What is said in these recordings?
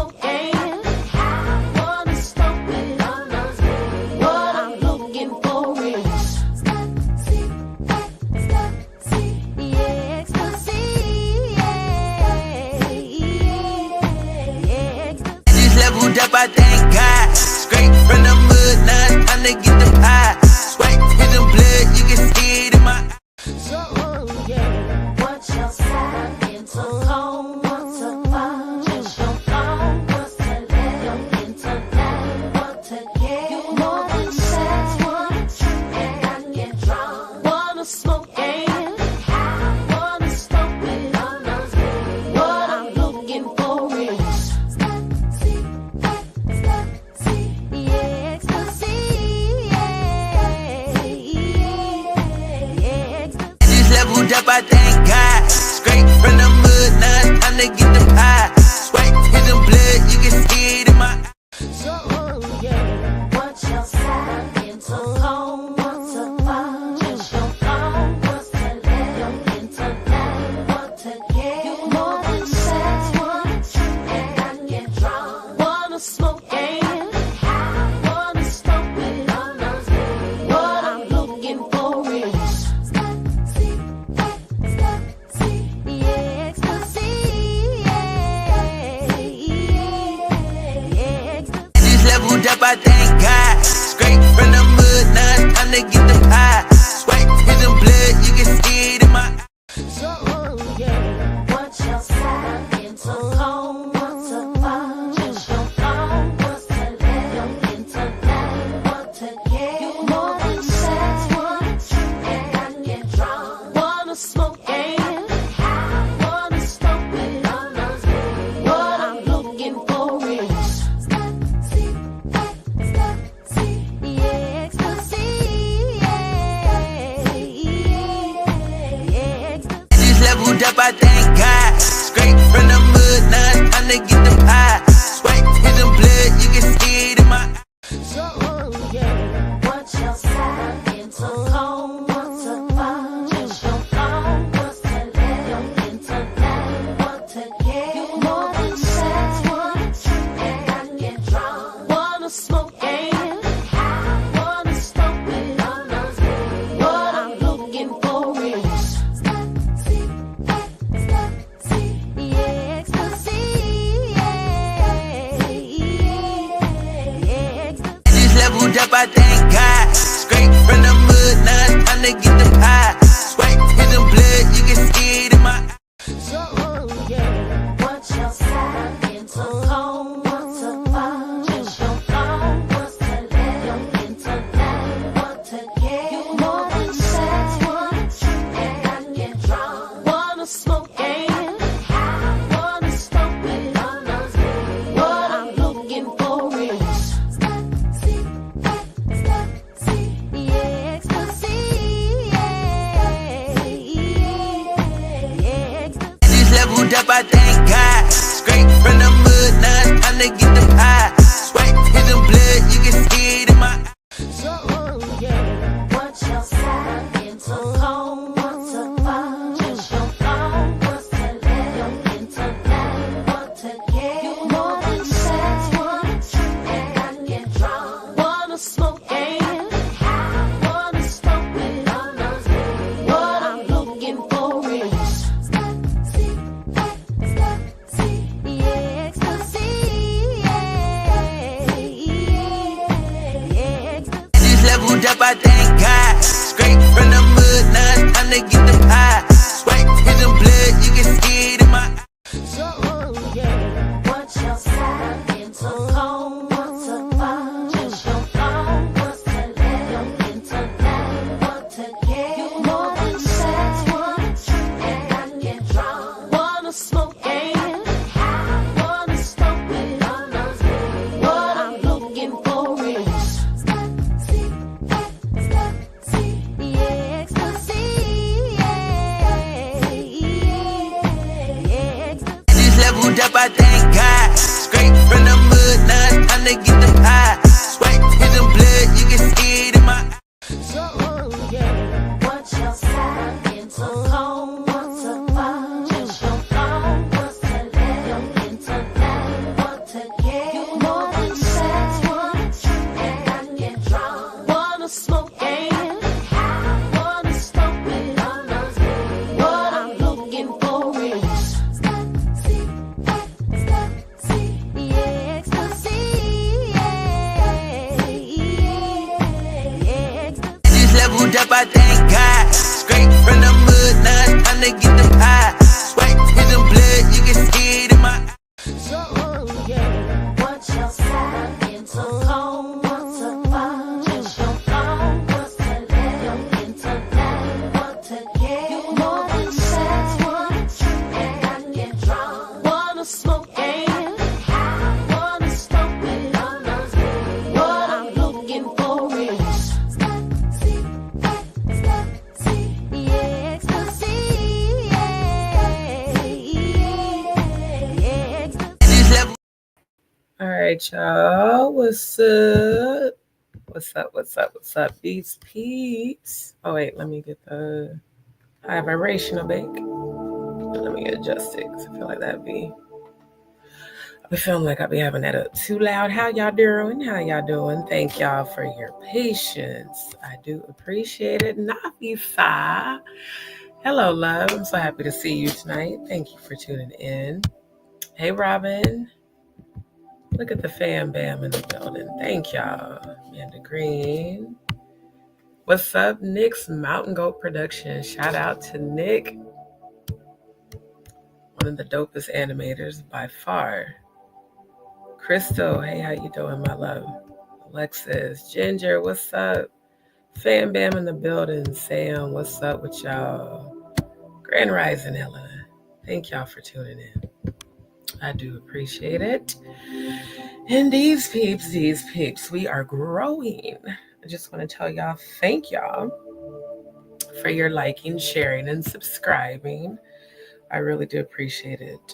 smoking. Wanna smoke with others. What I'm looking for is ecstasy, ecstasy, ecstasy. Just leveled up, I thank God. Straight from the mud, now it's time to get the pie. Swipe to the blood, you can see it in my eyes. So yeah, what's your sign? Into home, what's a fire? Just your phone, what's to let your intellect, what to get? You more than sex, wanna drink and I get drunk. Wanna smoke and wanna smoke with others. What I'm looking for is ecstasy, ecstasy, ecstasy, ecstasy. Just leveled up, I thank God. Straight from the mud, now it's time to get the pie. Swipe to the blood, you can see it in my eyes. So yeah, what's your sign? Into home, what's a fire? Just your phone, what's to let your intellect, what to get? You more than sex, wanna drink and I get drunk. Wanna smoke and wanna smoke with others. What I'm looking for is ecstasy, ecstasy, ecstasy, ecstasy. Just leveled up, I thank God. Straight from the mud, now it's time to get the pie. Swipe to the blood, you can see it in my eyes. So yeah, what's your sign? Into home, what's a fire? Just your phone, what's to let your intellect, what to get? You more than sex, wanna drink and I get drunk. Wanna smoke and wanna smoke with others. What I'm looking for is ecstasy, ecstasy, ecstasy, ecstasy. Just leveled up, I thank God. Straight from the mud, now it's time to get the pie. Swipe to the blood, you can see it in my eyes. So yeah, what's your sign? Into home, what's a fire? Just your phone, what's to let your intellect, what to get? You more than sex, wanna drink and I get drunk. Wanna smoke and wanna smoke with others. What I'm looking for is ecstasy, ecstasy, ecstasy, ecstasy. Just leveled up, I thank God. Straight from the mud, now it's time to get the pie. Swipe to the blood, you can see it in my eyes. So yeah, what's your sign? Into home, what's a fire? Just your phone, what's to let your intellect, what to get? You more than sex, wanna drink and I get drunk. Wanna smoke and wanna smoke with others. What I'm looking for is ecstasy, ecstasy, ecstasy, ecstasy. Just leveled up, I thank God. Straight from the mud, now it's All right, y'all. What's up? What's up? What's up? What's up? DzPeepz. Oh wait, let me get the high vibrational bake. Let me adjust it because I feel like I be feeling like I be having that up too loud. How y'all doing? How y'all doing? Thank y'all for your patience. I do appreciate it. Nafifa. Hello, love. I'm so happy to see you tonight. Thank you for tuning in. Hey, Robin. Look at the fam bam in the building. Thank y'all. Amanda Green. What's up, Nick's Mountain Goat Production? Shout out to Nick. One of the dopest animators by far. Crystal, hey, how you doing, my love? Alexis, Ginger, what's up? Fam bam in the building. Sam, what's up with y'all? Grand Rising, Ella. Thank y'all for tuning in. I do appreciate it. And DzPeepz, we are growing. I just want to tell y'all, thank y'all for your liking, sharing, and subscribing. I really do appreciate it.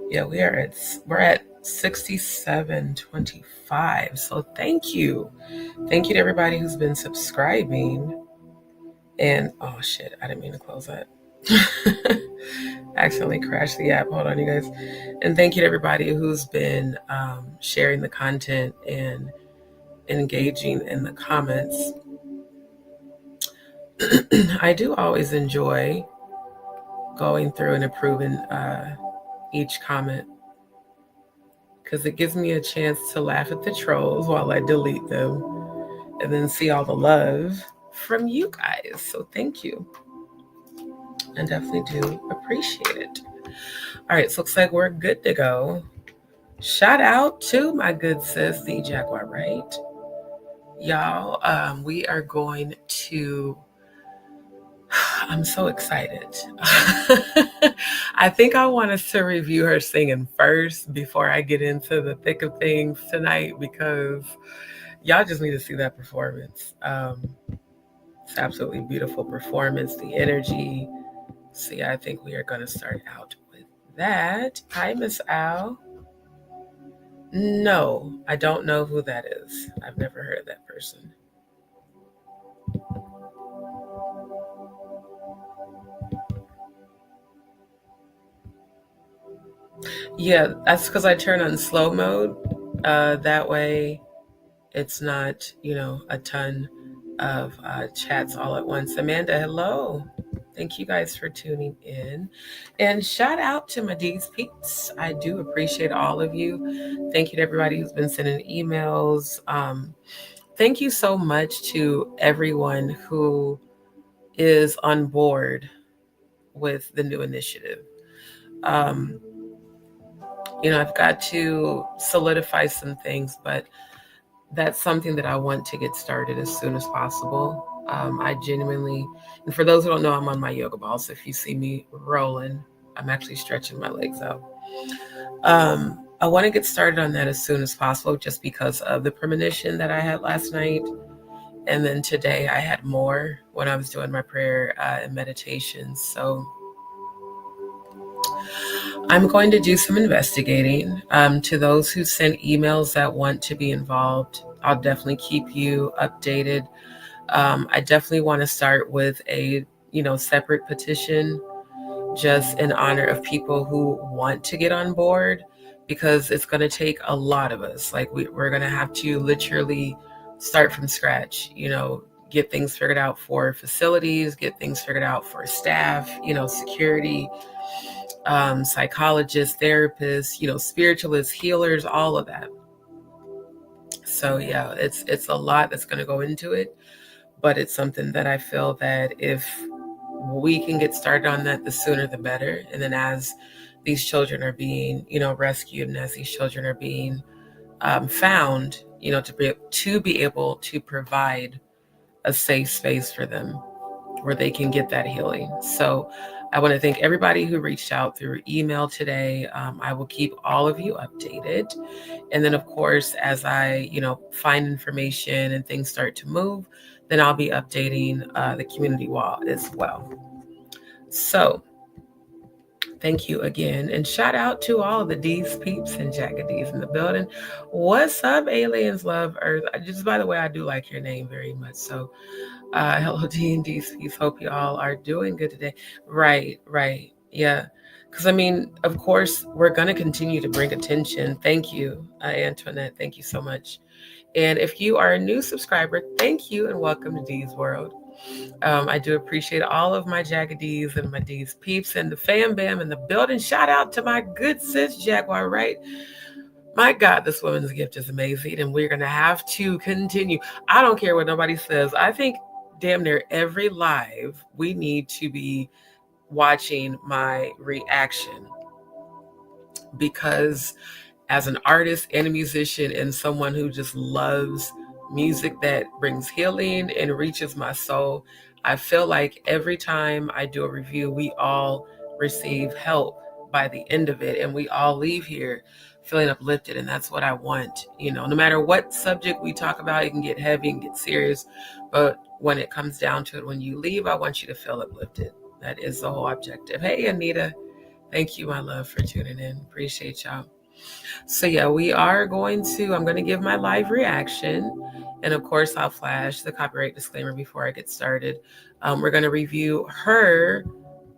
Yeah, we're at 6725. So thank you to everybody who's been subscribing. And oh shit, I didn't mean to close that. Accidentally crashed the app. Hold on, you guys. And thank you to everybody who's been sharing the content and engaging in the comments. I do always enjoy going through and approving each comment because it gives me a chance to laugh at the trolls while I delete them and then see all the love from you guys. So thank you. I definitely do appreciate it. All right, so looks like we're good to go. Shout out to my good sis, the Jaguar Wright. Y'all, we are going to... I'm so excited. I think I want us to review her singing first before I get into the thick of things tonight because y'all just need to see that performance. It's absolutely beautiful performance, the energy. So yeah, I think we are going to start out with that. Hi, Miss Al. No, I don't know who that is. I've never heard of that person. Yeah, that's because I turn on slow mode. That way it's not, a ton of chats all at once. Amanda, hello. Thank you guys for tuning in. And shout out to my DzPeepz. I do appreciate all of you. Thank you to everybody who's been sending emails. Thank you so much to everyone who is on board with the new initiative. I've got to solidify some things, but that's something that I want to get started as soon as possible. I genuinely, and for those who don't know, I'm on my yoga ball. So if you see me rolling, I'm actually stretching my legs out. I want to get started on that as soon as possible, just because of the premonition that I had last night. And then today I had more when I was doing my prayer and meditation. So I'm going to do some investigating. To those who sent emails that want to be involved, I'll definitely keep you updated. I definitely want to start with a, separate petition just in honor of people who want to get on board, because it's going to take a lot of us. Like we're going to have to literally start from scratch, get things figured out for facilities, get things figured out for staff, security, psychologists, therapists, spiritualists, healers, all of that. So yeah, it's a lot that's going to go into it, but it's something that I feel that if we can get started on that, the sooner the better. And then as these children are being, rescued, and as these children are being found, to be able to provide a safe space for them where they can get that healing. So I want to thank everybody who reached out through email today. I will keep all of you updated. And then, of course, as I, find information and things start to move, then I'll be updating the community wall as well. So Thank you again. And shout out to all the DzPeepz and JagaDz in the building. What's up, aliens, love Earth? Just by the way, I do like your name very much. So hello, D and DzPeepz. Hope you all are doing good today. Right. Yeah. Because I mean, of course, we're going to continue to bring attention. Thank you, Antoinette. Thank you so much. And if you are a new subscriber, thank you and welcome to D's World. I do appreciate all of my JagaDz and my DzPeepz and the fam bam in the building. Shout out to my good sis, Jaguar Wright. My God, this woman's gift is amazing, and we're going to have to continue. I don't care what nobody says. I think damn near every live, we need to be watching my reaction, because as an artist and a musician and someone who just loves music that brings healing and reaches my soul, I feel like every time I do a review, we all receive help by the end of it, and we all leave here feeling uplifted. And that's what I want. No matter what subject we talk about, it can get heavy and get serious, but when it comes down to it, when you leave, I want you to feel uplifted. That is the whole objective. Hey, Anita, thank you, my love, for tuning in. Appreciate y'all. So yeah, I'm going to give my live reaction. And of course, I'll flash the copyright disclaimer before I get started. We're going to review her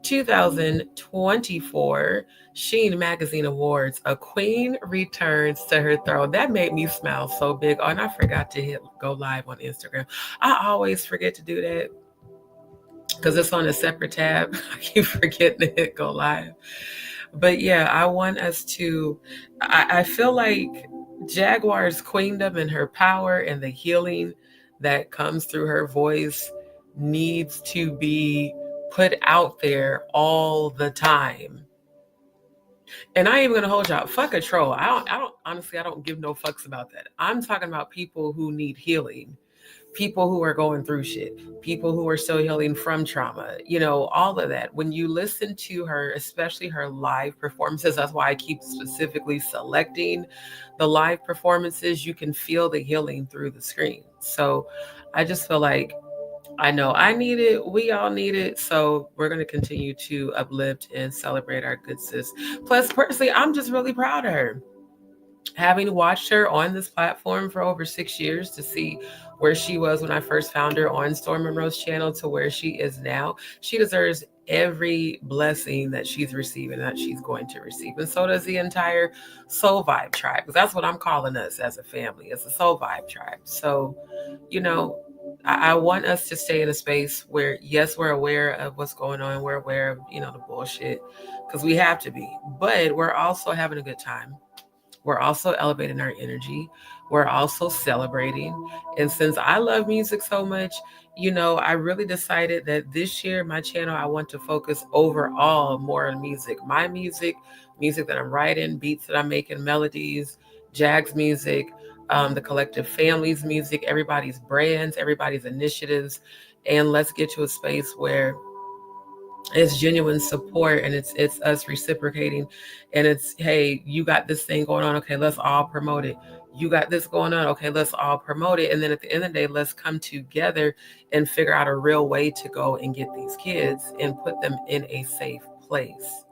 2024 Sheen Magazine Awards. A queen returns to her throne. That made me smile so big. Oh, and I forgot to hit go live on Instagram. I always forget to do that because it's on a separate tab. I keep forgetting to hit go live. But yeah, I want us to, I feel like Jaguar's queendom and her power and the healing that comes through her voice needs to be put out there all the time. And I ain't even gonna hold y'all. Fuck a troll. I don't honestly, I don't give no fucks about that. I'm talking about people who need healing. People who are going through shit, people who are still healing from trauma, all of that. When you listen to her, especially her live performances, that's why I keep specifically selecting the live performances, you can feel the healing through the screen. So I just feel like, I know I need it. We all need it. So we're going to continue to uplift and celebrate our good sis. Plus, personally, I'm just really proud of her. Having watched her on this platform for over 6 years, to see where she was when I first found her on Storm Monroe's channel to where she is now, she deserves every blessing that she's receiving, that she's going to receive. And so does the entire Soul Vibe tribe, because that's what I'm calling us as a family. It's a Soul Vibe tribe. So, I want us to stay in a space where, yes, we're aware of what's going on. We're aware of, the bullshit, because we have to be. But we're also having a good time. We're also elevating our energy. We're also celebrating. And since I love music so much, I really decided that this year, my channel, I want to focus overall more on music. My music that I'm writing, beats that I'm making, melodies, Jag's music, the collective family's music, everybody's brands, everybody's initiatives. And let's get to a space where it's genuine support, and it's us reciprocating, and it's, hey, you got this thing going on, okay, let's all promote it. You got this going on, okay, let's all promote it. And then at the end of the day, let's come together and figure out a real way to go and get these kids and put them in a safe place.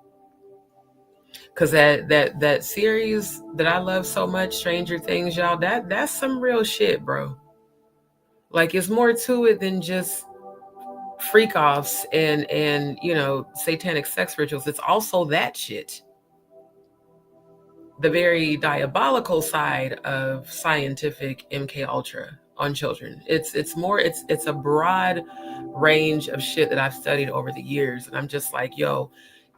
Because that series that I love so much, Stranger Things, y'all, that's some real shit, bro. Like, it's more to it than just freak offs and satanic sex rituals. It's also that shit, the very diabolical side of scientific MK Ultra on children. It's a broad range of shit that I've studied over the years, and I'm just like, yo,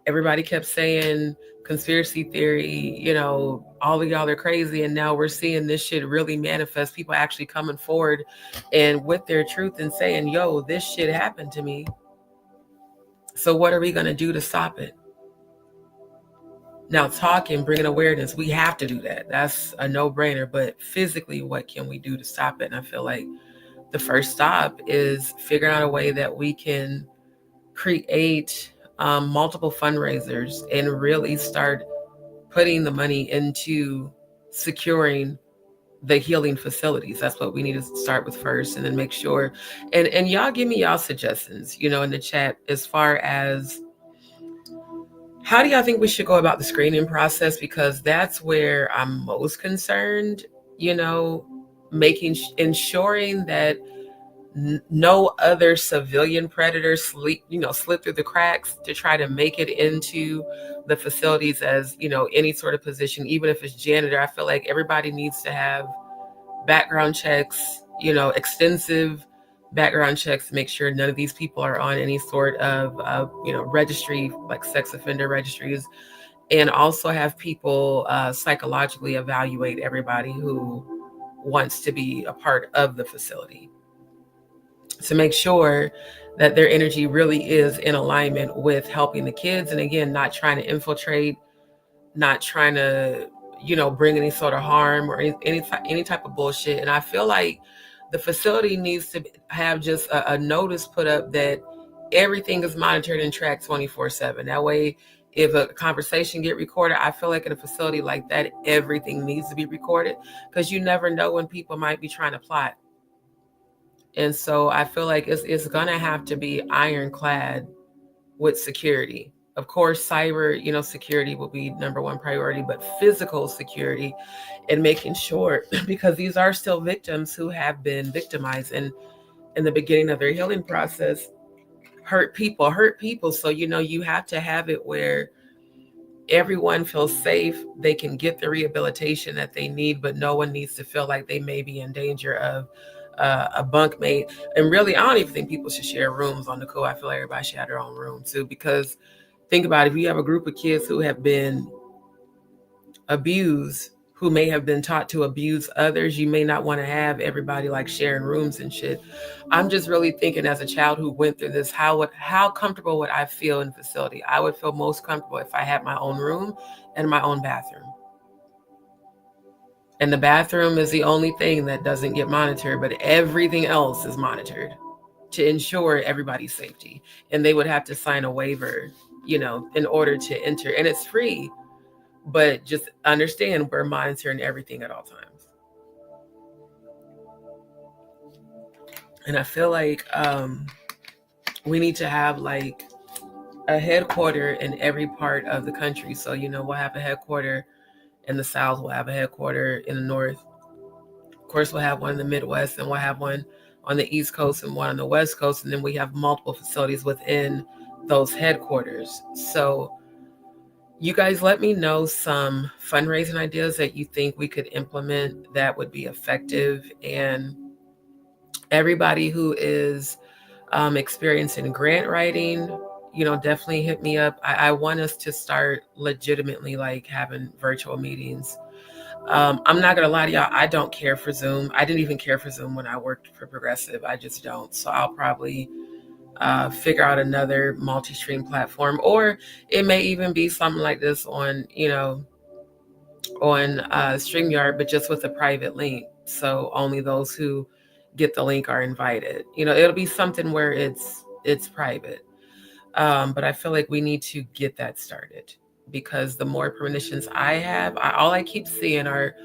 everybody kept saying conspiracy theory, all of y'all are crazy, and now we're seeing this shit really manifest. People actually coming forward and with their truth and saying, yo, this shit happened to me. So what are we going to do to stop it? Now, talking, bringing awareness, we have to do that. That's a no-brainer. But physically, what can we do to stop it? And I feel like the first stop is figuring out a way that we can create multiple fundraisers and really start putting the money into securing the healing facilities. That's what we need to start with first, and then make sure. And y'all give me y'all suggestions, in the chat, as far as How do y'all think we should go about the screening process? Because that's where I'm most concerned, you know, ensuring that no other civilian predators slip through the cracks to try to make it into the facilities as, any sort of position, even if it's janitor. I feel like everybody needs to have background checks, extensive background checks to make sure none of these people are on any sort of, registry, like sex offender registries, and also have people psychologically evaluate everybody who wants to be a part of the facility, to make sure that their energy really is in alignment with helping the kids. And again, not trying to infiltrate, not trying to, bring any sort of harm or any type of bullshit. And I feel like the facility needs to have just a notice put up that everything is monitored and tracked 24/7. That way, if a conversation get recorded, I feel like in a facility like that, everything needs to be recorded, because you never know when people might be trying to plot. And so I feel like it's gonna have to be ironclad with security. Of course, cyber, security will be number one priority, but physical security and making sure, because these are still victims who have been victimized and in the beginning of their healing process, hurt people. So, you have to have it where everyone feels safe, they can get the rehabilitation that they need, but no one needs to feel like they may be in danger of a bunkmate. And really, I don't even think people should share rooms on the co. I feel like everybody should have their own room too, because think about it, if you have a group of kids who have been abused, who may have been taught to abuse others, you may not want to have everybody like sharing rooms and shit. I'm just really thinking, as a child who went through this, how comfortable would I feel in a facility? I would feel most comfortable if I had my own room and my own bathroom. And the bathroom is the only thing that doesn't get monitored, but everything else is monitored to ensure everybody's safety. And they would have to sign a waiver, in order to enter. And it's free, but just understand we're monitoring everything at all times. And I feel like we need to have like a headquarter in every part of the country. So, we'll have a headquarter in the South, we'll have a headquarter in the North. Of course, we'll have one in the Midwest, and we'll have one on the East Coast and one on the West Coast. And then we have multiple facilities within those headquarters. So you guys let me know some fundraising ideas that you think we could implement that would be effective. And everybody who is experiencing grant writing, definitely hit me up. I want us to start legitimately like having virtual meetings. I'm not gonna lie to y'all, I don't care for Zoom. I didn't even care for Zoom when I worked for Progressive. I just don't. So I'll probably figure out another multi-stream platform, or it may even be something like this on StreamYard, but just with a private link. So only those who get the link are invited. It'll be something where it's private. But I feel like we need to get that started, because the more premonitions I have, all I keep seeing are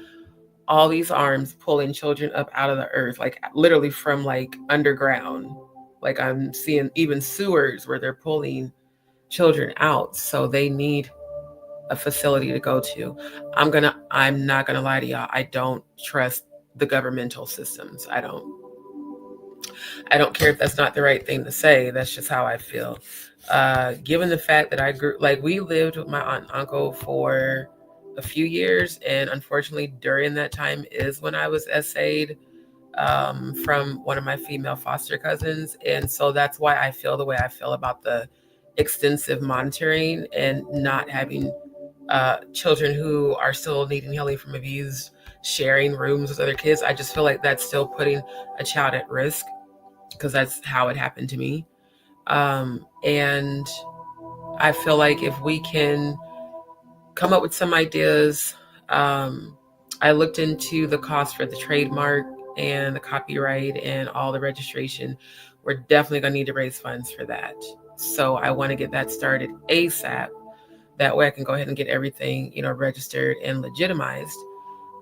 all these arms pulling children up out of the earth, like literally from like underground. Like I'm seeing even sewers where they're pulling children out. So they need a facility to go to. I'm not gonna lie to y'all, I don't trust the governmental systems. I don't care if that's not the right thing to say. That's just how I feel. Given the fact that I grew, like we lived with my aunt and uncle for a few years, and unfortunately during that time is when I was SA'd from one of my female foster cousins. And so that's why I feel the way I feel about the extensive monitoring and not having children who are still needing healing from abuse sharing rooms with other kids. I just feel like that's still putting a child at risk, because that's how it happened to me. And I feel like if we can come up with some ideas, I looked into the cost for the trademark and the copyright and all the registration. We're definitely going to need to raise funds for that. So I want to get that started ASAP. That way I can go ahead and get everything, registered and legitimized.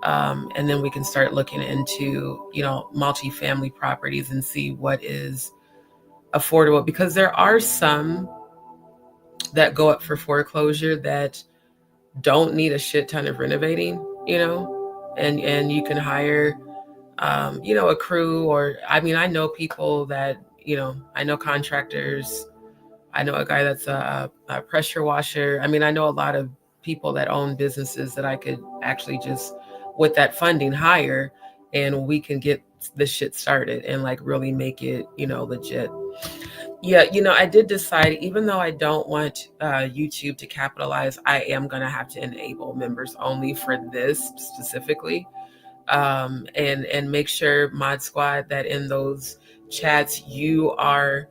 And then we can start looking into, multi-family properties and see what is affordable, because there are some that go up for foreclosure that don't need a shit ton of renovating, and you can hire, a crew, or, I mean, I know people that, I know contractors. I know a guy that's a pressure washer. I mean, I know a lot of people that own businesses that I could actually just, with that funding, hire, and we can get this shit started and like really make it, legit. Yeah, I did decide, even though I don't want YouTube to capitalize, I am going to have to enable members only for this specifically. And make sure, Mod Squad, that in those chats you are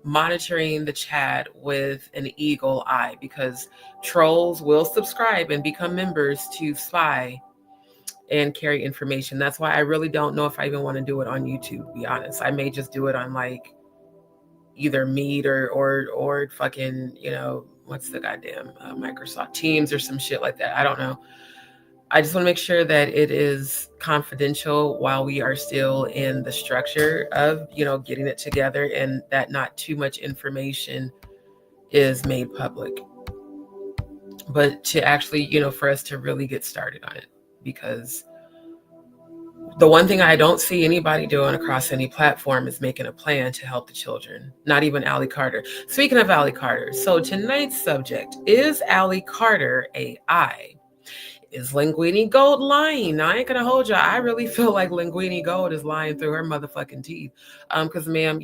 monitoring the chat with an eagle eye, because trolls will subscribe and become members to spy and carry information. That's why I really don't know if I even want to do it on YouTube, to be honest. I may just do it on like either Meet or fucking, what's the goddamn Microsoft Teams or some shit like that. I don't know. I just want to make sure that it is confidential while we are still in the structure of, getting it together, and that not too much information is made public. But to actually, for us to really get started on it, because the one thing I don't see anybody doing across any platform is making a plan to help the children. Not even Allie Carter. Speaking of Allie Carter, so tonight's subject is Allie Carter AI. Is Linguine Gold lying? Now, I ain't gonna hold you. I really feel like Linguine Gold is lying through her motherfucking teeth. Because, ma'am,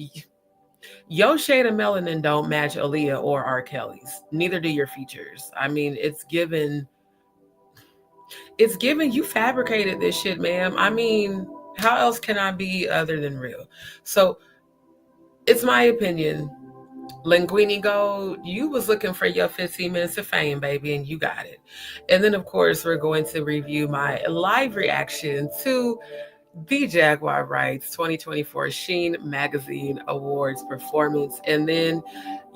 your shade of melanin don't match Aaliyah or R. Kelly's. Neither do your features. I mean, it's given you fabricated this shit, ma'am. I mean, how else can I be other than real? So it's my opinion. Linguine Gold, you was looking for your 15 minutes of fame, baby, and you got it. And then, of course, we're going to review my live reaction to the Jaguar Wright's 2024 Sheen Magazine Awards performance. And then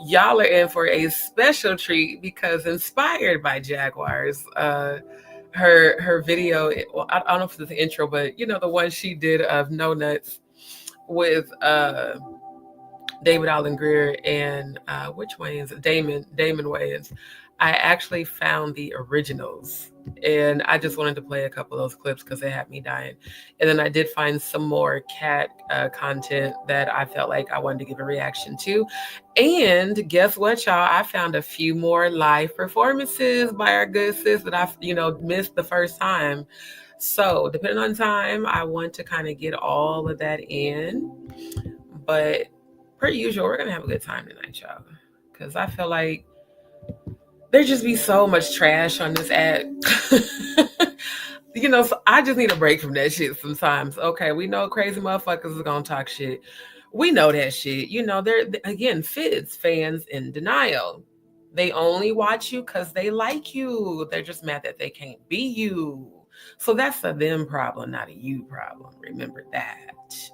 y'all are in for a special treat, because inspired by Jaguars, her video, well, I don't know if it's the intro, but the one she did of No Nuts with David Allen Greer and which Wayans? Damon Wayans. I actually found the originals, and I just wanted to play a couple of those clips because they had me dying. And then I did find some more cat content that I felt like I wanted to give a reaction to. And guess what, y'all? I found a few more live performances by our good sis that I, missed the first time. So depending on time, I want to kind of get all of that in. But per usual, we're going to have a good time tonight, y'all. Because I feel like there just be so much trash on this app. So I just need a break from that shit sometimes. Okay, we know crazy motherfuckers is going to talk shit. We know that shit. They're, again, fans in denial. They only watch you because they like you. They're just mad that they can't be you. So that's a them problem, not a you problem. Remember that.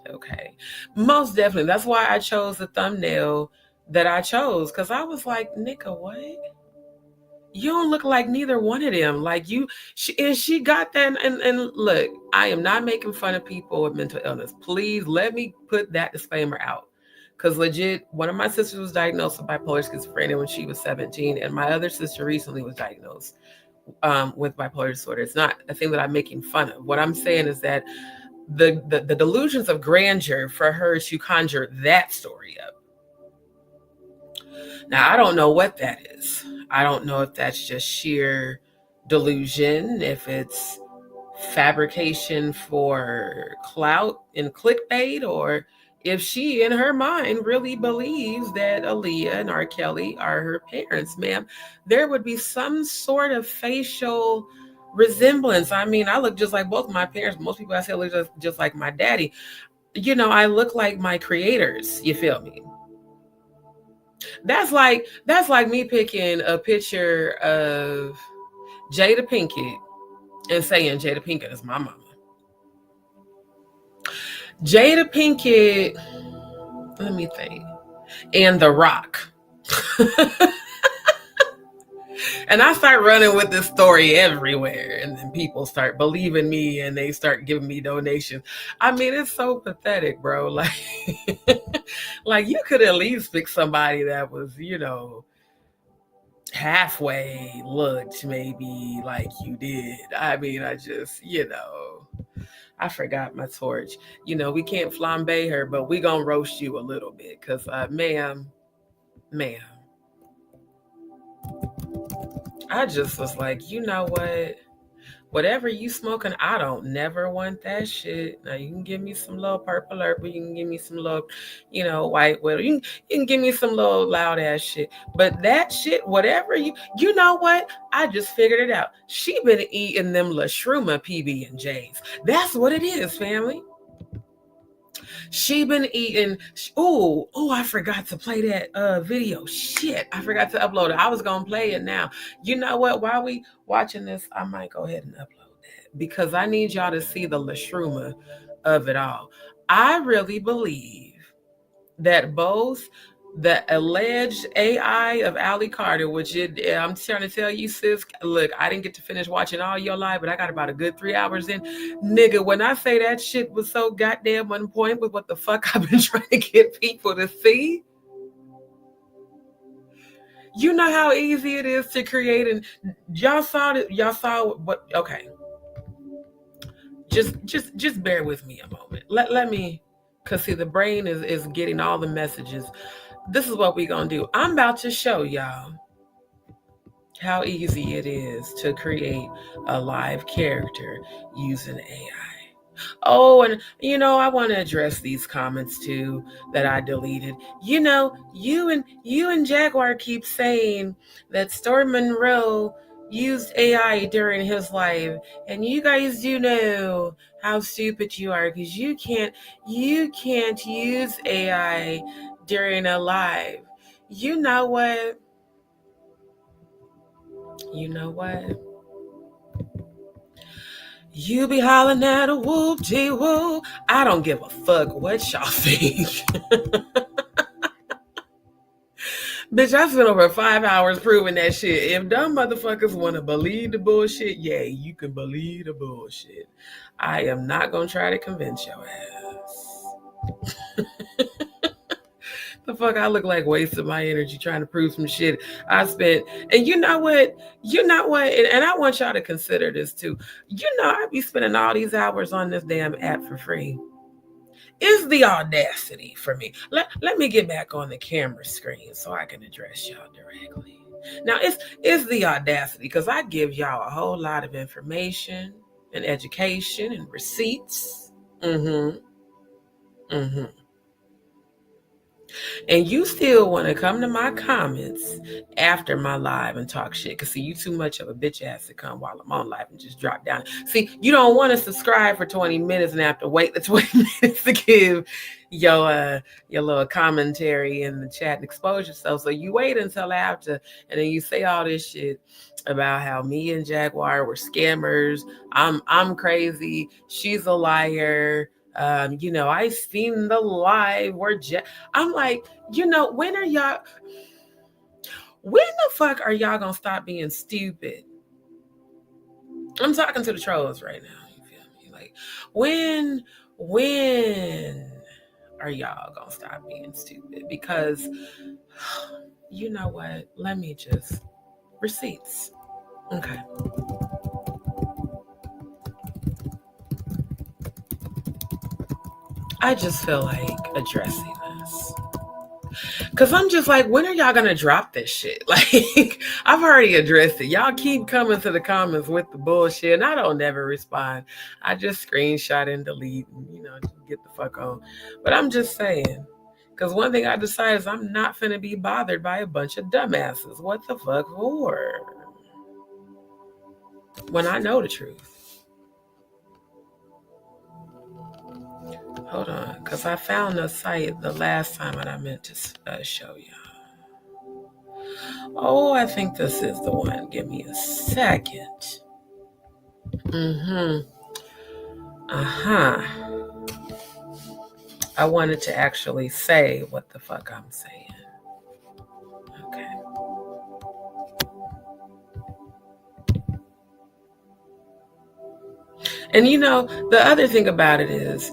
Okay. Most definitely. That's why I chose the thumbnail that I chose. Because I was like, nigga, what? You don't look like neither one of them. Like she got that. And look, I am not making fun of people with mental illness. Please let me put that disclaimer out. Because legit, one of my sisters was diagnosed with bipolar schizophrenia when she was 17. And my other sister recently was diagnosed with bipolar disorder. It's not a thing that I'm making fun of. What I'm saying is that the delusions of grandeur for her to conjure that story up. Now, I don't know what that is. I don't know if that's just sheer delusion, if it's fabrication for clout and clickbait, or if she, in her mind, really believes that Aaliyah and R. Kelly are her parents. Ma'am, there would be some sort of facial resemblance. I mean, I look just like both my parents. Most people I say look just like my daddy. I look like my creators. You feel me? That's like me picking a picture of Jada Pinkett and saying Jada Pinkett is my mama. Jada Pinkett, let me think, and The Rock. And I start running with this story everywhere, and then people start believing me and they start giving me donations. I mean, it's so pathetic, bro. Like you could at least pick somebody that was, halfway looked maybe like you did. I mean, I just, I forgot my torch. We can't flambe her, but we gonna roast you a little bit. Cause ma'am, I just was like, you know what? Whatever you smoking, I don't never want that shit. Now you can give me some little purple herb, you can give me some little, white widow. You can give me some little loud ass shit. But that shit, whatever you know what? I just figured it out. She been eating them La Shroomer PB&Js. That's what it is, family. She been eating. I forgot to play that video. Shit, I forgot to upload it. I was gonna play it now. You know what? While we watching this, I might go ahead and upload that because I need y'all to see the La Shroomer of it all. I really believe that both the alleged AI of Allie Carter, which I'm trying to tell you, sis, look, I didn't get to finish watching all your live, but I got about a good 3 hours in. Nigga, when I say that shit was so goddamn on point with what the fuck I've been trying to get people to see. You know how easy it is to create, and y'all saw what, okay. Just bear with me a moment. Let me, because see, the brain is getting all the messages. This is what we're going to do. I'm about to show y'all how easy it is to create a live character using AI. Oh, and I want to address these comments too that I deleted. You and Jaguar keep saying that Storm Monroe used AI during his life, and you guys do know how stupid you are because you can't use AI during a live. You know what? You be hollering at a whoop-de-whoop. I don't give a fuck what y'all think. Bitch, I spent over 5 hours proving that shit. If dumb motherfuckers want to believe the bullshit, yeah, you can believe the bullshit. I am not going to try to convince your ass. The fuck I look like wasting my energy trying to prove some shit I spent. And you know what? And I want y'all to consider this too. I be spending all these hours on this damn app for free. It's the audacity for me. Let me get back on the camera screen so I can address y'all directly. Now, it's the audacity because I give y'all a whole lot of information and education and receipts. And you still want to come to my comments after my live and talk shit. Because, see, you too much of a bitch ass to come while I'm on live and just drop down. See, you don't want to subscribe for 20 minutes and have to wait the 20 minutes to give your little commentary in the chat and expose yourself. So you wait until after, and then you say all this shit about how me and Jaguar were scammers. I'm crazy. She's a liar. I seen the live where I'm like, when the fuck are y'all gonna stop being stupid? I'm talking to the trolls right now. You feel me? Like, when are y'all gonna stop being stupid? Because you know what? Let me just receipts. Okay. I just feel like addressing this. Because I'm just like, when are y'all going to drop this shit? Like, I've already addressed it. Y'all keep coming to the comments with the bullshit, and I don't never respond. I just screenshot and delete and, just get the fuck on. But I'm just saying, because one thing I decided is I'm not finna be bothered by a bunch of dumbasses. What the fuck for? When I know the truth. Hold on, because I found the site the last time and I meant to show y'all. Oh, I think this is the one. Give me a second. I wanted to actually say what the fuck I'm saying. Okay. And the other thing about it is,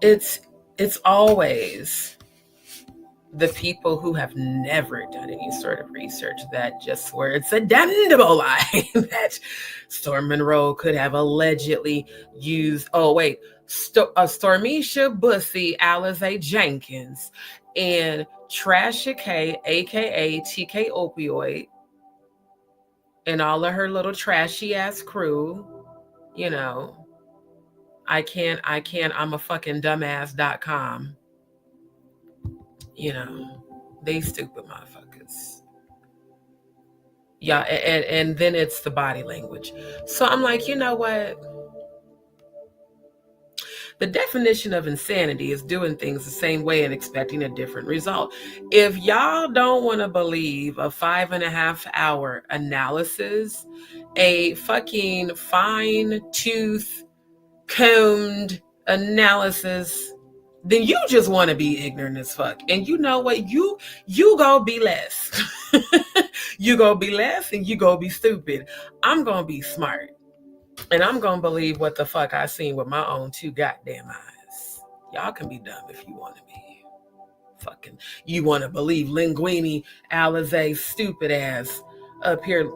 it's always the people who have never done any sort of research that just swear it's a damnable lie that Storm Monroe could have allegedly used, Stormisha Bussy, Alizé Jenkins, and Trasha K, aka TK Opioid, and all of her little trashy ass crew, you know, I'm a fucking dumbass.com. You know, they stupid motherfuckers. Yeah, and then it's the body language. So I'm like, you know what? The definition of insanity is doing things the same way and expecting a different result. If y'all don't want to believe a 5.5 hour analysis, a fucking fine-tooth combed analysis, then you just want to be ignorant as fuck. And you know what? You gonna be less. You gonna be less and you gonna be stupid. I'm gonna be smart. And I'm gonna believe what the fuck I seen with my own 2 goddamn eyes. Y'all can be dumb if you want to be. Fucking, you want to believe Linguine, Alizé, stupid ass up here.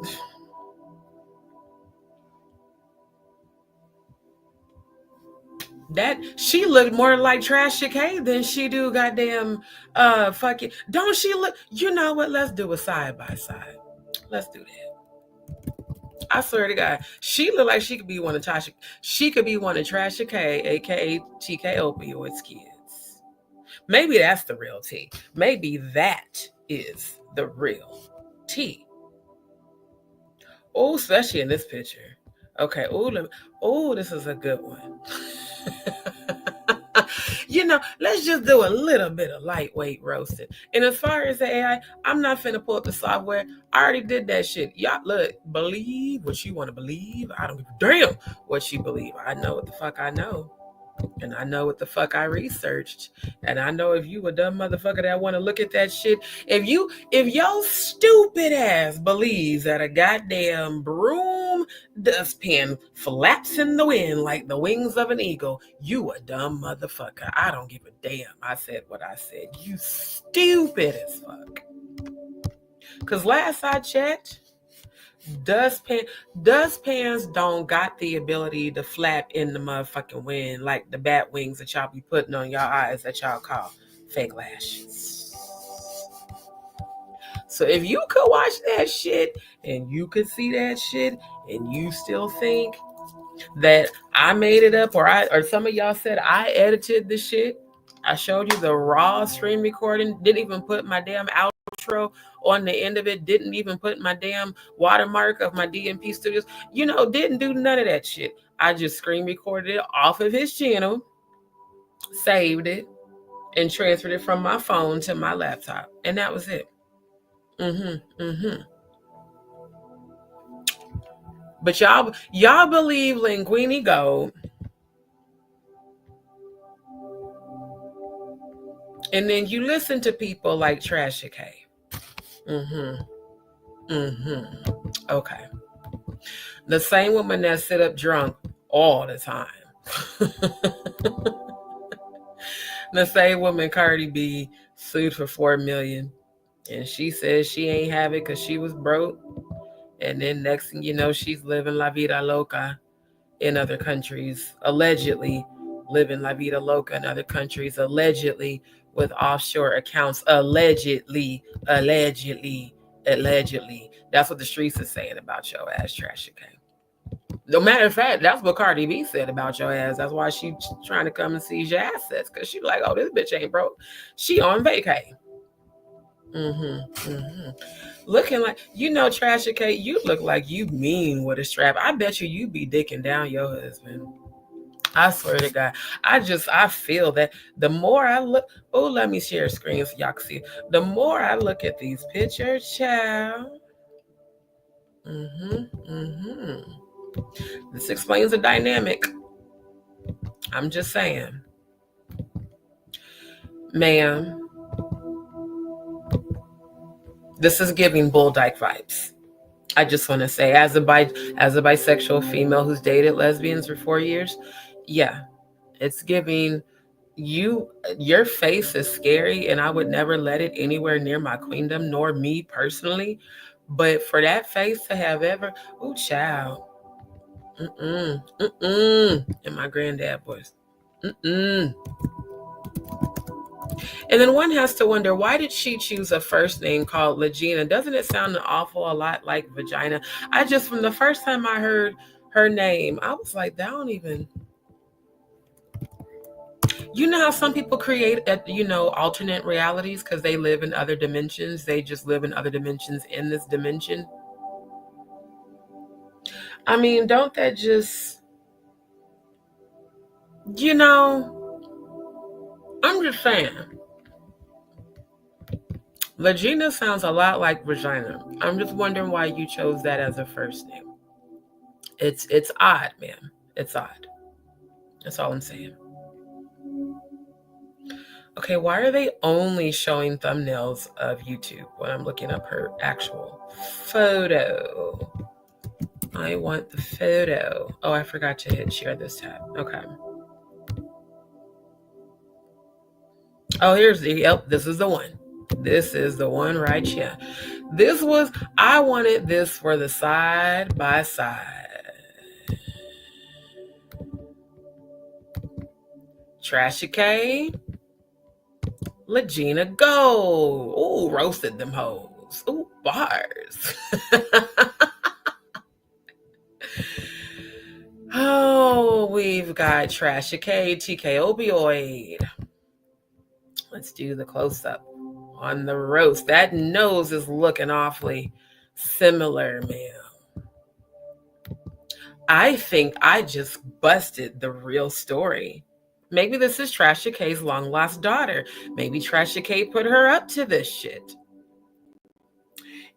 That she looked more like Trasha K than she do goddamn fucking. Don't she look? You know what? Let's do a side by side. Let's do that. I swear to God, she looked like she could be one of Tasha. She could be one of Trasha K, aka TK Opioid's kids. Maybe that's the real T. Maybe that is the real T. Oh, especially in this picture. Okay. Oh, this is a good one. You know, let's just do a little bit of lightweight roasting. And as far as the AI, I'm not finna pull up the software. I already did that shit. Y'all, look, believe what you want to believe. I don't give a damn what you believe. I know what the fuck I know. And I know what the fuck I researched. And I know if you a dumb motherfucker that want to look at that shit, if your stupid ass believes that a goddamn broom dustpan flaps in the wind like the wings of an eagle, you a dumb motherfucker. I don't give a damn. I said what I said. You stupid as fuck. Because last I checked, dustpans don't got the ability to flap in the motherfucking wind like the bat wings that y'all be putting on y'all eyes that y'all call fake lashes. So if you could watch that shit and you could see that shit and you still think that I made it up or some of y'all said I edited the shit, I showed you the raw screen recording, didn't even put my damn outro on the end of it, didn't even put my damn watermark of my DMP Studios, you know, didn't do none of that shit. I just screen recorded it off of his channel, saved it, and transferred it from my phone to my laptop. And that was it. But y'all believe Linguine Gold. And then you listen to people like Trasha K. Okay. The same woman that sit up drunk all the time. The same woman Cardi B sued for $4 million. And she says she ain't have it because she was broke. And then next thing you know, she's living La Vida Loca in other countries. Allegedly living La Vida Loca in other countries. Allegedly with offshore accounts. Allegedly. That's what the streets are saying about your ass, Trasha K. No matter of fact, that's what Cardi B said about your ass. That's why she's trying to come and seize your assets. Because she like, oh, this bitch ain't broke. She on vacay. Looking like, you know, Trasha K, you look like you mean with a strap. I bet you be dicking down your husband. I swear to God. I feel that the more I look, let me share a screen so y'all can see. The more I look at these pictures, child. This explains the dynamic. I'm just saying. Ma'am, this is giving Bull Dyke vibes. I just want to say, as a bisexual female who's dated lesbians for 4 years, yeah, it's giving your face is scary, and I would never let it anywhere near my queendom, nor me personally. But for that face to have ever, ooh, child, and my granddad voice, And then one has to wonder, why did she choose a first name called Legina? Doesn't it sound an awful a lot like vagina? From the first time I heard her name, I was like, that don't even. You know how some people create, alternate realities because they live in other dimensions. They just live in other dimensions in this dimension. I mean, don't that just, I'm just saying. Legina sounds a lot like vagina. I'm just wondering why you chose that as a first name. It's odd, man. It's odd. That's all I'm saying. Okay, why are they only showing thumbnails of YouTube when I'm looking up her actual photo? I want the photo. Oh, I forgot to hit share this tab. Okay. Oh, this is the one. This is the one right here. I wanted this for the side by side. Trashy K. Legina Gold. Ooh, roasted them hoes. Ooh, bars. Oh, we've got Trashy K, TK Opioid. Let's do the close-up on the roast. That nose is looking awfully similar, ma'am. I think I just busted the real story. Maybe this is Trashy K's long-lost daughter. Maybe Trashy K put her up to this shit.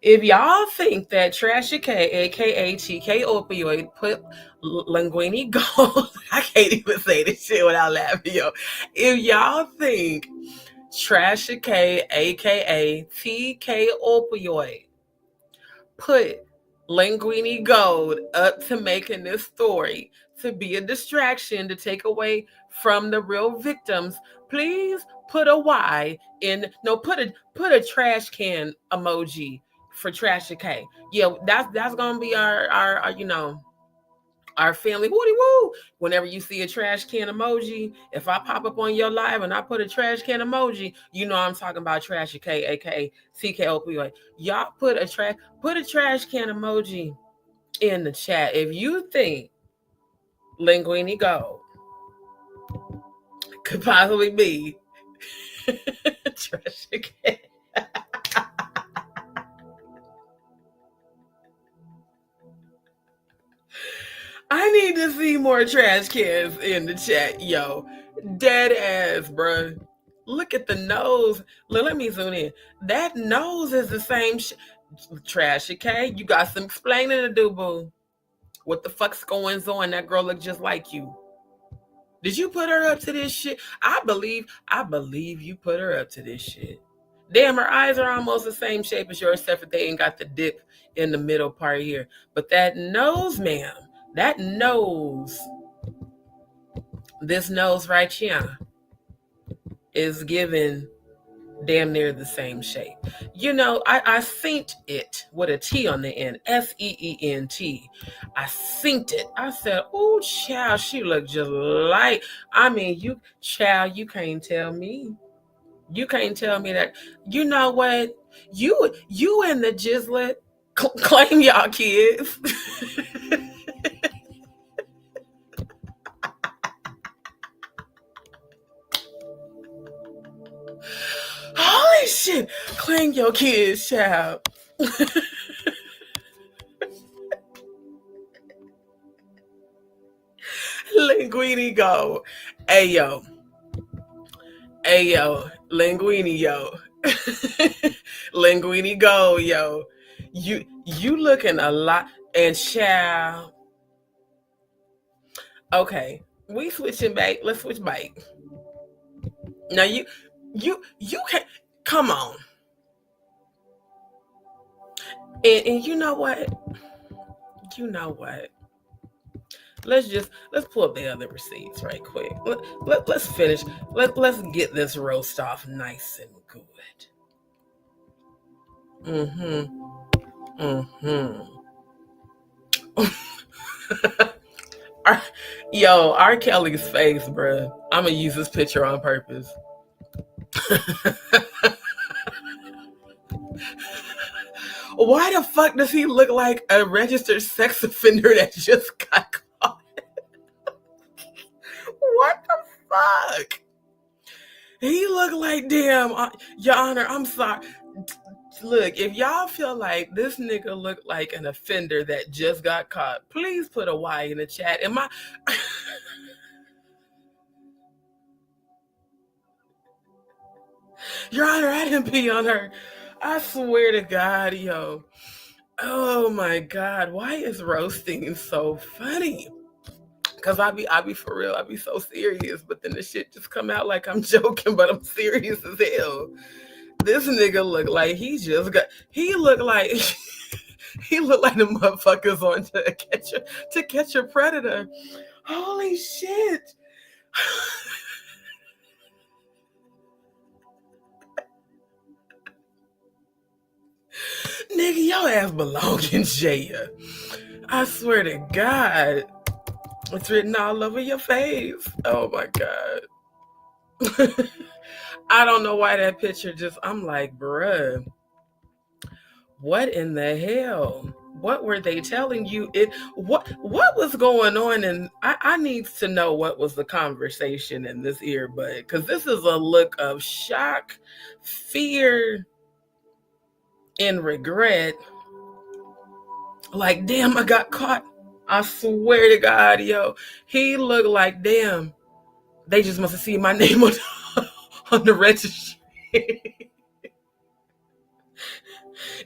If y'all think that Trashy K, aka TK Opioid, put Linguine Gold, I can't even say this shit without laughing, yo. If y'all think Trashy K, aka TK Opioid, put Linguine Gold up to making this story to be a distraction to take away from the real victims, please put a Y in. No, put a trash can emoji for Trashy K. Yeah, that's gonna be our our family woody woo. Whenever you see a trash can emoji, if I pop up on your live and I put a trash can emoji, you know I'm talking about Trashy K, aka TK Opioid. Y'all put a trash can emoji in the chat if you think Linguine Gold could possibly be Trashy K. I need to see more trash cans in the chat, yo. Dead ass, bro. Look at the nose. Let me zoom in. That nose is the same Trashy K. You got some explaining to do, boo. What the fuck's going on? That girl look just like you. Did you put her up to this shit? I believe you put her up to this shit. Damn, her eyes are almost the same shape as yours, except for they ain't got the dip in the middle part here. But that nose, ma'am, that nose, this nose right here is giving damn near the same shape. I synced it with a T on the end, SEENT. I synced it. I said, oh, child, she looked just like, you can't tell me. You can't tell me that. You know what? You and the Jizzlet claim y'all kids. Holy shit. Claim your kids, child. Linguine Go. Hey, yo. Linguine, yo. Linguine Go, yo. You looking a lot. And child. Okay. We switching back. Let's switch back. Now you can't. Come on. And you know what? let's pull up the other receipts right quick. Let's finish. Let's get this roast off nice and good. Yo, R. Kelly's face, bruh. I'm gonna use this picture on purpose. Why the fuck does he look like a registered sex offender that just got caught? What the fuck? He looked like, damn, Your Honor, I'm sorry. Look, if y'all feel like this nigga looked like an offender that just got caught, please put a Y in the chat. Am I... Your Honor, I didn't pee on her. I swear to God, yo. Oh my God, why is roasting so funny? Cause I be for real, I be so serious, but then the shit just come out like I'm joking, but I'm serious as hell. This nigga look like he look like the motherfuckers on to catch a predator. Holy shit. Nigga, your ass belong in jail. I swear to God. It's written all over your face. Oh my God. I don't know why that picture I'm like, bruh, what in the hell? What were they telling you? What was going on? And I need to know what was the conversation in this earbud, because this is a look of shock, fear, and regret. Like, damn, I got caught. I swear to God, yo, he looked like, damn, they just must have seen my name on the registry.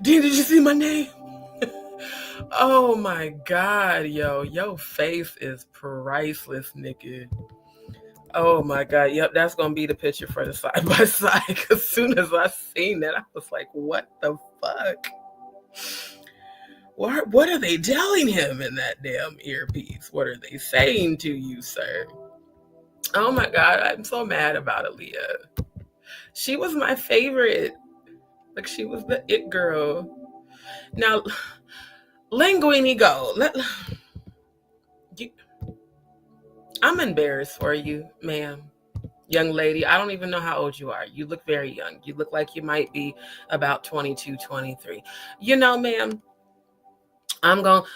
Did you see my name? Oh my God, yo, your face is priceless, nigga. Oh my God, yep, that's gonna be the picture for the side by side. As soon as I seen that, I was like, what the fuck? What are they telling him in that damn earpiece? What are they saying to you, sir? Oh my God, I'm so mad about Aaliyah. She was my favorite. Like, she was the it girl. Now, Linguine, go. I'm embarrassed for you, ma'am. Young lady, I don't even know how old you are. You look very young. You look like you might be about 22, 23. You know, ma'am,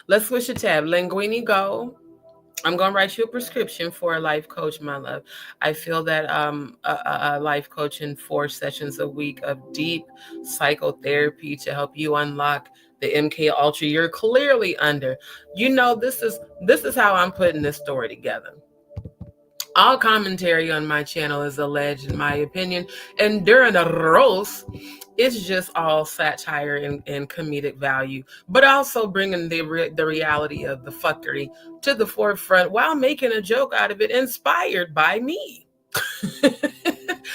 let's switch a tab. Linguine, go. I'm going to write you a prescription for a life coach, my love. I feel that a life coach in 4 sessions a week of deep psychotherapy to help you unlock the MK Ultra you're clearly under. You know, this is how I'm putting this story together. All commentary on my channel is alleged, in my opinion, and during a roast, it's just all satire and comedic value, but also bringing the reality of the fuckery to the forefront while making a joke out of it, inspired by me.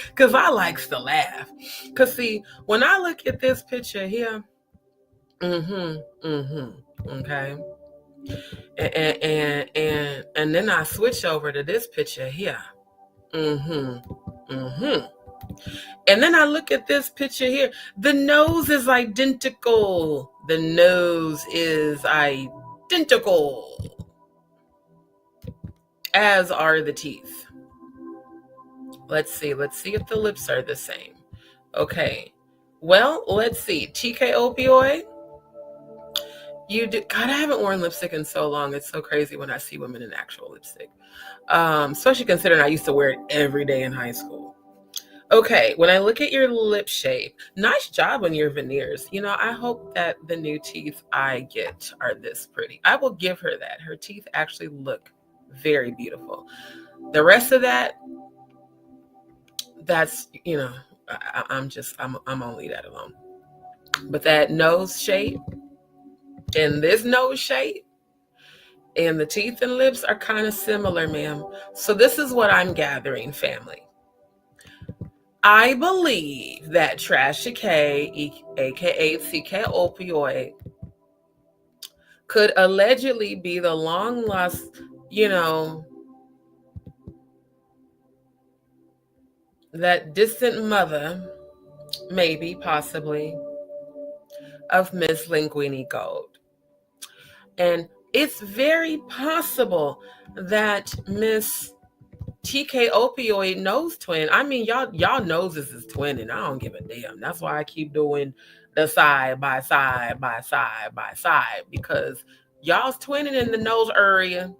Because I likes to laugh. Because see, when I look at this picture here, okay, and then I switch over to this picture here, and then I look at this picture here. The nose is identical. The nose is identical, as are the teeth. Let's see if the lips are the same. Okay, well, let's see. TK opioid. You do. God, I haven't worn lipstick in so long. It's so crazy when I see women in actual lipstick. Especially considering I used to wear it every day in high school. Okay, when I look at your lip shape, nice job on your veneers. You know, I hope that the new teeth I get are this pretty. I will give her that. Her teeth actually look very beautiful. The rest of that's, you know, I'm gonna leave that alone. But that nose shape and this nose shape and the teeth and lips are kind of similar, ma'am. So this is what I'm gathering, family. I believe that Trashy K, aka CK opioid, could allegedly be the long lost you know, that distant mother, maybe, possibly, of Miss Linguine Gold. And it's very possible that Miss TK Opioid nose twin. I mean, y'all noses is twinning. I don't give a damn. That's why I keep doing the side by side by side by side, because y'all's twinning in the nose area.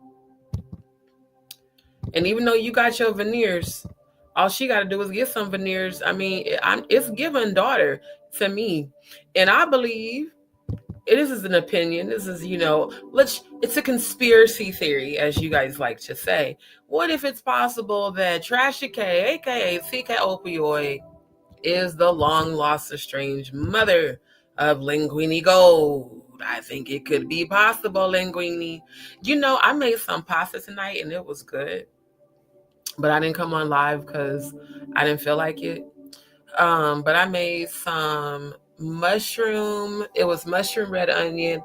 And even though you got your veneers, all she got to do is get some veneers. I mean, it's given daughter to me. And I believe, this is an opinion. This is, it's a conspiracy theory, as you guys like to say. What if it's possible that Trashy K, aka CK Opioid, is the long lost estranged mother of Linguine Gold? I think it could be possible, Linguine. I made some pasta tonight and it was good, but I didn't come on live because I didn't feel like it. But I made some mushroom. It was mushroom, red onion,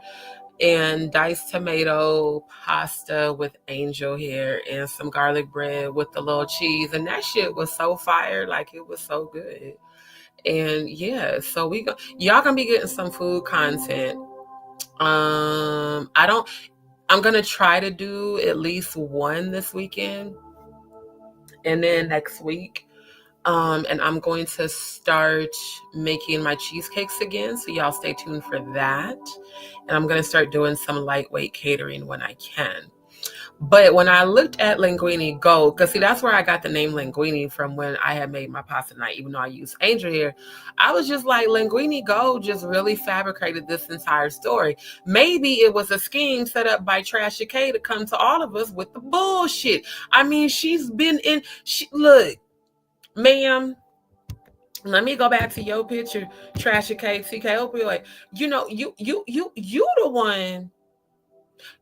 and diced tomato pasta with angel hair and some garlic bread with the little cheese. And that shit was so fire. Like, it was so good. And yeah, so y'all gonna be getting some food content. I'm gonna try to do at least one this weekend, and then next week. And I'm going to start making my cheesecakes again, so y'all stay tuned for that. And I'm going to start doing some lightweight catering when I can. But when I looked at Linguine Gold, because see, that's where I got the name Linguine from, when I had made my pasta night, even though I used angel hair. I was just like, Linguine Gold just really fabricated this entire story. Maybe it was a scheme set up by Trashy K to come to all of us with the bullshit. I mean, she's been in, look, ma'am, let me go back to your picture, Trashy K, CK Opioid.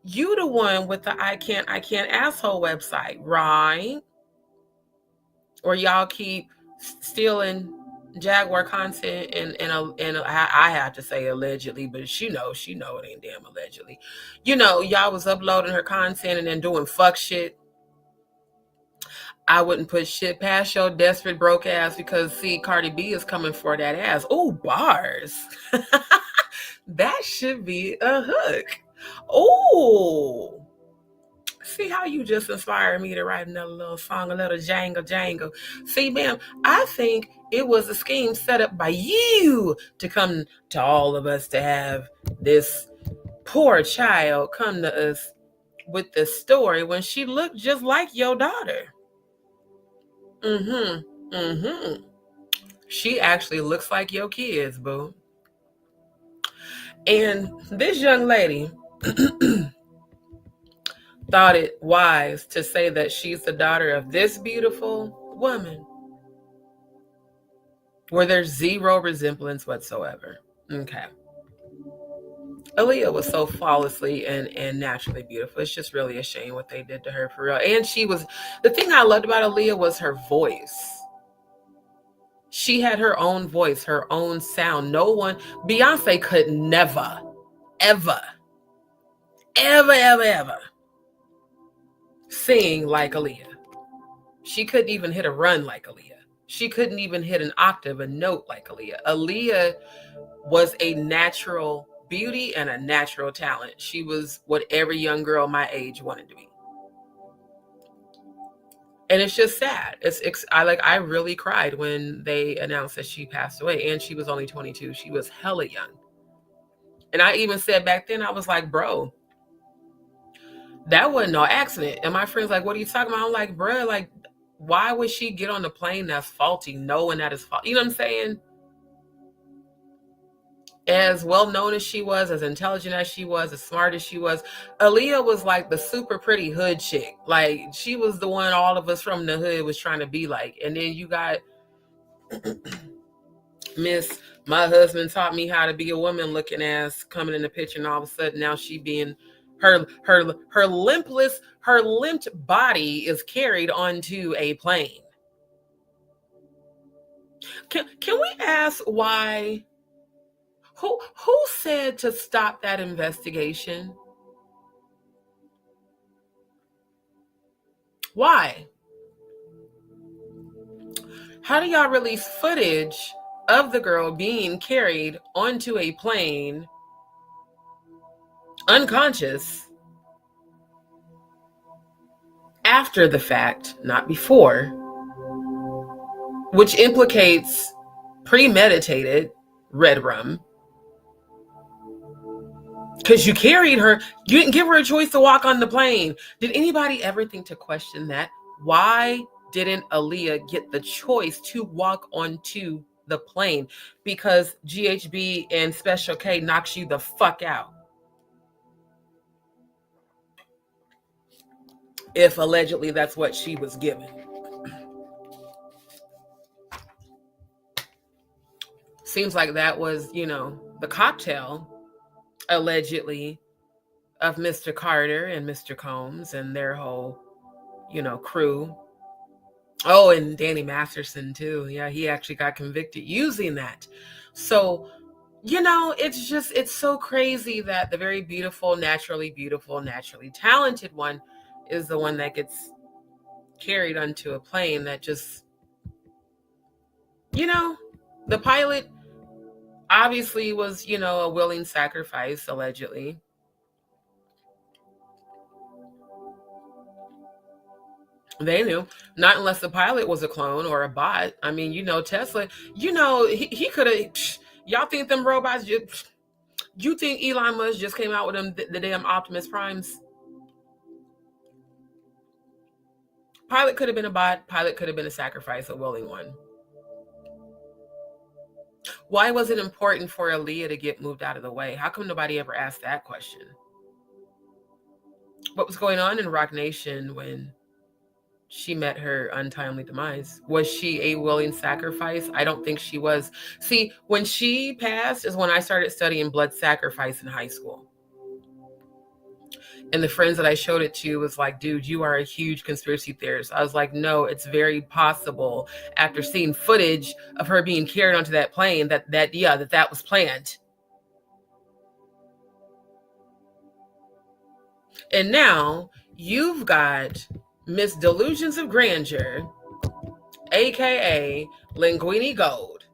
You the one with the I can't asshole website, right? Or y'all keep stealing Jaguar content and I have to say allegedly, but she know it ain't damn allegedly. Y'all was uploading her content and then doing fuck shit. I wouldn't put shit past your desperate broke ass, because see, Cardi B is coming for that ass. Oh, bars. That should be a hook. Oh, see how you just inspired me to write another little song, a little jangle. See, ma'am, I think it was a scheme set up by you to come to all of us, to have this poor child come to us with this story when she looked just like your daughter. She actually looks like your kids, boo. And this young lady thought it wise to say that she's the daughter of this beautiful woman, where there's zero resemblance whatsoever. Okay. Aaliyah was so flawlessly and naturally beautiful. It's just really a shame what they did to her, for real. And the thing I loved about Aaliyah was her voice. She had her own voice, her own sound. Beyonce could never, ever sing like Aaliyah. She couldn't even hit a run like Aaliyah. She couldn't even hit an octave, a note like Aaliyah. Aaliyah was a natural beauty and a natural talent. She was what every young girl my age wanted to be. And it's just sad. I really cried when they announced that she passed away, and she was only 22. She was hella young. And I even said back then, I was like, bro, that wasn't no accident. And my friend's like, what are you talking about? I'm like, bro, like, why would she get on the plane that's faulty, knowing that it's faulty? You know what I'm saying? As well known as she was, as intelligent as she was, as smart as she was, Aaliyah was like the super pretty hood chick. Like, she was the one all of us from the hood was trying to be like. And then you got Miss My Husband Taught Me How to Be a Woman looking ass coming in the picture, and all of a sudden now she being her limped body is carried onto a plane. Can we ask why? Who said to stop that investigation? Why? How do y'all release footage of the girl being carried onto a plane unconscious after the fact, not before, which implicates premeditated red rum? Because you carried her, you didn't give her a choice to walk on the plane. Did anybody ever think to question that? Why didn't Aaliyah get the choice to walk onto the plane? Because GHB and Special K knocks you the fuck out. If allegedly that's what she was given. Seems like that was, the cocktail, allegedly, of Mr. Carter and Mr. Combs and their whole, crew. Oh, and Danny Masterson too. Yeah, he actually got convicted using that. So, it's so crazy that the very beautiful, naturally talented one is the one that gets carried onto a plane that just, the pilot obviously was, a willing sacrifice, allegedly. They knew. Not unless the pilot was a clone or a bot. I mean, Tesla, he could have, y'all think them robots just, you think Elon Musk just came out with them, the damn Optimus Primes? Pilot could have been a bot. Pilot could have been a sacrifice, a willing one. Why was it important for Aaliyah to get moved out of the way? How come nobody ever asked that question? What was going on in Rock Nation when she met her untimely demise? Was she a willing sacrifice? I don't think she was. See, when she passed is when I started studying blood sacrifice in high school. And the friends that I showed it to was like, dude, you are a huge conspiracy theorist. I was like, no, it's very possible after seeing footage of her being carried onto that plane that was planned. And now you've got Miss Delusions of Grandeur, aka Linguine Gold,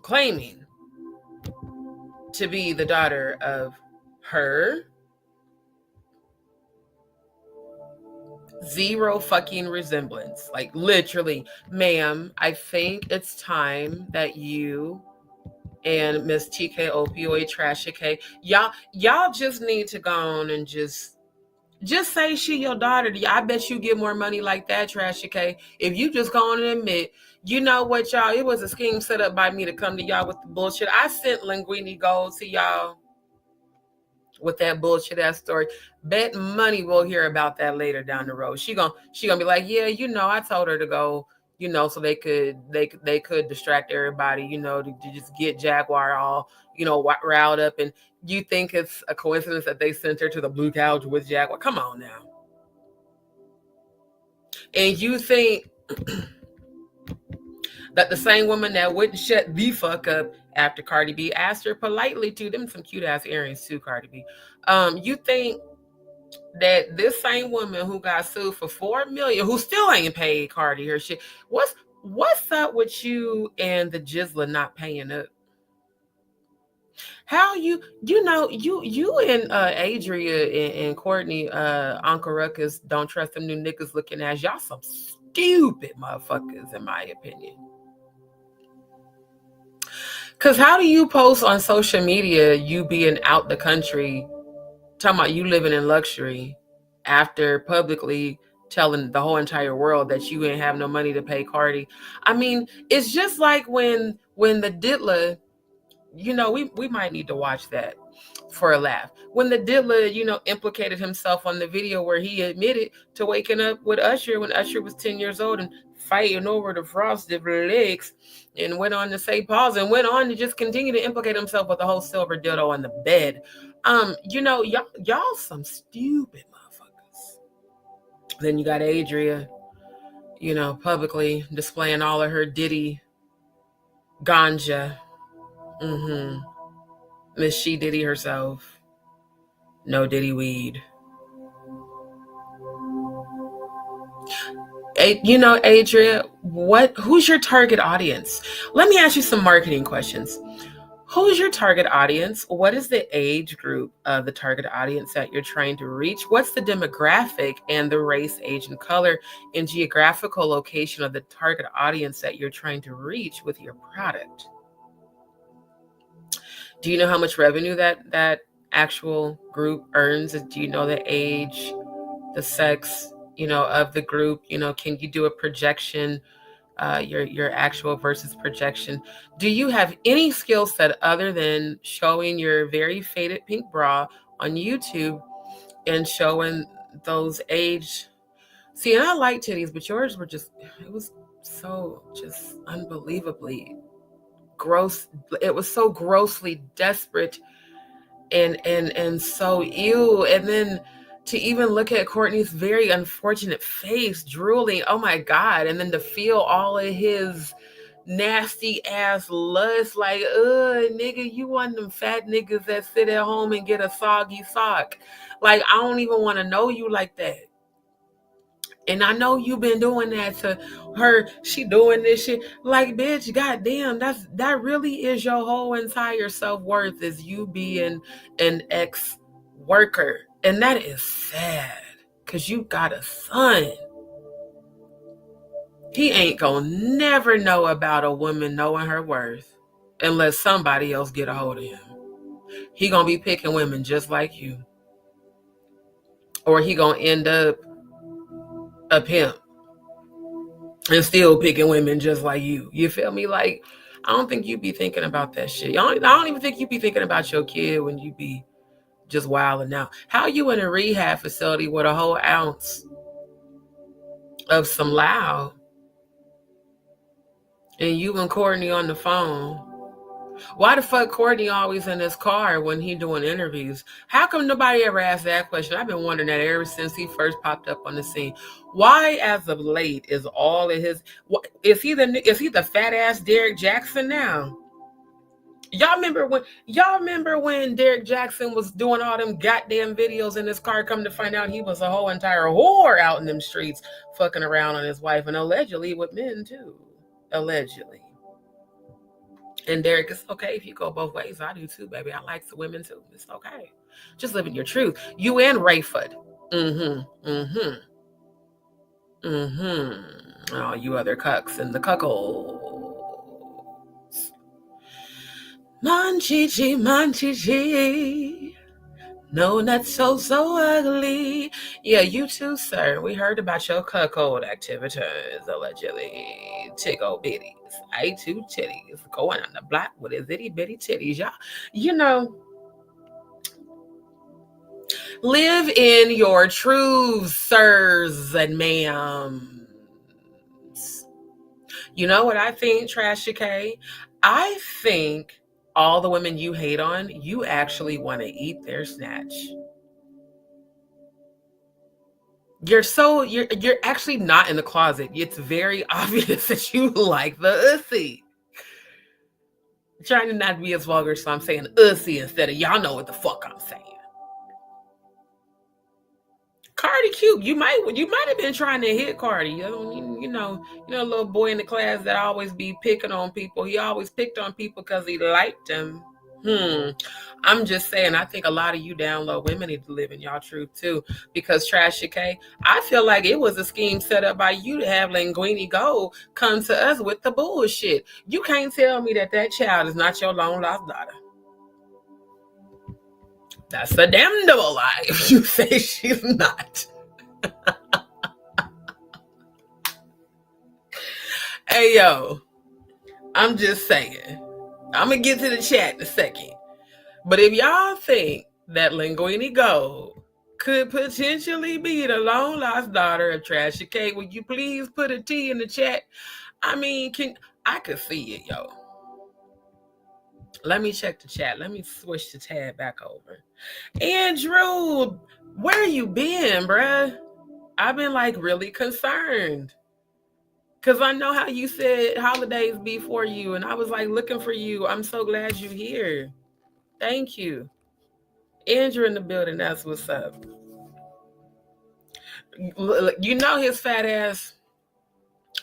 claiming to be the daughter of her. Zero fucking resemblance. Like, literally, ma'am, I think it's time that you and Miss TK Opioid Trashy K, y'all just need to go on and just say she your daughter. I bet you get more money like that, Trashy K, if you just go on and admit, you know what, y'all, it was a scheme set up by me to come to y'all with the bullshit. I sent Linguine Gold to y'all with that bullshit ass story. Bet money we'll hear about that later down the road. She gonna be like, yeah, I told her to go, so they could distract everybody, to just get Jaguar all, riled up. And you think it's a coincidence that they sent her to the blue couch with Jaguar? Come on now. And you think that the same woman that wouldn't shut the fuck up after Cardi B asked her politely to, them some cute ass earrings too, Cardi B. You think that this same woman who got sued for $4 million, who still ain't paid Cardi her shit, what's up with you and the Jizzler not paying up? How you and Adria and Courtney, Uncle Ruckus, don't trust them new niggas looking ass. Y'all some stupid motherfuckers, in my opinion. Because how do you post on social media you being out the country, talking about you living in luxury, after publicly telling the whole entire world that you ain't have no money to pay Cardi? I mean, it's just like when the Diddler, we might need to watch that for a laugh. When the Diddler, implicated himself on the video where he admitted to waking up with Usher when Usher was 10 years old and fighting over the frosted legs, and went on to say pause and went on to just continue to implicate himself with the whole silver dildo on the bed. Y'all some stupid motherfuckers. Then you got Adria, publicly displaying all of her Diddy ganja. Miss She Diddy herself. No Diddy weed. You know, Adria, who's your target audience? Let me ask you some marketing questions. Who's your target audience? What is the age group of the target audience that you're trying to reach? What's the demographic and the race, age, and color and geographical location of the target audience that you're trying to reach with your product? Do you know how much revenue that actual group earns? Do you know the age, the sex, of the group? Can you do a projection? Your actual versus projection. Do you have any skill set other than showing your very faded pink bra on YouTube and showing those age? See, and I like titties, but yours were it was so just unbelievably gross. It was so grossly desperate and so ew. And then to even look at Courtney's very unfortunate face, drooling, oh my God. And then to feel all of his nasty ass lust, like, nigga, you one of them fat niggas that sit at home and get a soggy sock. Like, I don't even want to know you like that. And I know you've been doing that to her. She doing this shit. Like, bitch, goddamn, that really is your whole entire self-worth, is you being an ex-worker. And that is sad, because you got a son. He ain't gonna never know about a woman knowing her worth unless somebody else get a hold of him. He gonna be picking women just like you. Or he gonna end up a pimp and still picking women just like you. You feel me? Like, I don't think you be thinking about that shit. I don't even think you be thinking about your kid when you be just wilding out. How you in a rehab facility with a whole ounce of some loud and you and Courtney on the phone? Why the fuck Courtney always in his car when he doing interviews? How come nobody ever asked that question? I've been wondering that ever since he first popped up on the scene. Why, as of late, is all of his... Is he the fat ass Derek Jackson now? Y'all remember when Derek Jackson was doing all them goddamn videos in his car? Come to find out, he was a whole entire whore out in them streets, fucking around on his wife, and allegedly with men too. Allegedly. And Derek, it's okay if you go both ways. I do too, baby. I like the women too. It's okay. Just living your truth. You and Rayford. Oh, you other cucks and the cuckolds. Manchichi. No, not so ugly. Yeah, you too, sir. We heard about your cuckold activities, allegedly. Tickle bitties. I two titties. Going on the block with his itty bitty titties. Y'all, live in your truth, sirs and ma'ams. You know what I think, Trashy K? I think all the women you hate on, you actually want to eat their snatch. You're actually not in the closet. It's very obvious that you like the ussy. Trying to not be as vulgar, so I'm saying ussy instead of y'all know what the fuck I'm saying. Cardi cute. You might have been trying to hit Cardi. You know, little boy in the class that always be picking on people. He always picked on people because he liked them. I'm just saying, I think a lot of you down low women need to live in y'all truth too. Because Trashy K, I feel like it was a scheme set up by you to have Linguine Gold come to us with the bullshit. You can't tell me that child is not your long lost daughter. That's a damnable lie if you say she's not. Hey, yo, I'm just saying. I'm going to get to the chat in a second. But if y'all think that Linguine Gold could potentially be the long lost daughter of Trashy K, would you please put a T in the chat? I mean, I could see it, yo. Let me check the chat. Let me switch the tab back over. Andrew, where you been, bruh? I've been like really concerned. Because I know how you said holidays be for you. And I was like looking for you. I'm so glad you're here. Thank you. Andrew in the building. That's what's up. You know his fat ass.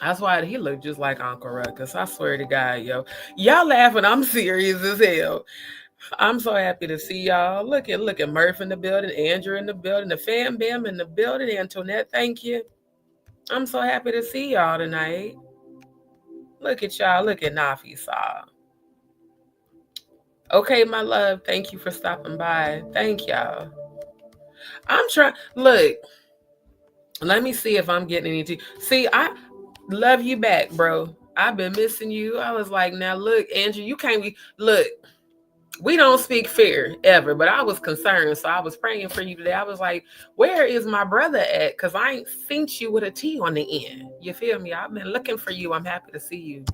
That's why he looked just like Uncle Ruckus. I swear to God, yo. Y'all laughing. I'm serious as hell. I'm so happy to see y'all. Look at Murph in the building, Andrew in the building, the fam bam in the building, Antoinette, thank you. I'm so happy to see y'all tonight. Look at y'all. Look at Nafi Saw. Okay, my love. Thank you for stopping by. Thank y'all. I'm trying. Look, let me see if I'm getting any. See, I love you back, bro. I've been missing you. I was like, now look, Andrew, you can't be. Look, we don't speak fear ever, but I was concerned. So I was praying for you today. I was like, where is my brother at? Because I ain't seen you with a T on the end. You feel me? I've been looking for you. I'm happy to see you.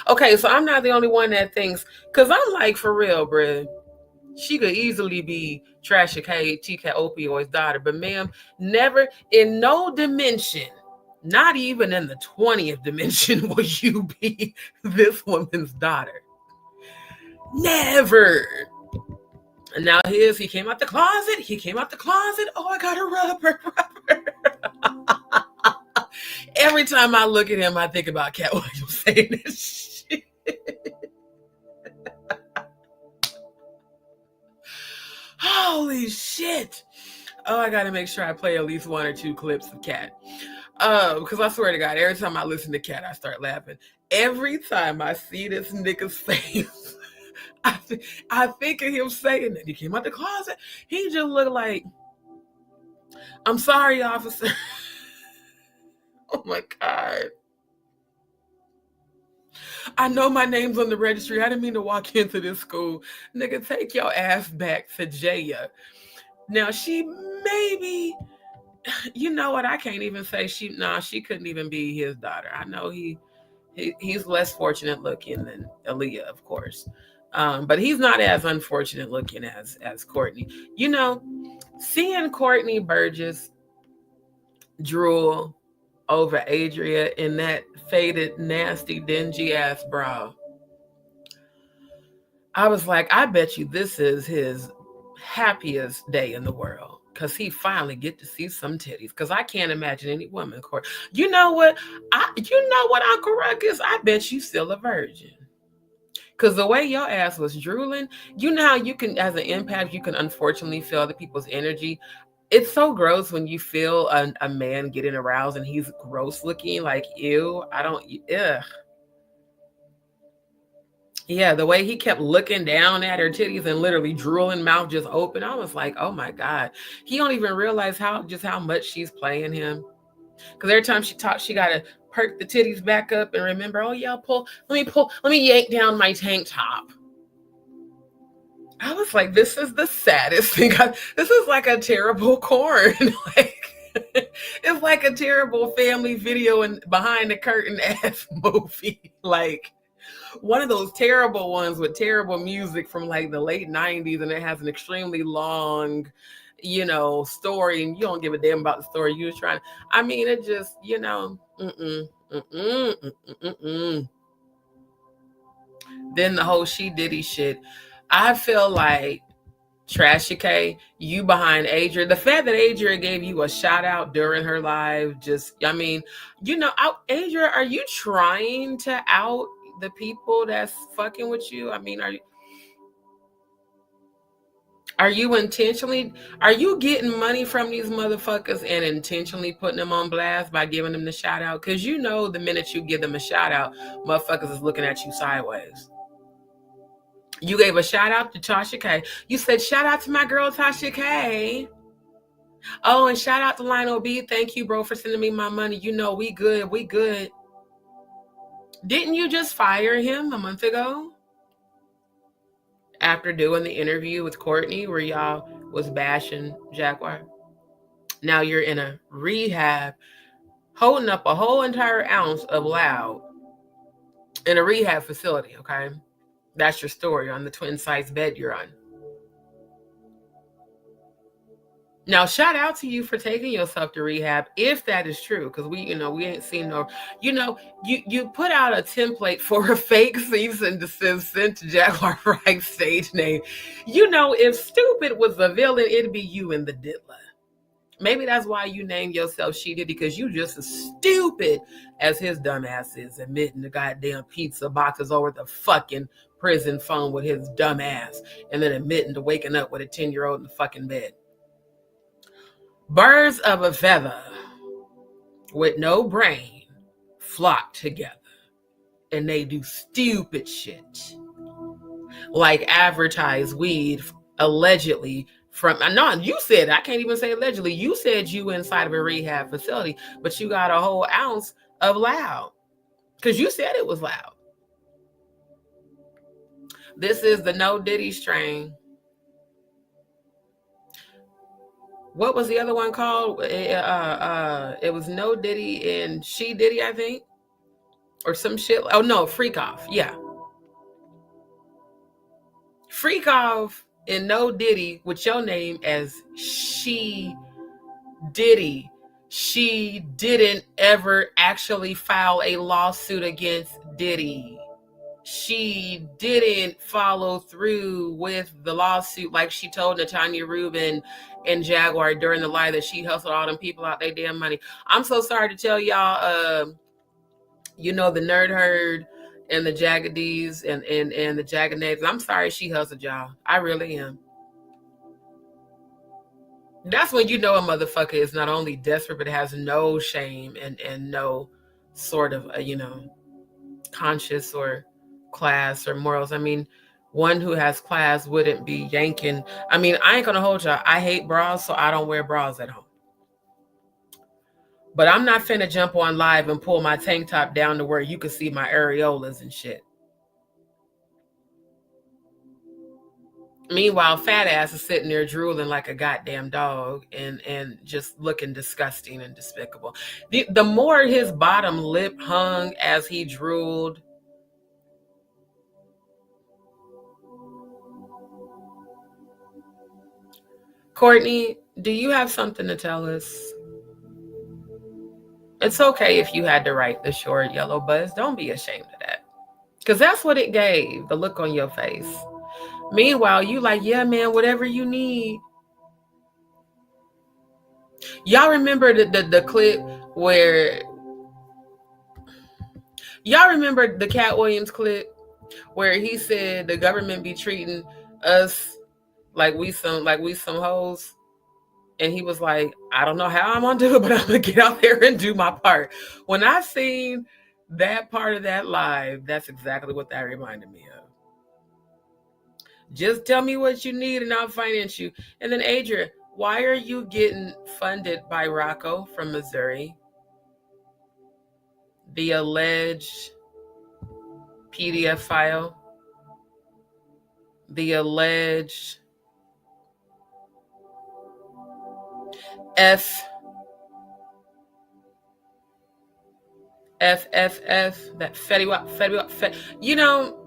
Okay, so I'm not the only one that thinks, because I'm like, for real, bruh. She could easily be Trasha K, TK Opioid's daughter. But ma'am, never in no dimension, not even in the 20th dimension, will you be this woman's daughter. Never. And now he came out the closet. Oh, I got a rubber. Every time I look at him, I think about Cat Williams saying this shit. Holy shit. Oh, I gotta make sure I play at least 1 or 2 clips of Cat. Because I swear to God, every time I listen to Cat, I start laughing. Every time I see this nigga's face, I think of him saying that he came out the closet. He just looked like, I'm sorry, officer. Oh my God. I know my name's on the registry. I didn't mean to walk into this school. Nigga, take your ass back to Jaya. Now, she maybe, you know what? I can't even say she couldn't even be his daughter. I know he's less fortunate looking than Aaliyah, of course. But he's not as unfortunate looking as Courtney. You know, seeing Courtney Burgess drool over Adria in that faded, nasty, dingy ass bra, I was like, I bet you this is his happiest day in the world, because he finally get to see some titties. Because I can't imagine any woman, you know what? Uncle Ruckus, I bet you still a virgin. Because the way your ass was drooling, you know how you can, as an empath, you can unfortunately feel other people's energy. It's so gross when you feel a man getting aroused and he's gross looking, like, ew, ugh. Yeah, the way he kept looking down at her titties and literally drooling, mouth just open, I was like, oh my God. He don't even realize how much she's playing him. Because every time she talks, she got to perk the titties back up and remember, oh yeah, let me yank down my tank top. I was like, this is the saddest thing. This is like a terrible corn. It's like a terrible family video and behind the curtain ass movie. Like one of those terrible ones with terrible music from like the late 90s, and it has an extremely long, story, and you don't give a damn about the story you was trying. I mean, it just, Then the whole She Diddy shit. I feel like Trasha K, you behind Adria. The fact that Adria gave you a shout out during her live, Adria, are you trying to out the people that's fucking with you? I mean, are you getting money from these motherfuckers and intentionally putting them on blast by giving them the shout out? Because the minute you give them a shout out, motherfuckers is looking at you sideways. You gave a shout out to Tasha K. You said, shout out to my girl, Tasha K. Oh, and shout out to Lionel B. Thank you, bro, for sending me my money. We good. Didn't you just fire him a month ago? After doing the interview with Courtney where y'all was bashing Jaguar. Now you're in a rehab, holding up a whole entire ounce of loud in a rehab facility, okay? That's your story on the twin size bed you're on. Now, shout out to you for taking yourself to rehab, if that is true, because we ain't seen no, you put out a template for a fake cease and desist sent to Jaguar Wright stage name. If Stupid was the villain, it'd be you and the Diddler. Maybe that's why you named yourself She Did, because you just as stupid as his dumb ass is, admitting the goddamn pizza boxes over the fucking prison phone with his dumb ass, and then admitting to waking up with a 10-year-old in the fucking bed. Birds of a feather with no brain flock together, and they do stupid shit like advertise weed allegedly from, no, you said, I can't even say allegedly, you said you inside of a rehab facility, but you got a whole ounce of loud because you said it was loud. This is the No Diddy strain. What was the other one called? It was No Diddy and She Diddy, I think, or some shit. Oh no, Freak Off. Yeah, Freak Off and No Diddy with your name as She Diddy. She didn't ever actually file a lawsuit against Diddy. She didn't follow through with the lawsuit like she told Natanya Rubin and Jaguar during the lie that she hustled all them people out their damn money. I'm so sorry to tell y'all, you know, the Nerd Herd and the JagaDz and the JagaDz. I'm sorry she hustled y'all. I really am. That's when you know a motherfucker is not only desperate, but has no shame and no sort of, you know, conscience or class or morals. I mean, one who has class wouldn't be yanking. I mean, I ain't gonna hold y'all. I hate bras, so I don't wear bras at home. But I'm not finna jump on live and pull my tank top down to where you can see my areolas and shit. Meanwhile, fat ass is sitting there drooling like a goddamn dog and just looking disgusting and despicable. The more his bottom lip hung as he drooled, Courtney, do you have something to tell us? It's okay if you had to write the short yellow buzz. Don't be ashamed of that. Because that's what it gave, the look on your face. Meanwhile, you like, yeah, man, whatever you need. Y'all remember the clip where... Y'all remember the Cat Williams clip where he said the government be treating us like we some hoes? And he was like, I don't know how I'm gonna do it, but I'm gonna get out there and do my part. When I seen that part of that live, that's exactly what that reminded me of. Just tell me what you need and I'll finance you. And then Adria, why are you getting funded by Rocco from Missouri? The alleged PDF file. The alleged that Fetty, you know,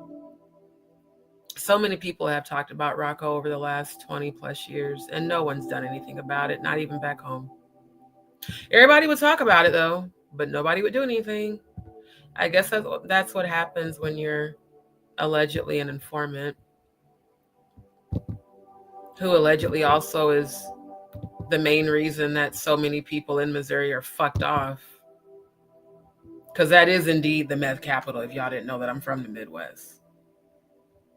so many people have talked about Rocco over the last 20 plus years, and no one's done anything about it, not even back home. Everybody would talk about it though, but nobody would do anything. I guess that's what happens when you're allegedly an informant, who allegedly also is the main reason that so many people in Missouri are fucked off. Because that is indeed the meth capital, if y'all didn't know that I'm from the Midwest.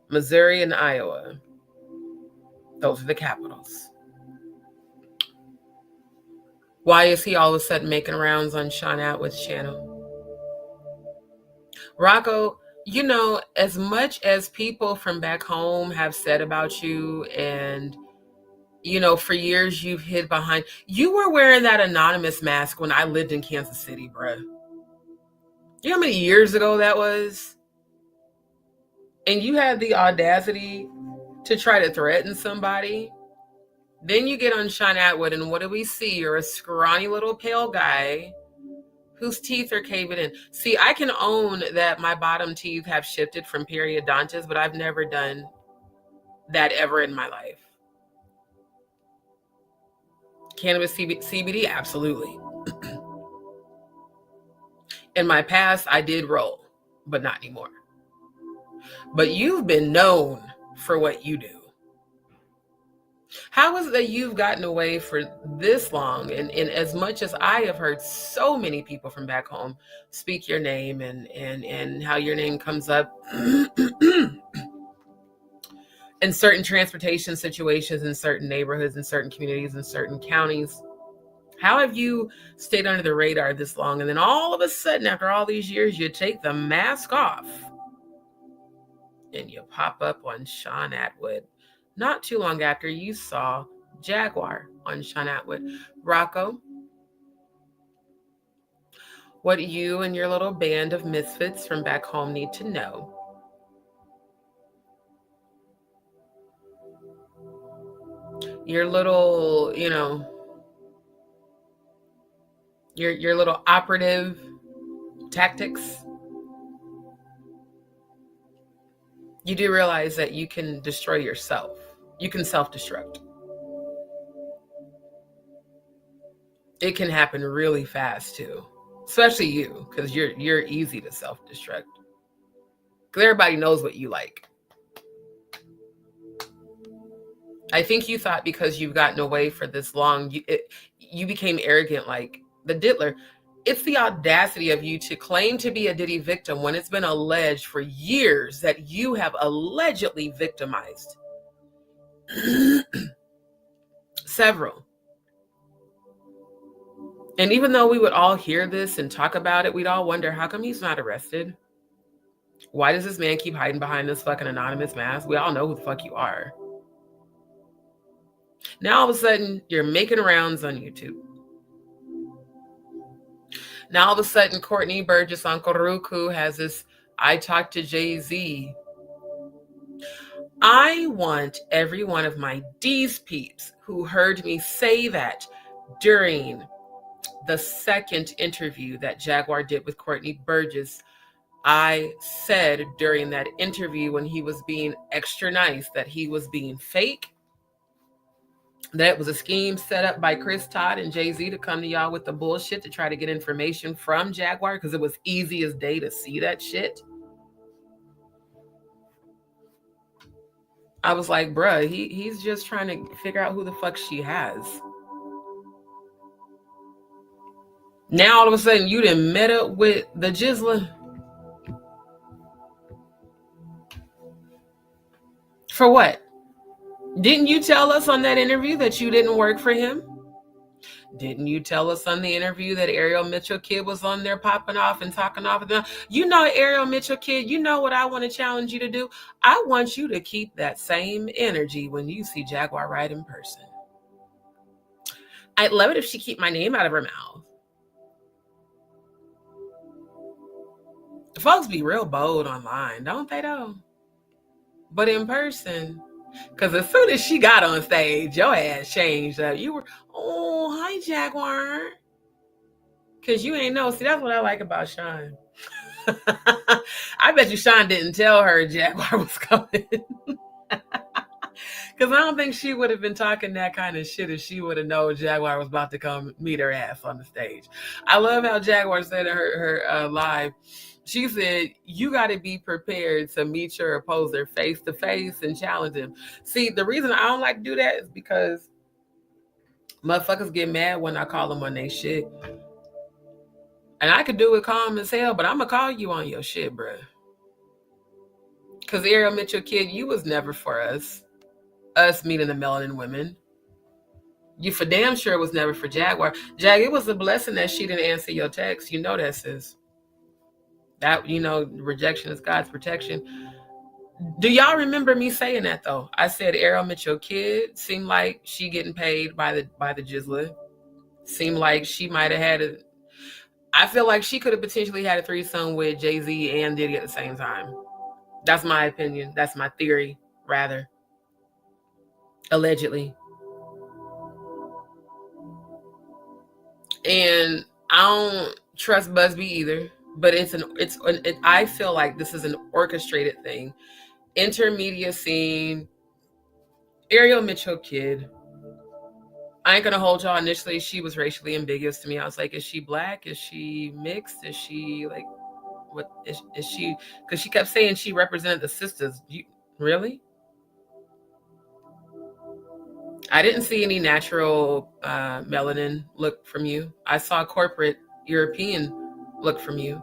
Missouri and Iowa. Those are the capitals. Why is he all of a sudden making rounds on Sean Atwood's channel? Rocco, you know, as much as people from back home have said about you, and you know, for years you've hid behind, you were wearing that anonymous mask when I lived in Kansas City, bruh. You know how many years ago that was? And you had the audacity to try to threaten somebody. Then you get on Sean Atwood, and what do we see? You're a scrawny little pale guy whose teeth are caving in. See, I can own that my bottom teeth have shifted from periodontitis, but I've never done that ever in my life. Cannabis CBD, absolutely. In my past, I did roll, but not anymore. But you've been known for what you do. How is it that you've gotten away for this long? And as much as I have heard so many people from back home speak your name and how your name comes up in certain transportation situations, in certain neighborhoods, in certain communities, in certain counties, how have you stayed under the radar this long? And then all of a sudden, after all these years, you take the mask off and you pop up on Sean Atwood. Not too long after you saw Jaguar on Sean Atwood. Rocco, what you and your little band of misfits from back home need to know your little, your little operative tactics. You do realize that you can destroy yourself. You can self-destruct. It can happen really fast too, especially you, because you're easy to self-destruct. Because everybody knows what you like. I think you thought because you've gotten away for this long, you became arrogant like the diddler. It's the audacity of you to claim to be a Diddy victim when it's been alleged for years that you have allegedly victimized several. And even though we would all hear this and talk about it, we'd all wonder, how come he's not arrested? Why does this man keep hiding behind this fucking anonymous mask? We all know who the fuck you are. Now all of a sudden, you're making rounds on YouTube. Now all of a sudden, Courtney Burgess on Koruku has this, I talked to Jay-Z. I want every one of my DzPeepz who heard me say that during the second interview that Jaguar did with Courtney Burgess. I said during that interview when he was being extra nice that he was being fake, that it was a scheme set up by Chris Todd and Jay-Z to come to y'all with the bullshit to try to get information from Jaguar because it was easy as day to see that shit. I was like, bruh, he's just trying to figure out who the fuck she has. Now all of a sudden you done met up with the Jizzler. For what? Didn't you tell us on that interview that you didn't work for him? Didn't you tell us on the interview that Ariel Mitchell Kid was on there popping off and talking off of them? You know, Ariel Mitchell Kid, you know what I want to challenge you to do? I want you to keep that same energy when you see Jaguar Wright in person. I'd love it if she keep my name out of her mouth. Folks be real bold online, don't they though? But in person, because as soon as she got on stage, your ass changed up. You were, oh, hi, Jaguar. Because you ain't know. See, that's what I like about Sean. I bet you Sean didn't tell her Jaguar was coming. Because I don't think she would have been talking that kind of shit if she would have known Jaguar was about to come meet her ass on the stage. I love how Jaguar said in her live, she said, you got to be prepared to meet your opposer face to face and challenge him. See, the reason I don't like to do that is because motherfuckers get mad when I call them on their shit. And I could do it calm as hell, but I'm going to call you on your shit, bruh. Because Ariel Mitchell Kid, you was never for us meeting the melanin women. You for damn sure was never for Jaguar. Jag, it was a blessing that she didn't answer your text. You know that, sis. That, you know, rejection is God's protection. Do y'all remember me saying that though? I said Ariel Mitchell Kid seemed like she getting paid by the Jizzler. Seemed like she might have had I feel like she could have potentially had a threesome with Jay-Z and Diddy at the same time. That's my opinion. That's my theory, rather. Allegedly. And I don't trust Busby either. But I feel like this is an orchestrated thing. Intermedia scene. Ariel Mitchell Kid. I ain't gonna hold y'all. Initially, she was racially ambiguous to me. I was like, is she black? Is she mixed? Is she like, what is she? Because she kept saying she represented the sisters. Really? I didn't see any natural melanin look from you. I saw corporate European look from you.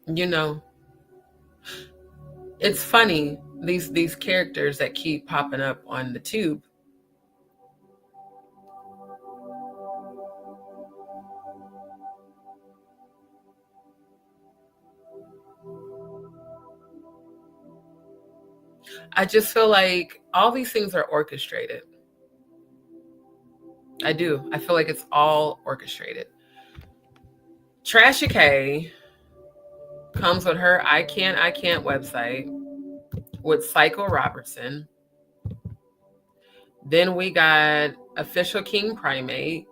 You know, it's funny, these characters that keep popping up on the tube. I just feel like all these things are orchestrated. I do. I feel like it's all orchestrated. Trashy K comes with her I Can't website with Psycho Robertson. Then we got Official King Primate.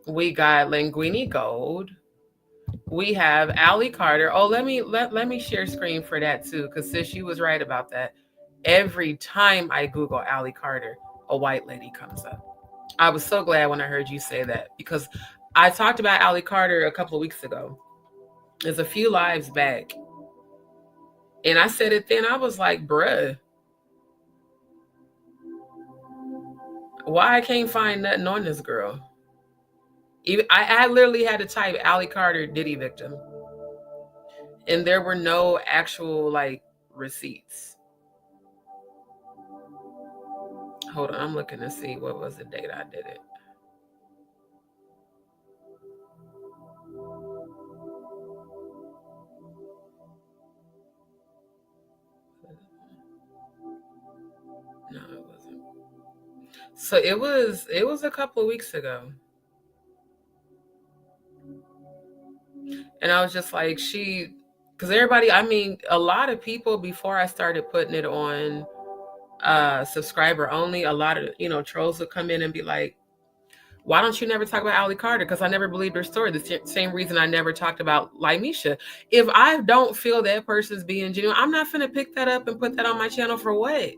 We got Linguine Gold. We have Allie Carter. Oh, let me share screen for that too, because sis, you was right about that. Every time I Google Allie Carter, a white lady comes up. I was so glad when I heard you say that, because I talked about Allie Carter a couple of weeks ago. There's a few lives back. And I said it then, I was like, bruh, why I can't find nothing on this girl? Even I literally had to type Allie Carter Diddy victim. And there were no actual like receipts. Hold on, I'm looking to see what was the date I did it. No, it wasn't. So it was a couple of weeks ago. And I was just like, because everybody, I mean, a lot of people before I started putting it on subscriber only, a lot of, trolls would come in and be like, why don't you never talk about Allie Carter? Because I never believed her story. The same reason I never talked about Lamisha. If I don't feel that person's being genuine, I'm not finna pick that up and put that on my channel for what?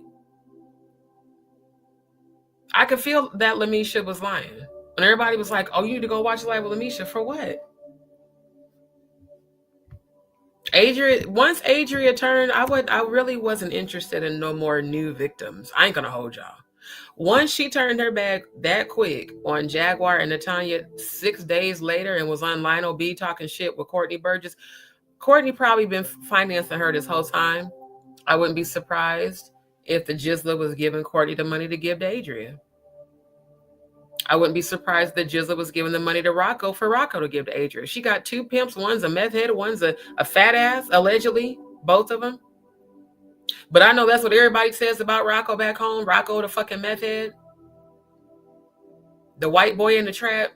I could feel that Lamisha was lying. And everybody was like, oh, you need to go watch Live with Lamisha. For what? Once Adria turned, I really wasn't interested in no more new victims. I ain't gonna hold y'all. Once she turned her back that quick on Jaguar and Natanya 6 days later and was on Lionel B talking shit with Courtney Burgess, Courtney probably been financing her this whole time. I wouldn't be surprised if the Jizzla was giving Courtney the money to give to Adria. I wouldn't be surprised that Jizzla was giving the money to Rocco for Rocco to give to Adria. She got two pimps. One's a meth head, one's a fat ass, allegedly, both of them. But I know that's what everybody says about Rocco back home. Rocco, the fucking meth head. The white boy in the trap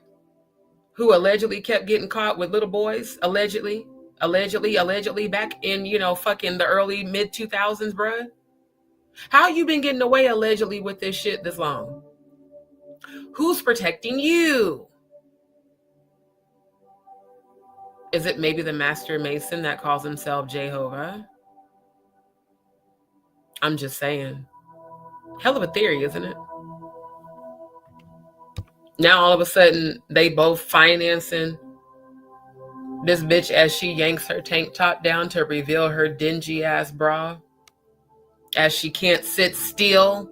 who allegedly kept getting caught with little boys. Allegedly back in, fucking the early mid-2000s, bruh. How you been getting away allegedly with this shit this long? Who's protecting you? Is it maybe the master mason that calls himself Jehovah? I'm just saying. Hell of a theory, isn't it? Now all of a sudden they both financing this bitch as she yanks her tank top down to reveal her dingy ass bra, as she can't sit still.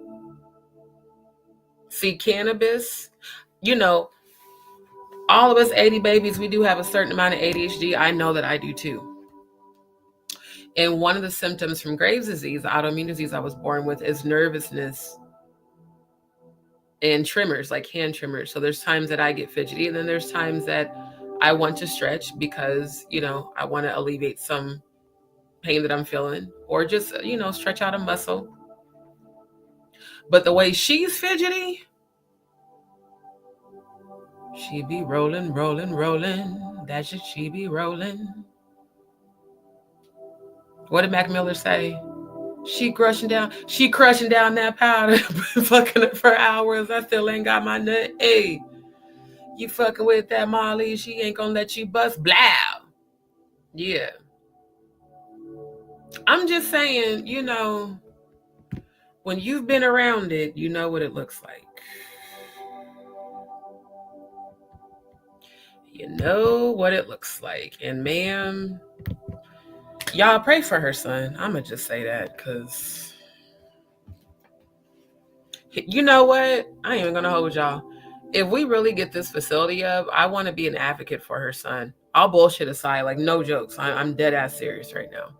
See, cannabis, all of us 80 babies, we do have a certain amount of ADHD. I know that I do too. And one of the symptoms from Graves' disease, autoimmune disease I was born with, is nervousness and tremors, like hand tremors. So there's times that I get fidgety, and then there's times that I want to stretch because, I want to alleviate some pain that I'm feeling, or just, stretch out a muscle. But the way she's fidgety, she be rolling. That's just she be rolling. What did Mac Miller say? She crushing down that powder, fucking it for hours. I still ain't got my nut. Hey, you fucking with that Molly, she ain't gonna let you bust. Blah. Yeah. I'm just saying, when you've been around it, you know what it looks like. You know what it looks like. And ma'am, y'all pray for her son. I'ma just say that, because You know what? I ain't even gonna hold y'all. If we really get this facility up, I want to be an advocate for her son. All bullshit aside, like no jokes. I'm dead ass serious right now.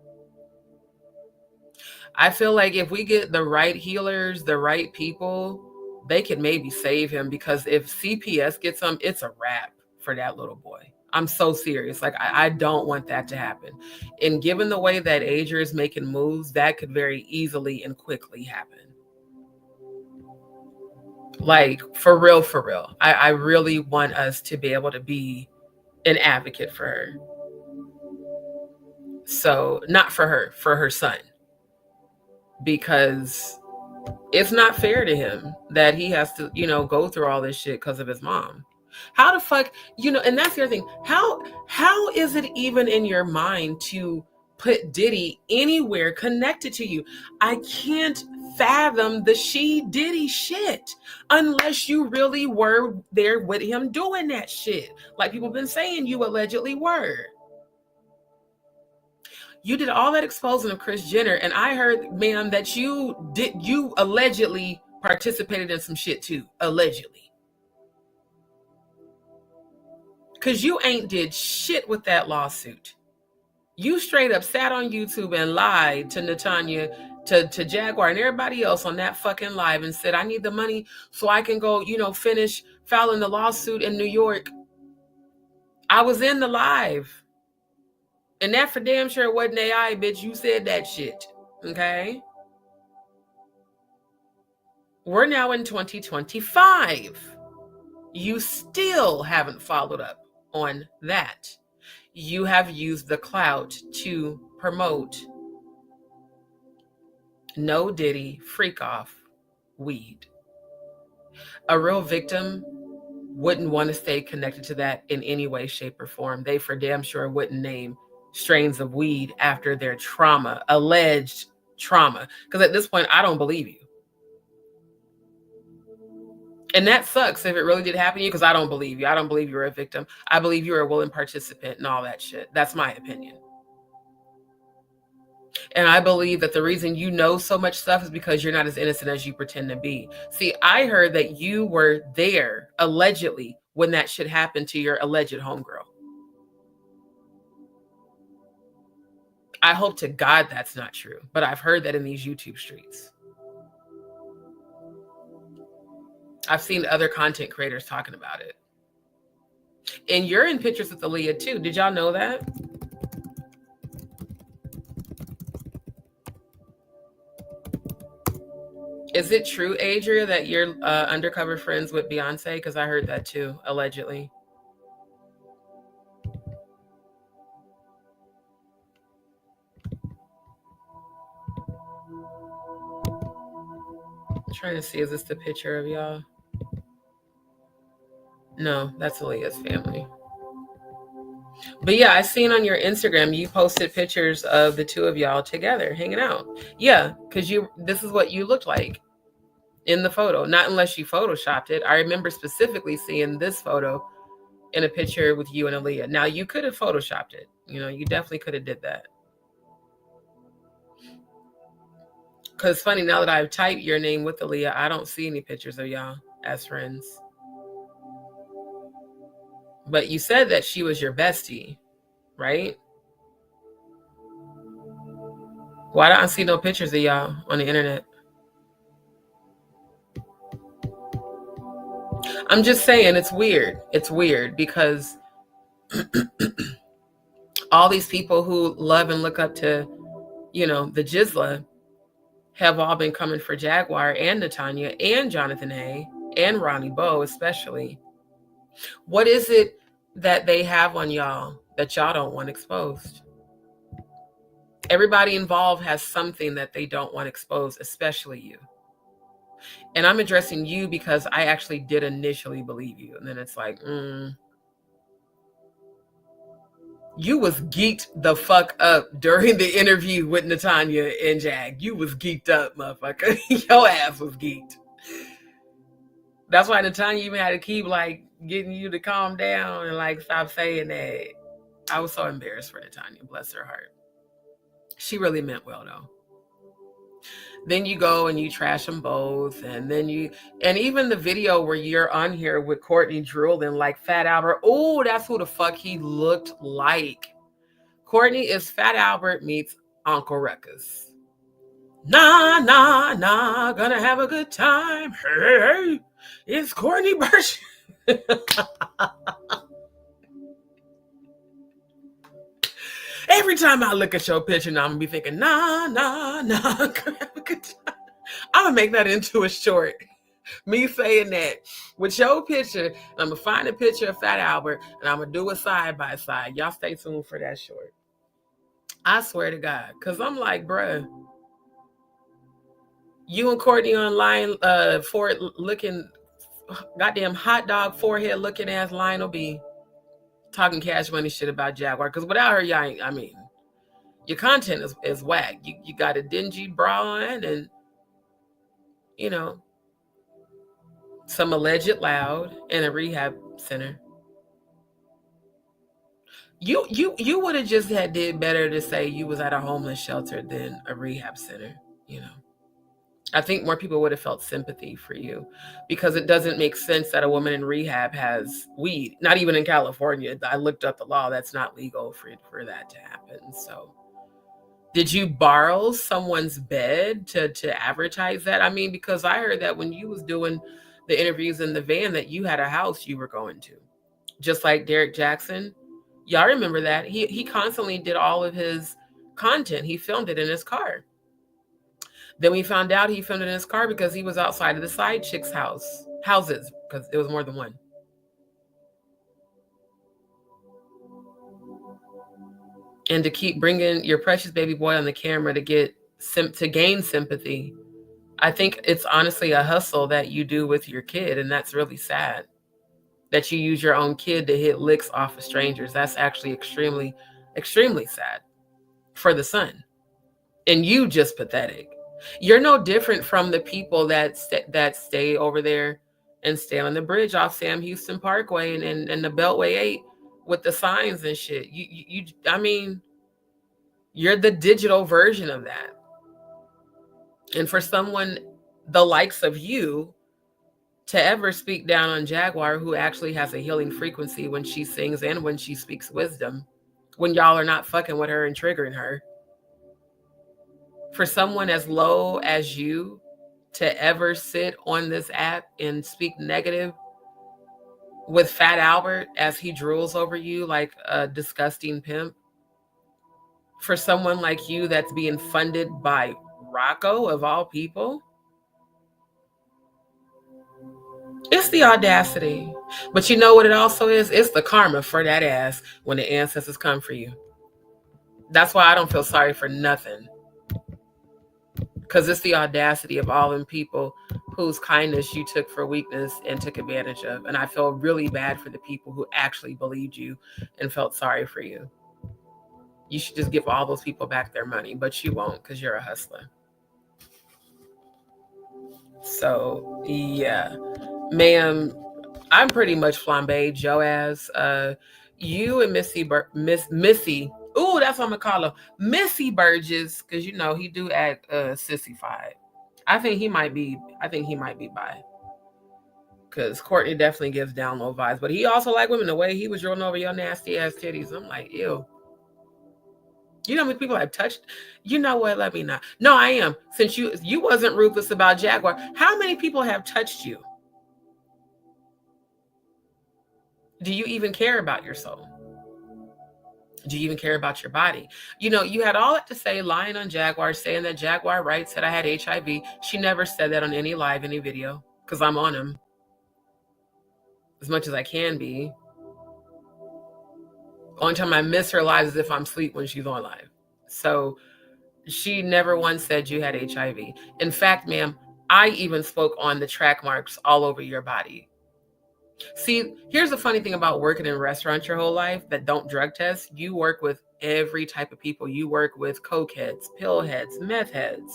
I feel like if we get the right healers, the right people, they could maybe save him, because if CPS gets him, it's a wrap for that little boy. I'm so serious. Like, I don't want that to happen. And given the way that Adria is making moves, that could very easily and quickly happen. Like, for real, for real. I really want us to be able to be an advocate for her. So, not for her, for her son. Because it's not fair to him that he has to, go through all this shit because of his mom. How the fuck, and that's the other thing. How is it even in your mind to put Diddy anywhere connected to you? I can't fathom the she Diddy shit unless you really were there with him doing that shit. Like people have been saying you allegedly were. You did all that exposing of Kris Jenner, and I heard, ma'am, that you allegedly participated in some shit too, allegedly. Because you ain't did shit with that lawsuit. You straight up sat on YouTube and lied to Natanya, to Jaguar and everybody else on that fucking live and said, I need the money so I can go, finish filing the lawsuit in New York. I was in the live. And that for damn sure wasn't AI, bitch. You said that shit. Okay? We're now in 2025. You still haven't followed up on that. You have used the clout to promote no Diddy freak off weed. A real victim wouldn't want to stay connected to that in any way, shape, or form. They for damn sure wouldn't name strains of weed after their trauma, alleged trauma. Because at this point, I don't believe you. And that sucks if it really did happen to you, because I don't believe you. I don't believe you're a victim. I believe you're a willing participant and all that shit. That's my opinion. And I believe that the reason you know so much stuff is because you're not as innocent as you pretend to be. See, I heard that you were there, allegedly, when that shit happened to your alleged homegirl. I hope to God that's not true, but I've heard that in these YouTube streets. I've seen other content creators talking about it. And you're in pictures with Aaliyah too. Did y'all know that? Is it true, Adria, that you're undercover friends with Beyonce? Because I heard that too, allegedly. I'm trying to see, is this the picture of y'all? No, that's Aaliyah's family. But yeah, I seen on your Instagram, you posted pictures of the two of y'all together hanging out. Yeah, because this is what you looked like in the photo. Not unless you photoshopped it. I remember specifically seeing this photo in a picture with you and Aaliyah. Now, you could have photoshopped it. You definitely could have did that. Because funny, now that I've typed your name with Aaliyah, I don't see any pictures of y'all as friends. But you said that she was your bestie, right? Why don't I see no pictures of y'all on the internet? I'm just saying, it's weird. It's weird because all these people who love and look up to, the Jizla have all been coming for Jaguar and Natanya and Jonathan A. and Ronnie Bo especially. What is it that they have on y'all that y'all don't want exposed? Everybody involved has something that they don't want exposed, especially you. And I'm addressing you because I actually did initially believe you. And then it's like, you was geeked the fuck up during the interview with Natanya and Jag. You was geeked up, motherfucker. Your ass was geeked. That's why Natanya even had to keep getting you to calm down and stop saying that. I was so embarrassed for Natanya, bless her heart. She really meant well though. Then you go and you trash them both. And then and even the video where you're on here with Courtney drooling like Fat Albert. Oh, that's who the fuck he looked like. Courtney is Fat Albert meets Uncle Ruckus. Nah, gonna have a good time. Hey, it's Courtney Burch. Every time I look at your picture now, I'm gonna be thinking, nah, gonna have a good time. I'm gonna make that into a short. Me saying that with your picture, I'm gonna find a picture of Fat Albert and I'm gonna do it side by side. Y'all stay tuned for that short. I swear to God, because I'm like, bruh, you and Courtney online, forward looking, goddamn hot dog forehead looking ass Lionel B talking cash money shit about Jaguar. Because without her, y'all ain't, I mean, your content is whack. You got a dingy bra on and, you know, some alleged loud in a rehab center. You would have just did better to say you was at a homeless shelter than a rehab center, you know. I think more people would have felt sympathy for you because it doesn't make sense that a woman in rehab has weed, not even in California. I looked up the law. That's not legal for that to happen. So did you borrow someone's bed to advertise that? I mean, because I heard that when you was doing the interviews in the van that you had a house you were going to, just like Derek Jackson. Y'all remember that? He constantly did all of his content. He filmed it in his car. Then we found out he filmed it in his car because he was outside of the side chick's houses, because it was more than one. And to keep bringing your precious baby boy on the camera to gain sympathy, I think it's honestly a hustle that you do with your kid, and that's really sad. That you use your own kid to hit licks off of strangers. That's actually extremely, extremely sad for the son. And you just pathetic. You're no different from the people that stay over there and stay on the bridge off Sam Houston Parkway and the Beltway 8 with the signs and shit. I mean, you're the digital version of that. And for someone the likes of you to ever speak down on Jaguar, who actually has a healing frequency when she sings and when she speaks wisdom, when y'all are not fucking with her and triggering her. For someone as low as you to ever sit on this app and speak negative with Fat Albert as he drools over you like a disgusting pimp. For someone like you that's being funded by Rocco of all people. It's the audacity. But you know what it also is? It's the karma for that ass when the ancestors come for you. That's why I don't feel sorry for nothing. Because it's the audacity of all them people whose kindness you took for weakness and took advantage of. And I feel really bad for the people who actually believed you and felt sorry for you. You should just give all those people back their money, but you won't because you're a hustler. So, yeah. Ma'am, I'm pretty much flambéed your ass. You and Missy. Ooh, that's what I'm gonna call her. Missy Burgess, because you know he do act sissified. I think he might be bi. Because Courtney definitely gives down low vibes. But he also like women the way he was rolling over your nasty ass titties. I'm like, ew. You know how many people I've touched? You know what? Let me not. No, I am. Since you wasn't ruthless about Jaguar, how many people have touched you? Do you even care about your soul? Do you even care about your body? You know, you had all that to say, lying on Jaguar, saying that Jaguar Wright said I had HIV. She never said that on any live, any video, because I'm on him as much as I can be. Only time I miss her live is if I'm asleep when she's on live. So she never once said you had HIV. In fact, ma'am, I even spoke on the track marks all over your body. See, here's the funny thing about working in restaurants your whole life that don't drug test. You work with every type of people. You work with coke heads, pill heads, meth heads.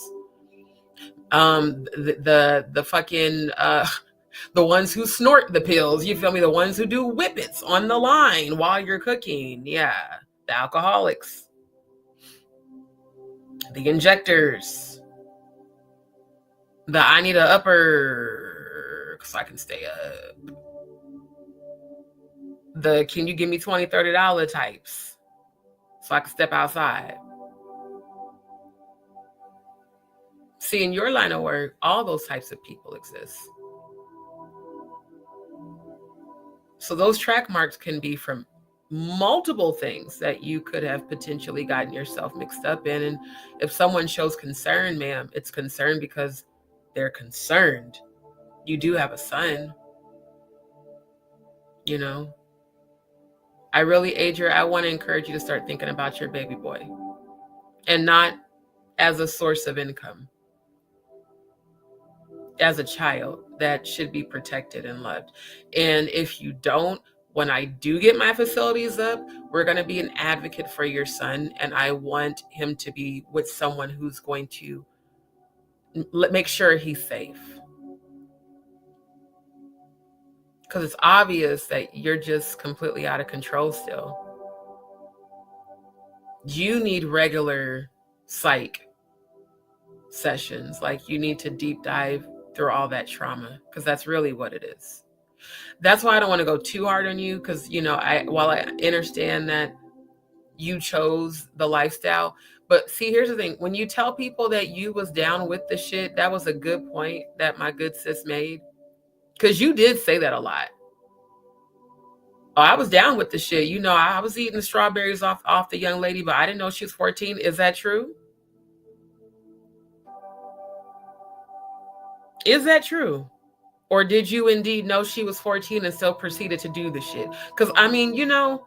The fucking the ones who snort the pills, you feel me? The ones who do whippets on the line while you're cooking. Yeah, the alcoholics, the injectors. The I need an upper so I can stay up. The can you give me $20, $30 types so I can step outside. See, in your line of work, all those types of people exist. So those track marks can be from multiple things that you could have potentially gotten yourself mixed up in. And if someone shows concern, ma'am, it's concern because they're concerned. You do have a son, you know. I really, Adria, I want to encourage you to start thinking about your baby boy and not as a source of income. As a child that should be protected and loved. And if you don't, when I do get my facilities up, we're going to be an advocate for your son. And I want him to be with someone who's going to make sure he's safe. Because it's obvious that you're just completely out of control still. You need regular psych sessions. Like you need to deep dive through all that trauma, because that's really what it is. That's why I don't want to go too hard on you, because, you know, while I understand that you chose the lifestyle, but see, here's the thing. When you tell people that you was down with the shit, that was a good point that my good sis made, because you did say that a lot. Oh, I was down with the shit. You know, I was eating the strawberries off the young lady, but I didn't know she was 14. Is that true? Is that true? Or did you indeed know she was 14 and still proceeded to do the shit? Because, I mean, you know,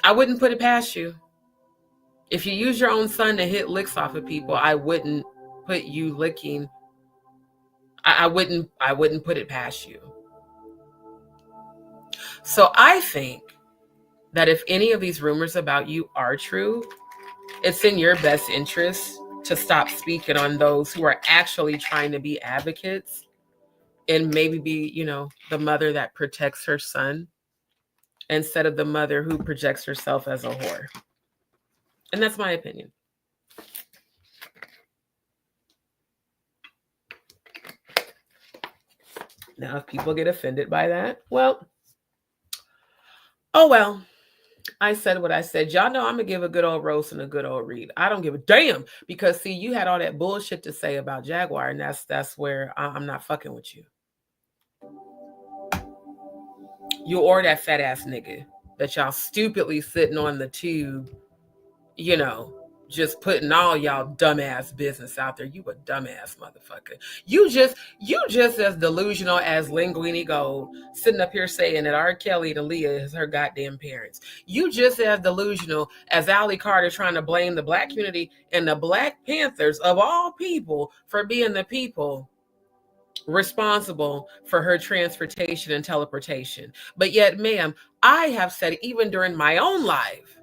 I wouldn't put it past you. If you use your own son to hit licks off of people, I wouldn't put you licking. I wouldn't put it past you. So I think that if any of these rumors about you are true, it's in your best interest to stop speaking on those who are actually trying to be advocates and maybe be, you know, the mother that protects her son instead of the mother who projects herself as a whore. And that's my opinion. Now, if people get offended by that, well, oh, well. I said what I said. Y'all know I'm going to give a good old roast and a good old read. I don't give a damn, because, see, you had all that bullshit to say about Jaguar, and that's where I'm not fucking with you. You or that fat ass nigga that y'all stupidly sitting on the tube, you know, just putting all y'all dumbass business out there. You a dumbass motherfucker. You just as delusional as Linguine Gold sitting up here saying that R. Kelly and Aaliyah is her goddamn parents. You just as delusional as Ally Carter trying to blame the black community and the Black Panthers of all people for being the people responsible for her transportation and teleportation. But yet, ma'am, I have said even during my own live,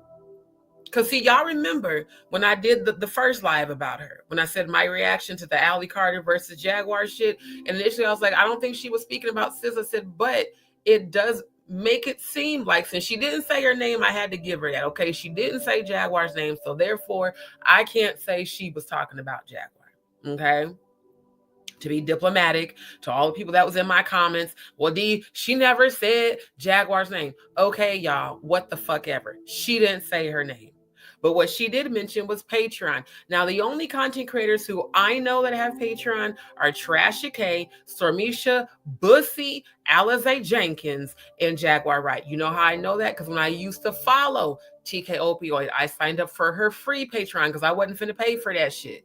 because, see, y'all remember when I did the first live about her, when I said my reaction to the Ally Carter versus Jaguar shit, and initially I was like, I don't think she was speaking about sis. I said, but it does make it seem like, since she didn't say her name, I had to give her that, okay? She didn't say Jaguar's name, so therefore I can't say she was talking about Jaguar, okay? To be diplomatic to all the people that was in my comments, well, she never said Jaguar's name. Okay, y'all, what the fuck ever. She didn't say her name. But what she did mention was Patreon. Now, the only content creators who I know that have Patreon are Trasha K, Stormisha, Bussy, Alizé Jenkins, and Jaguar Wright. You know how I know that? Because when I used to follow TK Opioid, I signed up for her free Patreon because I wasn't finna pay for that shit.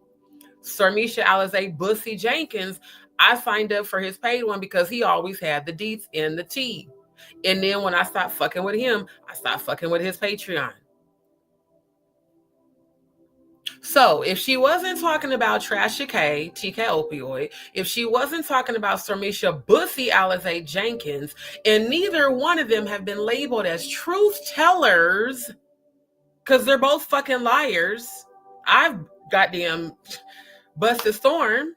Stormisha, Alizé, Bussy, Jenkins, I signed up for his paid one because he always had the deets in the tea. And then when I stopped fucking with him, I stopped fucking with his Patreon. So if she wasn't talking about Trasha K, TK Opioid, if she wasn't talking about Stormisha, Bussy, Alizé Jenkins, and neither one of them have been labeled as truth tellers, because they're both fucking liars. I've goddamn busted Storm.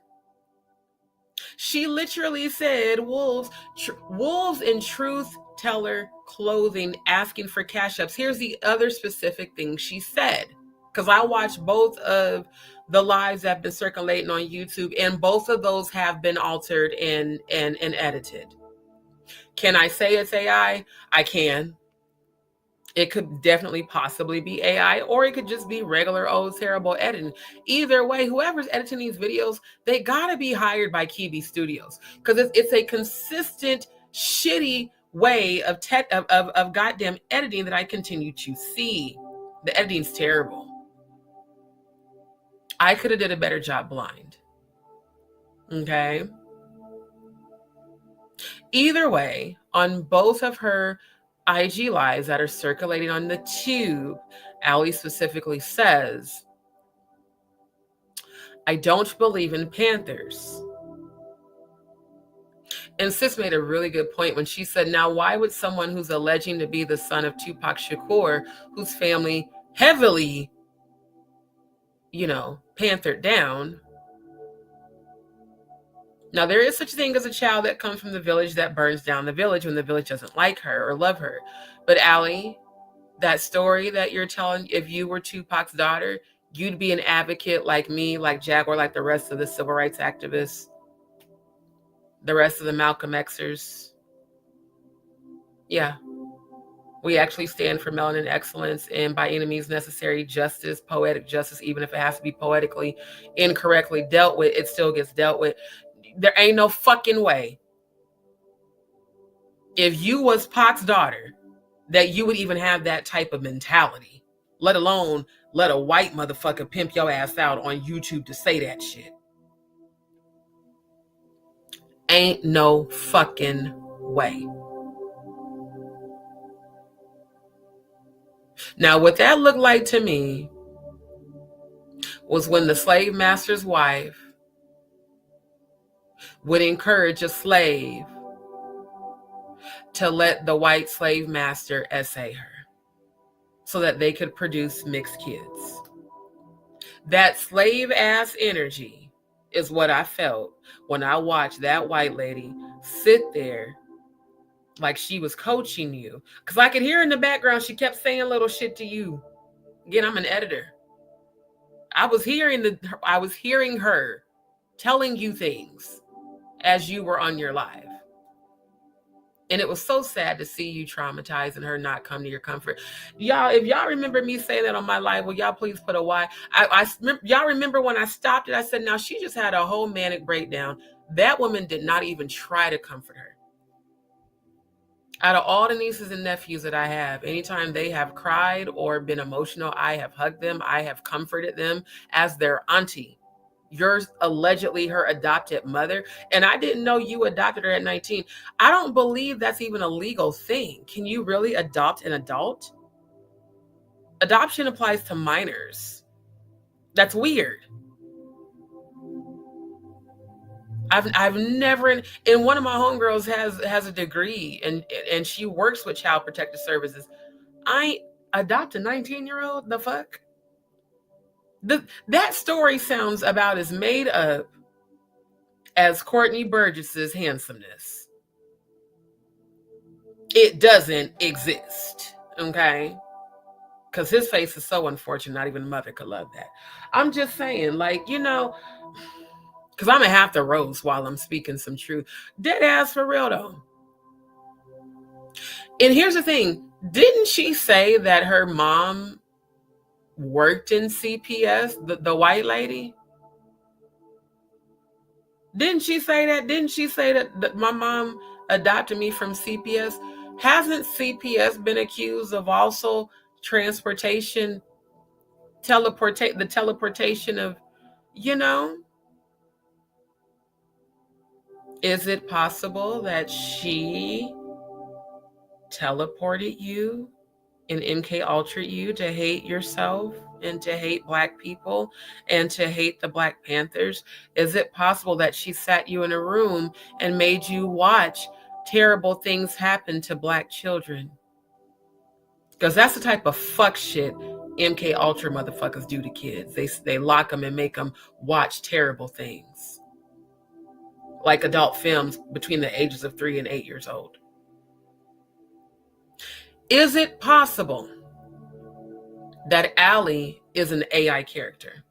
She literally said wolves in truth teller clothing asking for cash ups. Here's the other specific thing she said, because I watched both of the lives that have been circulating on YouTube, and both of those have been altered and edited. Can I say it's AI? I can. It could definitely possibly be AI, or it could just be regular old terrible editing. Either way, whoever's editing these videos, they gotta be hired by Kiwi Studios, because it's a consistent shitty way of goddamn editing that I continue to see. The editing's terrible. I could have did a better job blind. Okay. Either way, on both of her IG lives that are circulating on the tube, Aaliyah specifically says, I don't believe in Panthers. And Sis made a really good point when she said, now why would someone who's alleging to be the son of Tupac Shakur, whose family heavily, panthered down. Now, there is such a thing as a child that comes from the village that burns down the village when the village doesn't like her or love her. But Allie, that story that you're telling, if you were Tupac's daughter, you'd be an advocate like me, like Jaguar, like the rest of the civil rights activists, the rest of the Malcolm Xers. Yeah. We actually stand for melanin excellence and by any means necessary justice, poetic justice, even if it has to be poetically incorrectly dealt with, it still gets dealt with. There ain't no fucking way, if you was Pac's daughter, that you would even have that type of mentality, let alone let a white motherfucker pimp your ass out on YouTube to say that shit. Ain't no fucking way. Now, what that looked like to me was when the slave master's wife would encourage a slave to let the white slave master essay her so that they could produce mixed kids. That slave ass energy is what I felt when I watched that white lady sit there like she was coaching you. Because I could hear in the background, she kept saying little shit to you. Again, I'm an editor. I was hearing her telling you things as you were on your live. And it was so sad to see you traumatized and her not come to your comfort. Y'all, if y'all remember me saying that on my live, will y'all please put a Y? Y'all remember when I stopped it, I said, now she just had a whole manic breakdown. That woman did not even try to comfort her. Out of all the nieces and nephews that I have, anytime they have cried or been emotional, I have hugged them. I have comforted them as their auntie. You're allegedly her adopted mother. And I didn't know you adopted her at 19. I don't believe that's even a legal thing. Can you really adopt an adult? Adoption applies to minors. That's weird. I've never, and one of my homegirls has a degree and she works with Child Protective Services. I adopt a 19-year-old? The fuck? That story sounds about as made up as Courtney Burgess's handsomeness. It doesn't exist, okay? Because his face is so unfortunate, not even a mother could love that. I'm just saying, like, because I'm going to have to roast while I'm speaking some truth. Dead ass for real, though. And here's the thing. Didn't she say that her mom worked in CPS, the white lady? Didn't she say that? Didn't she say that my mom adopted me from CPS? Hasn't CPS been accused of also transportation, the teleportation of, Is it possible that she teleported you and MK Ultra'd you to hate yourself and to hate Black people and to hate the Black Panthers? Is it possible that she sat you in a room and made you watch terrible things happen to Black children? Because that's the type of fuck shit MK Ultra motherfuckers do to kids. They lock them and make them watch terrible things, like adult films between the ages of 3 and 8 years old. Is it possible that Allie is an AI character?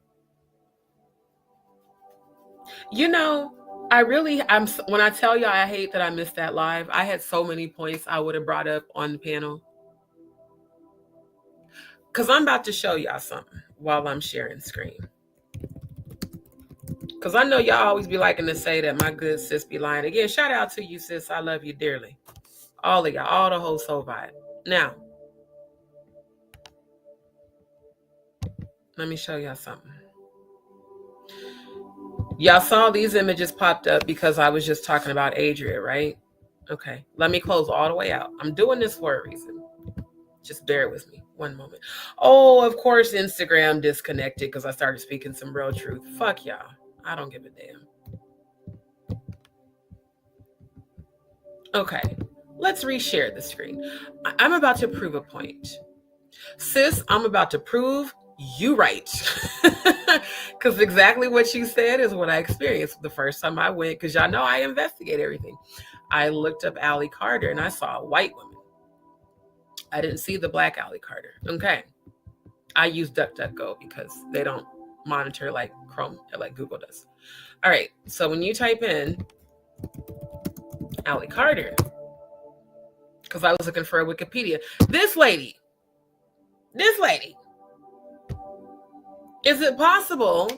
You know, when I tell y'all I hate that I missed that live, I had so many points I would have brought up on the panel. Because I'm about to show y'all something while I'm sharing screen. Because I know y'all always be liking to say that my good sis be lying. Again, shout out to you, sis. I love you dearly. All of y'all, all the whole soul vibe. Now, let me show y'all something. Y'all saw these images popped up because I was just talking about Adria, right? Okay, let me close all the way out. I'm doing this for a reason. Just bear with me one moment. Oh, of course, Instagram disconnected because I started speaking some real truth. Fuck y'all. I don't give a damn. Okay, let's reshare the screen. I'm about to prove a point. Sis, I'm about to prove you right. Because exactly what you said is what I experienced the first time I went, because y'all know I investigate everything. I looked up Aaliyah Carter and I saw a white woman. I didn't see the black Aaliyah Carter. Okay. I use DuckDuckGo because they don't monitor like Chrome or like Google does. All right. So when you type in Aaliyah Carter, because I was looking for a Wikipedia, this lady, is it possible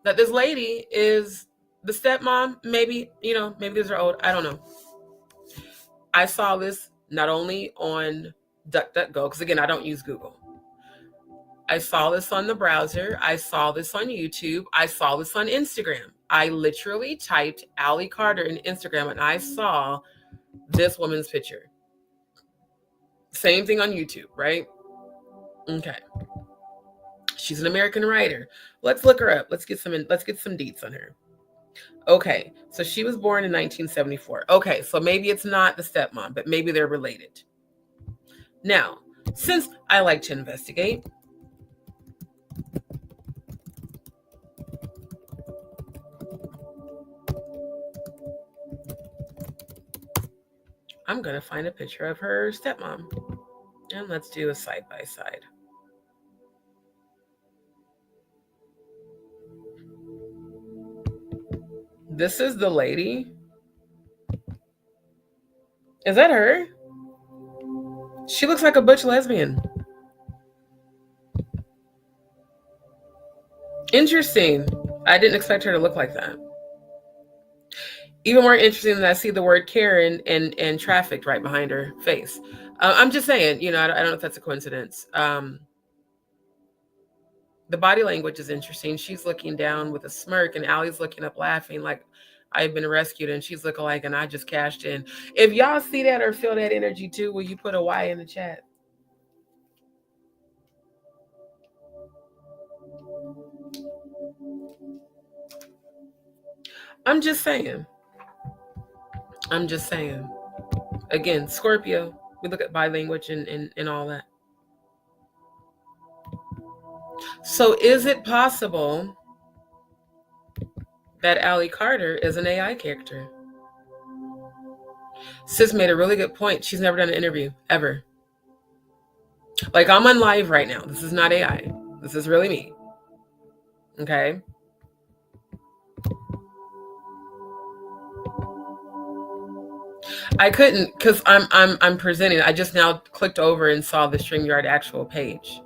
that this lady is the stepmom? Maybe, maybe these are old. I don't know. I saw this not only on DuckDuckGo, because again, I don't use Google. I saw this on the browser. I saw this on YouTube. I saw this on Instagram. I literally typed Aaliyah Carter in Instagram and I saw this woman's picture. Same thing on YouTube, right? Okay. She's an American writer. Let's look her up. Let's get some deets on her. Okay, so she was born in 1974. Okay, so maybe it's not the stepmom, but maybe they're related. Now, since I like to investigate, I'm going to find a picture of her stepmom. And let's do a side-by-side. This is the lady. Is that her? She looks like a butch lesbian. Interesting. I didn't expect her to look like that. Even more interesting than I see the word Karen and trafficked right behind her face. I'm just saying, I don't know if that's a coincidence. The body language is interesting. She's looking down with a smirk and Allie's looking up laughing like I've been rescued, and she's looking like, and I just cashed in. If y'all see that or feel that energy too, will you put a Y in the chat? I'm just saying. Again, Scorpio, we look at body language and all that. So is it possible that Aaliyah Carter is an AI character? Sis made a really good point. She's never done an interview, ever. Like, I'm on live right now. This is not AI. This is really me. Okay? I couldn't, because I'm presenting. I just now clicked over and saw the StreamYard actual page.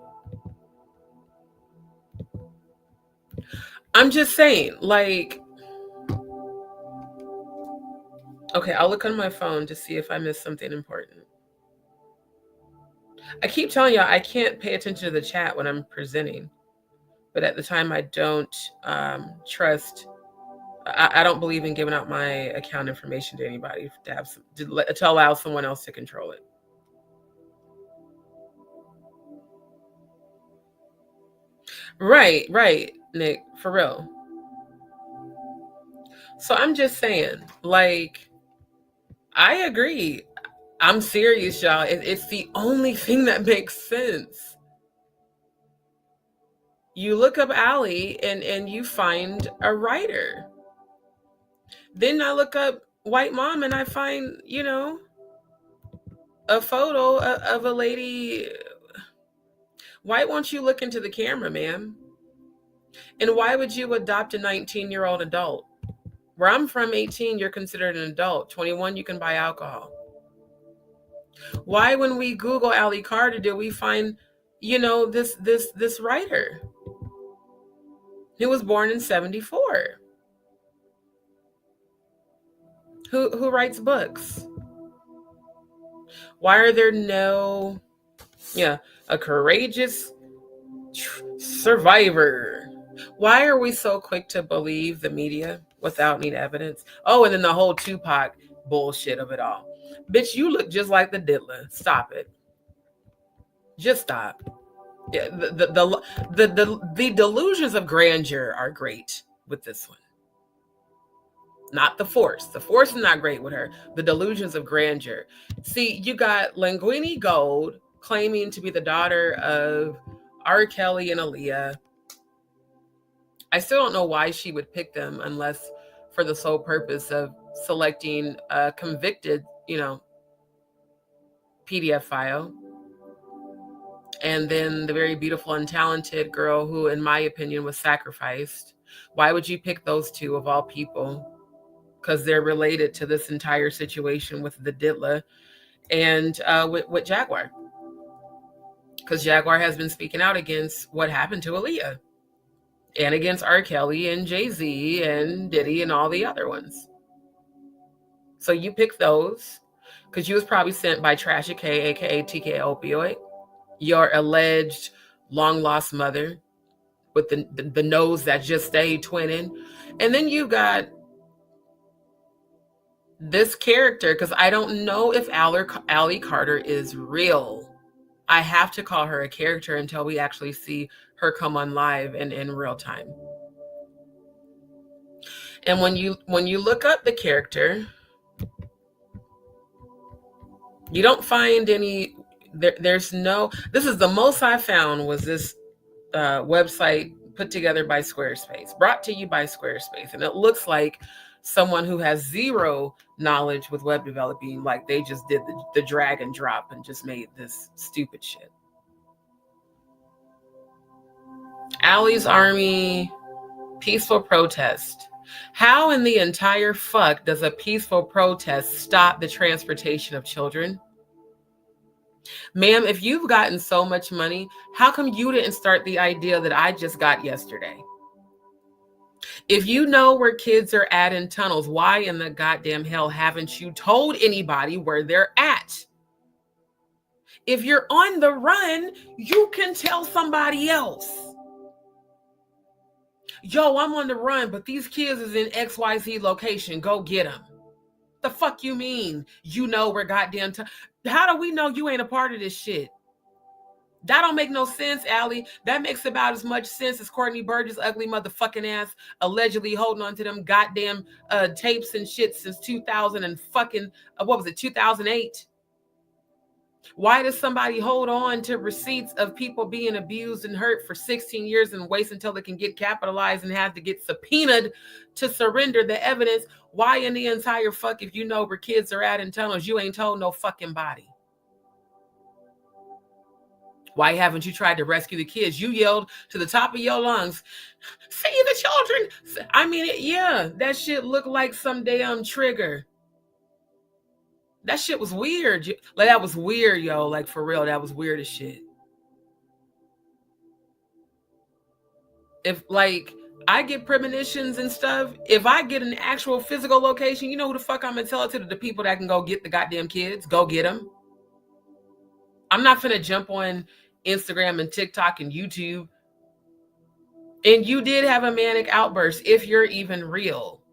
I'm just saying, like, okay, I'll look on my phone to see if I missed something important. I keep telling y'all I can't pay attention to the chat when I'm presenting, but at the time I don't trust. I don't believe in giving out my account information to anybody to allow someone else to control it. Right, Nick, for real. So I'm just saying, like, I agree. I'm serious, y'all. It's the only thing that makes sense. You look up Allie and you find a writer. Then I look up white mom and I find, a photo of a lady. Why won't you look into the camera, ma'am? And why would you adopt a 19-year-old adult? Where I'm from, 18, you're considered an adult. 21, you can buy alcohol. Why, when we Google Aaliyah Carter, do we find, this writer? He was born in 1974. Who writes books? Why are there no, a courageous survivor? Why are we so quick to believe the media without any evidence? Oh, and then the whole Tupac bullshit of it all. Bitch, you look just like the diddler. Stop it. Just stop. Yeah, the delusions of grandeur are great with this one. Not the force. The force is not great with her. The delusions of grandeur. See, you got Linguine Gold claiming to be the daughter of R. Kelly and Aaliyah. I still don't know why she would pick them unless for the sole purpose of selecting a convicted, PDF file. And then the very beautiful and talented girl who, in my opinion, was sacrificed. Why would you pick those two of all people? Because they're related to this entire situation with the Diddler and with Jaguar. Because Jaguar has been speaking out against what happened to Aaliyah and against R. Kelly and Jay-Z and Diddy and all the other ones. So you pick those because you was probably sent by Trashy K, aka TK Opioid, your alleged long-lost mother with the nose that just stayed twinning. And then you got this character, because I don't know if Aaliyah Carter is real. I have to call her a character until we actually see her come on live and in real time. And when you look up the character, you don't find any. There's no. This is the most I found was this website put together by Squarespace, brought to you by Squarespace, and it looks like someone who has zero knowledge with web developing, like they just did the drag and drop and just made this stupid shit. Allie's Army, peaceful protest. How in the entire fuck does a peaceful protest stop the transportation of children? Ma'am, if you've gotten so much money, how come you didn't start the idea that I just got yesterday? If you know where kids are at in tunnels, why in the goddamn hell haven't you told anybody where they're at? If you're on the run, you can tell somebody else. Yo, I'm on the run, but these kids is in XYZ location. Go get them. The fuck you mean? You know where goddamn how do we know you ain't a part of this shit? That don't make no sense, Allie. That makes about as much sense as Courtney Burgess' ugly motherfucking ass allegedly holding on to them goddamn tapes and shit since 2000 and fucking, 2008? Why does somebody hold on to receipts of people being abused and hurt for 16 years and wait until they can get capitalized and have to get subpoenaed to surrender the evidence? Why in the entire fuck, if you know where kids are at in tunnels, you ain't told no fucking body? Why haven't you tried to rescue the kids? You yelled to the top of your lungs, "See the children!" I mean, yeah, that shit looked like some damn trigger. That shit was weird. Like, that was weird, yo. Like, for real, that was weird as shit. If, like, I get premonitions and stuff, if I get an actual physical location, you know who the fuck I'm gonna tell it to? The people that can go get the goddamn kids. Go get them. I'm not finna jump on Instagram and TikTok and YouTube. And you did have a manic outburst, if you're even real.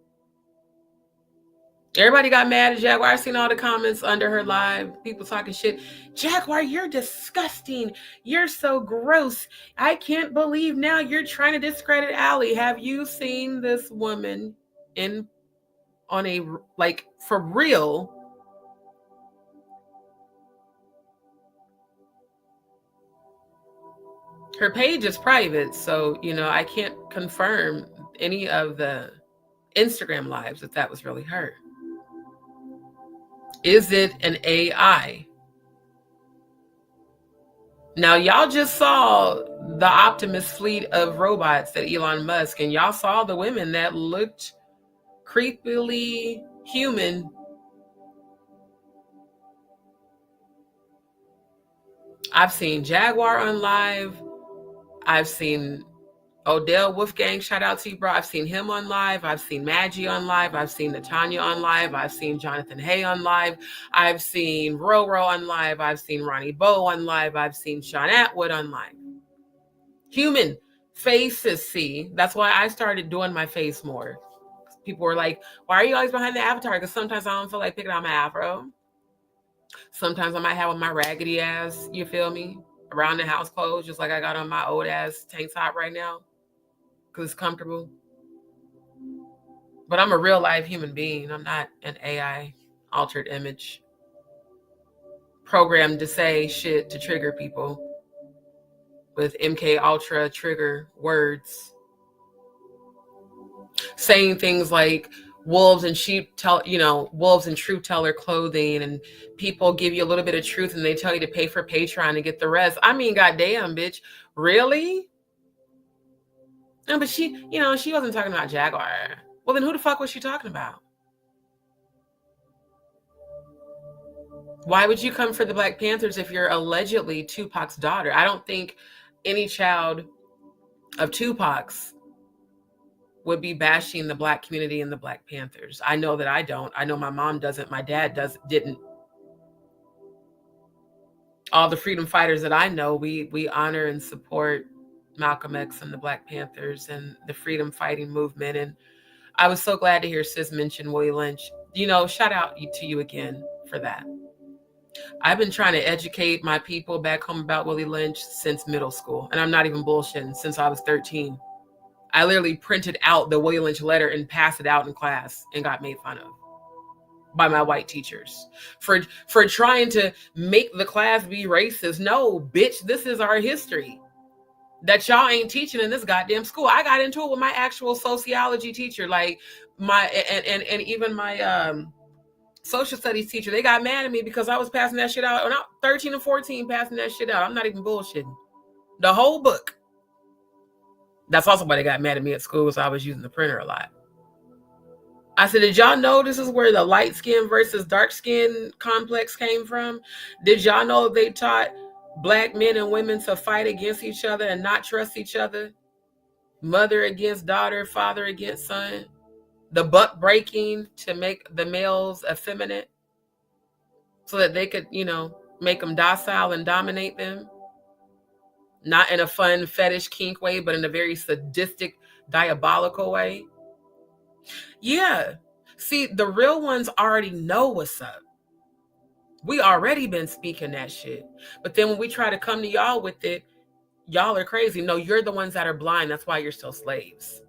Everybody got mad at Jaguar. I seen all the comments under her live. People talking shit. Jaguar, you're disgusting. You're so gross. I can't believe now you're trying to discredit Allie. Have you seen this woman on a, like, for real? Her page is private, so, I can't confirm any of the Instagram lives if that was really her. Is it an AI? Now, y'all just saw the Optimus fleet of robots that Elon Musk, and y'all saw the women that looked creepily human. I've seen Jaguar on live. I've seen Odell Wolfgang, shout out to you, bro. I've seen him on live. I've seen Maggie on live. I've seen Natanya on live. I've seen Jonathan Hay on live. I've seen Roro on live. I've seen Ronnie Bowe on live. I've seen Sean Atwood on live. Human faces, see. That's why I started doing my face more. People were like, why are you always behind the avatar? Because sometimes I don't feel like picking out my afro. Sometimes I might have on my raggedy ass, you feel me? Around the house clothes, just like I got on my old ass tank top right now. Because it's comfortable. But I'm a real live human being. I'm not an AI altered image programmed to say shit to trigger people with MK Ultra trigger words. Saying things like wolves and sheep tell, wolves and truth teller clothing, and people give you a little bit of truth and they tell you to pay for Patreon to get the rest. I mean, goddamn, bitch. Really? No, but she wasn't talking about Jaguar. Well, then who the fuck was she talking about? Why would you come for the Black Panthers if you're allegedly Tupac's daughter? I don't think any child of Tupac's would be bashing the Black community and the Black Panthers. I know that I don't. I know my mom doesn't. My dad didn't. All the freedom fighters that I know, we honor and support Malcolm X and the Black Panthers and the freedom fighting movement. And I was so glad to hear Sis mention Willie Lynch. Shout out to you again for that. I've been trying to educate my people back home about Willie Lynch since middle school. And I'm not even bullshitting, since I was 13. I literally printed out the Willie Lynch letter and passed it out in class and got made fun of by my white teachers for trying to make the class be racist. No, bitch, this is our history that y'all ain't teaching in this goddamn school. I got into it with my actual sociology teacher, like and even my social studies teacher. They got mad at me because I was passing that shit out. When I was 13 and 14, passing that shit out. I'm not even bullshitting. The whole book. That's also why they got mad at me at school, because I was using the printer a lot. I said, did y'all know this is where the light skin versus dark skin complex came from? Did y'all know they taught Black men and women to fight against each other and not trust each other? Mother against daughter, father against son. The buck breaking to make the males effeminate so that they could, make them docile and dominate them. Not in a fun fetish kink way, but in a very sadistic, diabolical way. Yeah. See, the real ones already know what's up. We already been speaking that shit. But then when we try to come to y'all with it, y'all are crazy. No, you're the ones that are blind. That's why you're still slaves.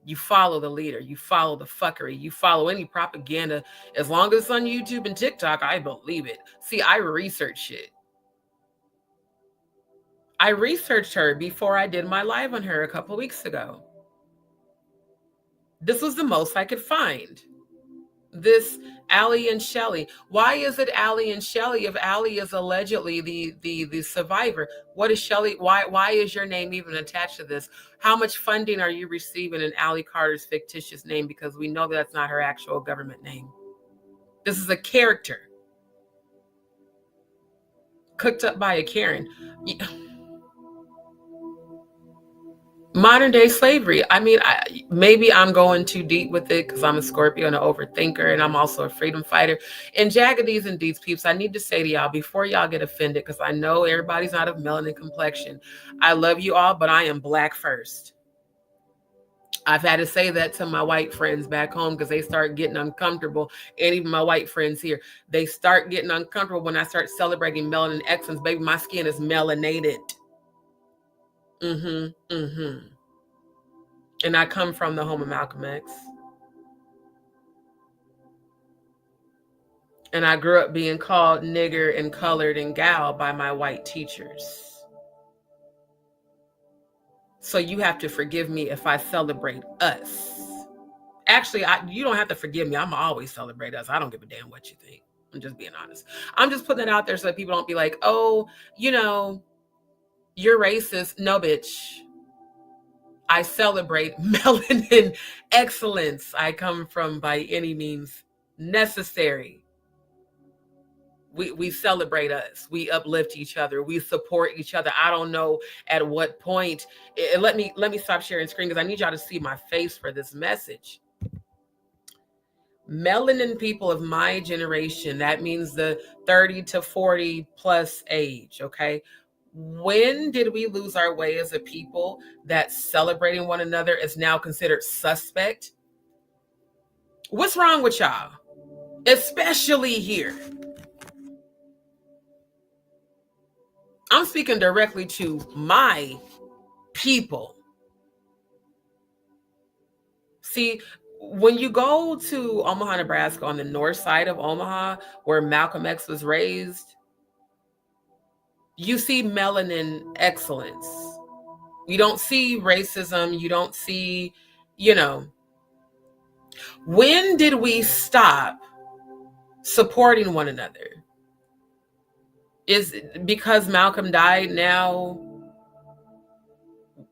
You follow the leader. You follow the fuckery. You follow any propaganda. As long as it's on YouTube and TikTok, I believe it. See, I research shit. I researched her before I did my live on her a couple of weeks ago. This was the most I could find. This Aaliyah and Shelly. Why is it Aaliyah and Shelly if Aaliyah is allegedly the survivor? What is Shelly? Why is your name even attached to this? How much funding are you receiving in Allie Carter's fictitious name? Because we know that's not her actual government name. This is a character cooked up by a Karen. Modern day slavery. I mean, maybe I'm going too deep with it because I'm a Scorpio and an overthinker, and I'm also a freedom fighter. And JagaDz and DzPeepz, I need to say to y'all before y'all get offended, because I know everybody's not of melanin complexion. I love you all, but I am Black first. I've had to say that to my white friends back home because they start getting uncomfortable. And even my white friends here, they start getting uncomfortable when I start celebrating melanin excellence. Baby, my skin is melanated. And I come from the home of Malcolm X. And I grew up being called nigger and colored and gal by my white teachers. So you have to forgive me if I celebrate us. Actually, you don't have to forgive me. I'm always celebrate us. I don't give a damn what you think. I'm just being honest. I'm just putting it out there so that people don't be like, oh, you're racist. No, bitch. I celebrate melanin excellence. I come from by any means necessary. We celebrate us. We uplift each other. We support each other. I don't know at what point. Let me stop sharing screen because I need y'all to see my face for this message. Melanin people of my generation, that means the 30 to 40 plus age, okay? When did we lose our way as a people that celebrating one another is now considered suspect? What's wrong with y'all? Especially here. I'm speaking directly to my people. See, when you go to Omaha, Nebraska, on the north side of Omaha, where Malcolm X was raised, you see melanin excellence. You don't see racism. You don't see, when did we stop supporting one another? Is it because Malcolm died now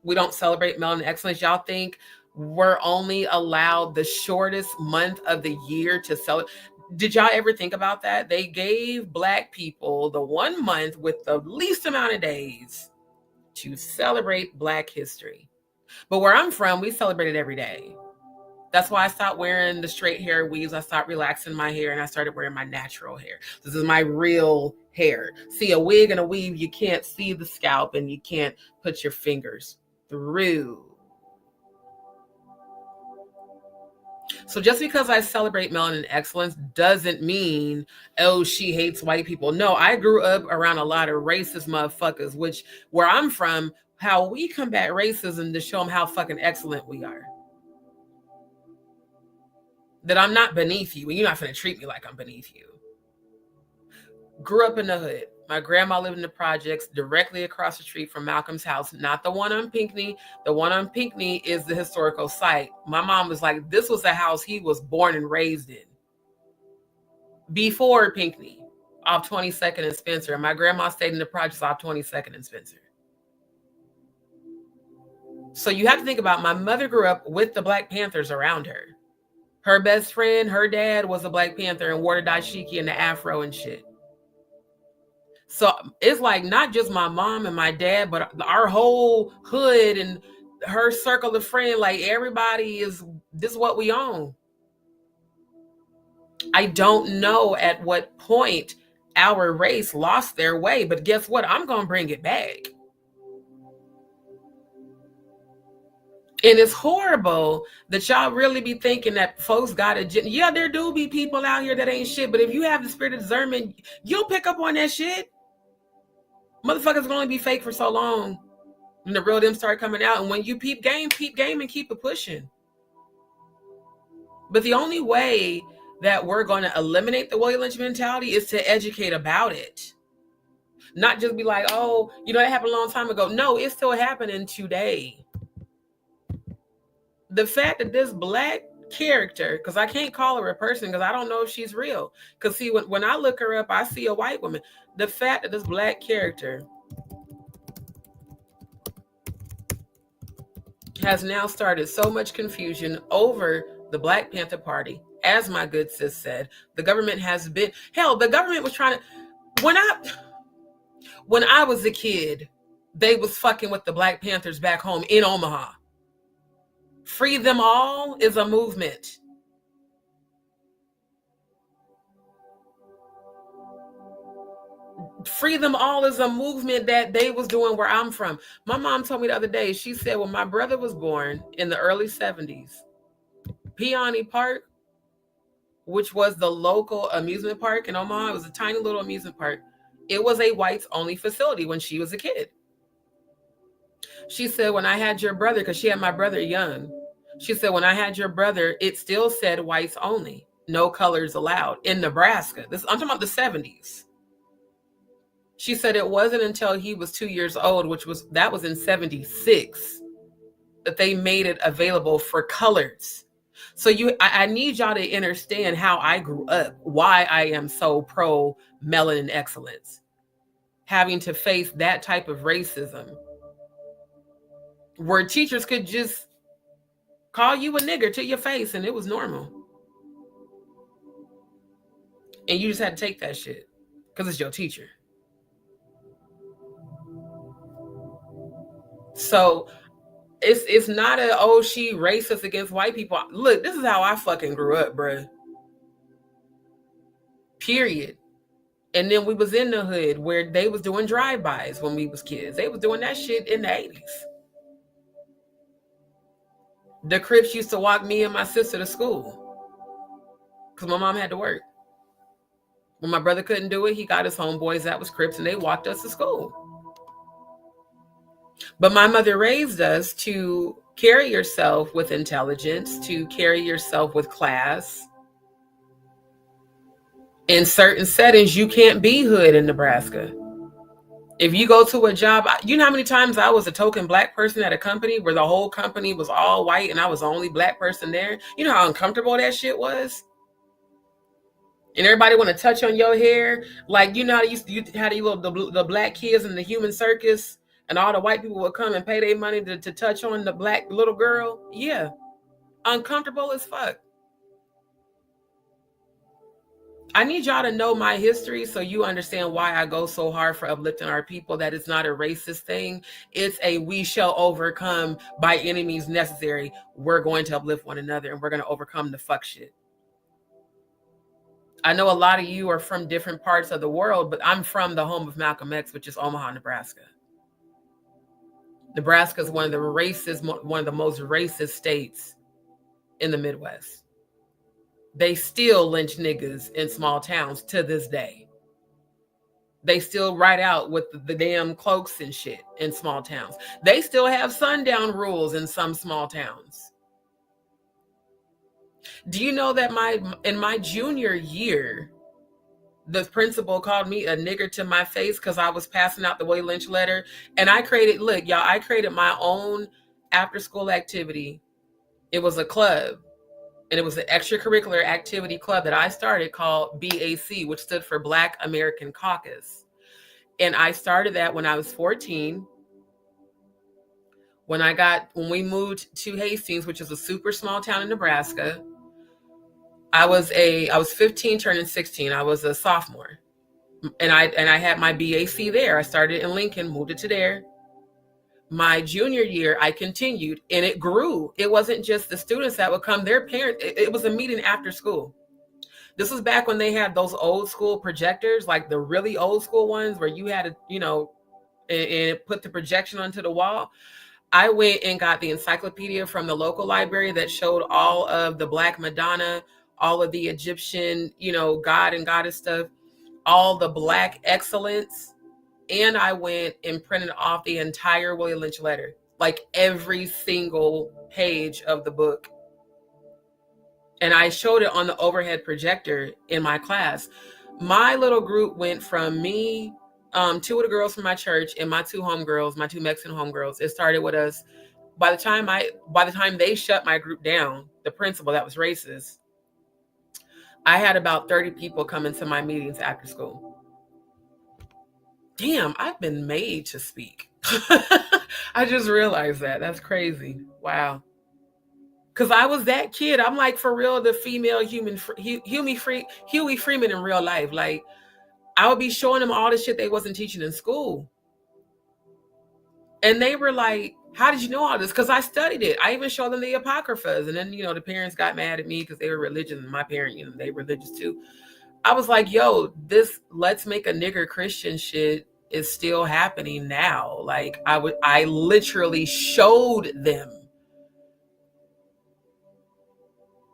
we don't celebrate melanin excellence? Y'all think we're only allowed the shortest month of the year to celebrate? Did y'all ever think about that? They gave Black people the 1 month with the least amount of days to celebrate Black history. But where I'm from, we celebrate it every day. That's why I stopped wearing the straight hair weaves. I stopped relaxing my hair and I started wearing my natural hair. This is my real hair. See, a wig and a weave, you can't see the scalp and you can't put your fingers through. So just because I celebrate melanin excellence doesn't mean, oh, she hates white people. No, I grew up around a lot of racist motherfuckers, which where I'm from, how we combat racism to show them how fucking excellent we are. That I'm not beneath you and you're not going to treat me like I'm beneath you. Grew up in the hood. My grandma lived in the projects directly across the street from Malcolm's house, not the one on Pinckney. The one on Pinckney is the historical site. My mom was like, this was the house he was born and raised in. Before Pinckney, off 22nd and Spencer. And my grandma stayed in the projects off 22nd and Spencer. So you have to think about, my mother grew up with the Black Panthers around her. Her best friend, her dad was a Black Panther and wore the dashiki and the afro and shit. So it's like not just my mom and my dad, but our whole hood and her circle of friends, like everybody this is what we own. I don't know at what point our race lost their way, but guess what? I'm going to bring it back. And it's horrible that y'all really be thinking that folks got a... Yeah, there do be people out here that ain't shit, but if you have the spirit of discernment, you'll pick up on that shit. Motherfuckers can only be fake for so long when the real them start coming out. And when you peep game and keep it pushing. But the only way that we're going to eliminate the Willie Lynch mentality is to educate about it. Not just be like, oh, it happened a long time ago. No, it's still happening today. The fact that this Black character, because I can't call her a person because I don't know if she's real. Because see, when I look her up, I see a white woman. The fact that this Black character has now started so much confusion over the Black Panther Party, as my good sis said, the government has been... Hell, the government was trying to... When I was a kid, they was fucking with the Black Panthers back home in Omaha. Free them all is a movement. Free them all is a movement that they was doing where I'm from. My mom told me the other day, she said when my brother was born in the early 70s, Peony Park, which was the local amusement park in Omaha, it was a tiny little amusement park. It was a whites only facility when she was a kid. She said, when I had your brother, because she had my brother young, she said, when I had your brother, it still said whites only, no colors allowed in Nebraska. I'm talking about the 70s. She said it wasn't until he was 2 years old, that was in 76, that they made it available for colors. So I need y'all to understand how I grew up, why I am so pro melanin excellence, having to face that type of racism where teachers could just call you a nigger to your face and it was normal. And you just had to take that shit because it's your teacher. So it's not a, oh, she racist against white people. Look, this is how I fucking grew up, bruh. Period. And then we was in the hood where they was doing drive-bys when we was kids. They was doing that shit in the 80s. The Crips used to walk me and my sister to school because my mom had to work. When my brother couldn't do it, he got his homeboys that was Crips and they walked us to school. But my mother raised us to carry yourself with intelligence, to carry yourself with class. In certain settings, you can't be hood in Nebraska. If you go to a job, you know how many times I was a token black person at a company where the whole company was all white and I was the only black person there? You know how uncomfortable that shit was? And everybody want to touch on your hair. Like, you know how you had the black kids in the human circus and all the white people would come and pay their money to touch on the black little girl? Yeah. Uncomfortable as fuck. I need y'all to know my history so you understand why I go so hard for uplifting our people. That it's not a racist thing. It's a we shall overcome by any means necessary. We're going to uplift one another and we're going to overcome the fuck shit. I know a lot of you are from different parts of the world, but I'm from the home of Malcolm X, which is Omaha, Nebraska. Nebraska is one of the most racist states in the Midwest. They still lynch niggas in small towns to this day. They still ride out with the damn cloaks and shit in small towns. They still have sundown rules in some small towns. Do you know that in my junior year, the principal called me a nigger to my face because I was passing out the Willie Lynch letter? And I created my own after school activity. It was a club. And it was an extracurricular activity club that I started called BAC, which stood for Black American Caucus. And I started that when I was 14. When we moved to Hastings, which is a super small town in Nebraska, I was 15 turning 16. I was a sophomore. And I had my BAC there. I started in Lincoln, moved it to there. My junior year, I continued and it grew. It wasn't just the students that would come, their parents, it was a meeting after school. This was back when they had those old school projectors, like the really old school ones where you had to, and put the projection onto the wall. I went and got the encyclopedia from the local library that showed all of the Black Madonna, all of the Egyptian, God and goddess stuff, all the Black excellence. And I went and printed off the entire Willie Lynch letter, like every single page of the book. And I showed it on the overhead projector in my class. My little group went from me, two of the girls from my church and my two homegirls, my two Mexican homegirls. It started with us. By the time they shut my group down, the principal that was racist, I had about 30 people come into my meetings after school. Damn, I've been made to speak. I just realized that. That's crazy. Wow. Because I was that kid. I'm like, for real, the female Huey Freeman in real life. Like, I would be showing them all the shit they wasn't teaching in school. And they were like, how did you know all this? Because I studied it. I even showed them the Apocryphas. And then, the parents got mad at me because they were religious. And my parents, they were religious too. I was like, yo, this let's make a nigger Christian shit is still happening now. Like, I literally showed them.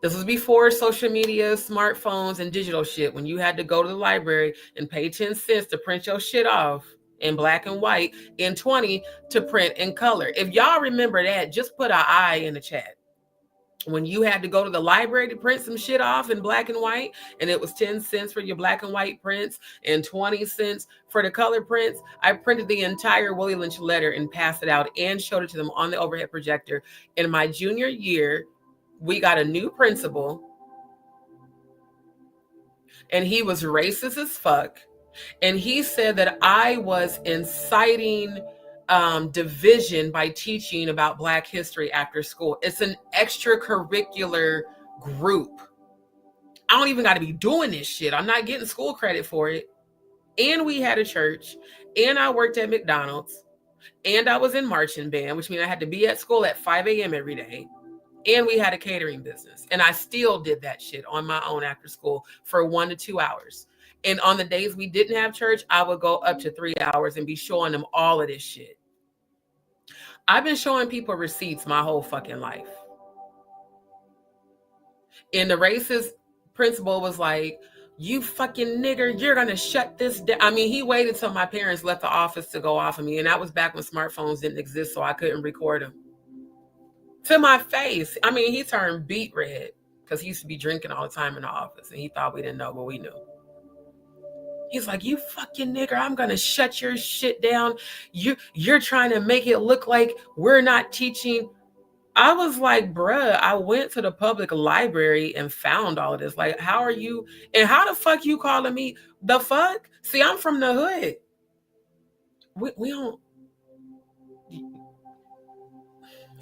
This was before social media, smartphones, and digital shit, when you had to go to the library and pay 10 cents to print your shit off in black and white and 20 to print in color. If y'all remember that, just put an I in the chat. When you had to go to the library to print some shit off in black and white, and it was 10 cents for your black and white prints and 20 cents for the color prints, I printed the entire Willie Lynch letter and passed it out and showed it to them on the overhead projector. In my junior year, we got a new principal, and he was racist as fuck. And he said that I was inciting division by teaching about Black history after school. It's an extracurricular group. I don't even got to be doing this shit. I'm not getting school credit for it. And we had a church, and I worked at McDonald's, and I was in marching band, which means I had to be at school at 5 a.m. every day. And we had a catering business. And I still did that shit on my own after school for 1 to 2 hours. And on the days we didn't have church, I would go up to 3 hours and be showing them all of this shit. I've been showing people receipts my whole fucking life. And the racist principal was like, you fucking nigger, you're going to shut this down. I mean, he waited till my parents left the office to go off of me. And that was back when smartphones didn't exist, so I couldn't record them. To my face. I mean, he turned beet red because he used to be drinking all the time in the office. And he thought we didn't know, but we knew. He's like, you fucking nigger, I'm going to shut your shit down. You're trying to make it look like we're not teaching. I was like, bruh, I went to the public library and found all of this. Like, how are you? And how the fuck you calling me? The fuck? See, I'm from the hood. We don't.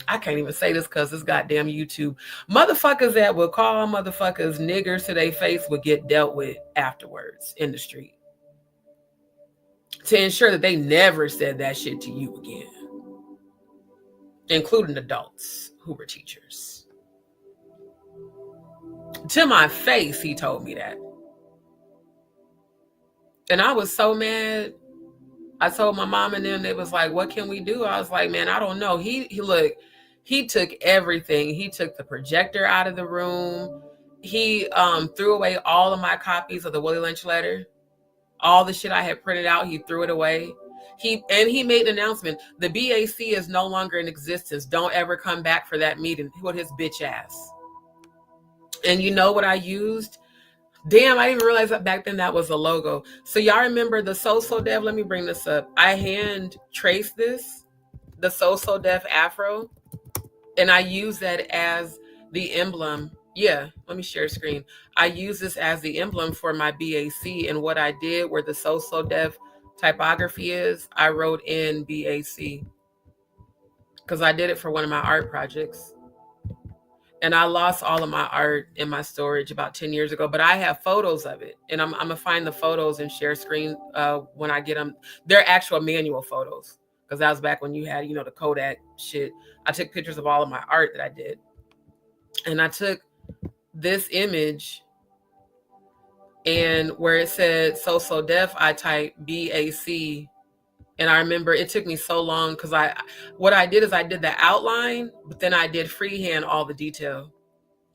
I can't even say this because this goddamn YouTube. Motherfuckers that would call motherfuckers niggers to their face would get dealt with afterwards in the street. To ensure that they never said that shit to you again. Including adults who were teachers. To my face, he told me that. And I was so mad. I told my mom and them, they was like, what can we do? I was like, man, I don't know. He took everything. He took the projector out of the room. He threw away all of my copies of the Willie Lynch letter. All the shit I had printed out, he threw it away. He made an announcement. The BAC is no longer in existence. Don't ever come back for that meeting with his bitch ass. And you know what I used? Damn, I didn't realize that back then that was a logo. So y'all remember the So Dev? Let me bring this up. I hand traced this, the So Dev afro, and I use that as the emblem. Yeah, let me share screen. I use this as the emblem for my BAC, and what I did where the So Dev typography is, I wrote in BAC because I did it for one of my art projects. And I lost all of my art in my storage about 10 years ago, but I have photos of it. And I'm going to find the photos and share screen when I get them. They're actual manual photos because that was back when you had, the Kodak shit. I took pictures of all of my art that I did. And I took this image, and where it said So Deaf, I typed BAC. And I remember it took me so long because what I did is I did the outline, but then I did freehand all the detail.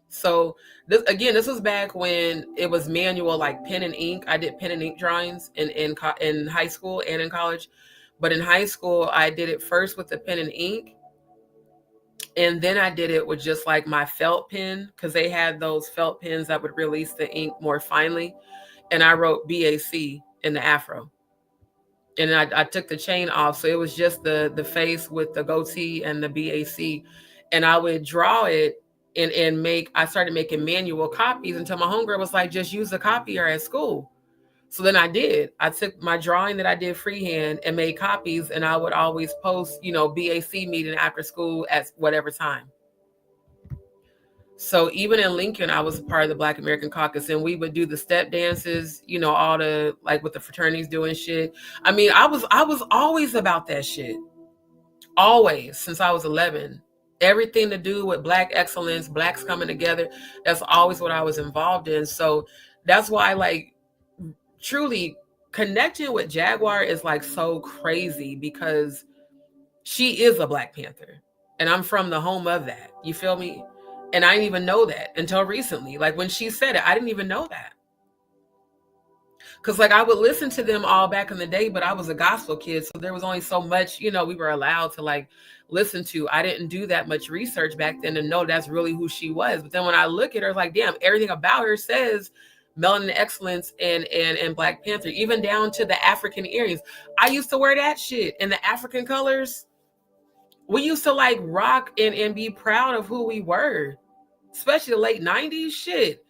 So this was back when it was manual, like pen and ink. I did pen and ink drawings in high school and in college. But in high school, I did it first with the pen and ink. And then I did it with just like my felt pen, because they had those felt pens that would release the ink more finely. And I wrote BAC in the afro. And I took the chain off. So it was just the face with the goatee and the BAC. And I would draw it and I started making manual copies until my homegirl was like, just use the copier at school. So then I did. I took my drawing that I did freehand and made copies. And I would always post, BAC meeting after school at whatever time. So even in Lincoln, I was a part of the Black American Caucus, and we would do the step dances, all the, like with the fraternities doing shit. I mean, I was always about that shit. Always, since I was 11. Everything to do with Black excellence, Blacks coming together. That's always what I was involved in. So that's why, like, truly connecting with Jaguar is like so crazy, because she is a Black Panther. And I'm from the home of that. You feel me? And I didn't even know that until recently. Like when she said it, I didn't even know that. Because like I would listen to them all back in the day, but I was a gospel kid. So there was only so much, we were allowed to like listen to. I didn't do that much research back then to know that's really who she was. But then when I look at her, it's like, damn, everything about her says melanin excellence and Black Panther, even down to the African earrings. I used to wear that shit in the African colors. We used to like rock and be proud of who we were, especially the late 90s shit.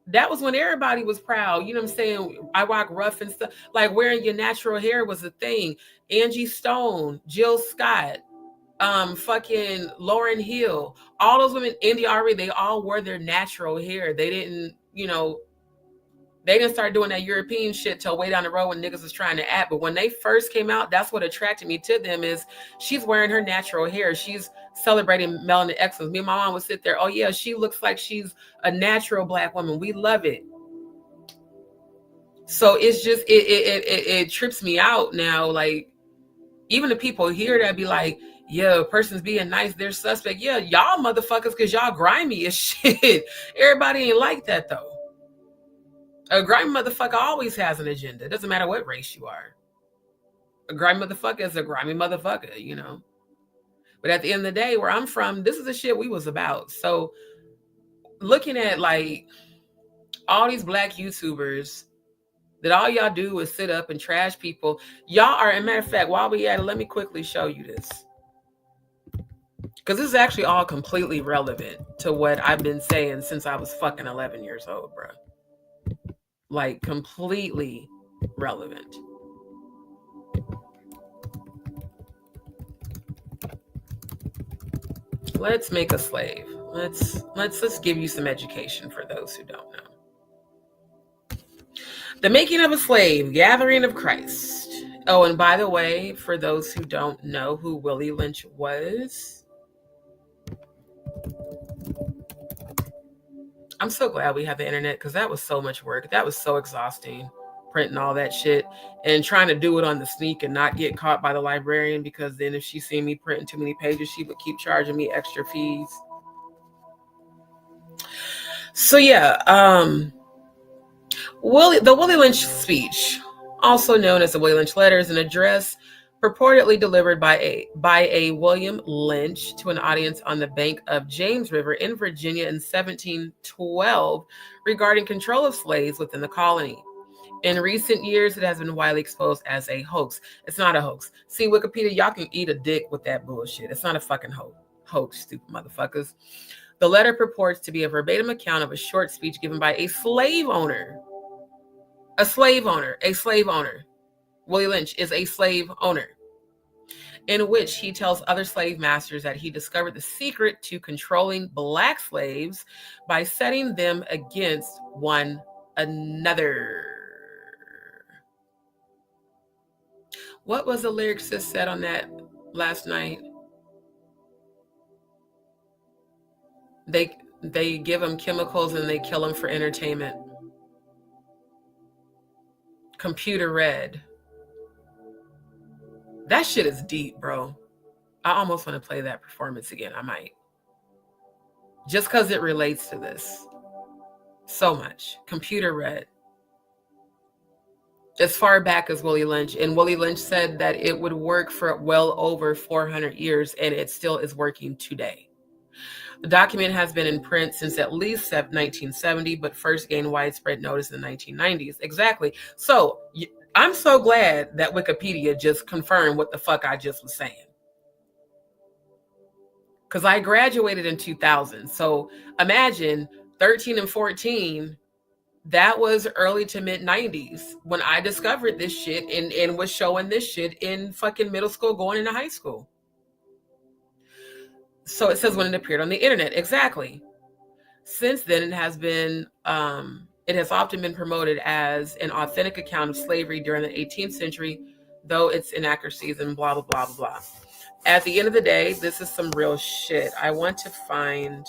that was when everybody was proud. You know what I'm saying? I rock rough and stuff. Like wearing your natural hair was a thing. Angie Stone, Jill Scott, fucking Lauryn Hill, all those women, India Ari, they all wore their natural hair. They didn't, you know, they didn't start doing that European shit till way down the road when niggas was trying to act. But when they first came out, that's what attracted me to them is she's wearing her natural hair. She's celebrating melanin excellence. Me and my mom would sit there, oh yeah, she looks like she's a natural Black woman. We love it. So it's just, it trips me out now. Like, even the people here that be like, yeah, a person's being nice, they're suspect. Yeah, y'all motherfuckers, because y'all grimy as shit. Everybody ain't like that, though. A grimy motherfucker always has an agenda. It doesn't matter what race you are. A grimy motherfucker is a grimy motherfucker, you know. But at the end of the day, where I'm from, this is the shit we was about. So looking at, like, all these Black YouTubers that all y'all do is sit up and trash people. Y'all are, as a matter of fact, while we at it, let me quickly show you this. Because this is actually all completely relevant to what I've been saying since I was fucking 11 years old, bro. Like, completely relevant. Let's make a slave. Let's give you some education for those who don't know. The Making of a Slave, Gathering of Christ. Oh, and by the way, for those who don't know who Willie Lynch was, I'm so glad we have the internet because that was so much work. That was so exhausting, printing all that shit and trying to do it on the sneak and not get caught by the librarian, because then if she seen me printing too many pages, she would keep charging me extra fees. So yeah, the Willie Lynch speech, also known as the Willie Lynch Letter, is an address purportedly delivered by a William Lynch to an audience on the bank of James River in Virginia in 1712 regarding control of slaves within the colony. In recent years, it has been widely exposed as a hoax. It's not a hoax. See, Wikipedia, y'all can eat a dick with that bullshit. It's not a fucking hoax, stupid motherfuckers. The letter purports to be a verbatim account of a short speech given by a slave owner. A slave owner. Willie Lynch is a slave owner, in which he tells other slave masters that he discovered the secret to controlling Black slaves by setting them against one another. What was the lyrics that said on that last night? They give them chemicals and they kill them for entertainment. Computer red. That shit is deep, bro. I almost want to play that performance again. I might. Just because it relates to this so much. Computer red. As far back as Willie Lynch. And Willie Lynch said that it would work for well over 400 years, and it still is working today. The document has been in print since at least 1970, but first gained widespread notice in the 1990s. Exactly. So I'm so glad that Wikipedia just confirmed what the fuck I just was saying. Because I graduated in 2000. So imagine 13 and 14, that was early to mid 90s when I discovered this shit and was showing this shit in fucking middle school going into high school. So it says when it appeared on the internet. Exactly. Since then, it has often been promoted as an authentic account of slavery during the 18th century, though its inaccuracies and blah, blah, blah, blah, blah. At the end of the day, this is some real shit. I want to find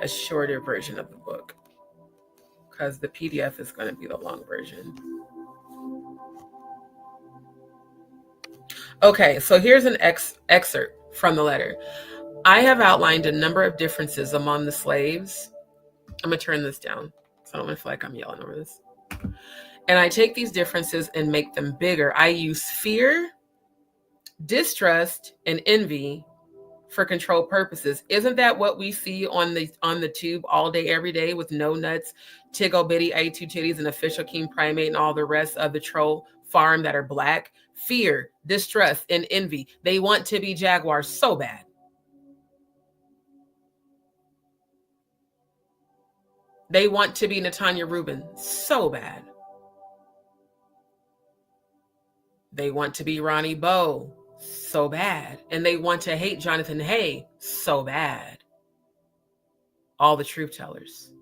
a shorter version of the book because the PDF is going to be the long version. Okay, so here's an excerpt from the letter. I have outlined a number of differences among the slaves. I'm going to turn this down so I don't want to feel like I'm yelling over this. And I take these differences and make them bigger. I use fear, distrust, and envy for control purposes. Isn't that what we see on the tube all day, every day with No Nuts, Tiggle Bitty, A2 Titties, and Official King Primate, and all the rest of the troll farm that are Black? Fear, distrust, and envy. They want to be Jaguars so bad. They want to be Natanya Rubin so bad. They want to be Ronnie Bowe so bad. And they want to hate Jonathan Hay so bad. All the truth tellers.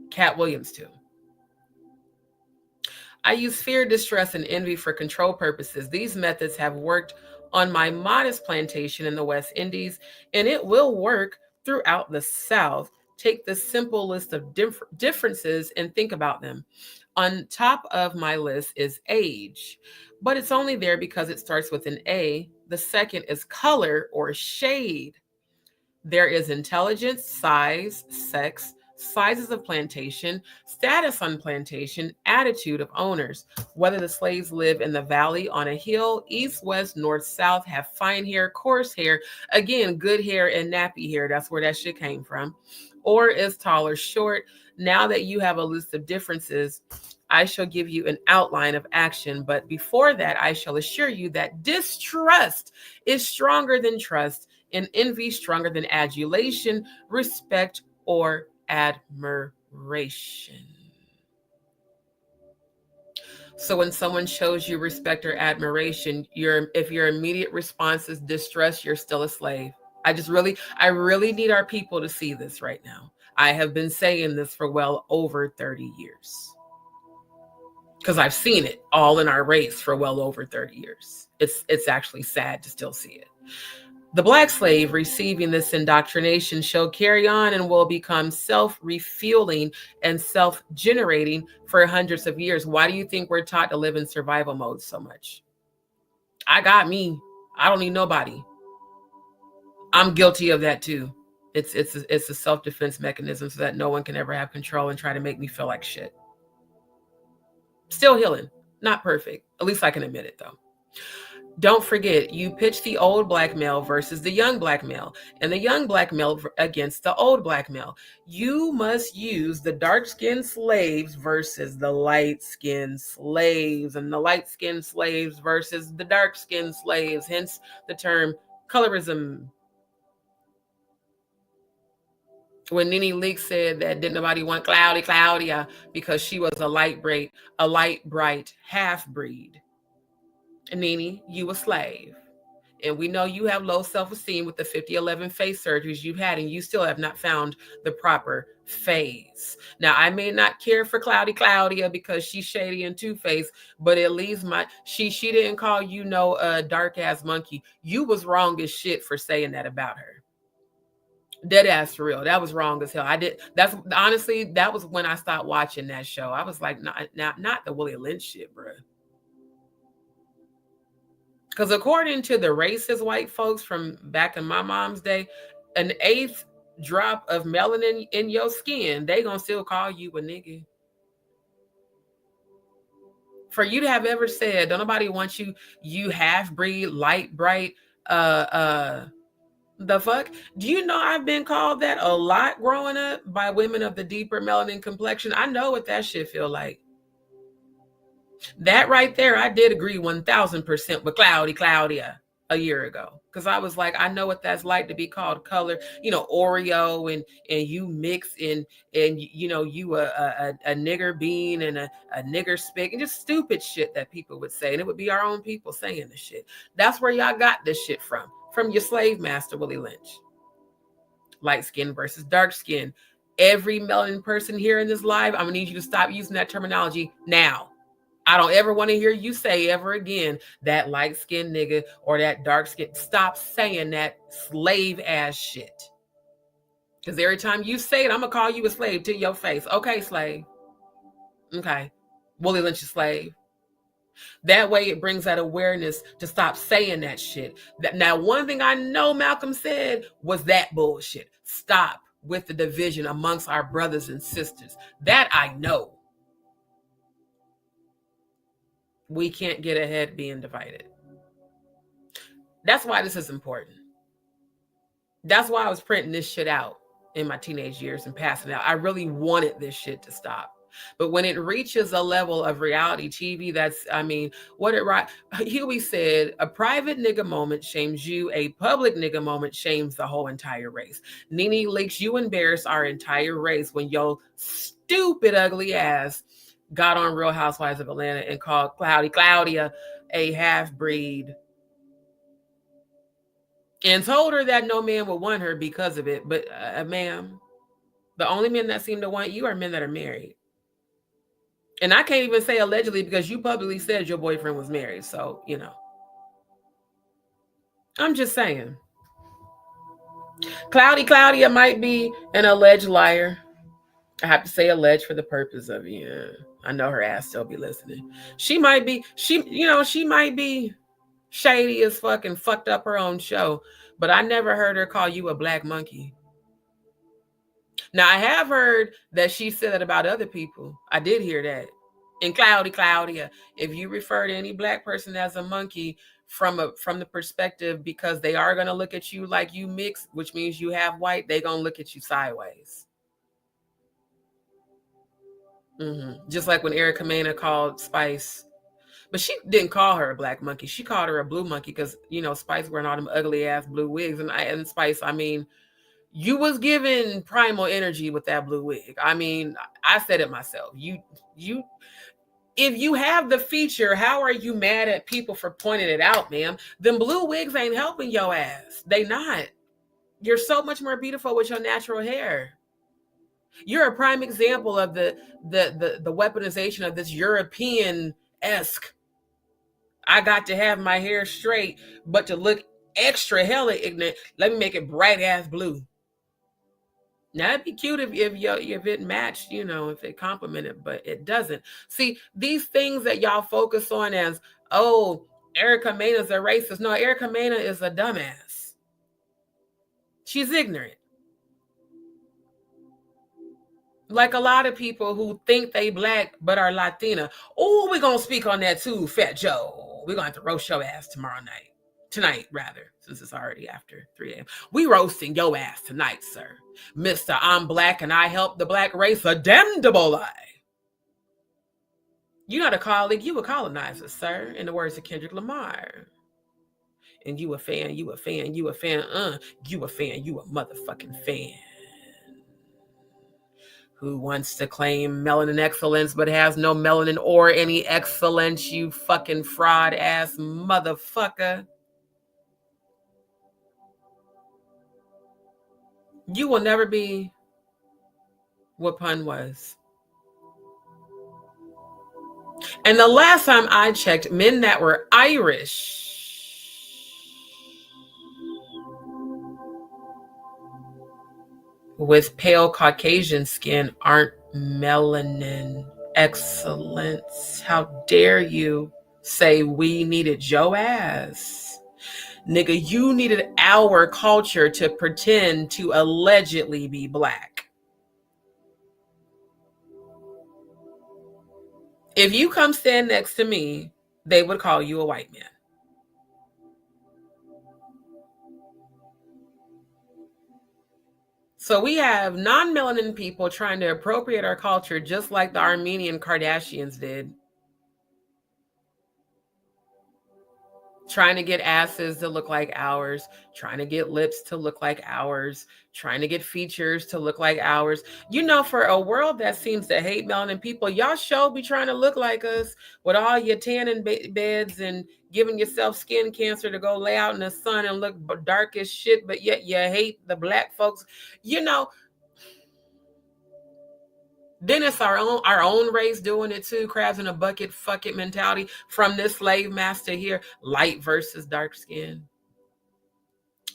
Cat Williams too. I use fear, distress, and envy for control purposes. These methods have worked on my modest plantation in the West Indies, and it will work throughout the South. Take the simple list of differences and think about them. On top of my list is age, but it's only there because it starts with an A. The second is color or shade. There is intelligence, size, sex, sizes of plantation, status on plantation, attitude of owners, whether the slaves live in the valley, on a hill, east, west, north, south, have fine hair, coarse hair, again, good hair and nappy hair, that's where that shit came from, or is tall or short. Now that you have a list of differences, I shall give you an outline of action, but before that, I shall assure you that distrust is stronger than trust, and envy stronger than adulation, respect, or admiration. So when someone shows you respect or admiration, if your immediate response is distrust, you're still a slave. I really need our people to see this right now. I have been saying this for well over 30 years. Because I've seen it all in our race for well over 30 years. It's actually sad to still see it. The Black slave receiving this indoctrination shall carry on and will become self-refueling and self-generating for hundreds of years. Why do you think we're taught to live in survival mode so much? I got me. I don't need nobody. I'm guilty of that too. It's a self-defense mechanism so that no one can ever have control and try to make me feel like shit. Still healing. Not perfect. At least I can admit it though. Don't forget, you pitch the old black male versus the young black male, and the young black male against the old black male. You must use the dark-skinned slaves versus the light-skinned slaves, and the light-skinned slaves versus the dark-skinned slaves, hence the term colorism. When Nene Leakes said that didn't nobody want Claudia because she was a light bright half-breed. Nene, you a slave. And we know you have low self-esteem with the 50-11 face surgeries you've had, and you still have not found the proper phase. Now, I may not care for Claudia because she's shady and two-faced, but at least she didn't call you no dark-ass monkey. You was wrong as shit for saying that about her. Dead ass for real. That was wrong as hell. Honestly, that was when I stopped watching that show. I was like, not the Willie Lynch shit, bro. Because according to the racist white folks from back in my mom's day, an 1/8 drop of melanin in your skin, they gonna still call you a nigga. For you to have ever said, don't nobody want you half-breed, light, bright, the fuck? Do you know I've been called that a lot growing up by women of the deeper melanin complexion? I know what that shit feel like. That right there, I did agree 1000% with Claudia a year ago. Because I was like, I know what that's like to be called color, Oreo and you mix and you a nigger bean and a nigger spick and just stupid shit that people would say. And it would be our own people saying this shit. That's where y'all got this shit from your slave master, Willie Lynch. Light skin versus dark skin. Every melanin person here in this live, I'm gonna need you to stop using that terminology now. I don't ever want to hear you say ever again that light-skinned nigga or that dark-skinned. Stop saying that slave-ass shit. Because every time you say it, I'm going to call you a slave to your face. Okay, slave. Okay. Willie Lynch is slave. That way it brings that awareness to stop saying that shit. Now, one thing I know Malcolm said was that bullshit. Stop with the division amongst our brothers and sisters. That I know. We can't get ahead being divided. That's why this is important. That's why I was printing this shit out in my teenage years and passing it out. I really wanted this shit to stop. But when it reaches a level of reality TV, that's, I mean, what it right. Huey said, a private nigga moment shames you, a public nigga moment shames the whole entire race. Nene Leakes, you embarrass our entire race when your stupid, ugly ass got on Real Housewives of Atlanta and called Claudia a half-breed and told her that no man would want her because of it. But, ma'am, the only men that seem to want you are men that are married. And I can't even say allegedly because you publicly said your boyfriend was married. So, you know, I'm just saying. Claudia might be an alleged liar. I have to say alleged for the purpose of, yeah, I know her ass still be listening. She might be, she might be shady as fuck and fucked up her own show. But I never heard her call you a black monkey. Now, I have heard that she said that about other people. I did hear that. And Claudia, if you refer to any black person as a monkey from the perspective, because they are going to look at you like you mixed, which means you have white, they going to look at you sideways. Just like when Erica Mena called Spice, but she didn't call her a black monkey. She called her a blue monkey because, you know, Spice wearing all them ugly ass blue wigs. And Spice, I mean, you was given primal energy with that blue wig. I mean, I said it myself. If you have the feature, how are you mad at people for pointing it out, ma'am? Them blue wigs ain't helping your ass. They not. You're so much more beautiful with your natural hair. You're a prime example of the weaponization of this European-esque. I got to have my hair straight, but to look extra hella ignorant, let me make it bright ass blue. Now it'd be cute if it matched, you know, if it complemented, but it doesn't. See, these things that y'all focus on as, oh, Erica Mena's a racist. No, Erica Mena is a dumbass. She's ignorant. Like a lot of people who think they black but are Latina. Oh, we're going to speak on that too, Fat Joe. We're going to have to roast your ass tonight, rather, since it's already after 3 a.m. We roasting your ass tonight, sir. Mr. I'm black and I help the black race, a damnable lie. You're not a colleague, you a colonizer, sir, in the words of Kendrick Lamar. And you a fan, you a motherfucking fan. Who wants to claim melanin excellence but has no melanin or any excellence, you fucking fraud ass motherfucker. You will never be what Pun was. And the last time I checked, men that were Irish with pale Caucasian skin aren't melanin excellence. How dare you say we needed your ass? Nigga, you needed our culture to pretend to allegedly be black. If you come stand next to me, they would call you a white man. So we have non-melanin people trying to appropriate our culture just like the Armenian Kardashians did. Trying to get asses to look like ours, trying to get lips to look like ours, trying to get features to look like ours. You know, for a world that seems to hate melanin people, y'all sure be trying to look like us with all your tanning beds and giving yourself skin cancer to go lay out in the sun and look dark as shit, but yet you hate the black folks. You know, then it's our own race doing it too. Crabs in a bucket, fuck it mentality from this slave master here. Light versus dark skin.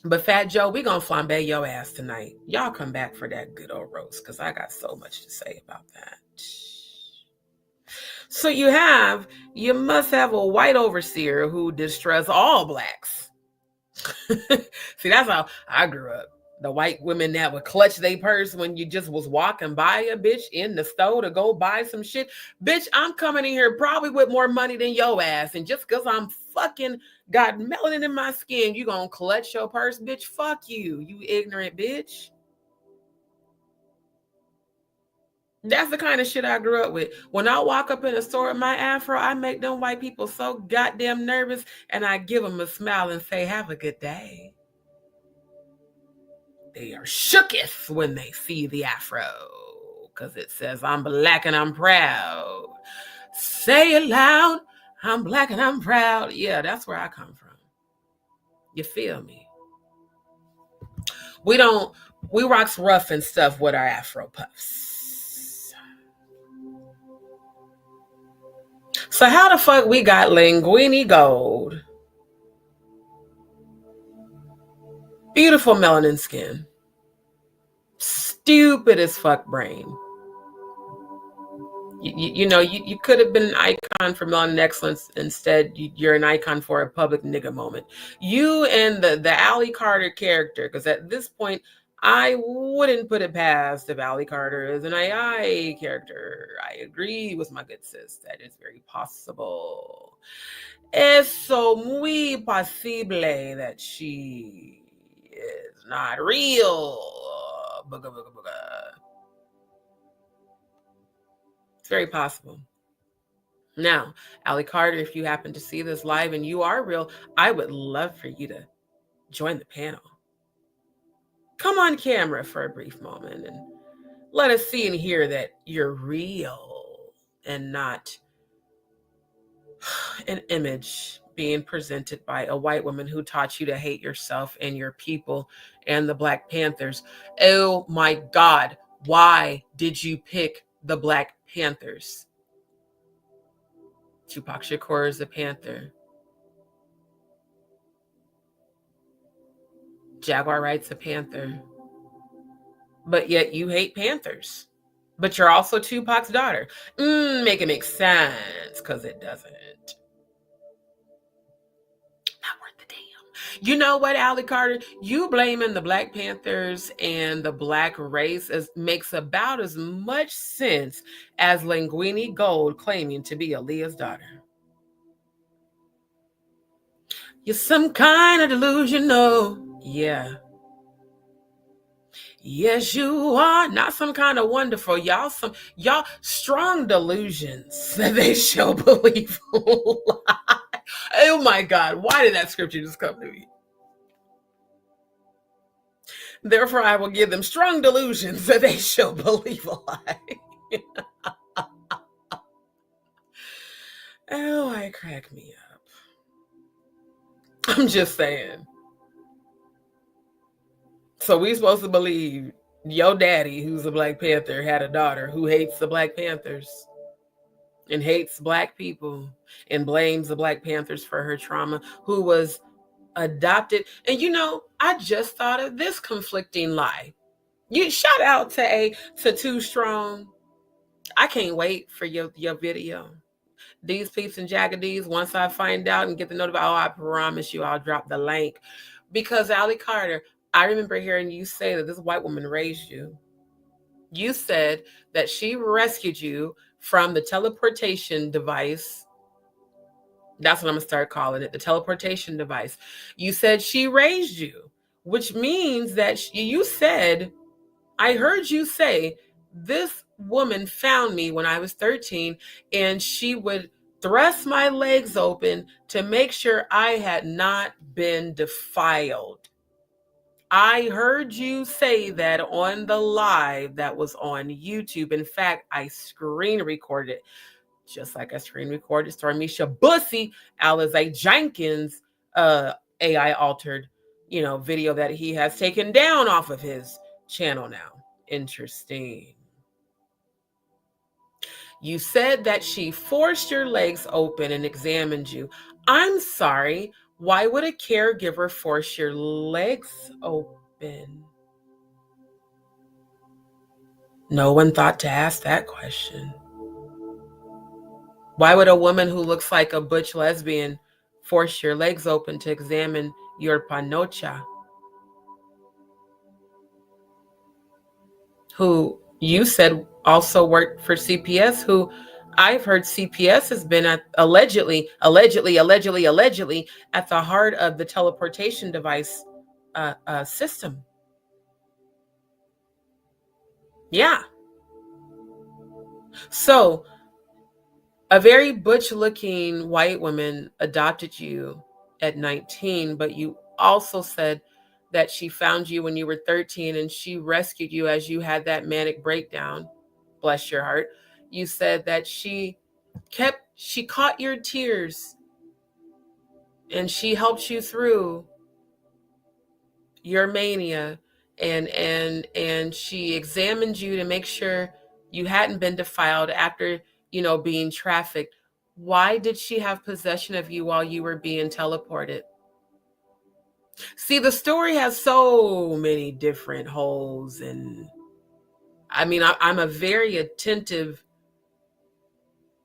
But Fat Joe, we gonna flambe your ass tonight. Y'all come back for that good old roast because I got so much to say about that. So you must have a white overseer who distrusts all blacks. See, that's how I grew up. The white women that would clutch their purse when you just was walking by a bitch in the store to go buy some shit. Bitch, I'm coming in here probably with more money than your ass. And just because I'm fucking got melanin in my skin, you gonna clutch your purse? Bitch, fuck you, you ignorant bitch. That's the kind of shit I grew up with. When I walk up in a store with my afro, I make them white people so goddamn nervous, and I give them a smile and say, have a good day. They are shooketh when they see the afro, because it says, I'm black and I'm proud. Say it loud, I'm black and I'm proud. Yeah, that's where I come from. You feel me? We rocks rough and stuff with our afro puffs. So how the fuck we got Linguine Gold? Beautiful melanin skin. Stupid as fuck brain. You could have been an icon for melanin excellence. Instead, you're an icon for a public nigga moment. You and the Aaliyah Carter character, because at this point, I wouldn't put it past if Aaliyah Carter is an AI character. I agree with my good sis. That is very possible. Eso muy posible that she is not real. Booga, booga, booga. It's very possible. Now, Aaliyah Carter, if you happen to see this live and you are real, I would love for you to join the panel. Come on camera for a brief moment and let us see and hear that you're real and not an image being presented by a white woman who taught you to hate yourself and your people and the Black Panthers. Oh my God, why did you pick the Black Panthers? Tupac Shakur is a Panther. Jaguar Wright's a Panther. But yet you hate Panthers. But you're also Tupac's daughter. Make it make sense, because it doesn't. Not worth the damn. You know what, Aaliyah Carter? You blaming the Black Panthers and the Black race makes about as much sense as Linguine Gold claiming to be Aaliyah's daughter. You're some kind of delusional. Yeah. Yes, you are. Not some kind of wonderful. Y'all strong delusions that they shall believe. Oh my God. Why did that scripture just come to me? Therefore, I will give them strong delusions that they shall believe a lie. Oh, I crack me up. I'm just saying. So we supposed to believe your daddy, who's a Black Panther, had a daughter who hates the Black Panthers and hates Black people and blames the Black Panthers for her trauma, who was adopted. And I just thought of this conflicting lie. You shout out to Too Strong. I can't wait for your video. DzPeepz and JagaDz, once I find out and get the note I promise you I'll drop the link. Because Aaliyah Carter, I remember hearing you say that this white woman raised you. You said that she rescued you from the teleportation device. That's what I'm going to start calling it, the teleportation device. You said she raised you, which means that you said, I heard you say, this woman found me when I was 13 and she would thrust my legs open to make sure I had not been defiled. I heard you say that on the live that was on YouTube. In fact, I screen recorded it, just like I screen recorded Stormisha Bussy, Alizé Jenkins, AI altered, video that he has taken down off of his channel now. Interesting. You said that she forced your legs open and examined you. I'm sorry. Why would a caregiver force your legs open? No one thought to ask that question. Why would a woman who looks like a butch lesbian force your legs open to examine your panocha? Who you said also worked for CPS, who I've heard CPS has been allegedly at the heart of the teleportation device system. Yeah. So a very butch-looking white woman adopted you at 19, but you also said that she found you when you were 13 and she rescued you as you had that manic breakdown. Bless your heart. You said that she caught your tears and she helped you through your mania, and she examined you to make sure you hadn't been defiled after, being trafficked. Why did she have possession of you while you were being teleported? See, the story has so many different holes, and I'm a very attentive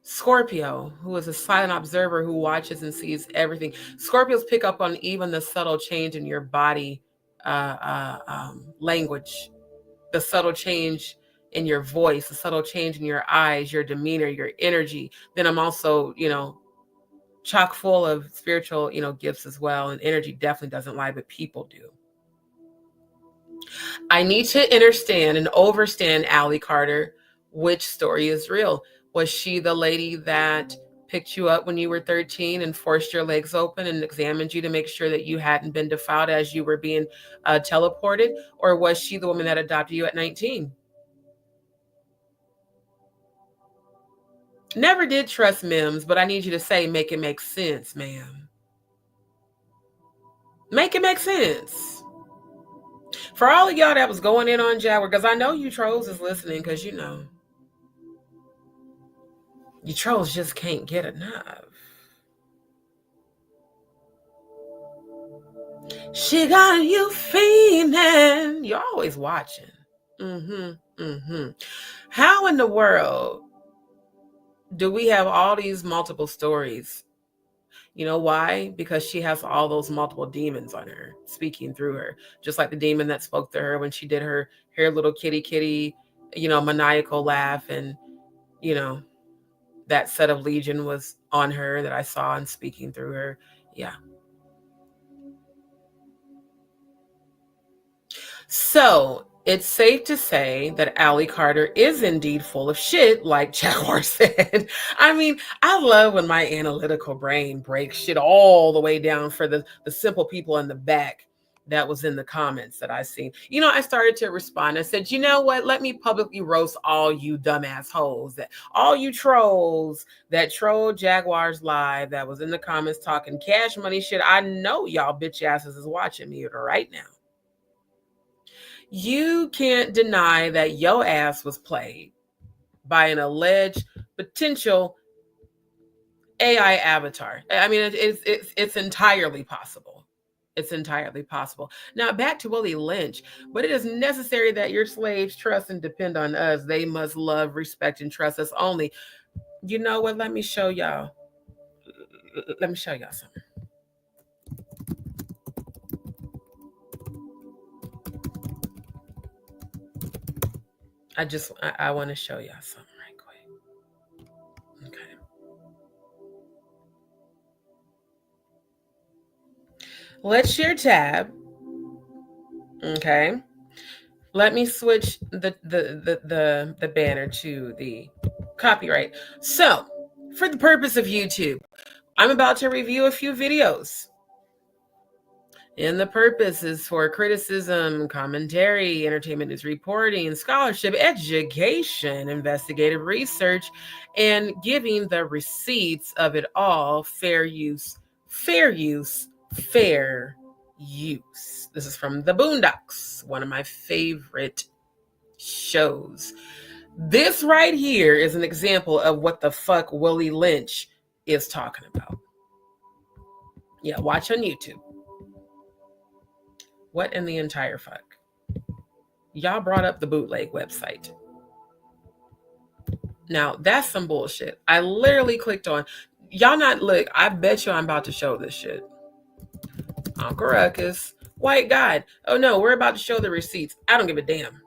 Scorpio who is a silent observer who watches and sees everything. Scorpios pick up on even the subtle change in your body language, the subtle change in your voice, the subtle change in your eyes, your demeanor, your energy. Then I'm also, chock full of spiritual, gifts as well. And energy definitely doesn't lie, but people do. I need to understand and overstand Allie Carter, which story is real. Was she the lady that picked you up when you were 13 and forced your legs open and examined you to make sure that you hadn't been defiled as you were being teleported? Or was she the woman that adopted you at 19? Never did trust Mims, but I need you to say, make it make sense, ma'am. Make it make sense. For all of y'all that was going in on Jaguar, because I know you trolls is listening, because you trolls just can't get enough. She got you fiending. You're always watching. How in the world do we have all these multiple stories? You know why? Because she has all those multiple demons on her, speaking through her. Just like the demon that spoke to her when she did her little kitty, maniacal laugh. And, that set of legion was on her that I saw and speaking through her. Yeah. So it's safe to say that Allie Carter is indeed full of shit, like Jaguar said. I love when my analytical brain breaks shit all the way down for the simple people in the back that was in the comments that I seen. I started to respond. I said, you know what? Let me publicly roast all you dumbass hoes, that all you trolls that trolled Jaguar's live that was in the comments talking cash money shit. I know y'all bitch asses is watching me right now. You can't deny that your ass was played by an alleged potential AI avatar. It's entirely possible. It's entirely possible. Now back to Willie Lynch. But it is necessary that your slaves trust and depend on us. They must love, respect, and trust us only. You know what? Let me show y'all. Let me show y'all something. I want to show y'all something right quick. Okay. Let's share tab. Okay. Let me switch the banner to the copyright. So, for the purpose of YouTube, I'm about to review a few videos. And the purpose is for criticism, commentary, entertainment news reporting, scholarship, education, investigative research, and giving the receipts of it all. Fair use, fair use, fair use. This is from The Boondocks, one of my favorite shows. This right here is an example of what the fuck Willie Lynch is talking about. Yeah, watch on YouTube. What in the entire fuck? Y'all brought up the bootleg website. Now, that's some bullshit. I literally clicked on. Y'all not look. I bet you I'm about to show this shit. Uncle Ruckus. White God. Oh no, we're about to show the receipts. I don't give a damn.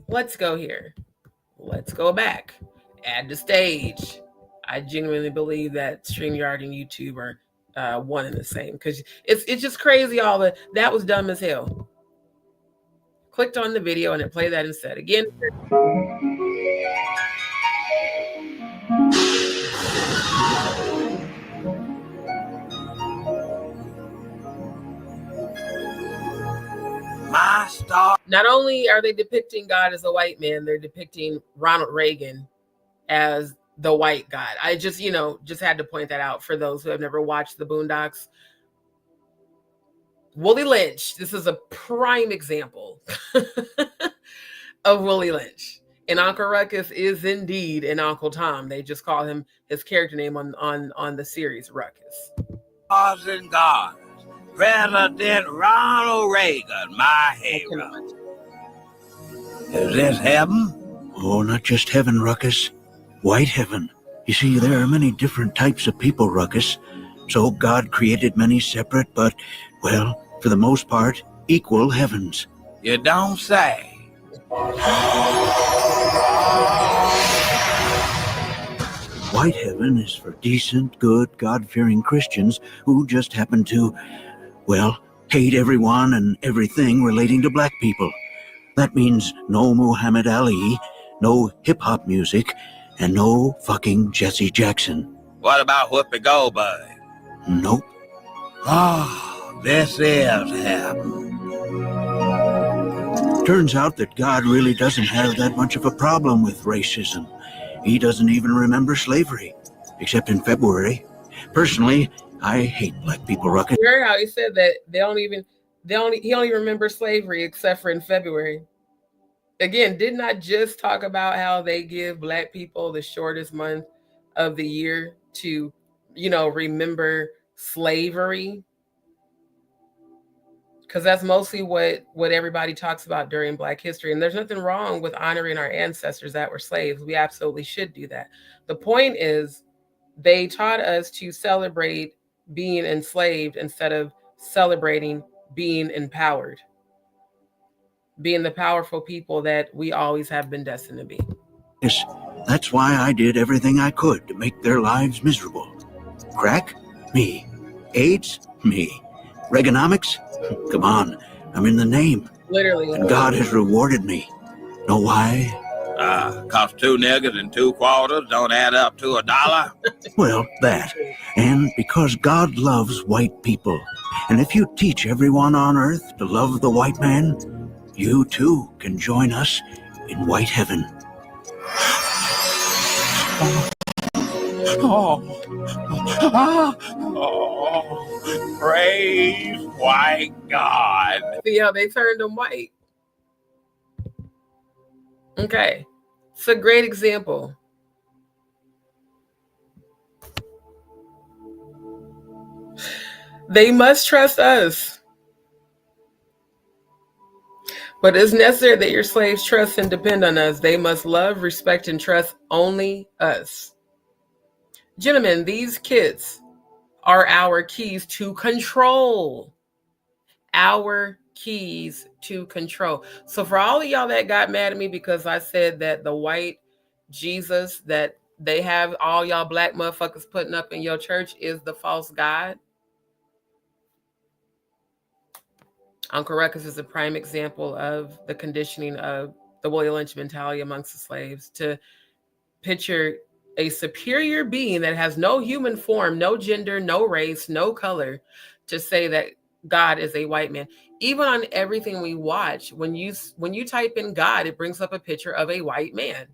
Let's go here. Let's go back. Add to stage. I genuinely believe that StreamYard and YouTube are one and the same, because it's just crazy. That was dumb as hell. clicked on the video and it played that instead. Again. My star. Not only are they depicting God as a white man, they're depicting Ronald Reagan as the white God. I just, just had to point that out for those who have never watched the Boondocks. Willie Lynch, this is a prime example of Willie Lynch. And Uncle Ruckus is indeed an Uncle Tom. They just call him his character name on the series, Ruckus. Stars and gods. President Ronald Reagan, my hero. Is this heaven? Oh, not just heaven, Ruckus. White heaven. You see, there are many different types of people, Ruckus. So God created many separate, but, well, for the most part, equal heavens. You don't say. White heaven is for decent, good, God-fearing Christians who just happen to, well, hate everyone and everything relating to black people. That means no Muhammad Ali, no hip-hop music, and no fucking Jesse Jackson. What about Whoopi Goldberg? Nope. Oh, this is heaven. Turns out that God really doesn't have that much of a problem with racism. He doesn't even remember slavery, except in February. Personally, I hate black people, Ruckus. You heard how he said that he only remembers slavery except for in February. Again, didn't I just talk about how they give black people the shortest month of the year to, remember slavery? Because that's mostly what everybody talks about during Black history. And there's nothing wrong with honoring our ancestors that were slaves. We absolutely should do that. The point is, they taught us to celebrate being enslaved instead of celebrating being empowered, being the powerful people that we always have been destined to be. Yes, that's why I did everything I could to make their lives miserable. Crack? Me. AIDS? Me. Reaganomics? Come on, I'm in the name. Literally. And God has rewarded me. Know why? 'Cause 2 niggas and 2 quarters don't add up to $1? Well, that. And because God loves white people. And if you teach everyone on earth to love the white man, you too can join us in white heaven. Praise white God. See how they turned them white? Okay. It's a great example. They must trust us. But it's necessary that your slaves trust and depend on us. They must love, respect, and trust only us. Gentlemen, these kids are our keys to control. Our keys to control. So for all of y'all that got mad at me because I said that the white Jesus that they have all y'all black motherfuckers putting up in your church is the false God, Uncle Ruckus is a prime example of the conditioning of the Willie Lynch mentality amongst the slaves to picture a superior being that has no human form, no gender, no race, no color, to say that God is a white man. Even on everything we watch, when you type in God, it brings up a picture of a white man.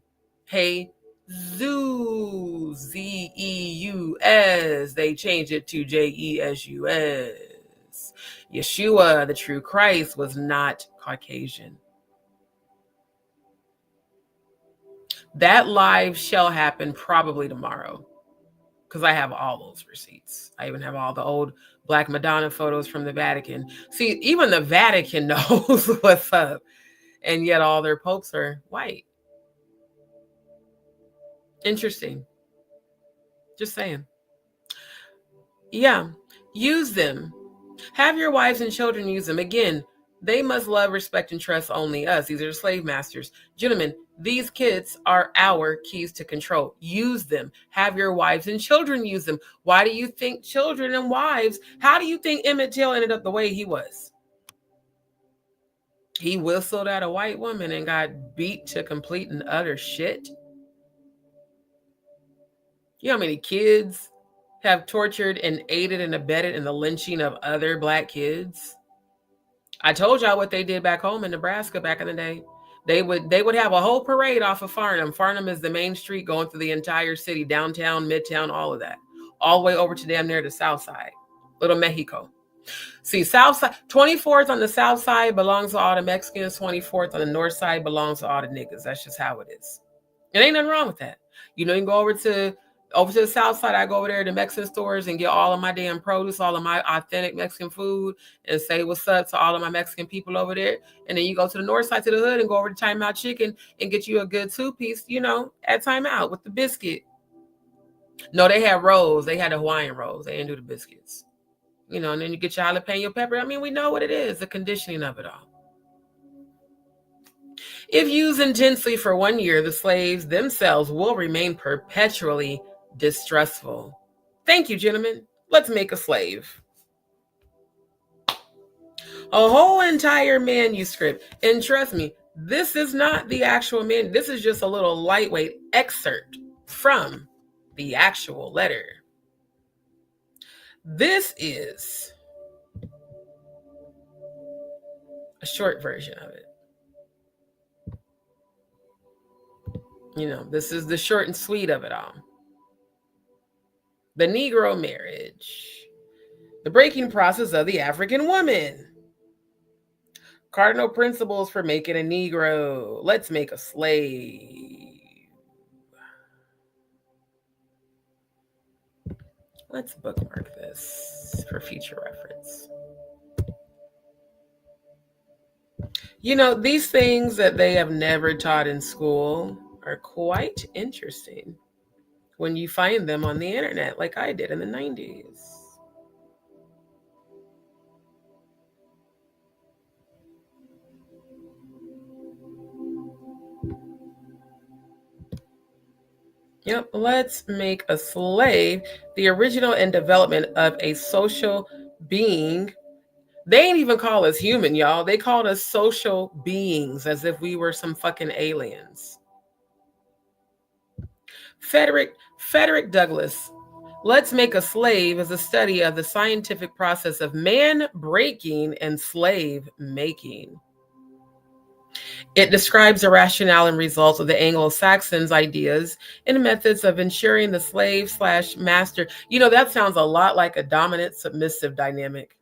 Hey, Zeus, Z-E-U-S. They changed it to J-E-S-U-S. Yeshua, the true Christ, was not Caucasian. That live shall happen probably tomorrow because I have all those receipts. I even have all the old Black Madonna photos from the Vatican. See, even the Vatican knows what's up, and yet all their popes are white. Interesting. Just saying. Yeah, use them. Have your wives and children use them. Again, they must love, respect, and trust only us. These are the slave masters. Gentlemen, these kids are our keys to control. Use them. Have your wives and children use them. Why do you think children and wives, how do you think Emmett Till ended up the way he was? He whistled at a white woman and got beat to complete and utter shit. You know how many kids have tortured and aided and abetted in the lynching of other Black kids? I told y'all what they did back home in Nebraska back in the day. They would have a whole parade off of Farnham. Farnham is the main street going through the entire city, downtown, midtown, all of that, all the way over to damn near the south side, Little Mexico. See, south side, 24th on the south side belongs to all the Mexicans. 24th on the north side belongs to all the niggas. That's just how it is. It ain't nothing wrong with that. You know, you can go over to the south side. I go over there to Mexican stores and get all of my damn produce, all of my authentic Mexican food, and say what's up to all of my Mexican people over there. And then you go to the north side to the hood and go over to Time Out Chicken and get you a good 2-piece, you know, at Time Out with the biscuit. No, they had rolls. They had the Hawaiian rolls. They didn't do the biscuits. You know, and then you get your jalapeno pepper. I mean, we know what it is, the conditioning of it all. If used intensely for 1 year, the slaves themselves will remain perpetually distrustful. Thank you, gentlemen. Let's make a slave. A whole entire manuscript. And trust me, this is not the actual man. This is just a little lightweight excerpt from the actual letter. This is a short version of it. You know, this is the short and sweet of it all. The Negro marriage. The breaking process of the African woman. Cardinal principles for making a Negro. Let's make a slave. Let's bookmark this for future reference. You know, these things that they have never taught in school are quite interesting when you find them on the internet, like I did in the 90s. Yep, let's make a slave, the original and development of a social being. They ain't even call us human, y'all. They called us social beings as if we were some fucking aliens. Frederick Douglass, Let's Make a Slave is a study of the scientific process of man breaking and slave making. It describes the rationale and results of the Anglo-Saxons' ideas and methods of ensuring the slave/master. You know, that sounds a lot like a dominant submissive dynamic.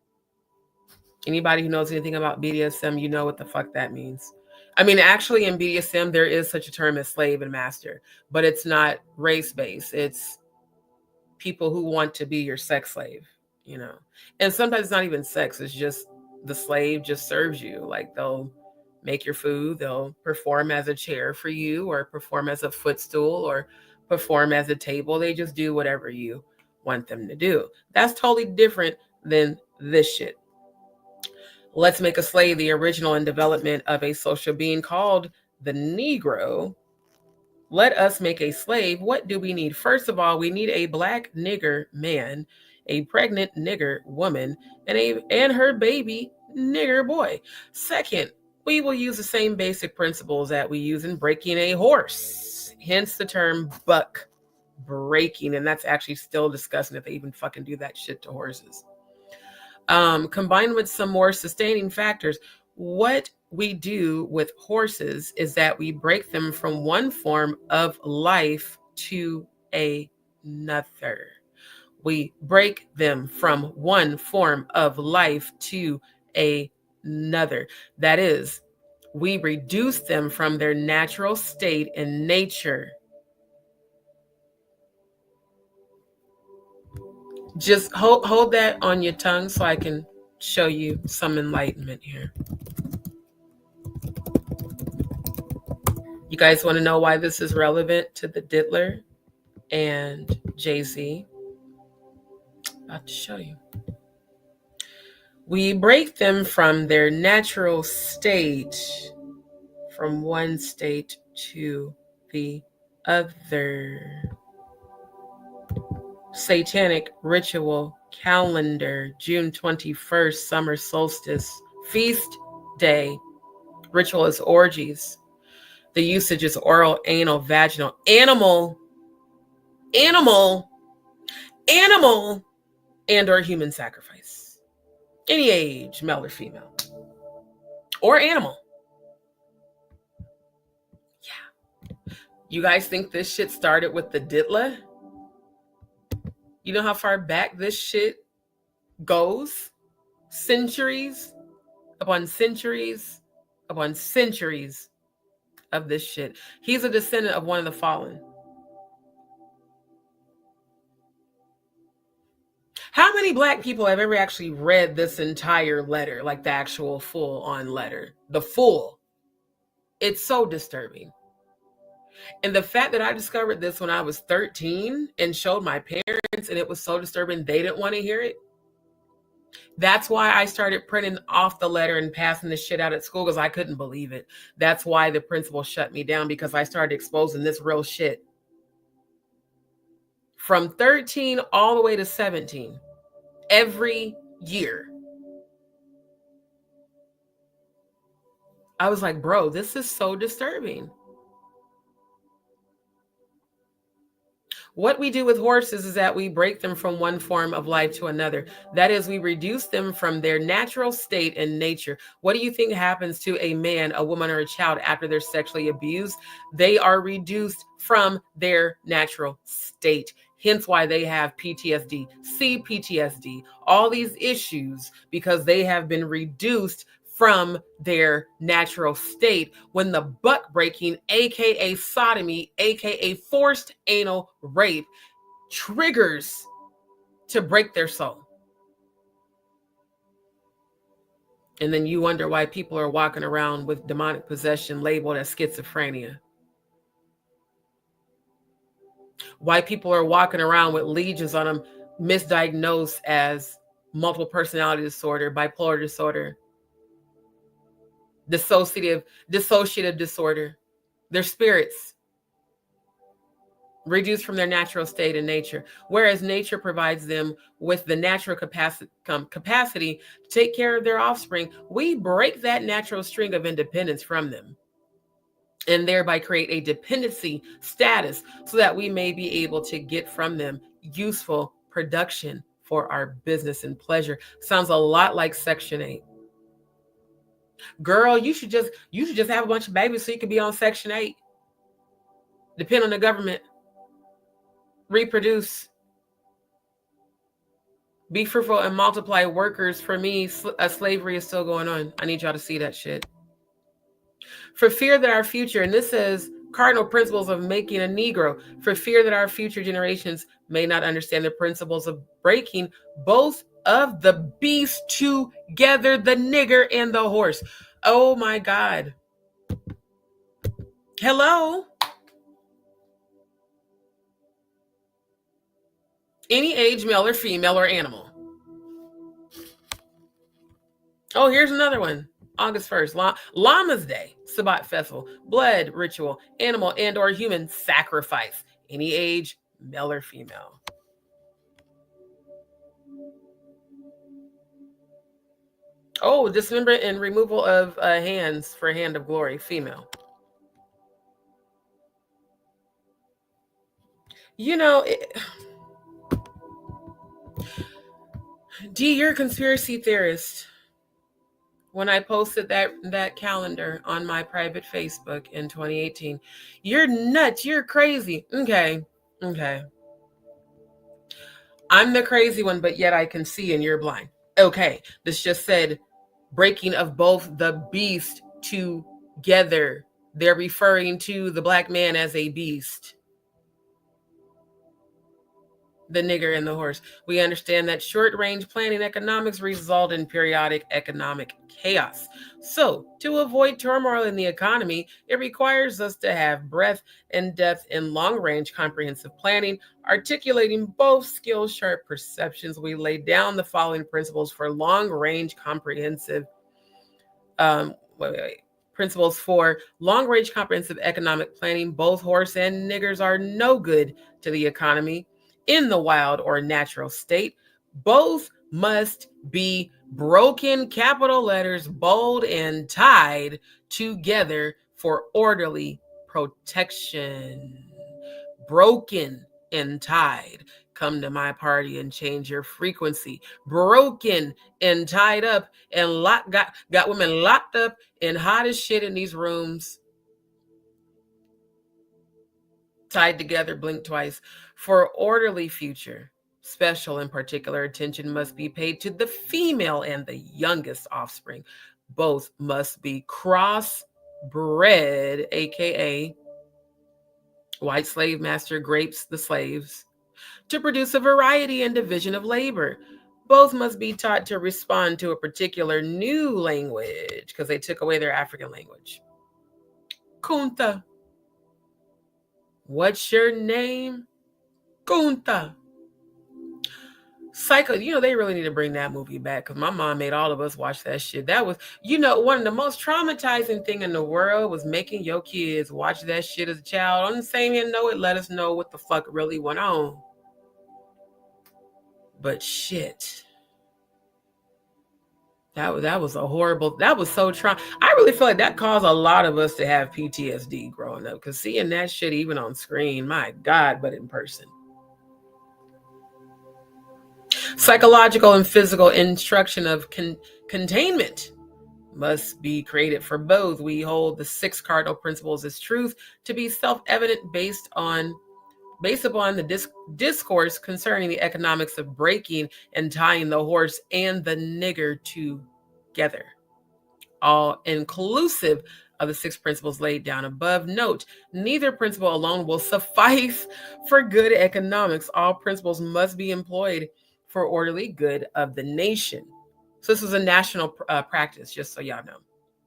Anybody who knows anything about BDSM, you know what the fuck that means. I mean, actually in BDSM, there is such a term as slave and master, but it's not race-based. It's people who want to be your sex slave, you know. And sometimes it's not even sex. It's just the slave just serves you. Like they'll make your food, they'll perform as a chair for you or perform as a footstool or perform as a table. They just do whatever you want them to do. That's totally different than this shit. Let's Make a Slave, the original and development of a social being called the Negro. Let us make a slave. What do we need? First of all, we need a black nigger man, a pregnant nigger woman, and her baby nigger boy. Second, we will use the same basic principles that we use in breaking a horse, hence the term buck breaking. And that's actually still discussing if they even fucking do that shit to horses. Combined with some more sustaining factors, what we do with horses is that we break them from one form of life to another. We break them from one form of life to another. That is, we reduce them from their natural state in nature. Just hold that on your tongue so I can show you some enlightenment here. You guys want to know why this is relevant to the Diddler and Jay-Z? About to show you. We break them from their natural state, from one state to the other. Satanic ritual calendar, June 21st, summer solstice, feast day, Ritualist orgies. The usage is oral, anal, vaginal, animal, and or human sacrifice. Any age, male or female. Or animal. Yeah. You guys think this shit started with the Ditla? You know how far back this shit goes? Centuries upon centuries upon centuries of this shit. He's a descendant of one of the fallen. How many Black people have ever actually read this entire letter, like the actual full-on letter? The full. It's so disturbing. And the fact that I discovered this when I was 13 and showed my parents, and it was so disturbing they didn't want to hear it. That's why I started printing off the letter and passing the shit out at school, because I couldn't believe it. That's why the principal shut me down, because I started exposing this real shit. From 13 all the way to 17, every year. I was like, bro, this is so disturbing. What we do with horses is that we break them from one form of life to another. That is, we reduce them from their natural state and nature. What do you think happens to a man, a woman, or a child after they're sexually abused? They are reduced from their natural state. Hence why they have PTSD, CPTSD, all these issues, because they have been reduced from their natural state when the buck breaking, aka sodomy, aka forced anal rape, triggers to break their soul. And then you wonder why people are walking around with demonic possession labeled as schizophrenia. Why people are walking around with legions on them misdiagnosed as multiple personality disorder, bipolar disorder, dissociative disorder. Their spirits reduced from their natural state and nature, whereas nature provides them with the natural capacity to take care of their offspring. We break that natural string of independence from them and thereby create a dependency status so that we may be able to get from them useful production for our business and pleasure. Sounds a lot like Section 8. Girl, you should just have a bunch of babies so you can be on Section 8. Depend on the government. Reproduce. Be fruitful and multiply workers. For me, slavery is still going on. I need y'all to see that shit. For fear that our future, and this is cardinal principles of making a Negro, for fear that our future generations may not understand the principles of breaking both of the beast together, the nigger and the horse. Oh my God. Hello? Any age, male or female or animal. Oh, here's another one. August 1st, Llama's Day, Sabbat Festival, blood ritual, animal and or human sacrifice. Any age, male or female. Oh, dismemberment and removal of hands for hand of glory, female. You know, D, you're a conspiracy theorist. When I posted that calendar on my private Facebook in 2018, you're nuts. You're crazy. Okay. I'm the crazy one, but yet I can see and you're blind. Okay. This just said breaking of both the beast together. They're referring to the black man as a beast. The nigger and the horse. We understand that short-range planning economics result in periodic economic chaos. So, to avoid turmoil in the economy, it requires us to have breadth and depth in long-range comprehensive planning, articulating both skill-sharp perceptions. We lay down the following principles for long-range comprehensive principles for long-range comprehensive economic planning. Both horse and niggers are no good to the economy in the wild or natural state. Both must be broken, capital letters, bold, and tied together for orderly protection. Broken and tied. Come to my party and change your frequency. Broken and tied up and got women locked up and hot as shit in these rooms. Tied together, blink twice. For orderly future, special and particular attention must be paid to the female and the youngest offspring. Both must be crossbred, aka white slave master grapes the slaves, to produce a variety and division of labor. Both must be taught to respond to a particular new language because they took away their African language. Kunta. What's your name? Kunta. Psycho, they really need to bring that movie back because my mom made all of us watch that shit. That was, one of the most traumatizing thing in the world was making your kids watch that shit as a child. On the same hand, it let us know what the fuck really went on. But shit. That was a horrible, that was so I really feel like that caused a lot of us to have PTSD growing up because seeing that shit even on screen, my God, but in person. Psychological and physical instruction of containment must be created for both. We hold the 6 cardinal principles as truth to be self-evident based upon the discourse concerning the economics of breaking and tying the horse and the nigger together, all inclusive of the 6 principles laid down above. Note, neither principle alone will suffice for good economics. All principles must be employed for orderly good of the nation. So this is a national practice, just so y'all know,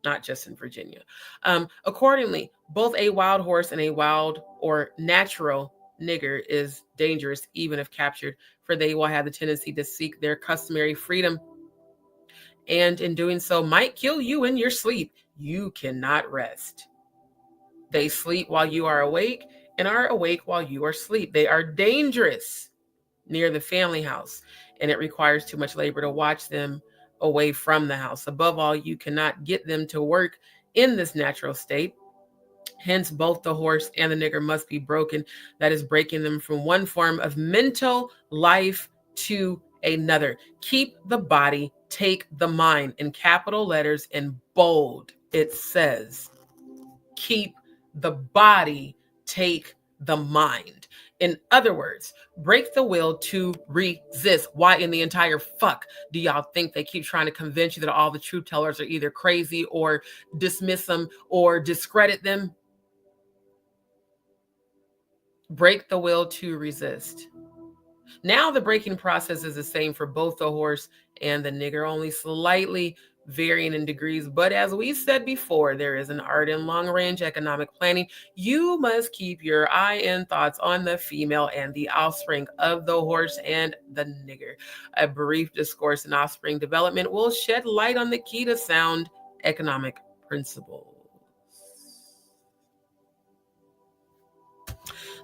not just in Virginia. Accordingly, both a wild horse and a wild or natural nigger is dangerous, even if captured, for they will have the tendency to seek their customary freedom, and in doing so might kill you in your sleep. You cannot rest. They sleep while you are awake and are awake while you are asleep. They are dangerous near the family house, and it requires too much labor to watch them away from the house. Above all, you cannot get them to work in this natural state. Hence, both the horse and the nigger must be broken. That is, breaking them from one form of mental life to another. Keep the body, take the mind. In capital letters in bold, it says, keep the body, take the mind. In other words, break the will to resist. Why in the entire fuck do y'all think they keep trying to convince you that all the truth tellers are either crazy or dismiss them or discredit them? Break the will to resist. Now the breaking process is the same for both the horse and the nigger, only slightly varying in degrees. But as we said before, there is an art in long-range economic planning. You must keep your eye and thoughts on the female and the offspring of the horse and the nigger. A brief discourse in offspring development will shed light on the key to sound economic principles.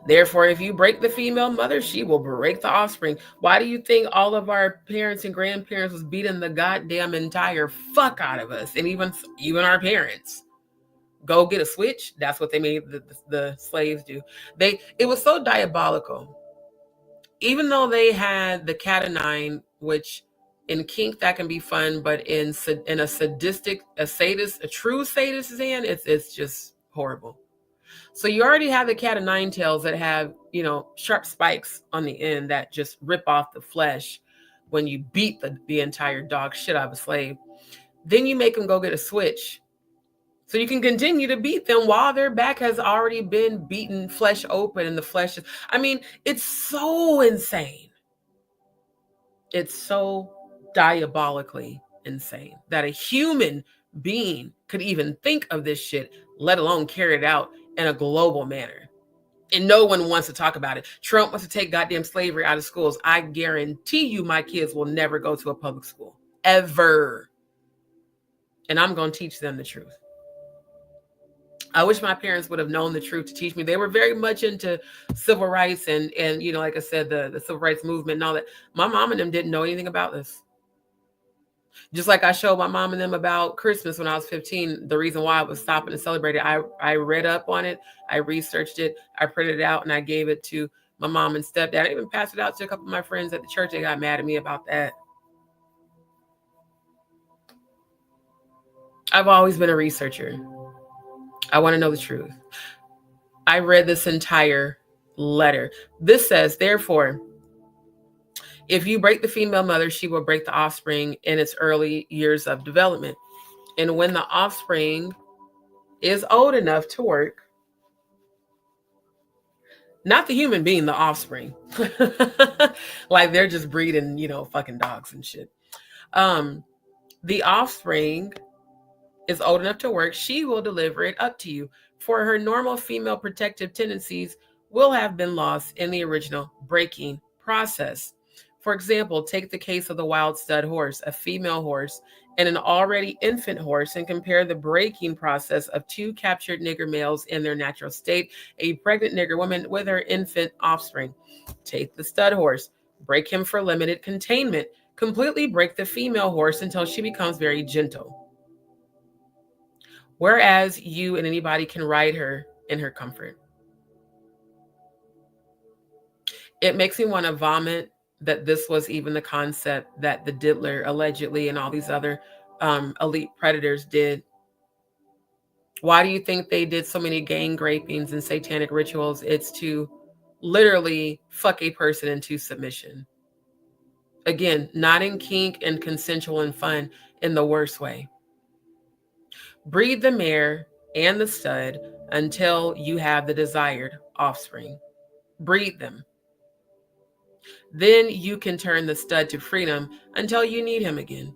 Therefore, if you break the female mother, she will break the offspring. Why do you think all of our parents and grandparents was beating the goddamn entire fuck out of us? And even our parents. Go get a switch. That's what they made the slaves do. It was so diabolical. Even though they had the cat o' nine, which in kink that can be fun, but in a true sadist's hand, it's just horrible. So you already have the cat of nine tails that have, sharp spikes on the end that just rip off the flesh when you beat the entire dog shit out of a slave. Then you make them go get a switch. So you can continue to beat them while their back has already been beaten, flesh open, and the flesh is, it's so insane. It's so diabolically insane that a human being could even think of this shit, let alone carry it out in a global manner. And no one wants to talk about it. Trump wants to take goddamn slavery out of schools. I guarantee you my kids will never go to a public school. Ever. And I'm going to teach them the truth. I wish my parents would have known the truth to teach me. They were very much into civil rights and like I said, the civil rights movement and all that. My mom and them didn't know anything about this. Just like I showed my mom and them about Christmas when I was 15, the reason why I was stopping to celebrate it, I read up on it, I researched it, I printed it out, and I gave it to my mom and stepdad. I even passed it out to a couple of my friends at the church. They got mad at me about that. I've always been a researcher. I want to know the truth. I read this entire letter. This says, therefore, if you break the female mother, she will break the offspring in its early years of development. And when the offspring is old enough to work, not the human being, the offspring, like they're just breeding, fucking dogs and shit. The offspring is old enough to work, she will deliver it up to you. For her normal female protective tendencies will have been lost in the original breaking process. For example, take the case of the wild stud horse, a female horse, and an already infant horse, and compare the breaking process of two captured nigger males in their natural state, a pregnant nigger woman with her infant offspring. Take the stud horse, break him for limited containment, completely break the female horse until she becomes very gentle. Whereas you and anybody can ride her in her comfort. It makes me want to vomit that this was even the concept that the diddler allegedly and all these other elite predators did. Why do you think they did so many gang rapings and satanic rituals? It's to literally fuck a person into submission. Again, not in kink and consensual and fun, in the worst way. Breed the mare and the stud until you have the desired offspring. Breed them. Then you can turn the stud to freedom until you need him again.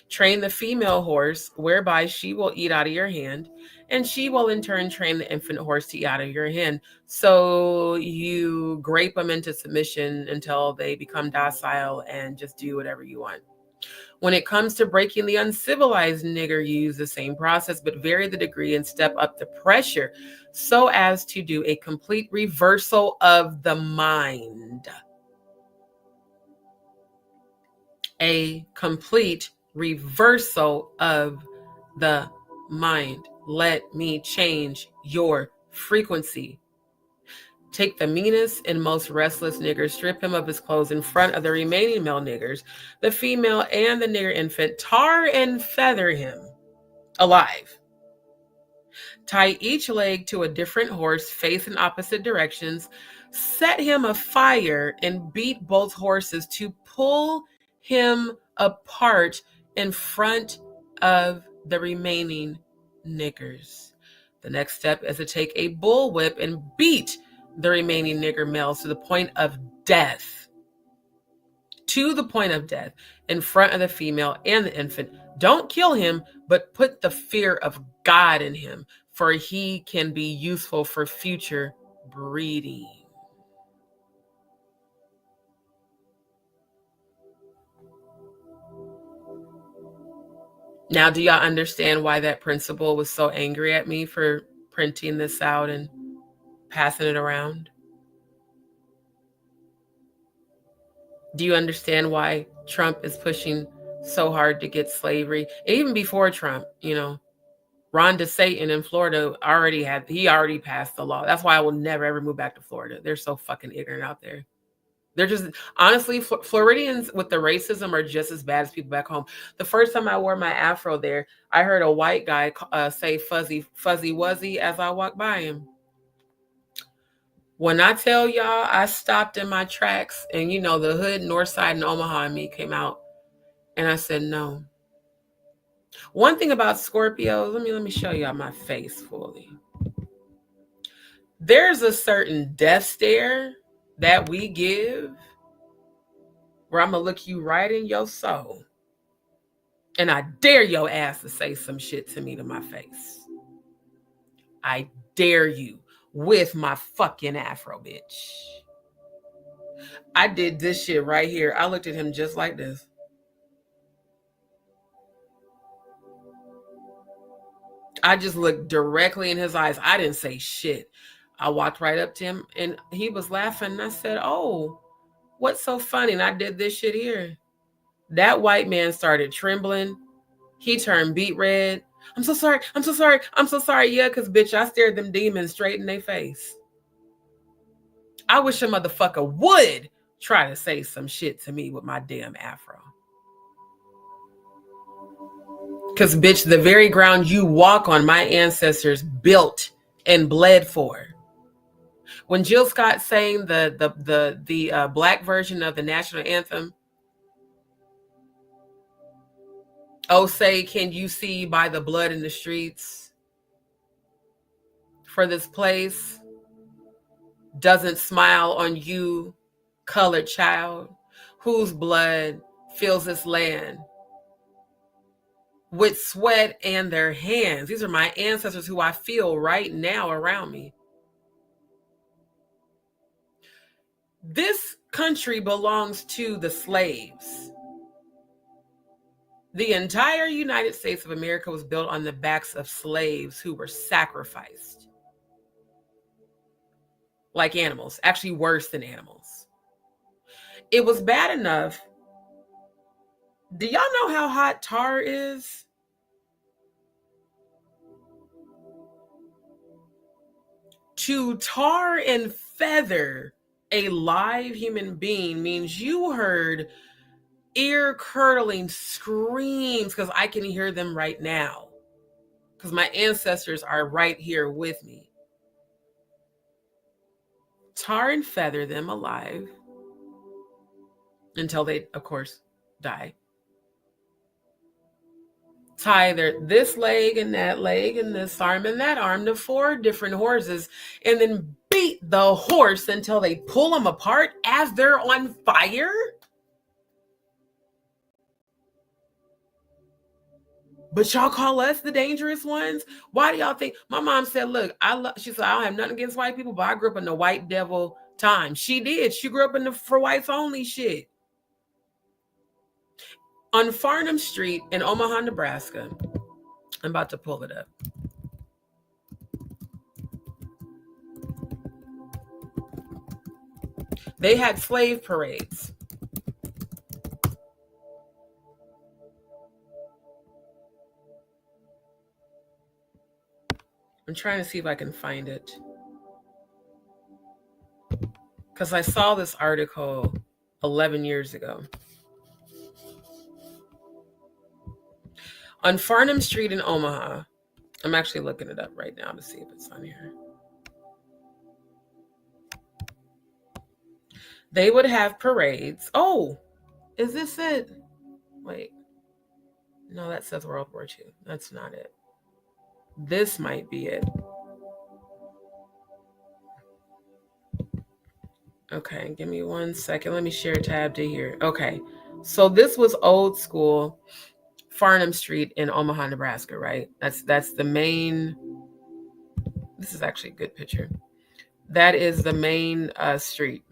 Train the female horse, whereby she will eat out of your hand, and she will in turn train the infant horse to eat out of your hand. So you grape them into submission until they become docile and just do whatever you want. When it comes to breaking the uncivilized nigger, you use the same process, but vary the degree and step up the pressure so as to do a complete reversal of the mind. A complete reversal of the mind. Let me change your frequency. Take the meanest and most restless nigger, strip him of his clothes in front of the remaining male niggers, the female and the nigger infant, tar and feather him alive. Tie each leg to a different horse, face in opposite directions, set him afire, and beat both horses to pull him apart in front of the remaining niggers. The next step is to take a bullwhip and beat the remaining nigger males to the point of death. To the point of death in front of the female and the infant. Don't kill him, but put the fear of God in him, for he can be useful for future breeding. Now, do y'all understand why that principal was so angry at me for printing this out and passing it around? Do you understand why Trump is pushing so hard to get slavery? Even before Trump, Ron DeSantis in Florida already passed the law. That's why I will never ever move back to Florida. They're so fucking ignorant out there. They're just, honestly, Floridians with the racism are just as bad as people back home. The first time I wore my afro there, I heard a white guy say fuzzy wuzzy as I walked by him. When I tell y'all, I stopped in my tracks and, the hood, north side, and Omaha and me came out. And I said, no. One thing about Scorpios, let me show y'all my face fully. There's a certain death stare that we give where I'm going to look you right in your soul. And I dare your ass to say some shit to me to my face. I dare you with my fucking afro, bitch. I did this shit right here. I looked at him just like this. I just looked directly in his eyes. I didn't say shit. I walked right up to him and he was laughing. And I said, oh, what's so funny? And I did this shit here. That white man started trembling. He turned beet red. I'm so sorry. I'm so sorry. I'm so sorry. Yeah, because bitch, I stared them demons straight in their face. I wish a motherfucker would try to say some shit to me with my damn afro. Because, bitch, the very ground you walk on, my ancestors built and bled for. When Jill Scott sang the black version of the national anthem, "Oh, say, can you see by the blood in the streets? For this place doesn't smile on you, colored child, whose blood fills this land with sweat and their hands." These are my ancestors who I feel right now around me. This country belongs to the slaves. The entire United States of America was built on the backs of slaves who were sacrificed. Like animals, actually worse than animals. It was bad enough. Do y'all know how hot tar is? To tar and feather a live human being means you heard ear-curdling screams, because I can hear them right now, because my ancestors are right here with me. Tar and feather them alive until they, of course, die. Tie this leg and this arm and that arm to 4 different horses, and then beat the horse until they pull them apart as they're on fire. But y'all call us the dangerous ones? Why do y'all think? My mom said, look, she said, I don't have nothing against white people, but I grew up in the white devil time. She did. She grew up in the for whites only shit. On Farnham Street in Omaha, Nebraska, I'm about to pull it up. They had slave parades. I'm trying to see if I can find it, because I saw this article 11 years ago. On Farnham Street in Omaha, I'm actually looking it up right now to see if it's on here. They would have parades. Oh, is this it? Wait. No, that says World War II. That's not it. This might be it. Okay, give me 1 second. Let me share tab to here. Okay, so this was old school Farnham Street in Omaha, Nebraska, right? That's the main. This is actually a good picture. That is the main street.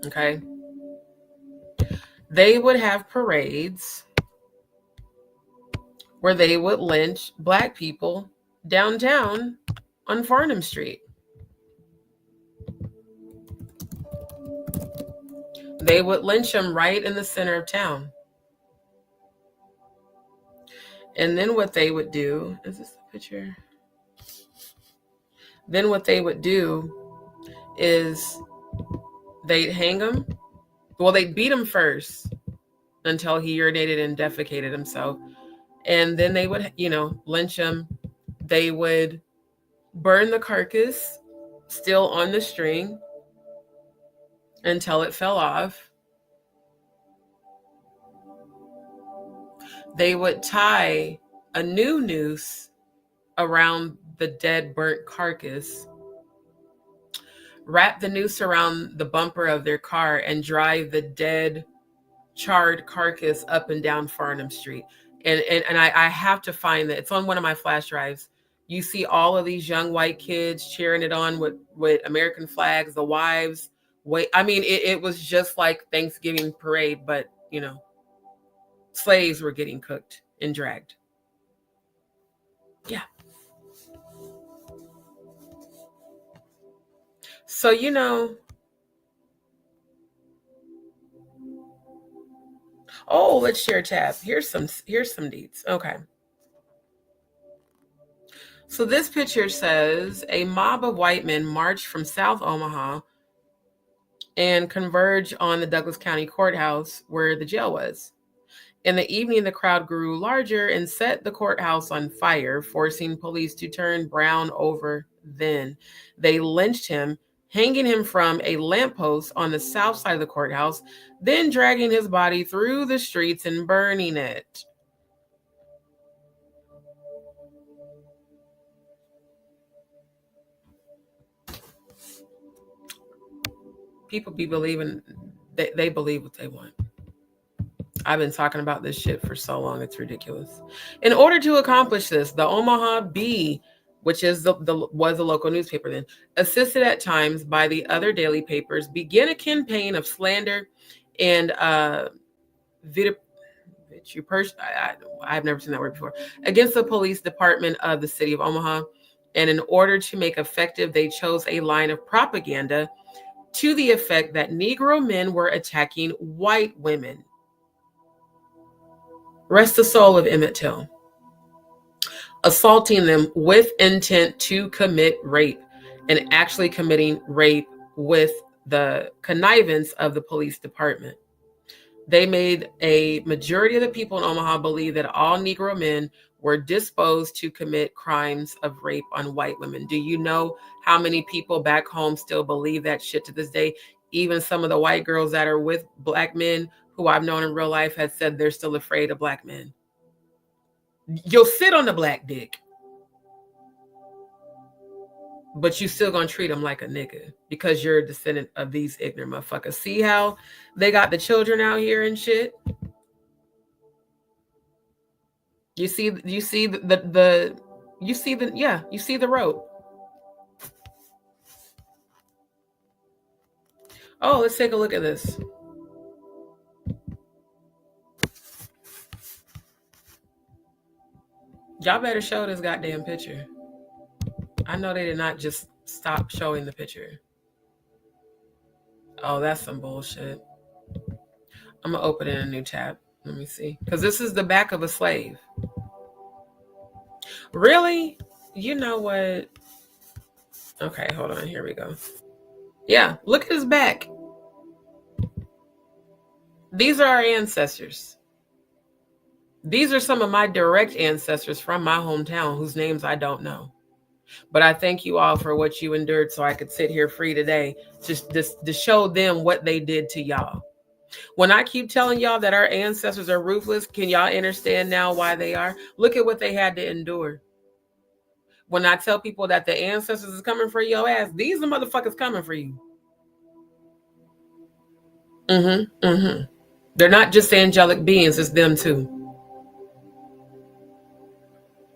Okay. They would have parades where they would lynch Black people downtown on Farnham Street. They would lynch them right in the center of town. And then what they would do, is this the picture? Then what they would do is they'd hang him. Well, they'd beat him first until he urinated and defecated himself. And then they would, lynch him. They would burn the carcass still on the string until it fell off. They would tie a new noose around the dead, burnt carcass, wrap the noose around the bumper of their car, and drive the dead, charred carcass up and down Farnham Street. And I have to find that. It's on one of my flash drives. You see all of these young white kids cheering it on with American flags, the wives. It was just like Thanksgiving parade, but, slaves were getting cooked and dragged. Yeah. So, Oh, let's share tab. Here's some deets. Okay. So this picture says a mob of white men marched from South Omaha and converged on the Douglas County Courthouse where the jail was. In the evening, the crowd grew larger and set the courthouse on fire, forcing police to turn Brown over. Then they lynched him, hanging him from a lamppost on the south side of the courthouse, then dragging his body through the streets and burning it. People be believing, they believe what they want. I've been talking about this shit for so long, it's ridiculous. In order to accomplish this, the Omaha Bee, which is was a local newspaper then, assisted at times by the other daily papers, began a campaign of slander and I've never seen that word before, against the police department of the city of Omaha. And in order to make effective, they chose a line of propaganda to the effect that Negro men were attacking white women. Rest the soul of Emmett Till. Assaulting them with intent to commit rape and actually committing rape with the connivance of the police department. They made a majority of the people in Omaha believe that all Negro men were disposed to commit crimes of rape on white women. Do you know how many people back home still believe that shit to this day? Even some of the white girls that are with black men who I've known in real life have said they're still afraid of black men. You'll sit on the black dick, but you still gonna treat them like a nigga because you're a descendant of these ignorant motherfuckers. See how they got the children out here and shit? You see the rope. Oh, let's take a look at this. Y'all better show this goddamn picture. I know they did not just stop showing the picture. Oh, that's some bullshit. I'm gonna open in a new tab. Let me see. Because this is the back of a slave. Really? You know what? Okay, hold on. Here we go. Yeah, look at his back. These are our ancestors. These are some of my direct ancestors from my hometown whose names I don't know. But I thank you all for what you endured so I could sit here free today just to show them what they did to y'all. When I keep telling y'all that our ancestors are ruthless, can y'all understand now why they are? Look at what they had to endure. When I tell people that the ancestors is coming for your ass, these are motherfuckers coming for you. They're not just angelic beings, it's them too.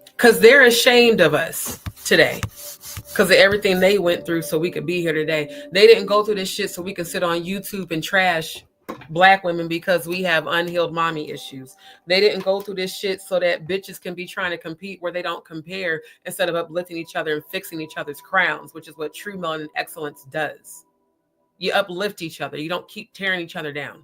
Because they're ashamed of us today. Because of everything they went through so we could be here today. They didn't go through this shit so we could sit on YouTube and trash black women because we have unhealed mommy issues. They didn't go through this shit so that bitches can be trying to compete where they don't compare instead of uplifting each other and fixing each other's crowns, which is what true melanin excellence does. You uplift each other. You don't keep tearing each other down.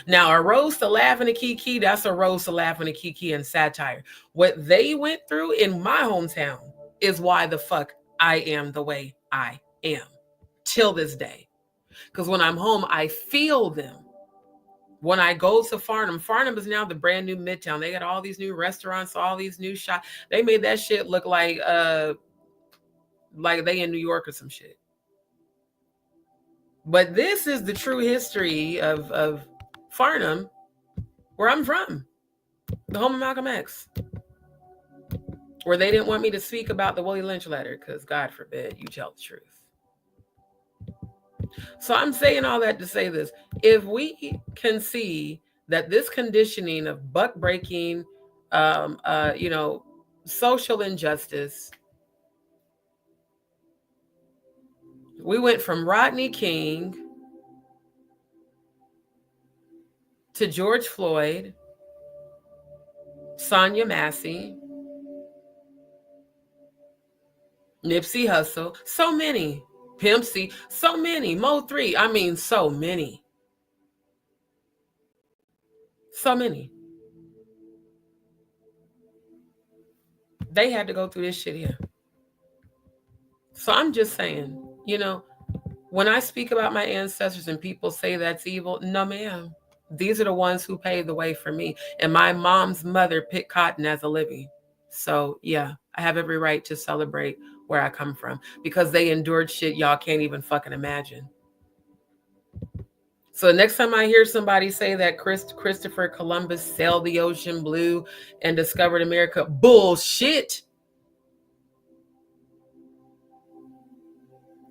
Now, a rose to laugh and a kiki, that's a rose to laugh and a kiki and satire. What they went through in my hometown is why the fuck I am the way I am till this day. Because when I'm home, I feel them. When I go to Farnham is now the brand new Midtown. They got all these new restaurants, all these new shops. They made that shit look like they in New York or some shit. But this is the true history of Farnham, where I'm from, the home of Malcolm X, where they didn't want me to speak about the Willie Lynch letter because God forbid you tell the truth. So I'm saying all that to say this. If we can see that this conditioning of buck breaking, social injustice, we went from Rodney King to George Floyd, Sonia Massey, Nipsey Hussle, so many, Pimp C, so many, Mo 3, I mean, so many. So many. They had to go through this shit here. So I'm just saying, you know, when I speak about my ancestors and people say that's evil, no, ma'am. These are the ones who paved the way for me. And my mom's mother picked cotton as a living. So, yeah, I have every right to celebrate where I come from because they endured shit y'all can't even fucking imagine. So the next time I hear somebody say that Christopher Columbus sailed the ocean blue and discovered America, bullshit.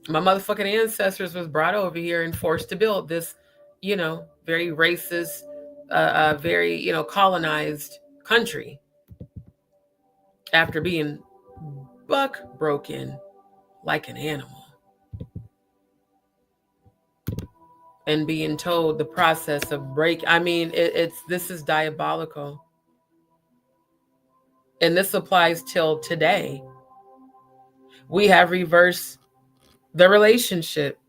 My motherfucking ancestors was brought over here and forced to build this, you know, very racist, very, you know, colonized country after being buck broken like an animal and being told the process of break. I mean, this is diabolical. And this applies till today. We have reversed the relationship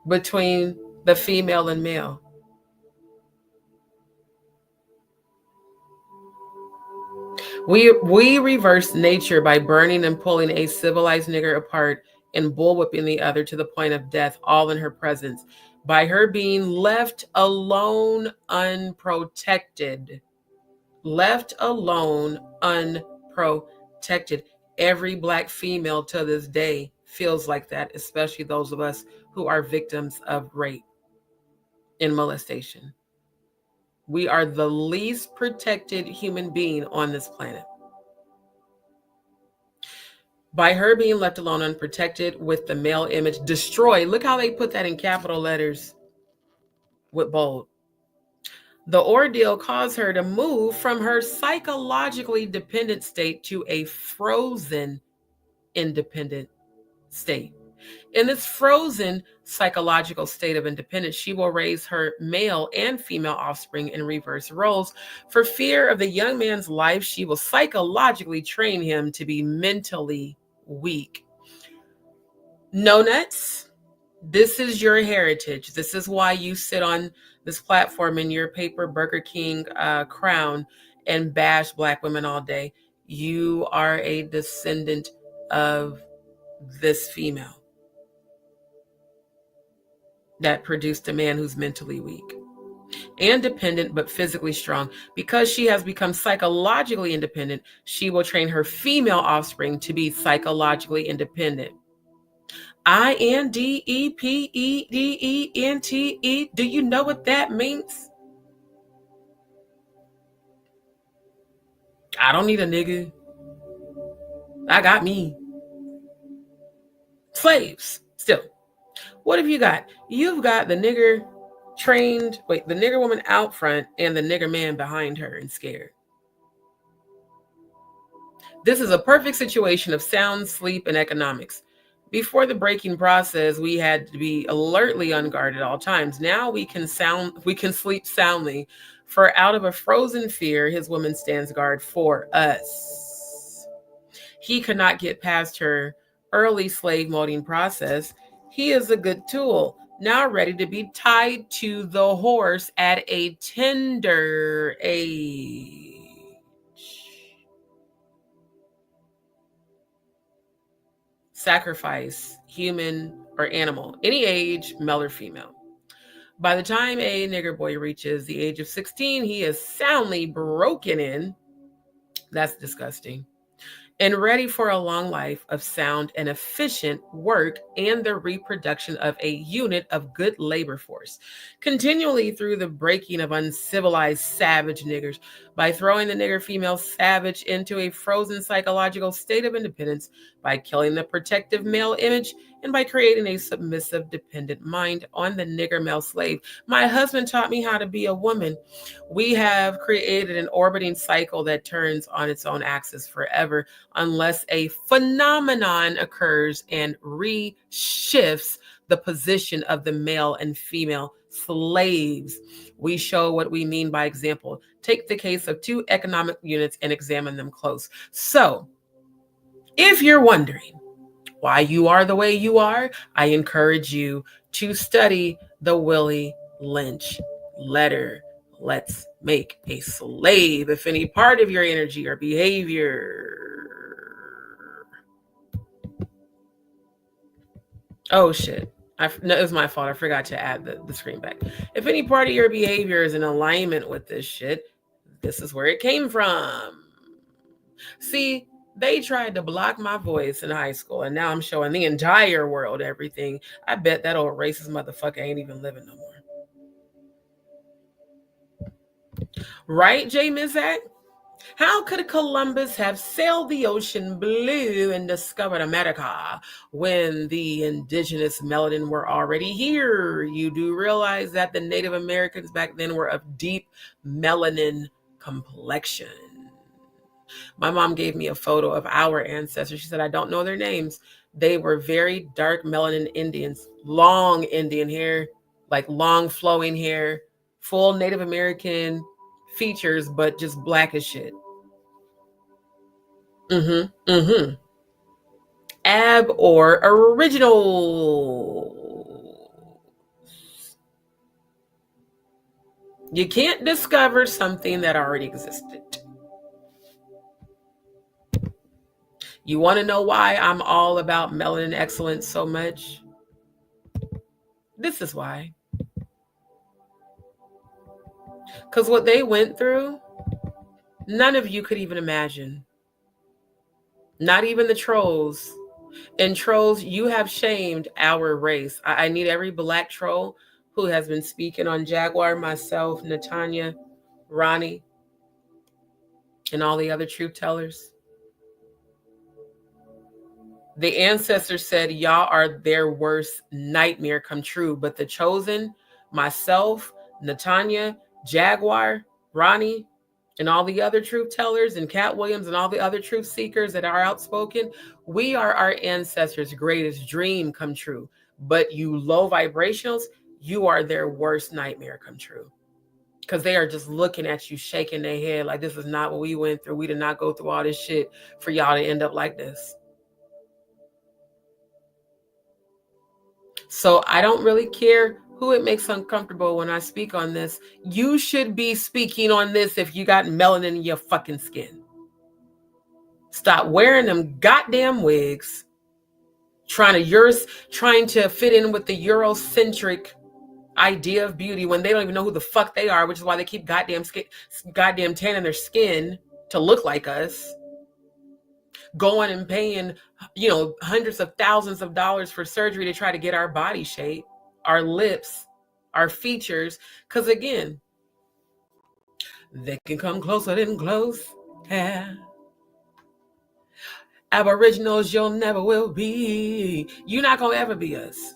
between the female and male. We reverse nature by burning and pulling a civilized nigger apart and bullwhipping the other to the point of death, all in her presence. By her being left alone unprotected. Left alone unprotected. Every Black female to this day feels like that, especially those of us who are victims of rape and molestation. We are the least protected human being on this planet. By her being left alone unprotected with the male image destroyed, look how they put that in capital letters with bold. The ordeal caused her to move from her psychologically dependent state to a frozen independent state. In this frozen psychological state of independence, she will raise her male and female offspring in reverse roles. For fear of the young man's life, she will psychologically train him to be mentally weak. No nuts. This is your heritage. This is why you sit on this platform in your paper Burger King crown and bash Black women all day. You are a descendant of this female that produced a man who's mentally weak and dependent, but physically strong. Because she has become psychologically independent, she will train her female offspring to be psychologically independent. INDEPEDENTE. Do you know what that means? I don't need a nigga. I got me. Slaves, still. What have you got? You've got the nigger the nigger woman out front and the nigger man behind her and scared. This is a perfect situation of sound sleep and economics. Before the breaking process, we had to be alertly on guard at all times. Now we can sleep soundly, for out of a frozen fear, his woman stands guard for us. He could not get past her early slave molding process. He is a good tool, now ready to be tied to the horse at a tender age. Sacrifice, human or animal, any age, male or female. By the time a nigger boy reaches the age of 16, he is soundly broken in. That's disgusting. And ready for a long life of sound and efficient work and the reproduction of a unit of good labor force, continually through the breaking of uncivilized savage niggers, by throwing the nigger female savage into a frozen psychological state of independence, by killing the protective male image, and by creating a submissive, dependent mind on the nigger male slave. My husband taught me how to be a woman. We have created an orbiting cycle that turns on its own axis forever, unless a phenomenon occurs and reshifts the position of the male and female slaves. We show what we mean by example. Take the case of two economic units and examine them close. So, if you're wondering why you are the way you are, I encourage you to study the Willie Lynch letter. Let's make a slave. If any part of your energy or behavior. Oh, shit. No, it was my fault. I forgot to add the screen back. If any part of your behavior is in alignment with this shit, this is where it came from. See, they tried to block my voice in high school, and now I'm showing the entire world everything. I bet that old racist motherfucker ain't even living no more. Right, J. Mizak? How could Columbus have sailed the ocean blue and discovered America when the indigenous melanin were already here? You do realize that the Native Americans back then were of deep melanin complexion. My mom gave me a photo of our ancestors. She said, I don't know their names. They were very dark melanin Indians, long Indian hair, like long flowing hair, full Native American features, but just black as shit. Ab or original. You can't discover something that already existed. You want to know why I'm all about melanin excellence so much? This is why. Because what they went through, none of you could even imagine. Not even the trolls. And trolls, you have shamed our race. I need every black troll who has been speaking on Jaguar, myself, Natanya, Ronnie, and all the other truth tellers. The ancestors said y'all are their worst nightmare come true. But the chosen, myself, Natanya, Jaguar, Ronnie, and all the other truth tellers, and Cat Williams and all the other truth seekers that are outspoken, we are our ancestors' greatest dream come true. But you low vibrationals, you are their worst nightmare come true. Because they are just looking at you, shaking their head like this is not what we went through. We did not go through all this shit for y'all to end up like this. So I don't really care who it makes uncomfortable when I speak on this. You should be speaking on this if you got melanin in your fucking skin. Stop wearing them goddamn wigs, trying to fit in with the Eurocentric idea of beauty when they don't even know who the fuck they are, which is why they keep goddamn tanning their skin to look like us. Going and paying, hundreds of thousands of dollars for surgery to try to get our body shape, our lips, our features. Because again, they can come closer than close. Yeah. Aboriginals, you'll never will be. You're not going to ever be us.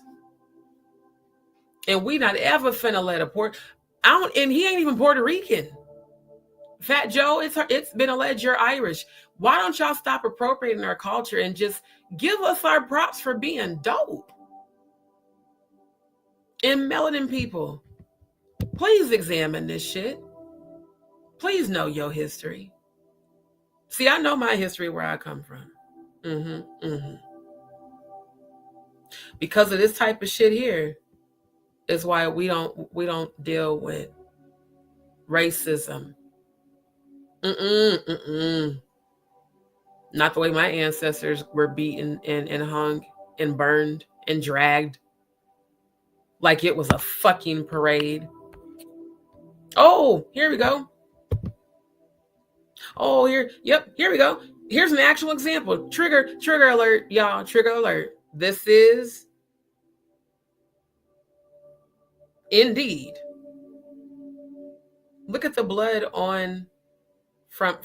And we not ever finna let and he ain't even Puerto Rican. Fat Joe, it's been alleged you're Irish. Why don't y'all stop appropriating our culture and just give us our props for being dope? And melanin people, please examine this shit. Please know your history. See, I know my history where I come from. Because of this type of shit here is why we don't deal with racism. Not the way my ancestors were beaten and hung and burned and dragged like it was a fucking parade. Oh, here we go. Oh, here we go. Here's an actual example. Trigger alert, y'all. Trigger alert. This is indeed. Look at the blood on from.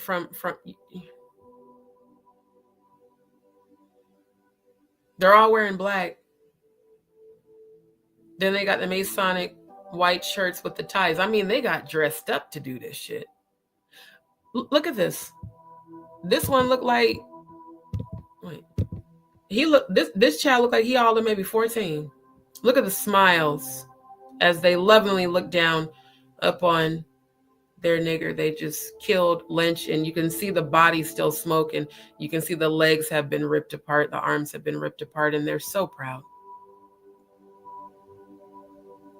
They're all wearing black. Then they got the Masonic white shirts with the ties. I mean, they got dressed up to do this shit. Look at this. This one looked like, this child looked like he all of maybe 14. Look at the smiles as they lovingly look down upon their nigger they just killed, lynched, and you can see the body still smoking. You can see the legs have been ripped apart, the arms have been ripped apart, and they're so proud.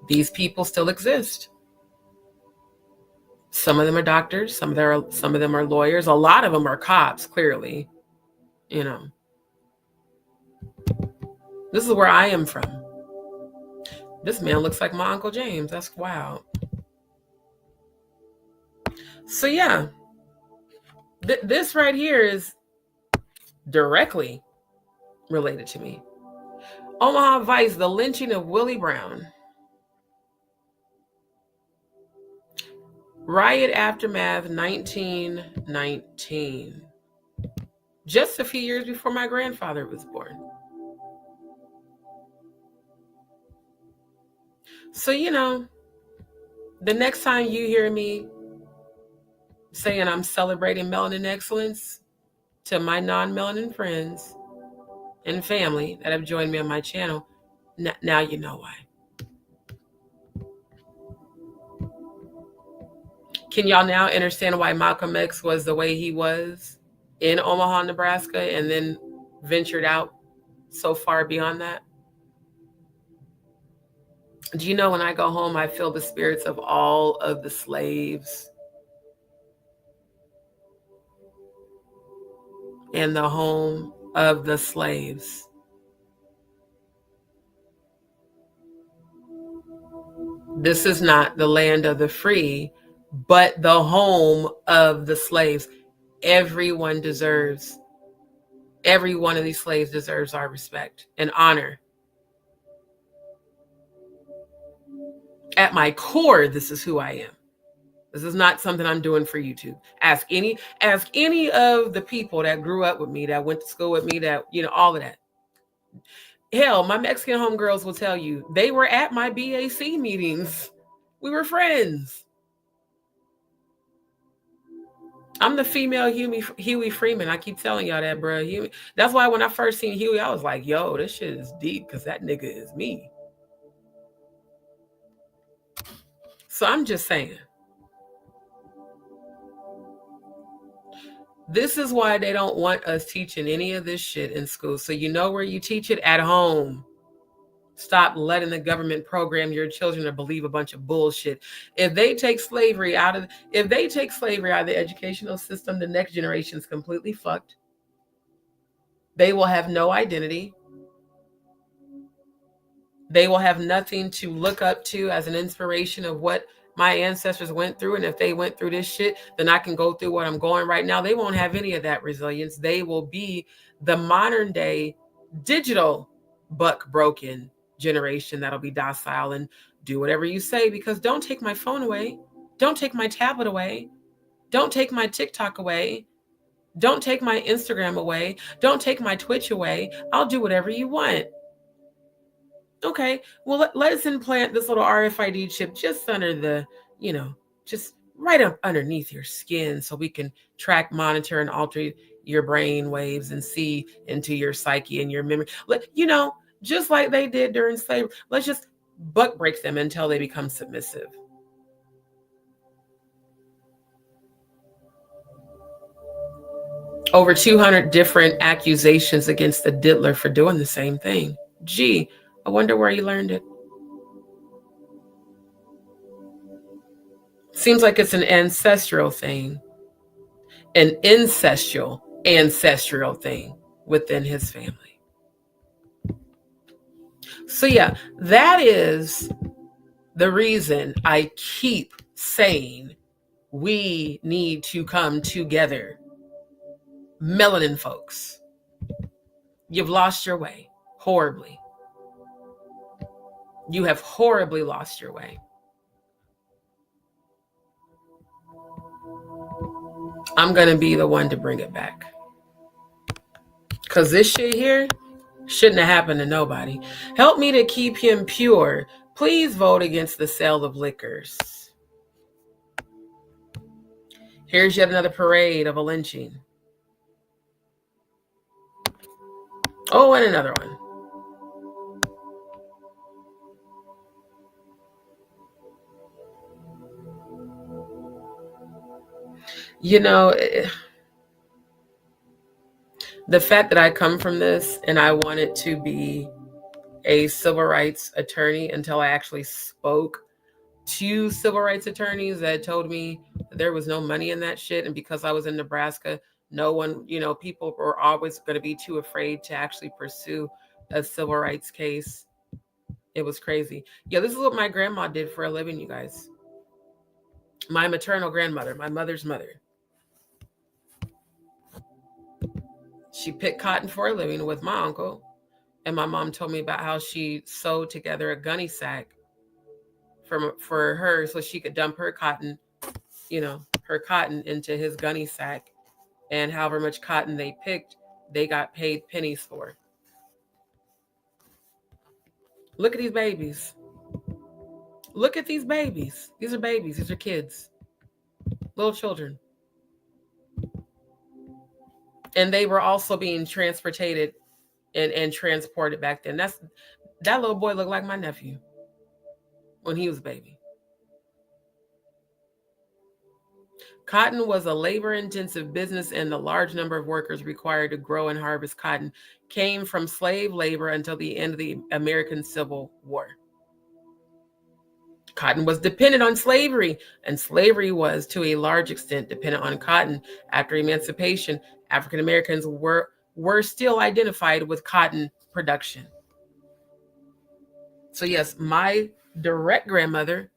These people still exist. Some of them are doctors. Some of them are lawyers. A lot of them are cops, clearly. You know. This is where I am from. This man looks like my Uncle James. That's wild. So yeah, this right here is directly related to me. Omaha Vice, the lynching of Willie Brown. Riot aftermath 1919. Just a few years before my grandfather was born. So, you know, the next time you hear me saying I'm celebrating melanin excellence to my non-melanin friends and family that have joined me on my channel, now you know why. Can y'all now understand why Malcolm X was the way he was in Omaha, Nebraska, and then ventured out so far beyond that? Do you know when I go home, I feel the spirits of all of the slaves in the home of the slaves? This is not the land of the free, but the home of the slaves. Every one of these slaves deserves our respect and honor. At my core, this is who I am. This is not something I'm doing for YouTube. Ask any of the people that grew up with me, that went to school with me, that, you know, all of that. Hell, my Mexican homegirls will tell you, they were at my BAC meetings. We were friends. I'm the female Huey Freeman. I keep telling y'all that, bro. That's why when I first seen Huey, I was like, yo, this shit is deep, because that nigga is me. So I'm just saying. This is why they don't want us teaching any of this shit in school. So you know where you teach it? At home. Stop letting the government program your children to believe a bunch of bullshit. If they take slavery out of the educational system, the next generation is completely fucked. They will have no identity. They will have nothing to look up to as an inspiration of what my ancestors went through. And if they went through this shit, then I can go through what I'm going right now. They won't have any of that resilience. They will be the modern day digital buck broken generation that'll be docile and do whatever you say, because don't take my phone away. Don't take my tablet away. Don't take my TikTok away. Don't take my Instagram away. Don't take my Twitch away. I'll do whatever you want. Okay, well, let's implant this little RFID chip just under the, just right up underneath your skin, so we can track, monitor, and alter your brain waves and see into your psyche and your memory. Just like they did during slavery. Let's just buck break them until they become submissive. Over 200 different accusations against the diddler for doing the same thing. Gee, I wonder where he learned it. Seems like it's an ancestral thing. An ancestral thing within his family. So yeah, that is the reason I keep saying we need to come together. Melanin folks, you've lost your way horribly. You have horribly lost your way. I'm going to be the one to bring it back. Because this shit here shouldn't have happened to nobody. Help me to keep him pure. Please vote against the sale of liquors. Here's yet another parade of a lynching. Oh, and another one. The fact that I come from this and I wanted to be a civil rights attorney until I actually spoke to civil rights attorneys that told me there was no money in that shit. And because I was in Nebraska, no one, people were always going to be too afraid to actually pursue a civil rights case. It was crazy. Yeah, this is what my grandma did for a living, you guys. My maternal grandmother, my mother's mother. She picked cotton for a living with my uncle. And my mom told me about how she sewed together a gunny sack for her so she could dump her cotton, her cotton into his gunny sack. And however much cotton they picked, they got paid pennies for. Look at these babies. Look at these babies. These are babies. These are kids. Little children. And they were also being transported and transported back then. That little boy looked like my nephew when he was a baby. Cotton was a labor-intensive business, and the large number of workers required to grow and harvest cotton came from slave labor until the end of the American Civil War. Cotton was dependent on slavery, and slavery was, to a large extent, dependent on cotton. After emancipation, African Americans were still identified with cotton production. So yes, my direct grandmother,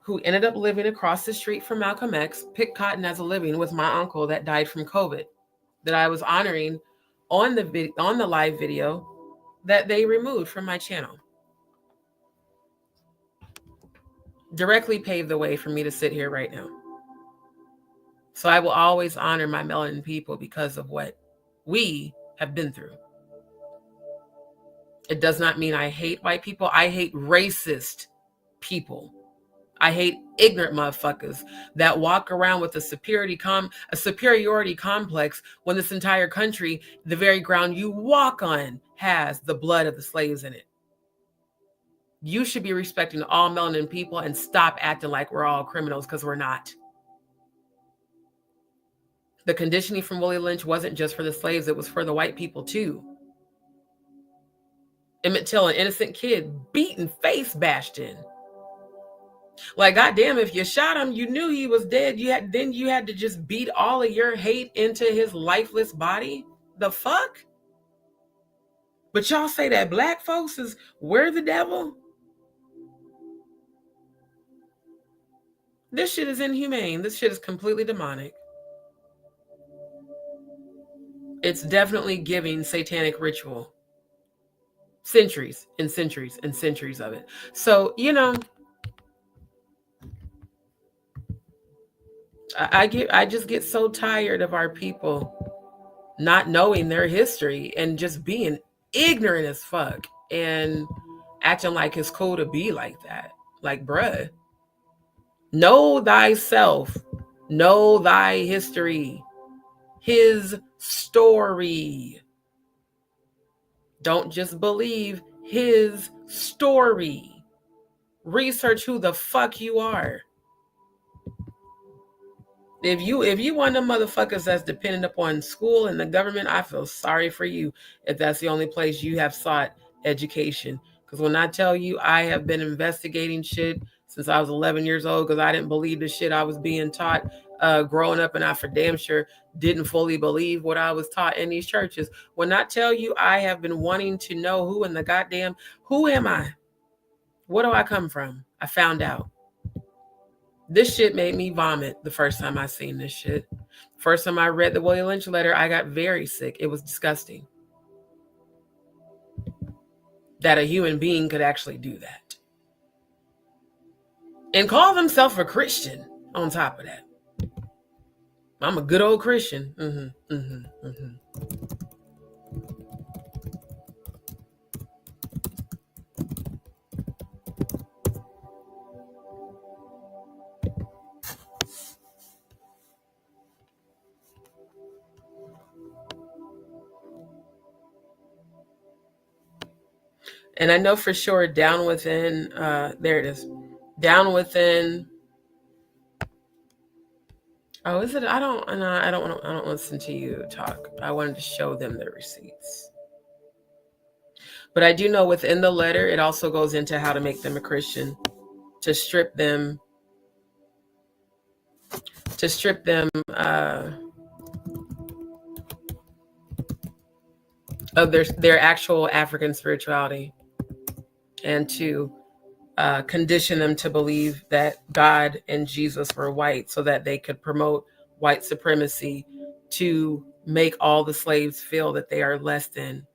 who ended up living across the street from Malcolm X, picked cotton as a living with my uncle that died from COVID, that I was honoring on the live video that they removed from my channel. Directly paved the way for me to sit here right now. So I will always honor my melanin people because of what we have been through. It does not mean I hate white people. I hate racist people. I hate ignorant motherfuckers that walk around with a superiority complex when this entire country, the very ground you walk on, has the blood of the slaves in it. You should be respecting all melanin people and stop acting like we're all criminals, because we're not. The conditioning from Willie Lynch wasn't just for the slaves, it was for the white people too. Emmett Till, an innocent kid, beaten, face bashed in. Like, goddamn, if you shot him, you knew he was dead. You had to just beat all of your hate into his lifeless body? The fuck? But y'all say that black folks we're the devil? This shit is inhumane. This shit is completely demonic. It's definitely giving satanic ritual. Centuries and centuries and centuries of it. So, I just get so tired of our people not knowing their history and just being ignorant as fuck and acting like it's cool to be like that. Like, bruh, know thyself, know thy history, his story. Don't just believe his story. Research who the fuck you are. If you one of them motherfuckers that's dependent upon school and the government, I feel sorry for you if that's the only place you have sought education. Because when I tell you, I have been investigating shit since I was 11 years old because I didn't believe the shit I was being taught growing up, and I for damn sure didn't fully believe what I was taught in these churches. When I tell you, I have been wanting to know who am I? Where do I come from? I found out. This shit made me vomit the first time I seen this shit. First time I read the Willie Lynch letter, I got very sick. It was disgusting. That a human being could actually do that. And call himself a Christian on top of that. I'm a good old Christian. And I know for sure down within, there it is. Down within. Oh, is it? I don't want to listen to you talk. I wanted to show them the receipts. But I do know within the letter, it also goes into how to make them a Christian, to strip them to strip them of their actual African spirituality, and to condition them to believe that God and Jesus were white so that they could promote white supremacy, to make all the slaves feel that they are less than.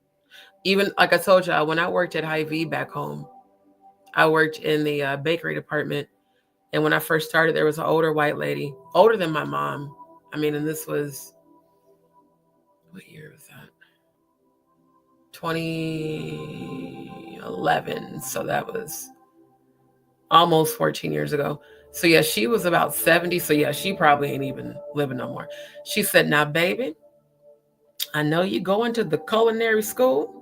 Even like I told y'all, when I worked at Hy-Vee back home, I worked in the bakery department. And when I first started, there was an older white lady, older than my mom. I mean, and this was, what year was that? 2011. So that was almost 14 years ago. So yeah, she was about 70. So yeah, she probably ain't even living no more. She said, now, baby, I know you going to the culinary school,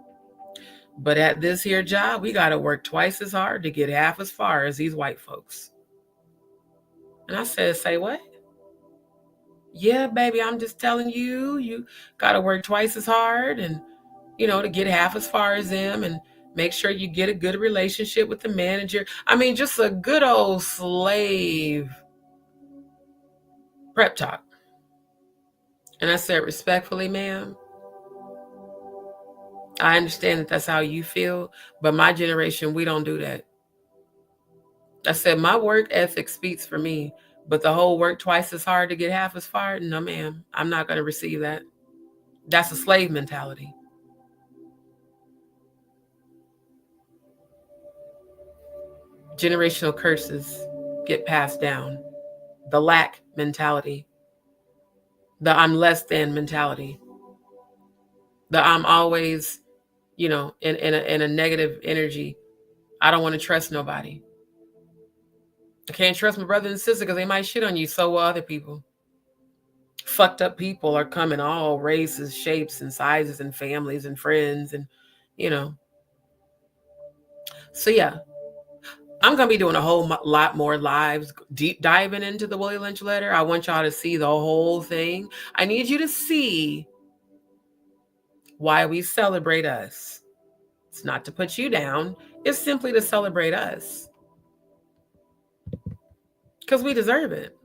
but at this here job, we got to work twice as hard to get half as far as these white folks. And I said, say what? Yeah, baby, I'm just telling you, you got to work twice as hard and, to get half as far as them, and make sure you get a good relationship with the manager. I mean, just a good old slave prep talk. And I said, respectfully, ma'am, I understand that that's how you feel, but my generation, we don't do that. I said, my work ethic speaks for me, but the whole work twice as hard to get half as far, no, ma'am, I'm not going to receive that. That's a slave mentality. Generational curses get passed down. The lack mentality, the I'm less than mentality, the I'm always, in a negative energy. I don't want to trust nobody. I can't trust my brother and sister because they might shit on you. So will other people. Fucked up people are coming all races, shapes, and sizes, and families, and friends, and So yeah, I'm going to be doing a whole lot more lives, deep diving into the Willie Lynch letter. I want y'all to see the whole thing. I need you to see why we celebrate us. It's not to put you down. It's simply to celebrate us. Because we deserve it.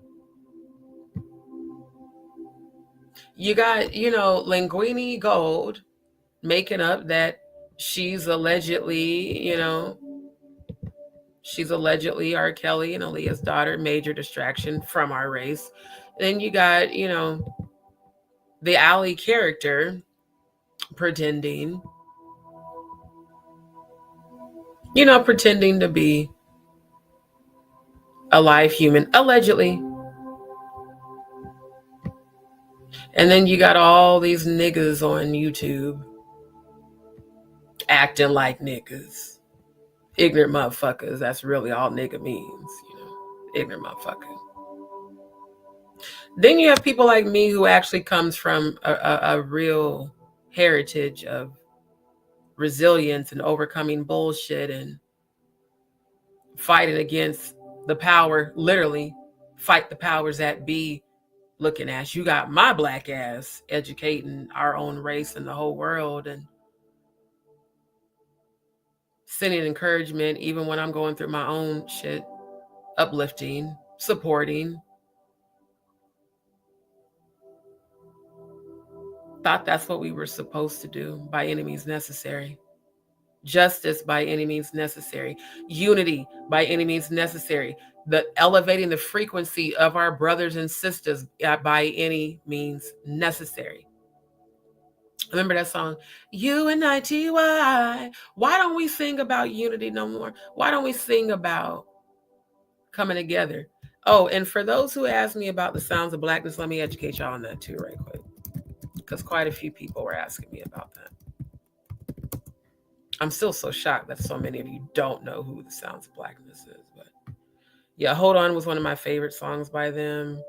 You got, Linguine Gold making up that she's allegedly, she's allegedly R. Kelly and Aaliyah's daughter, major distraction from our race. Then you got, the Ally character pretending, pretending to be a live human, allegedly. And then you got all these niggas on YouTube acting like niggas. Ignorant motherfuckers. That's really all nigga means, ignorant motherfucker. Then you have people like me who actually comes from a real heritage of resilience and overcoming bullshit and fighting against the power, literally fight the powers that be looking at. You got my black ass educating our own race and the whole world and sending encouragement even when I'm going through my own shit, uplifting, supporting. Thought that's what we were supposed to do by any means necessary. Justice by any means necessary. Unity by any means necessary. The elevating the frequency of our brothers and sisters by any means necessary. Remember that song, UNITY? Why don't we sing about unity no more? Why don't we sing about coming together? Oh, and for those who asked me about the sounds of blackness, let me educate y'all on that too right quick. Because quite a few people were asking me about that. I'm still so shocked that so many of you don't know who the Sounds of Blackness is. But yeah, Hold On was one of my favorite songs by them.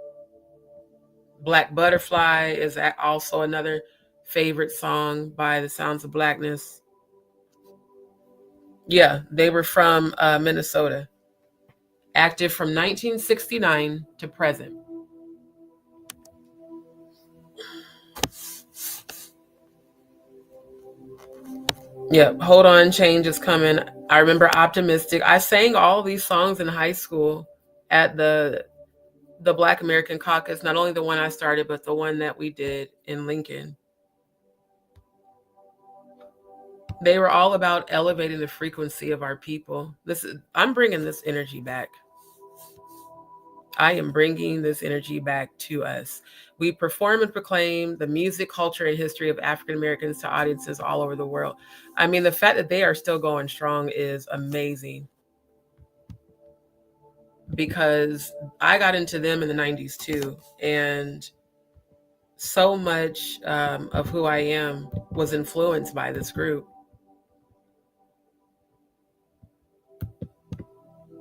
Black Butterfly is also another favorite song by the Sounds of Blackness. Yeah, they were from Minnesota. Active from 1969 to present. Yeah, Hold On, Change is Coming. I remember Optimistic. I sang all these songs in high school at the the Black American Caucus, not only the one I started, but the one that we did in Lincoln. They were all about elevating the frequency of our people. I'm bringing this energy back. I am bringing this energy back to us. We perform and proclaim the music, culture, and history of African Americans to audiences all over the world. I mean, the fact that they are still going strong is amazing, because I got into them in the 90s too. And so much of who I am was influenced by this group.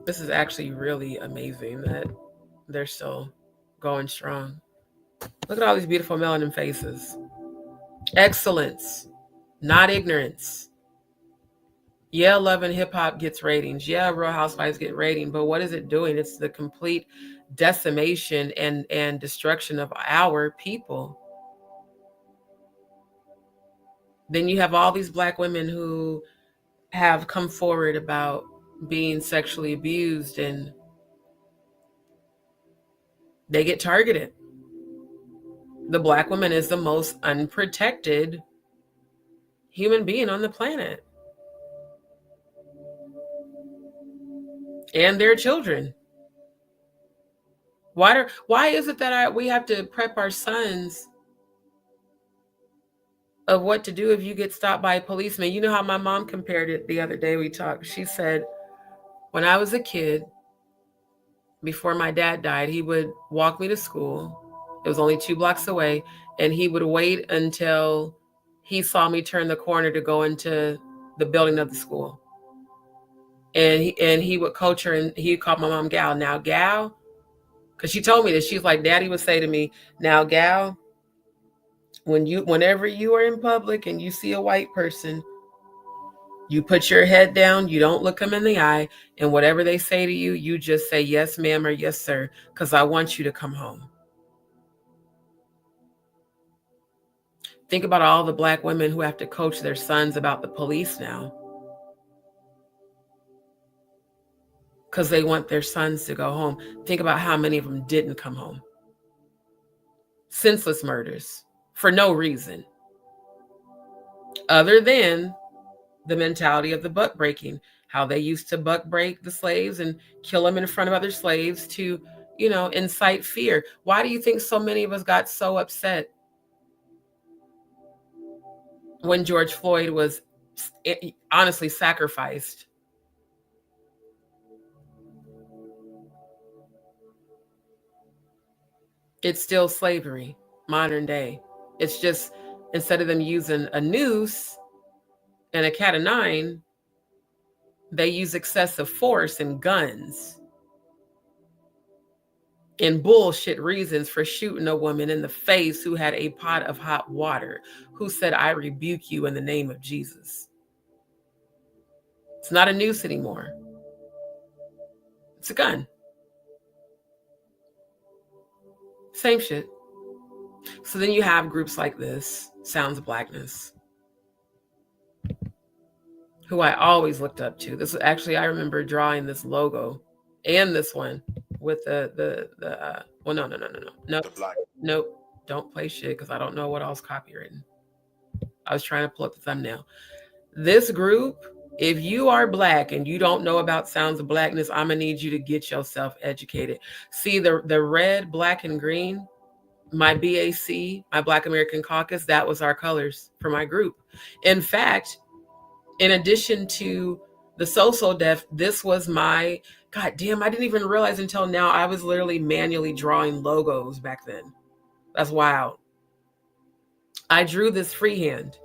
This is actually really amazing that they're still going strong. Look at all these beautiful melanin faces. Excellence, not ignorance. Yeah, Love and Hip Hop gets ratings. Yeah, Real Housewives get ratings. But what is it doing? It's the complete decimation and destruction of our people. Then you have all these Black women who have come forward about being sexually abused, and they get targeted. The Black woman is the most unprotected human being on the planet. And their children. Why is it that we have to prep our sons of what to do if you get stopped by a policeman? You know how my mom compared it the other day we talked. She said, when I was a kid, before my dad died, he would walk me to school. It was only 2 blocks away. And he would wait until he saw me turn the corner to go into the building of the school. And he would coach her, and he'd call my mom Gal. Now, Gal, because she told me this, she's like, Daddy would say to me, now, Gal, whenever you are in public and you see a white person, you put your head down, you don't look them in the eye, and whatever they say to you, you just say yes, ma'am, or yes, sir, because I want you to come home. Think about all the Black women who have to coach their sons about the police now, because they want their sons to go home. Think about how many of them didn't come home. Senseless murders for no reason other than the mentality of the buck breaking, how they used to buck break the slaves and kill them in front of other slaves to, incite fear. Why do you think so many of us got so upset when George Floyd was honestly sacrificed? It's still slavery, modern day. It's just, instead of them using a noose and a cat of nine, they use excessive force and guns and bullshit reasons for shooting a woman in the face who had a pot of hot water, who said, I rebuke you in the name of Jesus. It's not a noose anymore. It's a gun. Same shit. So then you have groups like this, Sounds of Blackness, who I always looked up to. This was actually, I remember drawing this logo and this one with Nope. Don't play shit, because I don't know what else copywritten. I was trying to pull up the thumbnail. This group, if you are Black and you don't know about Sounds of Blackness, I'm gonna need you to get yourself educated. See the red, black, and green, my BAC, my Black American Caucus, that was our colors for my group. In fact, in addition to the so deaf, this was my, God damn, I didn't even realize until now, I was literally manually drawing logos back then. That's wild. I drew this freehand.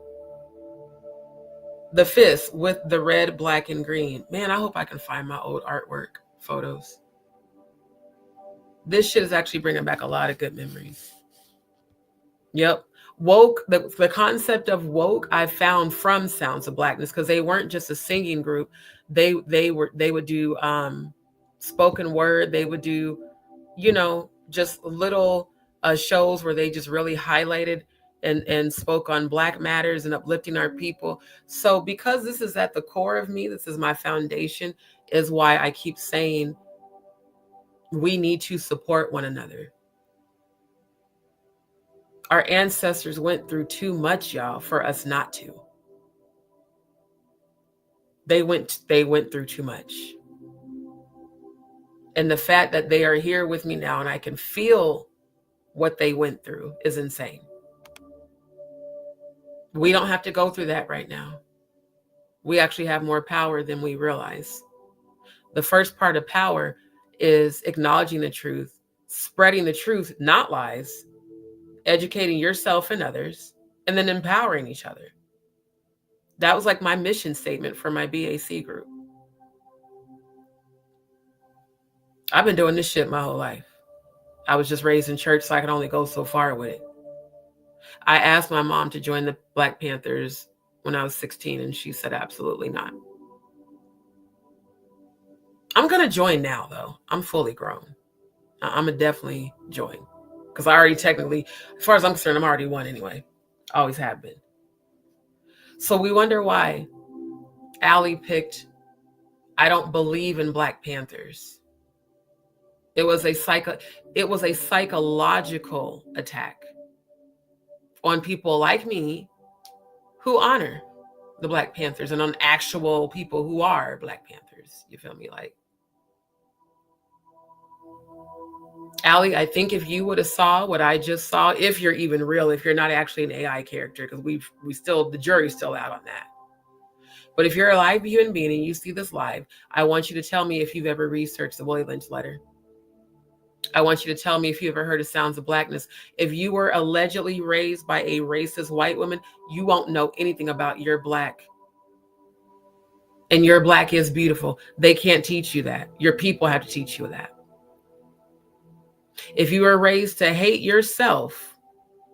The fist with the red, black, and green. Man, I hope I can find my old artwork photos. This shit is actually bringing back a lot of good memories. Yep. Woke, the concept of woke I found from Sounds of Blackness, because they weren't just a singing group. They would do spoken word. They would do, just little shows where they just really highlighted and spoke on Black matters and uplifting our people. So because this is at the core of me, this is my foundation, is why I keep saying We need to support one another. Our ancestors went through too much, y'all, for us not to. They went through too much. And the fact that they are here with me now and I can feel what they went through is insane. We don't have to go through that right now. We actually have more power than we realize. The first part of power is acknowledging the truth, spreading the truth, not lies, educating yourself and others, and then empowering each other. That was like my mission statement for my BAC group. I've been doing this shit my whole life. I was just raised in church, so I could only go so far with it. I asked my mom to join the Black Panthers when I was 16, and she said absolutely not. I'm going to join now, though. I'm fully grown. I'm going to definitely join. Because I already technically, as far as I'm concerned, I'm already one anyway. Always have been. So we wonder why Aaliyah picked, I don't believe in Black Panthers. It was a psychological attack on people like me who honor the Black Panthers and on actual people who are Black Panthers. You feel me? Like, Allie, I think if you would have saw what I just saw, if you're even real, if you're not actually an AI character, because the jury's still out on that. But if you're a live human being and you see this live, I want you to tell me if you've ever researched the Willie Lynch letter. I want you to tell me if you ever heard of Sounds of Blackness. If you were allegedly raised by a racist white woman, you won't know anything about you're Black. And your Black is beautiful. They can't teach you that. Your people have to teach you that. If you were raised to hate yourself,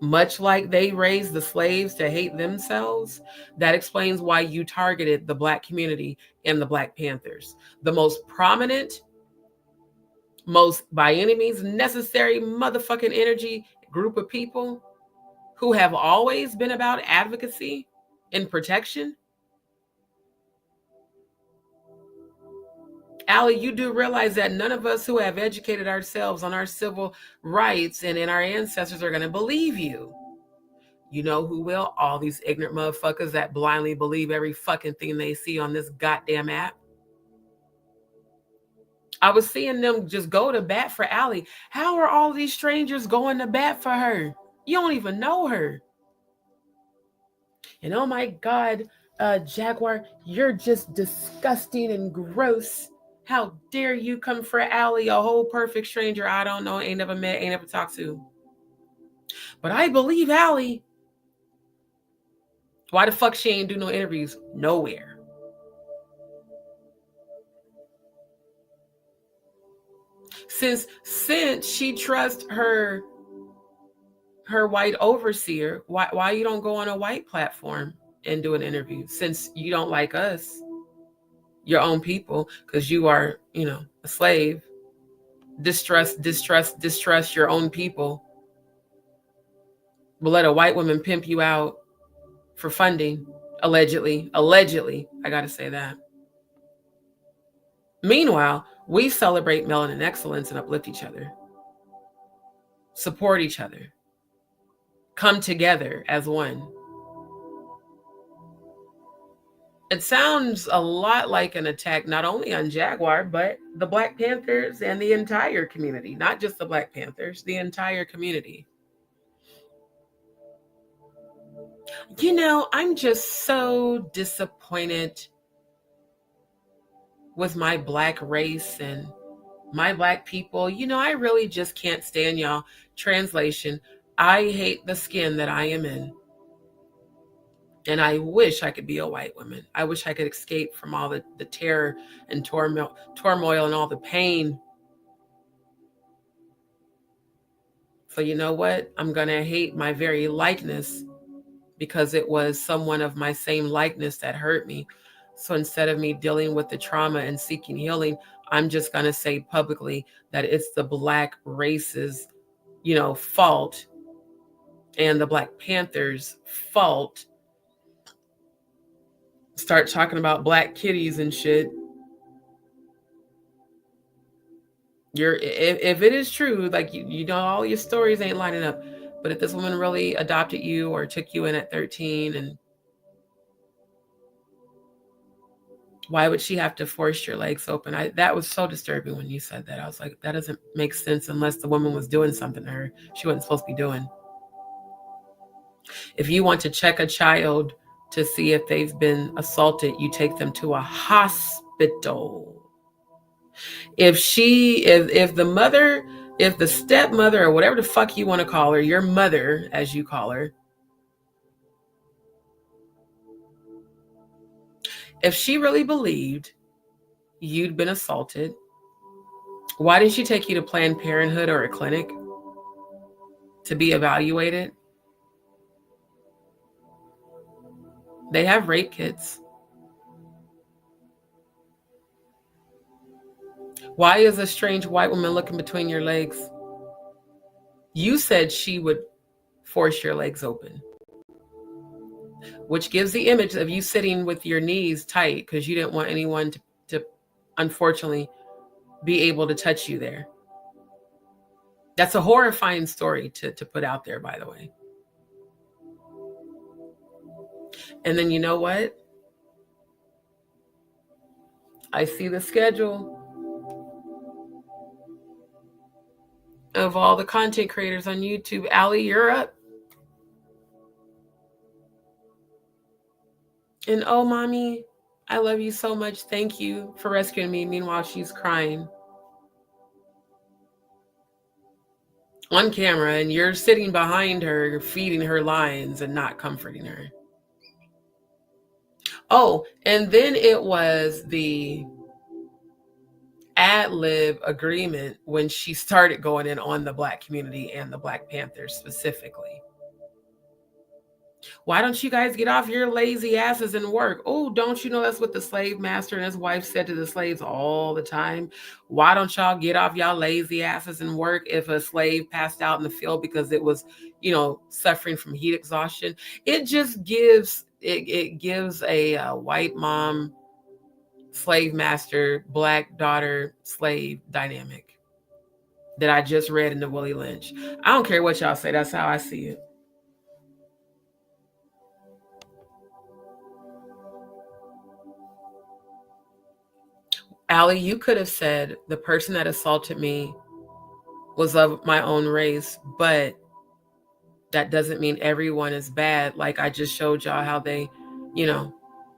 much like they raised the slaves to hate themselves, that explains why you targeted the Black community and the Black Panthers. The most prominent, most by any means necessary motherfucking energy group of people who have always been about advocacy and protection. Allie, you do realize that none of us who have educated ourselves on our civil rights and in our ancestors are going to believe you. You know who will? All these ignorant motherfuckers that blindly believe every fucking thing they see on this goddamn app. I was seeing them just go to bat for Allie. How are all these strangers going to bat for her? You don't even know her. And oh my God, Jaguar, you're just disgusting and gross. How dare you come for Allie, a whole perfect stranger I don't know, ain't never met, ain't never talked to. But I believe Allie. Why the fuck she ain't do no interviews? Nowhere. Since she trusts her white overseer, why you don't go on a white platform and do an interview? Since you don't like us, your own people, because you are, a slave. Distrust your own people. But let a white woman pimp you out for funding, allegedly, I gotta say that. Meanwhile, we celebrate melanin excellence and uplift each other, support each other, come together as one. It sounds a lot like an attack not only on Jaguar, but the Black Panthers and the entire community, not just the Black Panthers, the entire community. I'm just so disappointed with my Black race and my Black people. I really just can't stand y'all. Translation, I hate the skin that I am in. And I wish I could be a white woman. I wish I could escape from all the terror and turmoil and all the pain. So you know what? I'm going to hate my very likeness because it was someone of my same likeness that hurt me. So instead of me dealing with the trauma and seeking healing, I'm just going to say publicly that it's the Black race's, fault and the Black Panthers' fault. Start talking about Black kitties and shit. If it is true, like you know, all your stories ain't lining up. But if this woman really adopted you or took you in at 13, and why would she have to force your legs open? That was so disturbing when you said that. I was like, that doesn't make sense unless the woman was doing something to her she wasn't supposed to be doing. If you want to check a child to see if they've been assaulted, you take them to a hospital. If the stepmother, or whatever the fuck you want to call her, your mother, as you call her, if she really believed you'd been assaulted, why didn't she take you to Planned Parenthood or a clinic to be evaluated? They have rape kits. Why is a strange white woman looking between your legs? You said she would force your legs open, which gives the image of you sitting with your knees tight because you didn't want anyone to unfortunately be able to touch you there. That's a horrifying story to put out there, by the way. And then you know what? I see the schedule of all the content creators on YouTube. Allie, you're up. And oh, mommy, I love you so much. Thank you for rescuing me. Meanwhile, she's crying on camera, and you're sitting behind her, feeding her lines and not comforting her. Oh, and then it was the ad-lib agreement when she started going in on the Black community and the Black Panthers specifically. Why don't you guys get off your lazy asses and work? Oh, don't you know that's what the slave master and his wife said to the slaves all the time? Why don't y'all get off y'all lazy asses and work? If a slave passed out in the field because it was, suffering from heat exhaustion, it just gives a white mom, slave master, Black daughter, slave dynamic that I just read in the Willie Lynch. I don't care what y'all say. That's how I see it. Allie, you could have said the person that assaulted me was of my own race, but that doesn't mean everyone is bad. Like I just showed y'all how they,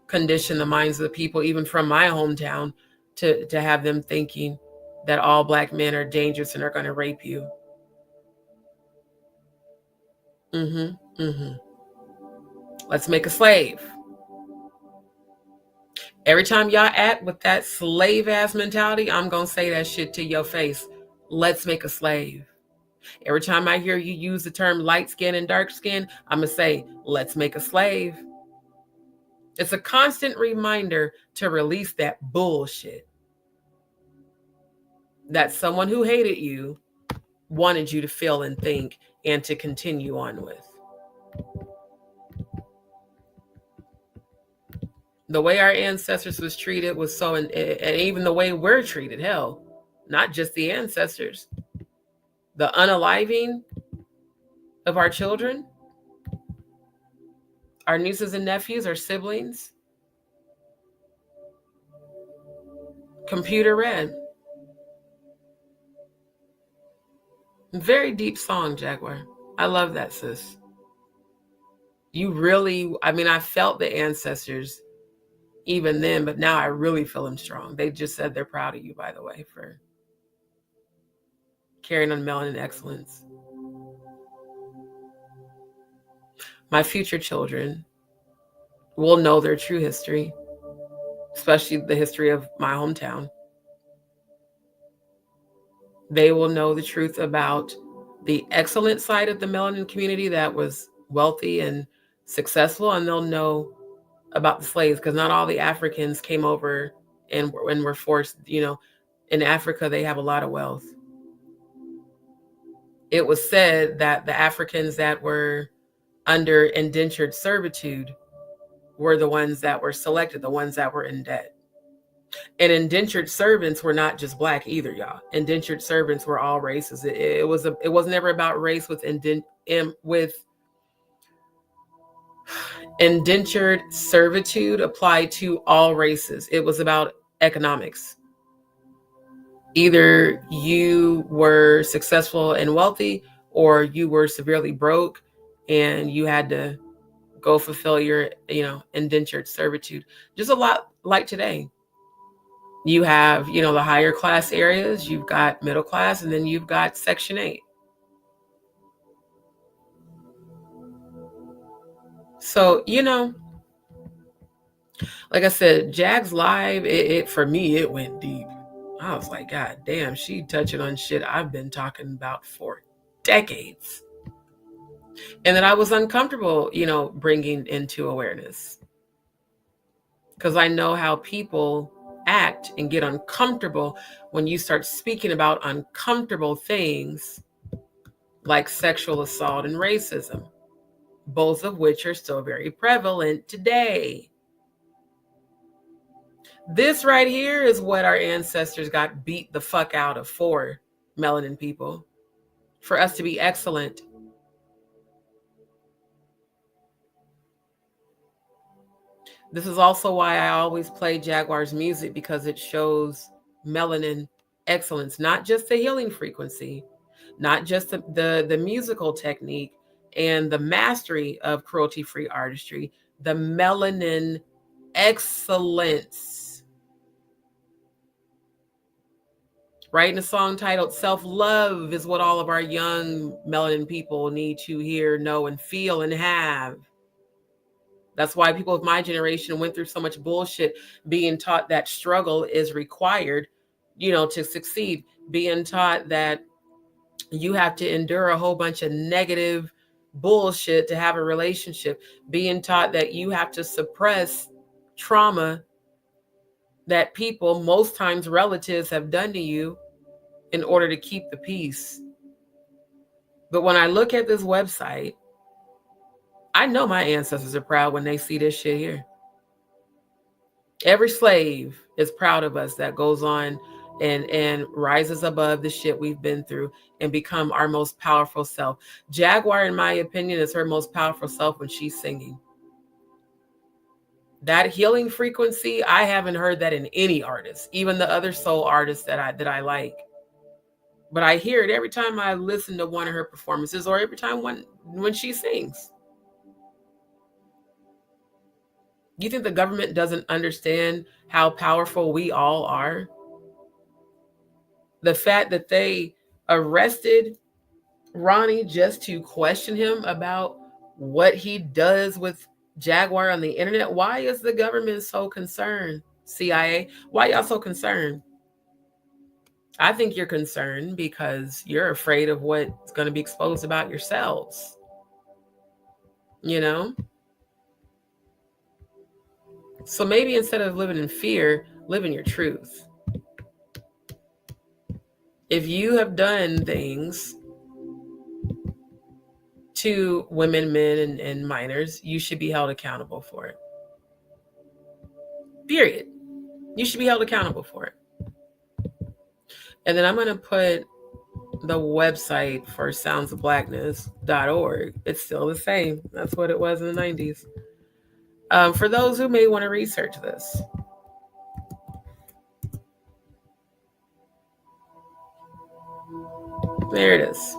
condition the minds of the people, even from my hometown, to have them thinking that all Black men are dangerous and are going to rape you. Let's make a slave. Every time y'all act with that slave ass mentality, I'm going to say that shit to your face. Let's make a slave. Every time I hear you use the term light skin and dark skin, I'm going to say, let's make a slave. It's a constant reminder to release that bullshit that someone who hated you wanted you to feel and think and to continue on with. The way our ancestors was treated was so, and even the way we're treated, hell, not just the ancestors, the unaliving of our children, our nieces and nephews, our siblings. Computer Red. Very deep song, Jaguar. I love that, sis. You really, I felt the ancestors even then, but now I really feel them strong. They just said they're proud of you, by the way, for carrying on melanin excellence. My future children will know their true history, especially the history of my hometown. They will know the truth about the excellent side of the melanin community that was wealthy and successful, and they'll know about the slaves, because not all the Africans came over and were forced. In Africa, they have a lot of wealth. It was said that the Africans that were under indentured servitude were the ones that were selected, the ones that were in debt. And indentured servants were not just black either, y'all. Indentured servants were all races. It was never about race with indentured servitude applied to all races. It was about economics. Either you were successful and wealthy, or you were severely broke and you had to go fulfill your, indentured servitude. Just a lot like today. You have, the higher class areas, you've got middle class, and then you've got Section 8. So, like I said, Jag's live, it for me, it went deep. I was like, God damn, she touching on shit I've been talking about for decades. And that I was uncomfortable, bringing into awareness. Because I know how people act and get uncomfortable when you start speaking about uncomfortable things like sexual assault and racism, both of which are still very prevalent today. This right here is what our ancestors got beat the fuck out of for, melanin people, for us to be excellent. This is also why I always play Jaguar's music, because it shows melanin excellence, not just the healing frequency, not just the musical technique and the mastery of cruelty-free artistry, the melanin excellence. Writing a song titled Self-Love is what all of our young melanin people need to hear, know, and feel and have. That's why people of my generation went through so much bullshit, being taught that struggle is required, to succeed, being taught that you have to endure a whole bunch of negative bullshit to have a relationship, being taught that you have to suppress trauma that people, most times relatives, have done to you in order to keep the peace. But when I look at this website, I know my ancestors are proud when they see this shit here. Every slave is proud of us that goes on and rises above the shit we've been through and become our most powerful self. Jaguar, in my opinion, is her most powerful self when she's singing. That healing frequency, I haven't heard that in any artist, even the other soul artists that I like. But I hear it every time I listen to one of her performances, or every time when she sings. You think the government doesn't understand how powerful we all are? The fact that they arrested Ronnie just to question him about what he does with Jaguar on the internet. Why is the government so concerned? CIA, why y'all so concerned? I think you're concerned because you're afraid of what's going to be exposed about yourselves. So maybe instead of living in fear, live in your truth. If you have done things to women, men, and minors, you should be held accountable for it. Period. You should be held accountable for it. And then I'm going to put the website for soundsofblackness.org. It's still the same. That's what it was in the 90s. For those who may want to research this. There it is.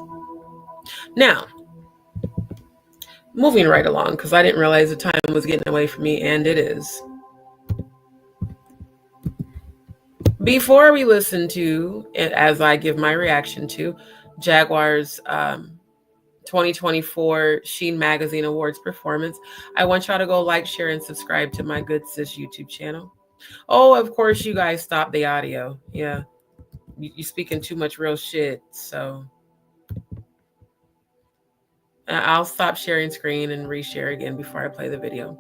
Now, moving right along, because I didn't realize the time was getting away from me, and it is. Before we listen to, as I give my reaction to, Jaguar's 2024 Sheen Magazine Awards performance, I want y'all to go like, share, and subscribe to my Good Sis YouTube channel. Oh, of course, you guys stop the audio. Yeah. You speaking too much real shit, so I'll stop sharing screen and reshare again before I play the video.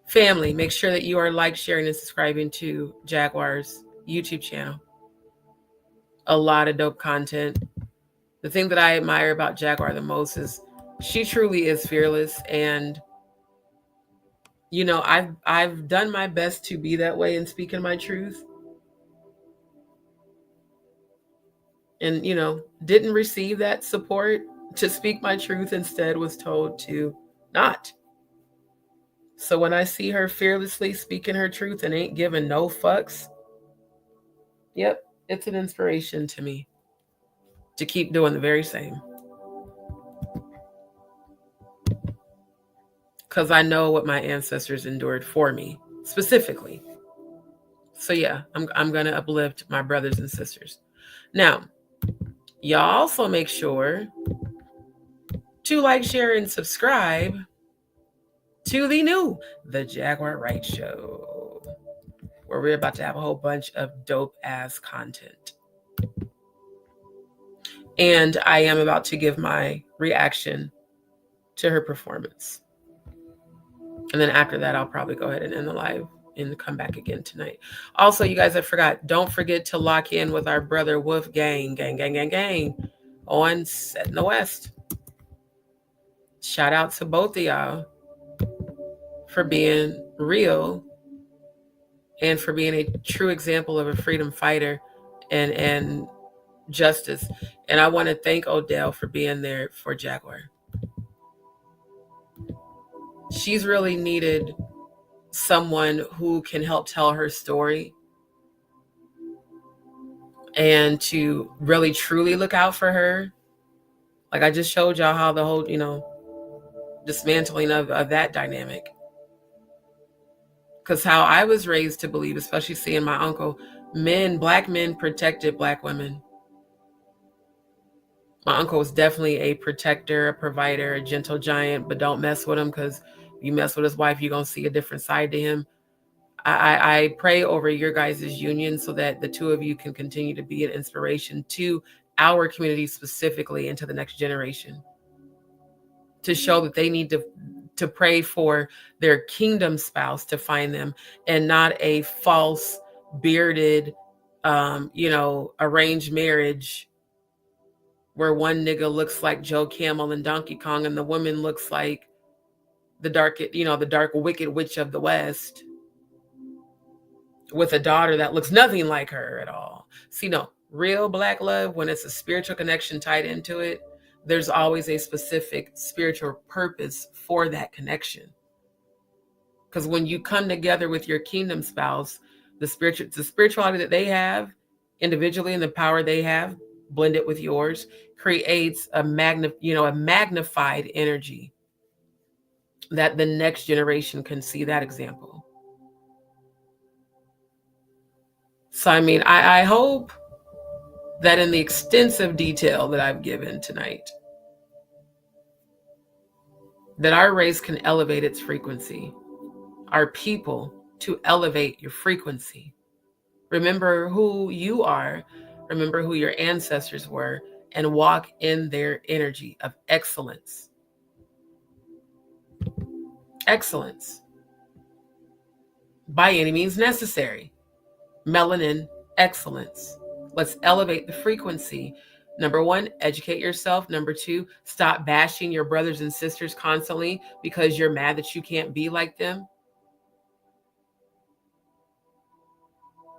Family, make sure that you are like, sharing, and subscribing to Jaguar's YouTube channel. A lot of dope content. The thing that I admire about Jaguar the most is she truly is fearless, and you know, I've done my best to be that way and speaking my truth. And, you know, didn't receive that support to speak my truth, instead was told to not. So when I see her fearlessly speaking her truth and ain't giving no fucks, yep, it's an inspiration to me to keep doing the very same. Because I know what my ancestors endured for me, specifically. So yeah, I'm going to uplift my brothers and sisters. Now, y'all also make sure to like, share, and subscribe to the Jaguar Wright Show, where we're about to have a whole bunch of dope ass content. And I am about to give my reaction to her performance. And then after that, I'll probably go ahead and end the live and come back again tonight. Also, you guys, I forgot, don't forget to lock in with our brother Wolf gang on Set in the West. Shout out to both of y'all for being real and for being a true example of a freedom fighter and justice. And I want to thank Odell for being there for Jaguar. She's really needed someone who can help tell her story and to really truly look out for her. Like I just showed y'all how the whole, you know, dismantling of that dynamic. Because how I was raised to believe, especially seeing my uncle, black men protected black women. My uncle was definitely a protector, a provider, a gentle giant, but don't mess with him, because you mess with his wife, you're going to see a different side to him. I pray over your guys' union so that the two of you can continue to be an inspiration to our community specifically and to the next generation, to show that they need to pray for their kingdom spouse to find them, and not a false bearded, arranged marriage where one nigga looks like Joe Camel and Donkey Kong and the woman looks like the dark wicked witch of the West, with a daughter that looks nothing like her at all. See, no, real black love, when it's a spiritual connection tied into it, there's always a specific spiritual purpose for that connection. Because when you come together with your kingdom spouse, the spirituality that they have individually and the power they have blended with yours creates a magnified energy that the next generation can see that example. So, I mean, I hope that in the extensive detail that I've given tonight, that our race can elevate its frequency, our people to elevate your frequency. Remember who you are, remember who your ancestors were, and walk in their energy of excellence. Excellence. By any means necessary. Melanin excellence. Let's elevate the frequency. Number one, educate yourself. Number two, stop bashing your brothers and sisters constantly because you're mad that you can't be like them.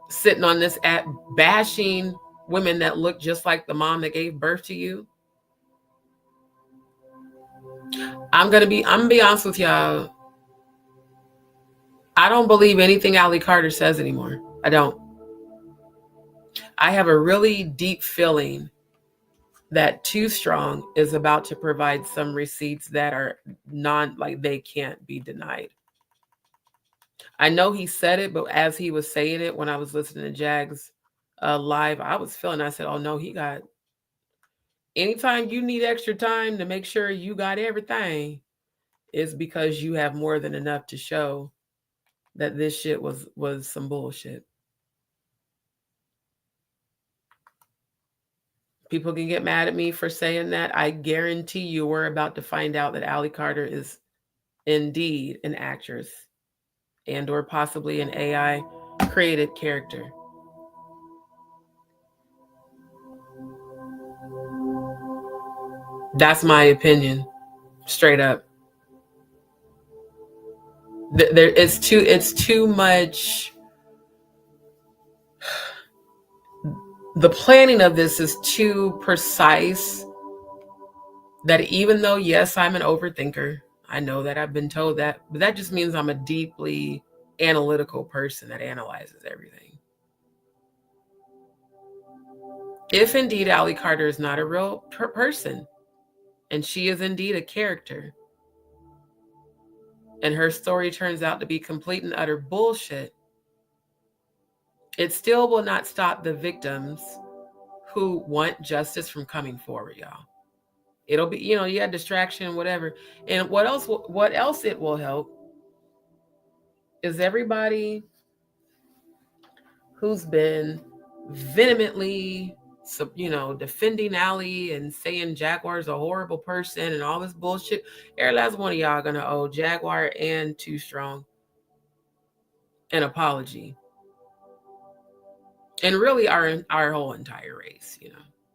Sitting on this app bashing women that look just like the mom that gave birth to you. I'm gonna be honest with y'all. I don't believe anything Ally Carter says anymore. I don't. I have a really deep feeling that Too Strong is about to provide some receipts that are they can't be denied. I know he said it, but as he was saying it, when I was listening to Jag's live, I was feeling, I said, oh no, anytime you need extra time to make sure you got everything, is because you have more than enough to show that this shit was some bullshit. People can get mad at me for saying that. I guarantee you we're about to find out that Ally Carter is indeed an actress and or possibly an AI created character. That's my opinion, straight up. It's too much. The planning of this is too precise that even though, yes, I'm an overthinker, I know that I've been told that, but that just means I'm a deeply analytical person that analyzes everything. If indeed Allie Carter is not a real person, and she is indeed a character, and her story turns out to be complete and utter bullshit, it still will not stop the victims who want justice from coming forward, y'all. It'll be, yeah, distraction, whatever. And what else it will help is everybody who's been vehemently, defending Allie and saying Jaguar's a horrible person and all this bullshit. Every last one of y'all gonna owe Jaguar and Too Strong an apology. And really our whole entire race,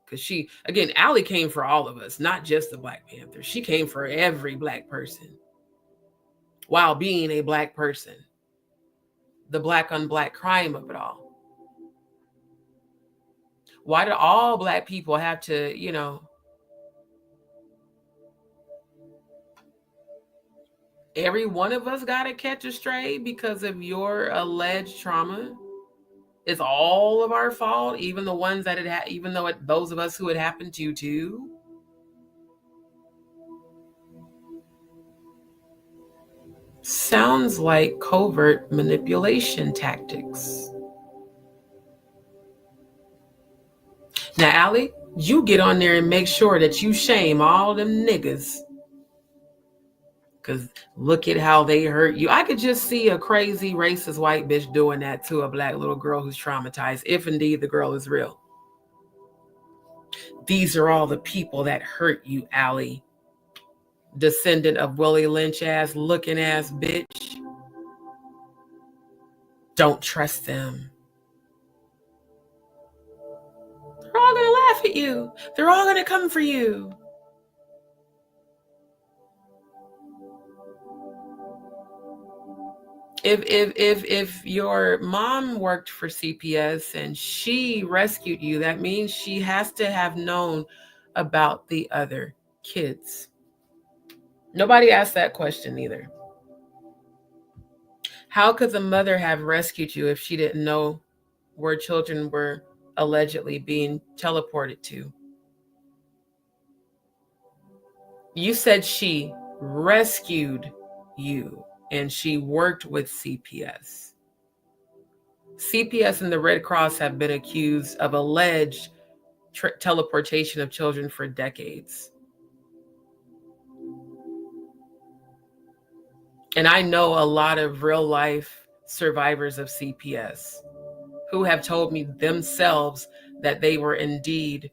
because Allie came for all of us, not just the Black Panthers. She came for every Black person while being a Black person. The Black on Black crime of it all. Why do all Black people have to, every one of us got to catch a stray because of your alleged trauma? It's all of our fault, even the ones that even though those of us who it happened to too. Sounds like covert manipulation tactics. Now, Allie, you get on there and make sure that you shame all them niggas. Because look at how they hurt you. I could just see a crazy racist white bitch doing that to a Black little girl who's traumatized, if indeed the girl is real. These are all the people that hurt you, Allie. Descendant of Willie Lynch ass looking ass bitch. Don't trust them. They're all gonna laugh at you. They're all gonna come for you. If your mom worked for CPS and she rescued you, that means she has to have known about the other kids. Nobody asked that question either. How could the mother have rescued you if she didn't know where children were allegedly being teleported to? You said she rescued you and she worked with CPS. CPS and the Red Cross have been accused of alleged teleportation of children for decades. And I know a lot of real life survivors of CPS who have told me themselves that they were indeed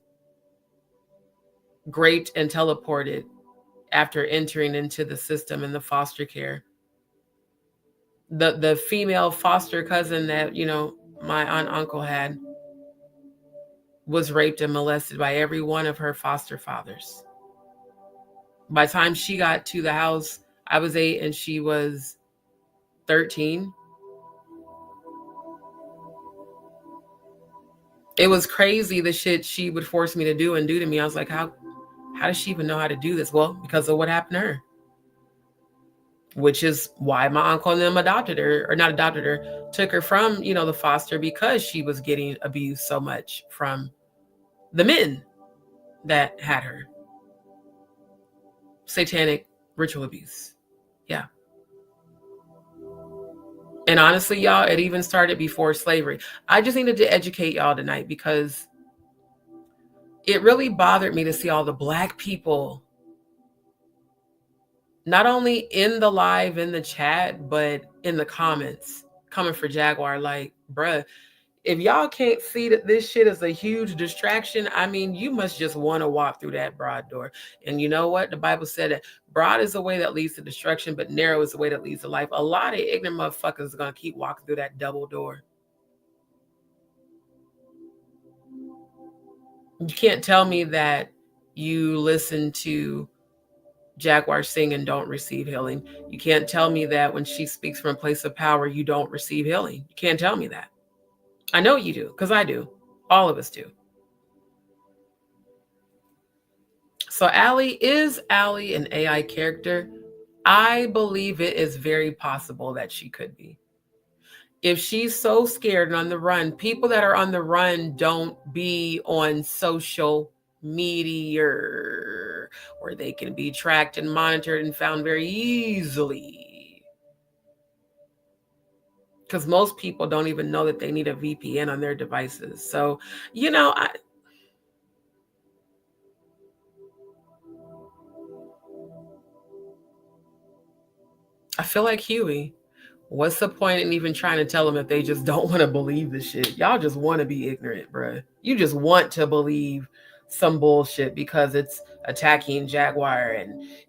raped and teleported after entering into the system in the foster care. The female foster cousin that, my aunt and uncle had was raped and molested by every one of her foster fathers. By the time she got to the house, I was 8 and she was 13. It was crazy the shit she would force me to do and do to me. I was like, how does she even know how to do this? Well, because of what happened to her. Which is why my uncle and them took her from, the foster, because she was getting abused so much from the men that had her. Satanic ritual abuse. Yeah. And honestly, y'all, it even started before slavery. I just needed to educate y'all tonight because it really bothered me to see all the Black people, not only in the live, in the chat, but in the comments, coming for Jaguar. Like, bruh, if y'all can't see that this shit is a huge distraction, I mean, you must just want to walk through that broad door. And you know what? The Bible said that broad is the way that leads to destruction, but narrow is the way that leads to life. A lot of ignorant motherfuckers are going to keep walking through that double door. You can't tell me that you listen to Jaguar sing and don't receive healing. You can't tell me that when she speaks from a place of power, you don't receive healing. You can't tell me that. I know you do, because I do. All of us do. So is Aaliyah an AI character? I believe it is very possible that she could be. If she's so scared and on the run, people that are on the run don't be on social media where they can be tracked and monitored and found very easily. Because most people don't even know that they need a VPN on their devices. So, I feel like Huey. What's the point in even trying to tell them if they just don't want to believe the shit? Y'all just want to be ignorant, bruh. You just want to believe some bullshit because it's attacking Jaguar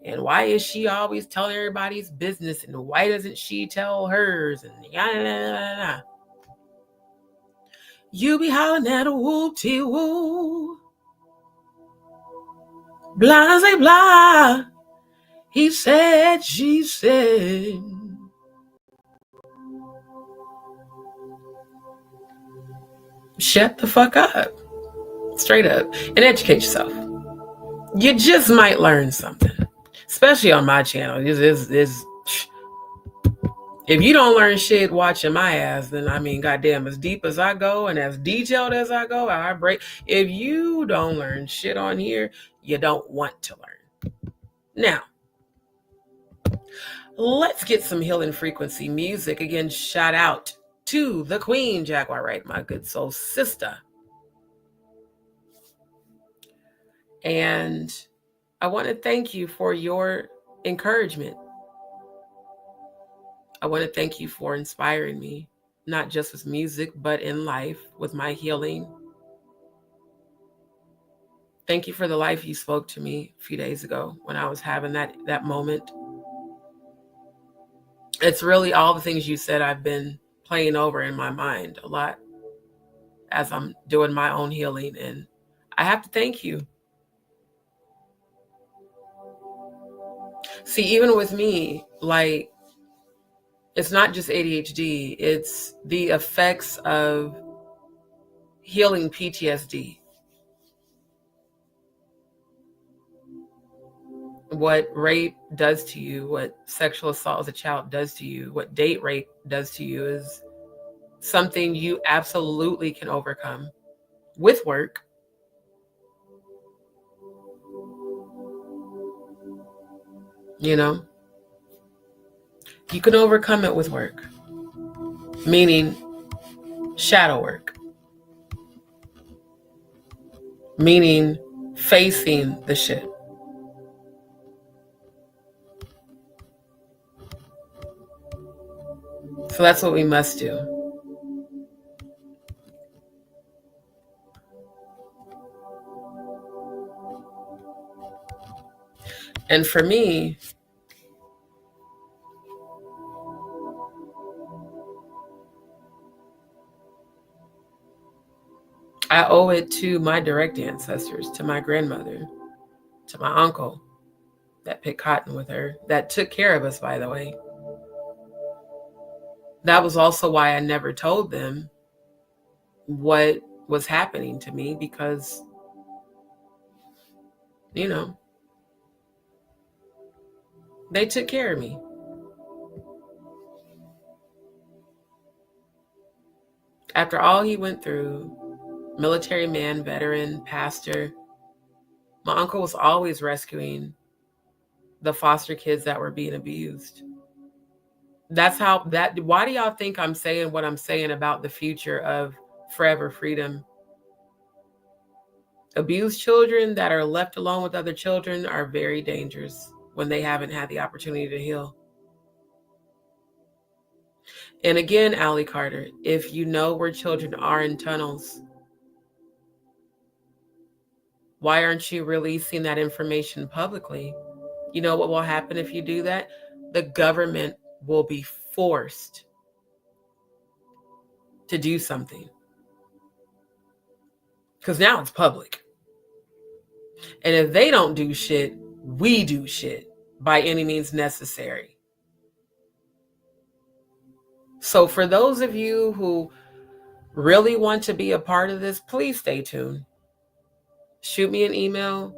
and why is she always telling everybody's business and why doesn't she tell hers and yada. You be hollering at a whoop-tee-woo. Blah, say blah. He said, she said. Shut the fuck up. Straight up. And educate yourself. You just might learn something. Especially on my channel. If you don't learn shit watching my ass, then goddamn, as deep as I go and as detailed as I go, I break. If you don't learn shit on here, you don't want to learn. Now, let's get some healing frequency music. Again, shout out to the Queen, Jaguar Wright, my good soul sister. And I want to thank you for your encouragement. I want to thank you for inspiring me, not just with music, but in life, with my healing. Thank you for the life you spoke to me a few days ago when I was having that moment. It's really all the things you said I've been playing over in my mind a lot as I'm doing my own healing. And I have to thank you. See, even with me, like, it's not just ADHD, it's the effects of healing PTSD. What rape does to you, what sexual assault as a child does to you, what date rape does to you is something you absolutely can overcome with work. You can overcome it with work, meaning shadow work, meaning facing the shit. So that's what we must do. And for me, I owe it to my direct ancestors, to my grandmother, to my uncle that picked cotton with her, that took care of us, by the way. That was also why I never told them what was happening to me, because, they took care of me. After all he went through, military man, veteran, pastor, my uncle was always rescuing the foster kids that were being abused. Why do y'all think I'm saying what I'm saying about the future of forever freedom? Abused children that are left alone with other children are very dangerous when they haven't had the opportunity to heal. And again, Allie Carter, if you know where children are in tunnels, why aren't you releasing that information publicly? You know what will happen if you do that? The government will be forced to do something. Because now it's public. And if they don't do shit, we do shit. by any means necessary. So for those of you who really want to be a part of this, please stay tuned. Shoot me an email.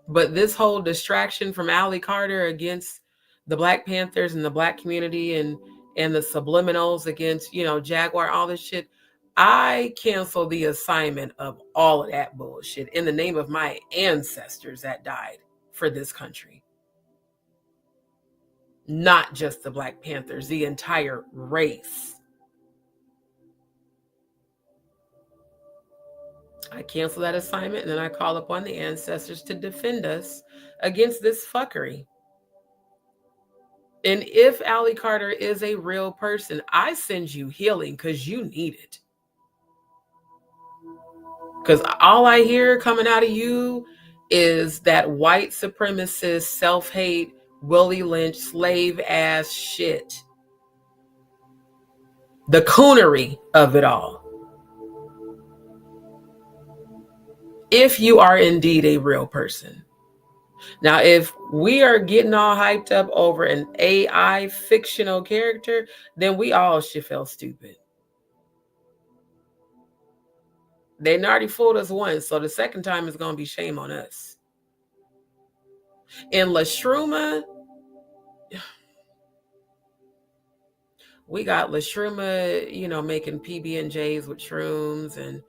But this whole distraction from Ally Carter against the Black Panthers and the Black community and the subliminals against, Jaguar, all this shit, I cancel the assignment of all of that bullshit in the name of my ancestors that died for this country. Not just the Black Panthers, the entire race. I cancel that assignment and then I call upon the ancestors to defend us against this fuckery. And if Ally Carter is a real person, I send you healing because you need it. Because all I hear coming out of you is that white supremacist, self-hate, Willie Lynch, slave ass shit. The coonery of it all. If you are indeed a real person. Now, if we are getting all hyped up over an AI fictional character, then we all should feel stupid. They already fooled us once, so the second time is going to be shame on us. In La Shruma, we got La Shruma, making PB&Js with shrooms, and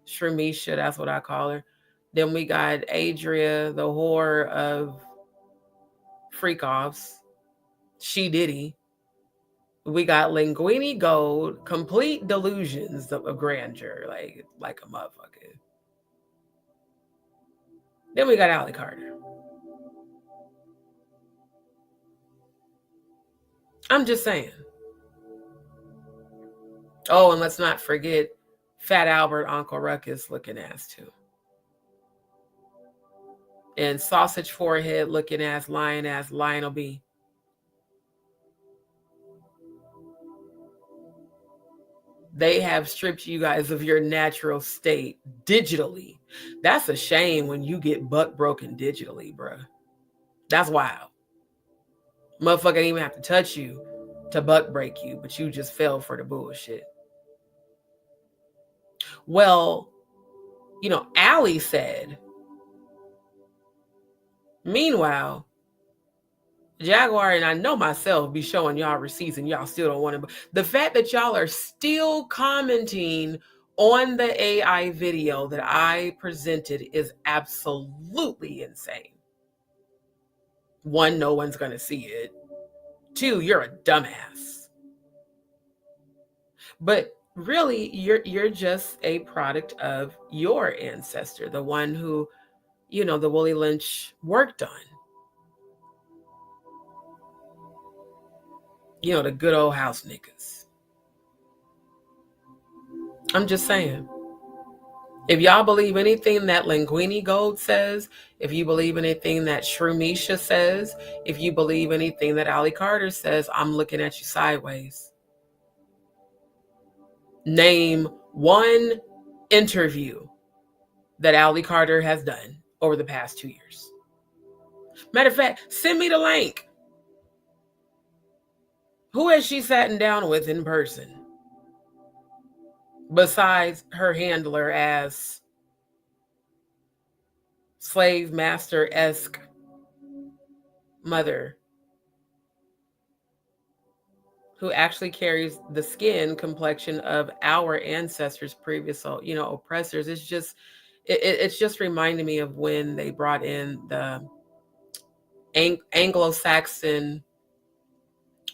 Shroomisha, that's what I call her. Then we got Adria, the whore of freak-offs. She Diddy. We got Linguine Gold, complete delusions of grandeur, like a motherfucker. Then we got Ally Carter. I'm just saying. Oh, and let's not forget Fat Albert, Uncle Ruckus looking ass too. And sausage forehead looking ass, lion ass Lionel B. They have stripped you guys of your natural state digitally. That's a shame when you get buck broken digitally, bruh. That's wild. Motherfucker didn't even have to touch you to buck break you, but you just fell for the bullshit. Well, Ally said, meanwhile, Jaguar, and I know myself, be showing y'all receipts and y'all still don't want to. The fact that y'all are still commenting on the AI video that I presented is absolutely insane. One, no one's going to see it. Two, you're a dumbass. But really, you're just a product of your ancestor, the one who, the Willie Lynch worked on. The good old house niggas. I'm just saying. If y'all believe anything that Linguine Gold says, if you believe anything that Shroomisha says, if you believe anything that Ally Carter says, I'm looking at you sideways. Name one interview that Ally Carter has done over the past 2 years. Matter of fact, send me the link. Who has she sat down with in person? Besides her handler as slave master-esque mother who actually carries the skin complexion of our ancestors' previous, oppressors. It's just reminding me of when they brought in the Anglo-Saxon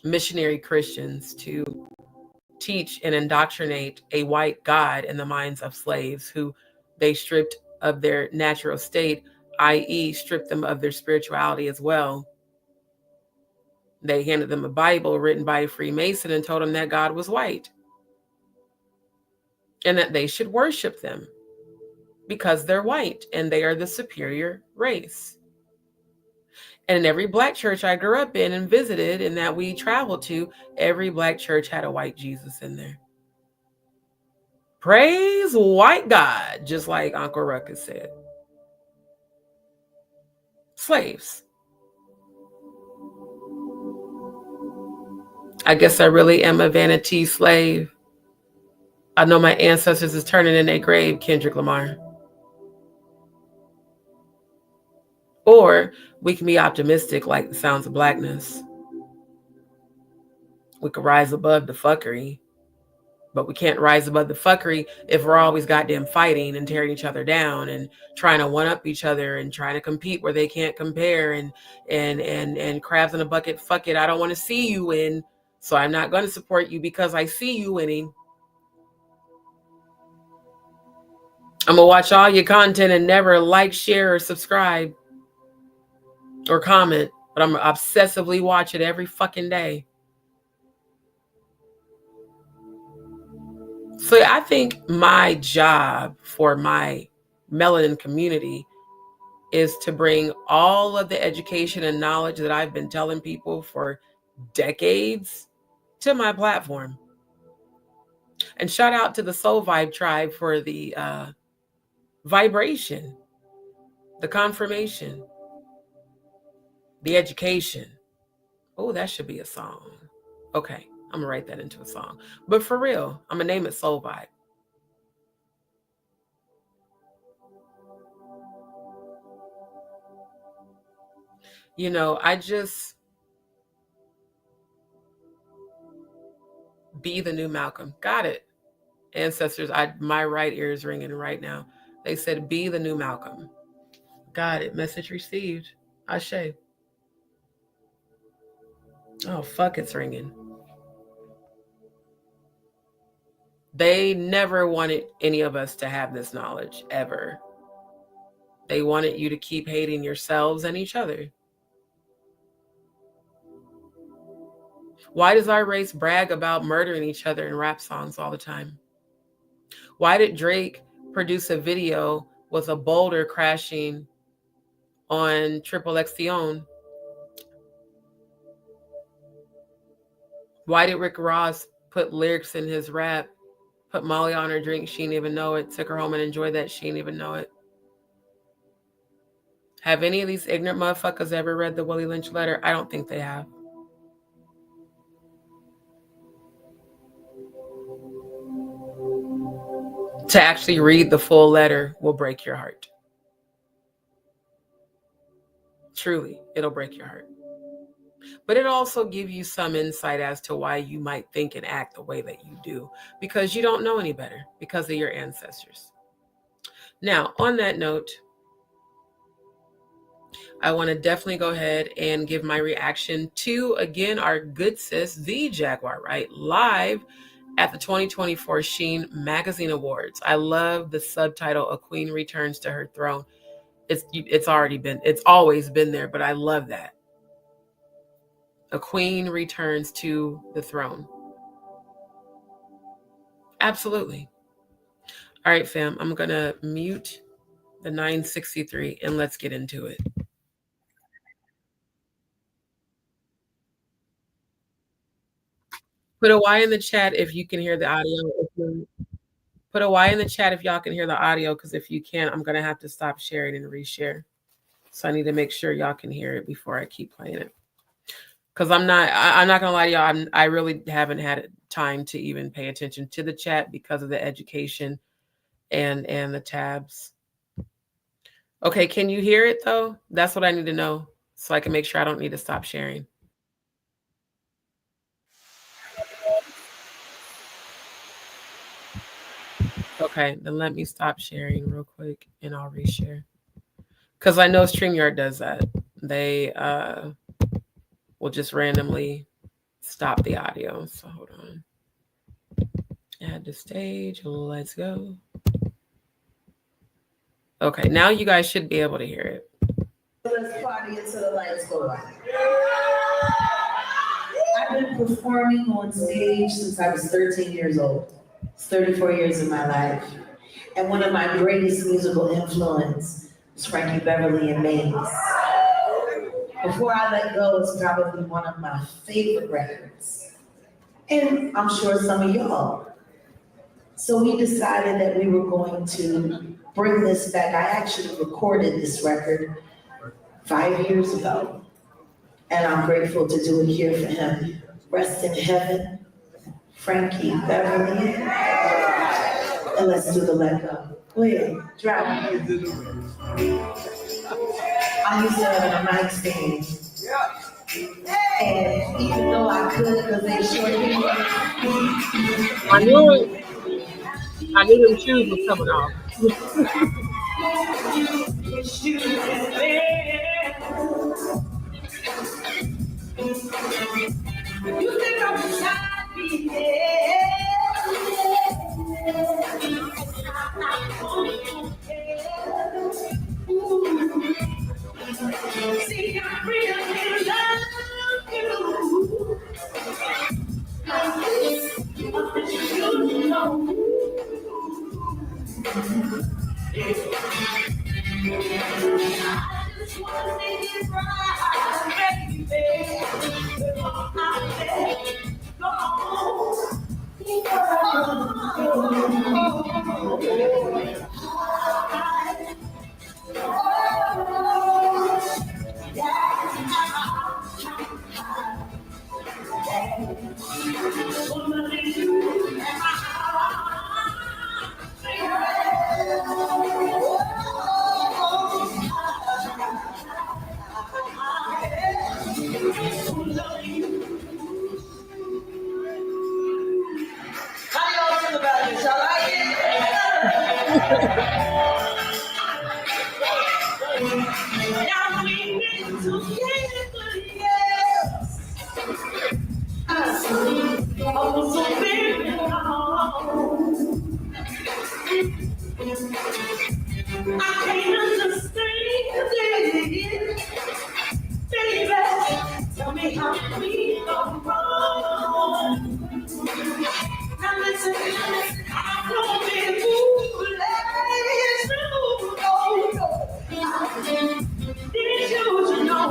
missionary Christians to teach and indoctrinate a white God in the minds of slaves who they stripped of their natural state, i.e. stripped them of their spirituality as well. They handed them a Bible written by a Freemason and told them that God was white and that they should worship them because they're white and they are the superior race. And in every Black church I grew up in and visited and that we traveled to, every Black church had a white Jesus in there. Praise white God, just like Uncle Ruckus said. Slaves. I guess I really am a vanity slave. I know my ancestors is turning in their grave, Kendrick Lamar. Or we can be optimistic like the Sounds of Blackness. We could rise above the fuckery, but we can't rise above the fuckery if we're always goddamn fighting and tearing each other down and trying to one up each other and trying to compete where they can't compare and crabs in a bucket. Fuck it, I don't want to see you win, so I'm not going to support you because I see you winning. I'm gonna watch all your content and never like, share, or subscribe or comment, but I'm gonna obsessively watch it every fucking day. So I think my job for my melanin community is to bring all of the education and knowledge that I've been telling people for decades to my platform. And shout out to the Soul Vibe tribe for the vibration, the confirmation, the education. Oh, that should be a song. Okay, I'm gonna write that into a song. But for real, I'm gonna name it Soul Vibe. You know, I just be the new Malcolm. Got it. Ancestors, my right ear is ringing right now. They said, be the new Malcolm. Got it. Message received. Ashe. Oh, fuck, it's ringing. They never wanted any of us to have this knowledge, ever. They wanted you to keep hating yourselves and each other. Why does our race brag about murdering each other in rap songs all the time? Why did Drake produce a video with a boulder crashing on Triple X-Tion? Why did Rick Ross put lyrics in his rap, put Molly on her drink, she didn't even know it, took her home and enjoyed that, she didn't even know it? Have any of these ignorant motherfuckers ever read the Willie Lynch letter? I don't think they have. To actually read the full letter will break your heart. Truly, it'll break your heart. But it also gives you some insight as to why you might think and act the way that you do, because you don't know any better because of your ancestors. Now, on that note, I want to definitely go ahead and give my reaction to, again, our good sis, the Jaguar Wright, live at the 2024 Sheen Magazine Awards. I love the subtitle, A Queen Returns to Her Throne. It's always been there, but I love that. A queen returns to the throne. Absolutely. All right, fam, I'm going to mute the 963 and let's get into it. Put a Y in the chat if you can hear the audio. Put a Y in the chat if y'all can hear the audio, because if you can't, I'm going to have to stop sharing and reshare. So I need to make sure y'all can hear it before I keep playing it. Because I'm not going to lie to y'all, I really haven't had time to even pay attention to the chat because of the education and the tabs. Okay, can you hear it though? That's what I need to know so I can make sure I don't need to stop sharing. Okay, then let me stop sharing real quick and I'll reshare. Because I know StreamYard does that. They will just randomly stop the audio. So hold on. Add to stage. Let's go. Okay, now you guys should be able to hear it. Let's party until the lights go out. I've been performing on stage since I was 13 years old. It's 34 years of my life. And one of my greatest musical influence is Frankie Beverly and Maze. Before I Let Go is probably one of my favorite records. And I'm sure some of y'all. So we decided that we were going to bring this back. I actually recorded this record 5 years ago. And I'm grateful to do it here for him. rest in heaven, Frankie Beverly. And let's do the let go. Go ahead, drop it. I used to have a nightstand. And even though I could, because they short I knew it. I knew them shoes was coming off. You think I'm shy, see, I really love you. You know. I just wanna make it right, baby. Go How y'all feel about this? Y'all like it? Now we've been together for years. Almost so very long. I can't understand it. Baby, tell me how we go wrong. Now listen, I know it's foolish, no. Did you know?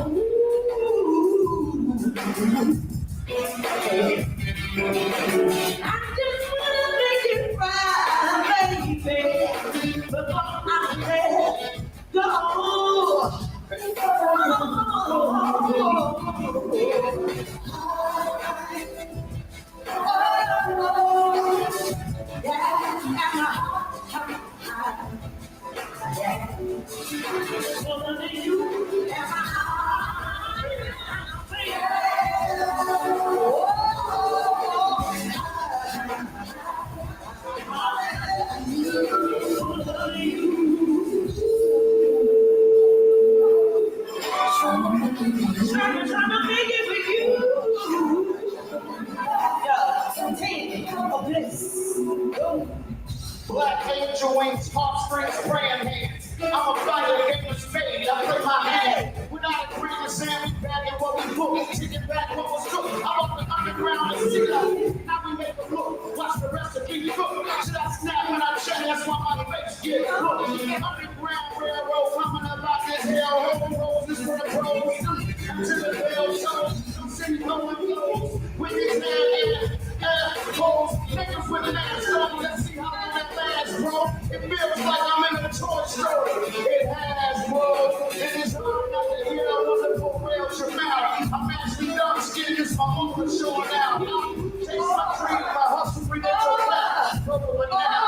I just wanna make it right, baby, before I let go. Trying to make it with you. Yeah, bliss. Black angel wings, heartstrings, praying hands. I'm a fighter, the game is fade. I play my hand. Without a green and sand, we back at what we put. Taking back what was good. I'm up the underground and see that. Now we make a look. Watch the recipe cook. Should I snap when I check? That's why my face get cooked. Underground railroad coming up out this hell. Whole rolls is for the pros. Until the bell shows. I'm sitting going close. With these assholes. Niggas with an ass on. Let's see how that lasts, bro. It feels like I'm in a toy story. It has, bro. It is hard not to hear that wonderful rail Jamal. I'm actually dark skinned. It's my mood showing out. Chase my dream, my hustle, bring it to life. Brother, with now.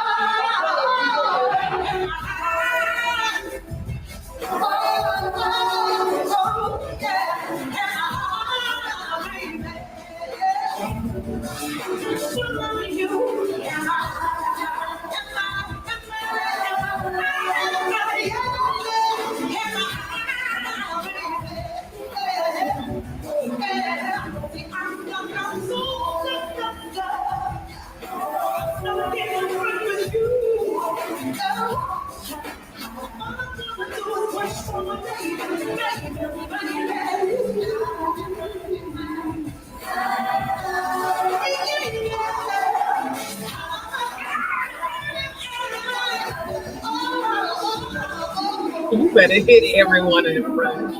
You better hit everyone in the front.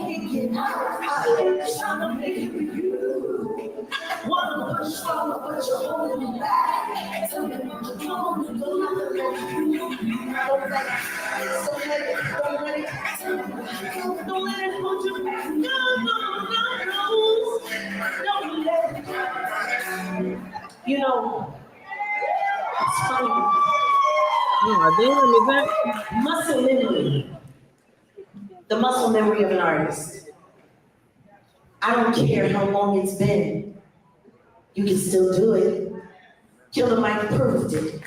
You know, it's funny. Oh, damn, is that? Muscle memory. The muscle memory of an artist. I don't care how long it's been. You can still do it. Killer Mike proved it.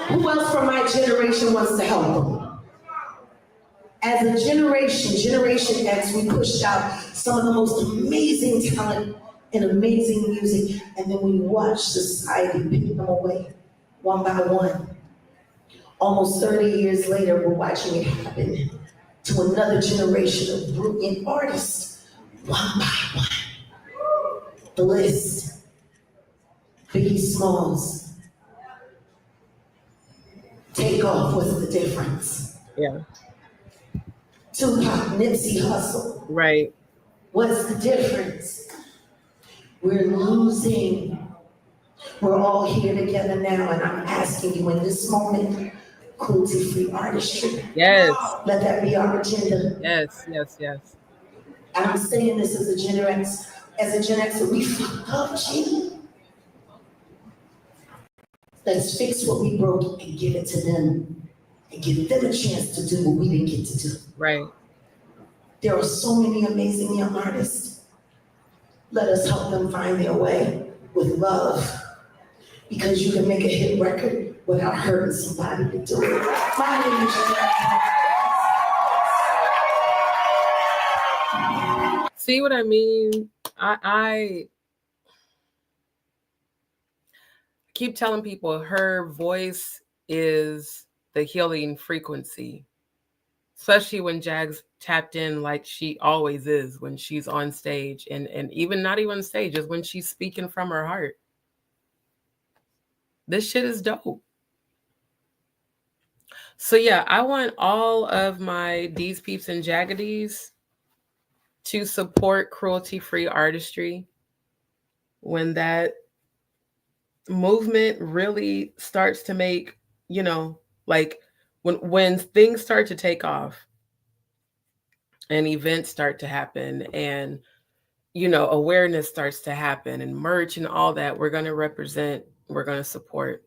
Who else from my generation wants to help them? As a generation, Generation X, we pushed out some of the most amazing talent and amazing music, and then we watched society pick them away one by one. Almost 30 years later, we're watching it happen to another generation of brilliant artists, one by one. The list: Biggie Smalls, Take Off, what's the difference? Yeah. Tupac, Nipsey Hussle, Right. what's the difference? We're losing. We're all here together now, and I'm asking you in this moment, cruelty-free artistry. Yes. Let that be our agenda. Yes. Yes. Yes. And I'm saying this as a Gen X, we fucked up, G. Let's fix what we broke and give it to them, and give them a chance to do what we didn't get to do. Right. There are so many amazing young artists. Let us help them find their way with love, because you can make a hit record without hurting somebody to do it. My name is Jaguar. See what I mean? I keep telling people her voice is the healing frequency, especially when Jags tapped in like she always is when she's on stage, and even not even on stage, is when she's speaking from her heart. This shit is dope. So yeah, I want all of my DzPeepz and JagaDz to support cruelty-free artistry when that movement really starts to make, like when things start to take off and events start to happen, and awareness starts to happen, and merch and all that, we're going to represent, we're going to support.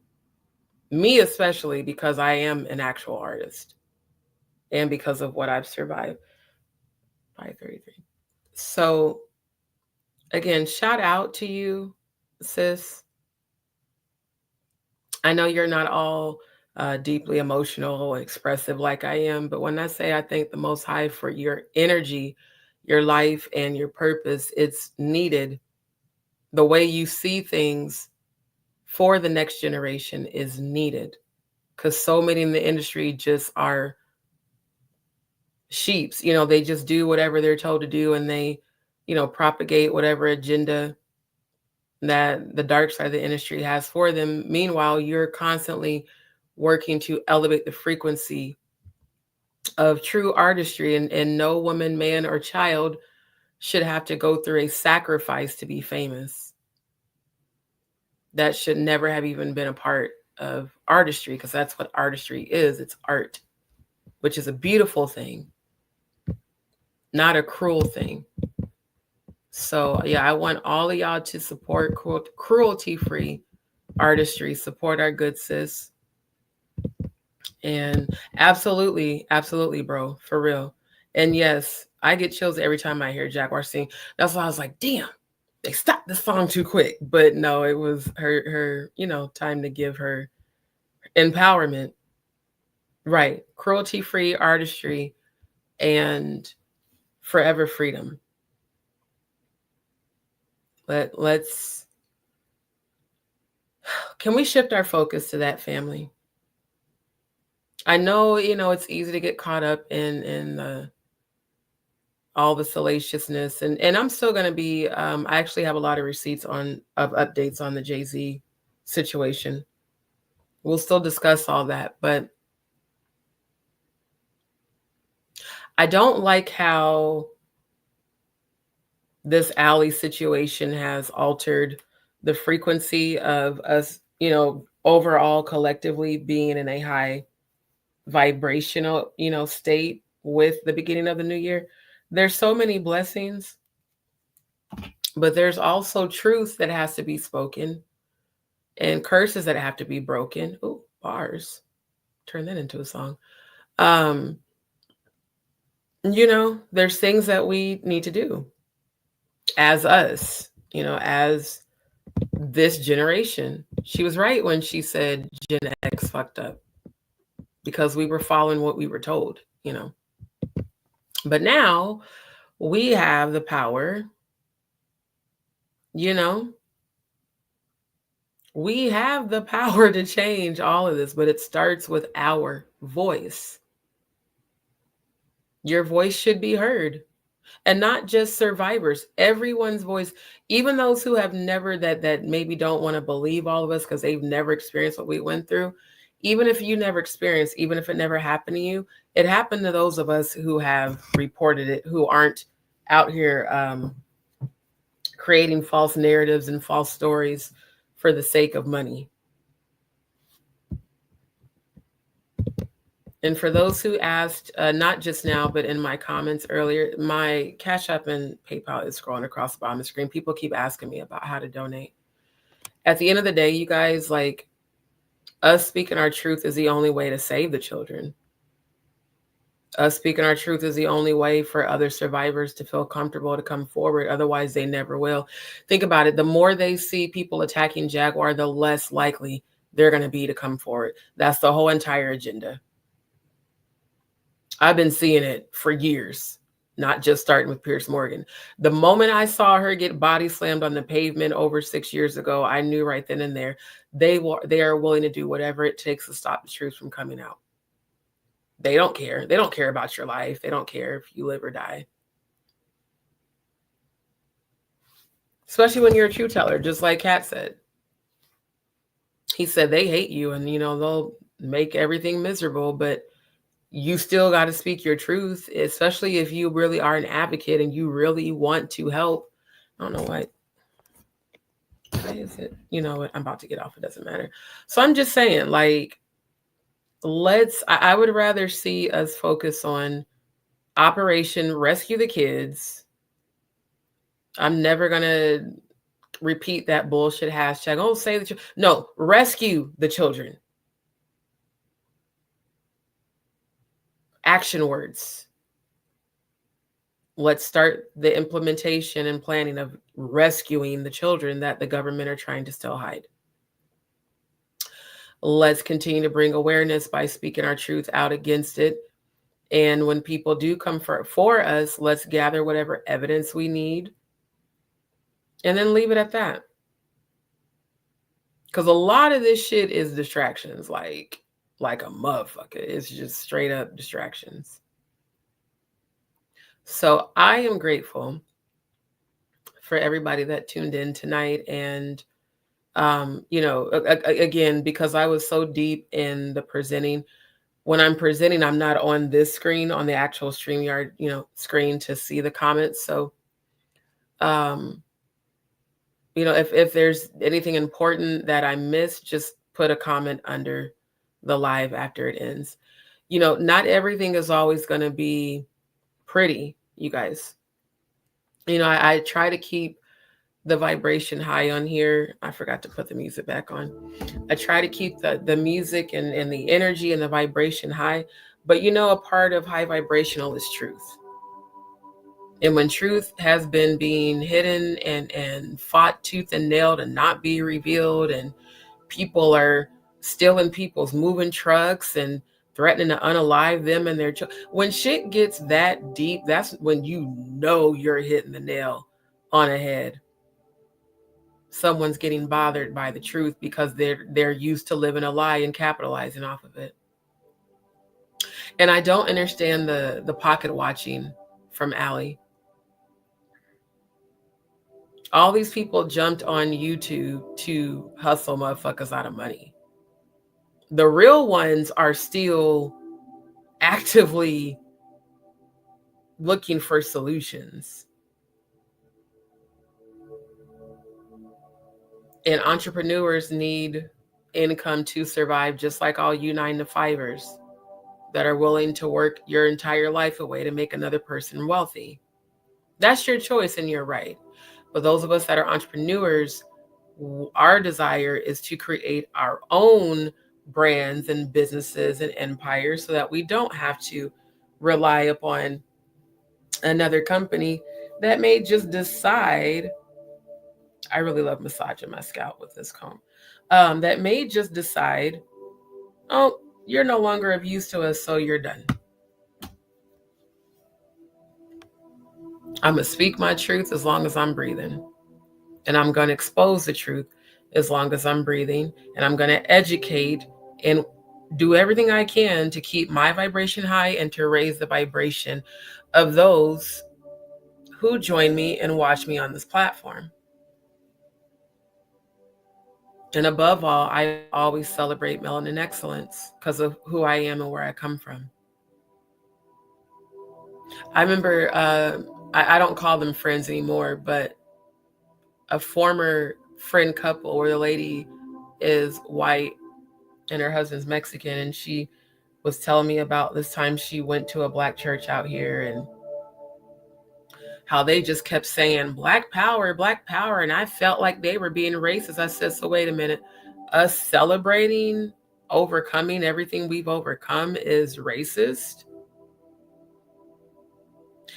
Me especially, because I am an actual artist and because of what I've survived. 533. So again, shout out to you, sis. I know you're not all deeply emotional and expressive like I am, but when I say I thank the Most High for your energy, your life, and your purpose, it's needed. The way you see things for the next generation is needed, because so many in the industry just are sheeps. They just do whatever they're told to do, and they, propagate whatever agenda that the dark side of the industry has for them. Meanwhile, you're constantly working to elevate the frequency of true artistry, and no woman, man, or child should have to go through a sacrifice to be famous. That should never have even been a part of artistry, because that's what artistry is. It's art, which is a beautiful thing, not a cruel thing. So yeah, I want all of y'all to support cruelty-free artistry, support our good sis. And absolutely, bro, for real. And yes, I get chills every time I hear Jaguar sing. That's why I was like, damn, they stopped the song too quick. But no, it was her, time to give her empowerment. Right. Cruelty-free artistry and forever freedom. Let's, can we shift our focus to that, family? I know, it's easy to get caught up in all the salaciousness, and I'm still going to be, I actually have a lot of receipts of updates on the Jay-Z situation. We'll still discuss all that, but I don't like how this Aaliyah situation has altered the frequency of us, overall collectively being in a high vibrational, state with the beginning of the new year. There's so many blessings, but there's also truth that has to be spoken. and curses that have to be broken. Oh, bars. Turn that into a song. There's things that we need to do as us, as this generation. She was right when she said Gen X fucked up because we were following what we were told, But now we have the power, we have the power to change all of this, but it starts with our voice. Your voice should be heard. And not just survivors, everyone's voice, even those who have never, that maybe don't want to believe all of us because they've never experienced what we went through. Even if you never experienced, even if it never happened to you, it happened to those of us who have reported it, who aren't out here creating false narratives and false stories for the sake of money. And for those who asked, not just now, but in my comments earlier, my Cash App and PayPal is scrolling across the bottom of the screen. People keep asking me about how to donate. At the end of the day, you guys, like, us speaking our truth is the only way to save the children. Us speaking our truth is the only way for other survivors to feel comfortable to come forward. Otherwise, they never will. Think about it. The more they see people attacking Jaguar, the less likely they're going to be to come forward. That's the whole entire agenda. I've been seeing it for years, not just starting with Pierce Morgan. The moment I saw her get body slammed on the pavement over 6 years ago, I knew right then and there, they are willing to do whatever it takes to stop the truth from coming out. They don't care. They don't care about your life. They don't care if you live or die. Especially when you're a truth teller, just like Kat said. He said they hate you and, they'll make everything miserable, but you still got to speak your truth, especially if you really are an advocate and you really want to help. I don't know why is it? You know what? I'm about to get off. It doesn't matter. So I'm just saying, like, I would rather see us focus on Operation Rescue the Kids. I'm never going to repeat that bullshit hashtag. Oh, say the children. No, rescue the children. Action words. Let's start the implementation and planning of rescuing the children that the government are trying to still hide. Let's continue to bring awareness by speaking our truth out against it. And when people do come for us, let's gather whatever evidence we need and then leave it at that. Because a lot of this shit is distractions, like a motherfucker. It's just straight up distractions. So I am grateful for everybody that tuned in tonight. And, again, because I was so deep in the presenting, when I'm presenting, I'm not on this screen, on the actual StreamYard, screen to see the comments. So, if there's anything important that I missed, just put a comment under the live after it ends. Not everything is always going to be pretty, you guys. I try to keep the vibration high on here. I forgot to put the music back on. I try to keep the music and the energy and the vibration high. But a part of high vibrational is truth. And when truth has been being hidden and fought tooth and nail to not be revealed, and people are stealing people's moving trucks and threatening to unalive them and their children. When shit gets that deep, that's when you're hitting the nail on the head. Someone's getting bothered by the truth because they're used to living a lie and capitalizing off of it. And I don't understand the pocket watching from Aaliyah. All these people jumped on YouTube to hustle motherfuckers out of money. The real ones are still actively looking for solutions. And entrepreneurs need income to survive, just like all you 9-to-5ers that are willing to work your entire life away to make another person wealthy. That's your choice and you're right. But those of us that are entrepreneurs, Our desire is to create our own brands and businesses and empires so that we don't have to rely upon another company that may just decide. I really love massaging my scalp with this comb. That may just decide, oh, you're no longer of use to us, so you're done. I'm going to speak my truth as long as I'm breathing. And I'm going to expose the truth as long as I'm breathing. And I'm going to educate and do everything I can to keep my vibration high and to raise the vibration of those who join me and watch me on this platform. And above all, I always celebrate melanin excellence because of who I am and where I come from. I remember, I don't call them friends anymore, but a former friend couple where the lady is white and her husband's Mexican, and she was telling me about this time she went to a black church out here and how they just kept saying black power, and I felt like they were being racist. I said, so wait a minute, us celebrating overcoming everything we've overcome is racist?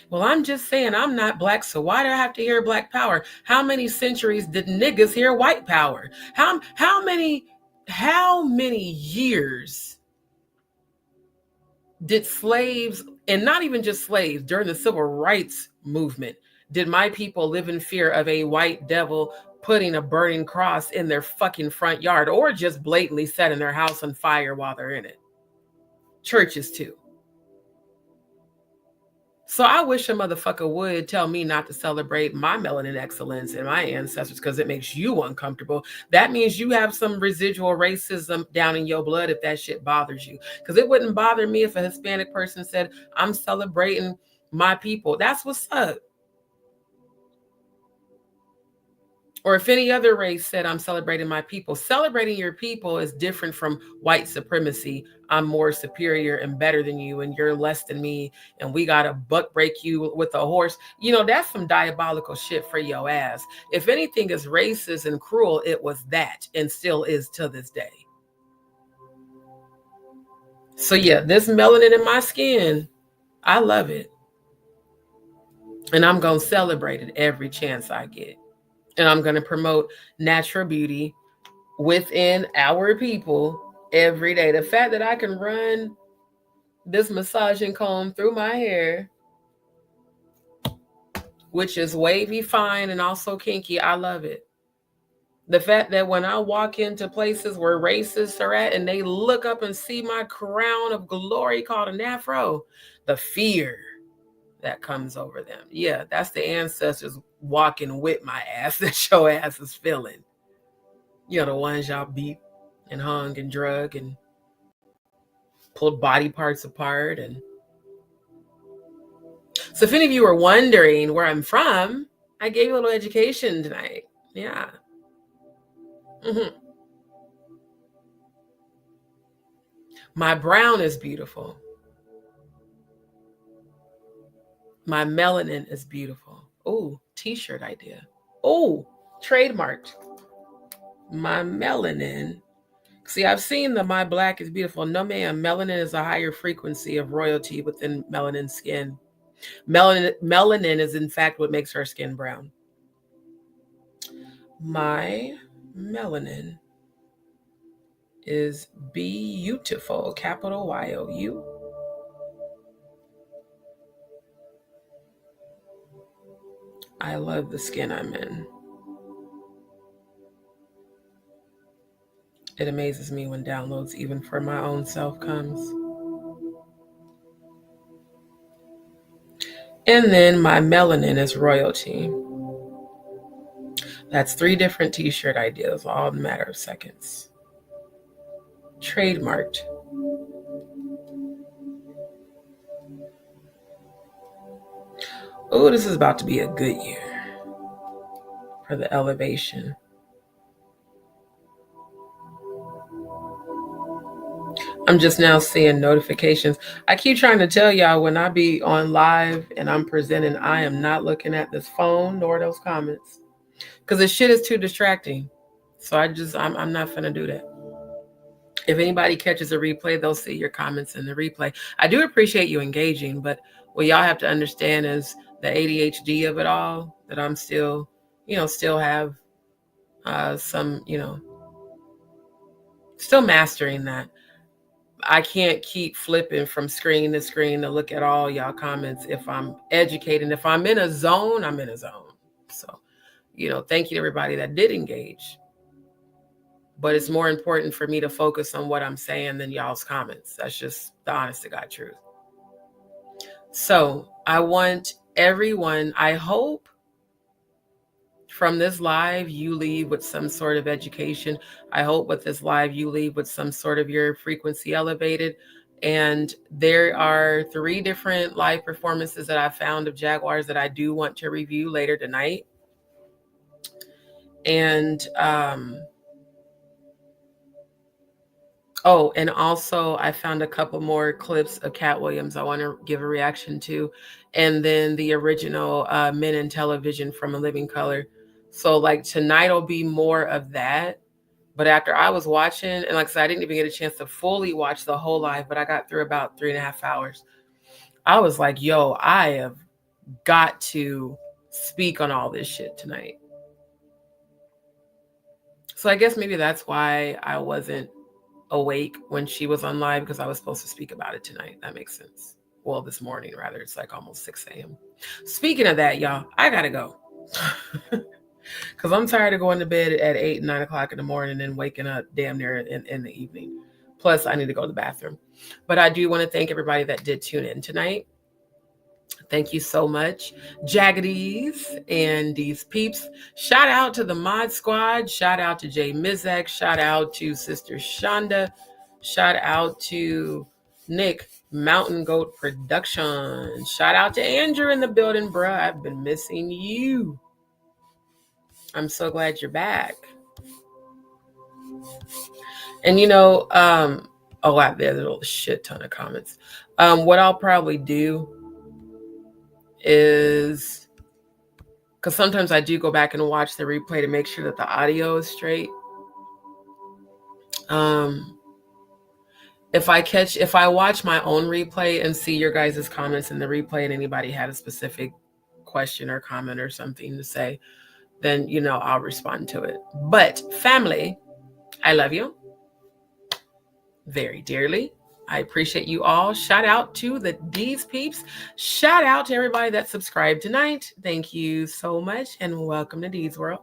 Well, I'm just saying I'm not black, so why do I have to hear black power? How many centuries did niggas hear white power? How many years did slaves, and not even just slaves, during the civil rights movement, did my people live in fear of a white devil putting a burning cross in their fucking front yard, or just blatantly setting their house on fire while they're in it? Churches too. So I wish a motherfucker would tell me not to celebrate my melanin excellence and my ancestors because it makes you uncomfortable. That means you have some residual racism down in your blood if that shit bothers you. Because it wouldn't bother me if a Hispanic person said, I'm celebrating my people. That's what's up. Or if any other race said, I'm celebrating my people. Celebrating your people is different from white supremacy. I'm more superior and better than you, and you're less than me, and we got to buck break you with a horse. You know, that's some diabolical shit for your ass. If anything is racist and cruel, it was that, and still is to this day. So yeah, this melanin in my skin, I love it. And I'm going to celebrate it every chance I get. And I'm going to promote natural beauty within our people every day. The fact that I can run this massaging comb through my hair, which is wavy, fine, and also kinky, I love it. The fact that when I walk into places where racists are at and they look up and see my crown of glory called an afro, the fear that comes over them. Yeah, that's the ancestors walking with my ass that your ass is feeling. You know, the ones y'all beat and hung and drug and pulled body parts apart. And so if any of you are wondering where I'm from, I gave you a little education tonight. Yeah. Mm-hmm. My brown is beautiful. My melanin is beautiful. Oh, t-shirt idea. Oh, trademarked. My melanin. See, I've seen the my black is beautiful. No, ma'am. Melanin is a higher frequency of royalty within melanin skin. Melanin is, in fact, what makes our skin brown. My melanin is beautiful. Capital Y-O-U. I love the skin I'm in. It amazes me when downloads, even for my own self, comes. And then my melanin is royalty. That's 3 different t-shirt ideas, all in a matter of seconds. Trademarked. Oh, this is about to be a good year for the elevation. I'm just now seeing notifications. I keep trying to tell y'all when I be on live and I'm presenting, I am not looking at this phone nor those comments because this shit is too distracting. So I'm not finna do that. If anybody catches a replay, they'll see your comments in the replay. I do appreciate you engaging, but what y'all have to understand is the ADHD of it all, that I'm still, still have some, still mastering that. I can't keep flipping from screen to screen to look at all y'all comments if I'm educating. If I'm in a zone, I'm in a zone. So, thank you to everybody that did engage. But it's more important for me to focus on what I'm saying than y'all's comments. That's just the honest to God truth. So I want everyone, I hope from this live, you leave with some sort of education. I hope with this live, you leave with some sort of your frequency elevated. And there are 3 different live performances that I found of Jaguars that I do want to review later tonight. And, and also I found a couple more clips of Cat Williams I want to give a reaction to. And then the original Men in Television from A Living Color. So like tonight will be more of that. But after I was watching, and like I said, I didn't even get a chance to fully watch the whole live, but I got through about 3.5 hours. I was like, yo, I have got to speak on all this shit tonight. So I guess maybe that's why I wasn't awake when she was on live, because I was supposed to speak about it tonight. That makes sense. Well, this morning, rather. It's like almost 6 a.m. Speaking of that, y'all, I gotta go. Because I'm tired of going to bed at 8 and 9 o'clock in the morning and then waking up damn near in the evening. Plus, I need to go to the bathroom. But I do want to thank everybody that did tune in tonight. Thank you so much. JagaDz and DzPeepz. Shout out to the Mod Squad. Shout out to Jay Mizek. Shout out to Sister Shonda. Shout out to Nick, Mountain Goat Production. Shout out to Andrew in the building, bruh. I've been missing you. I'm so glad you're back. And wow, there's a shit ton of comments. What I'll probably do is, because sometimes I do go back and watch the replay to make sure that the audio is straight. If I watch my own replay and see your guys' comments in the replay and anybody had a specific question or comment or something to say, then, I'll respond to it. But family, I love you very dearly. I appreciate you all. Shout out to the DzPeepz. Shout out to everybody that subscribed tonight. Thank you so much and welcome to D's World.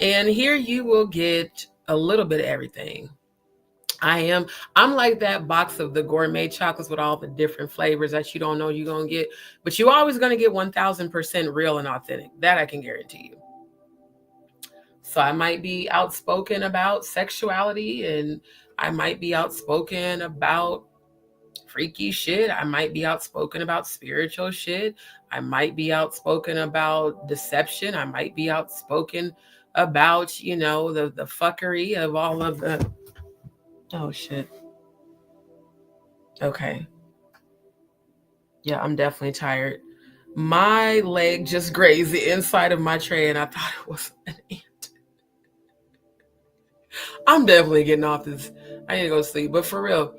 And here you will get a little bit of everything. I'm like that box of the gourmet chocolates with all the different flavors that you don't know you're going to get, but you're always going to get 1000% real and authentic. That I can guarantee you. So I might be outspoken about sexuality, and I might be outspoken about freaky shit. I might be outspoken about spiritual shit. I might be outspoken about deception. I might be outspoken about, the fuckery of all of the... Oh, shit. Okay. Yeah, I'm definitely tired. My leg just grazed the inside of my tray, and I thought it was an ant. I'm definitely getting off this. I need to go sleep. But for real,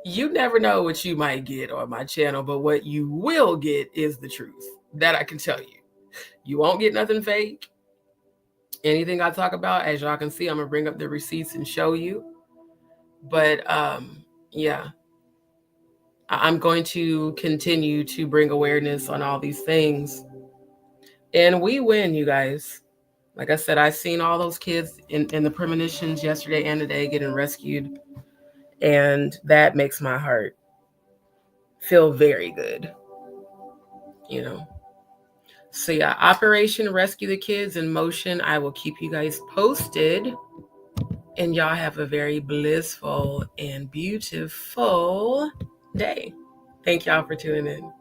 you never know what you might get on my channel, but what you will get is the truth. That I can tell you. You won't get nothing fake. Anything I talk about, as y'all can see, I'm going to bring up the receipts and show you. But yeah, I'm going to continue to bring awareness on all these things. And we win, you guys. Like I said, I've seen all those kids in the premonitions yesterday and today getting rescued. And that makes my heart feel very good. So yeah, Operation Rescue the Kids in motion. I will keep you guys posted. And y'all have a very blissful and beautiful day. Thank y'all for tuning in.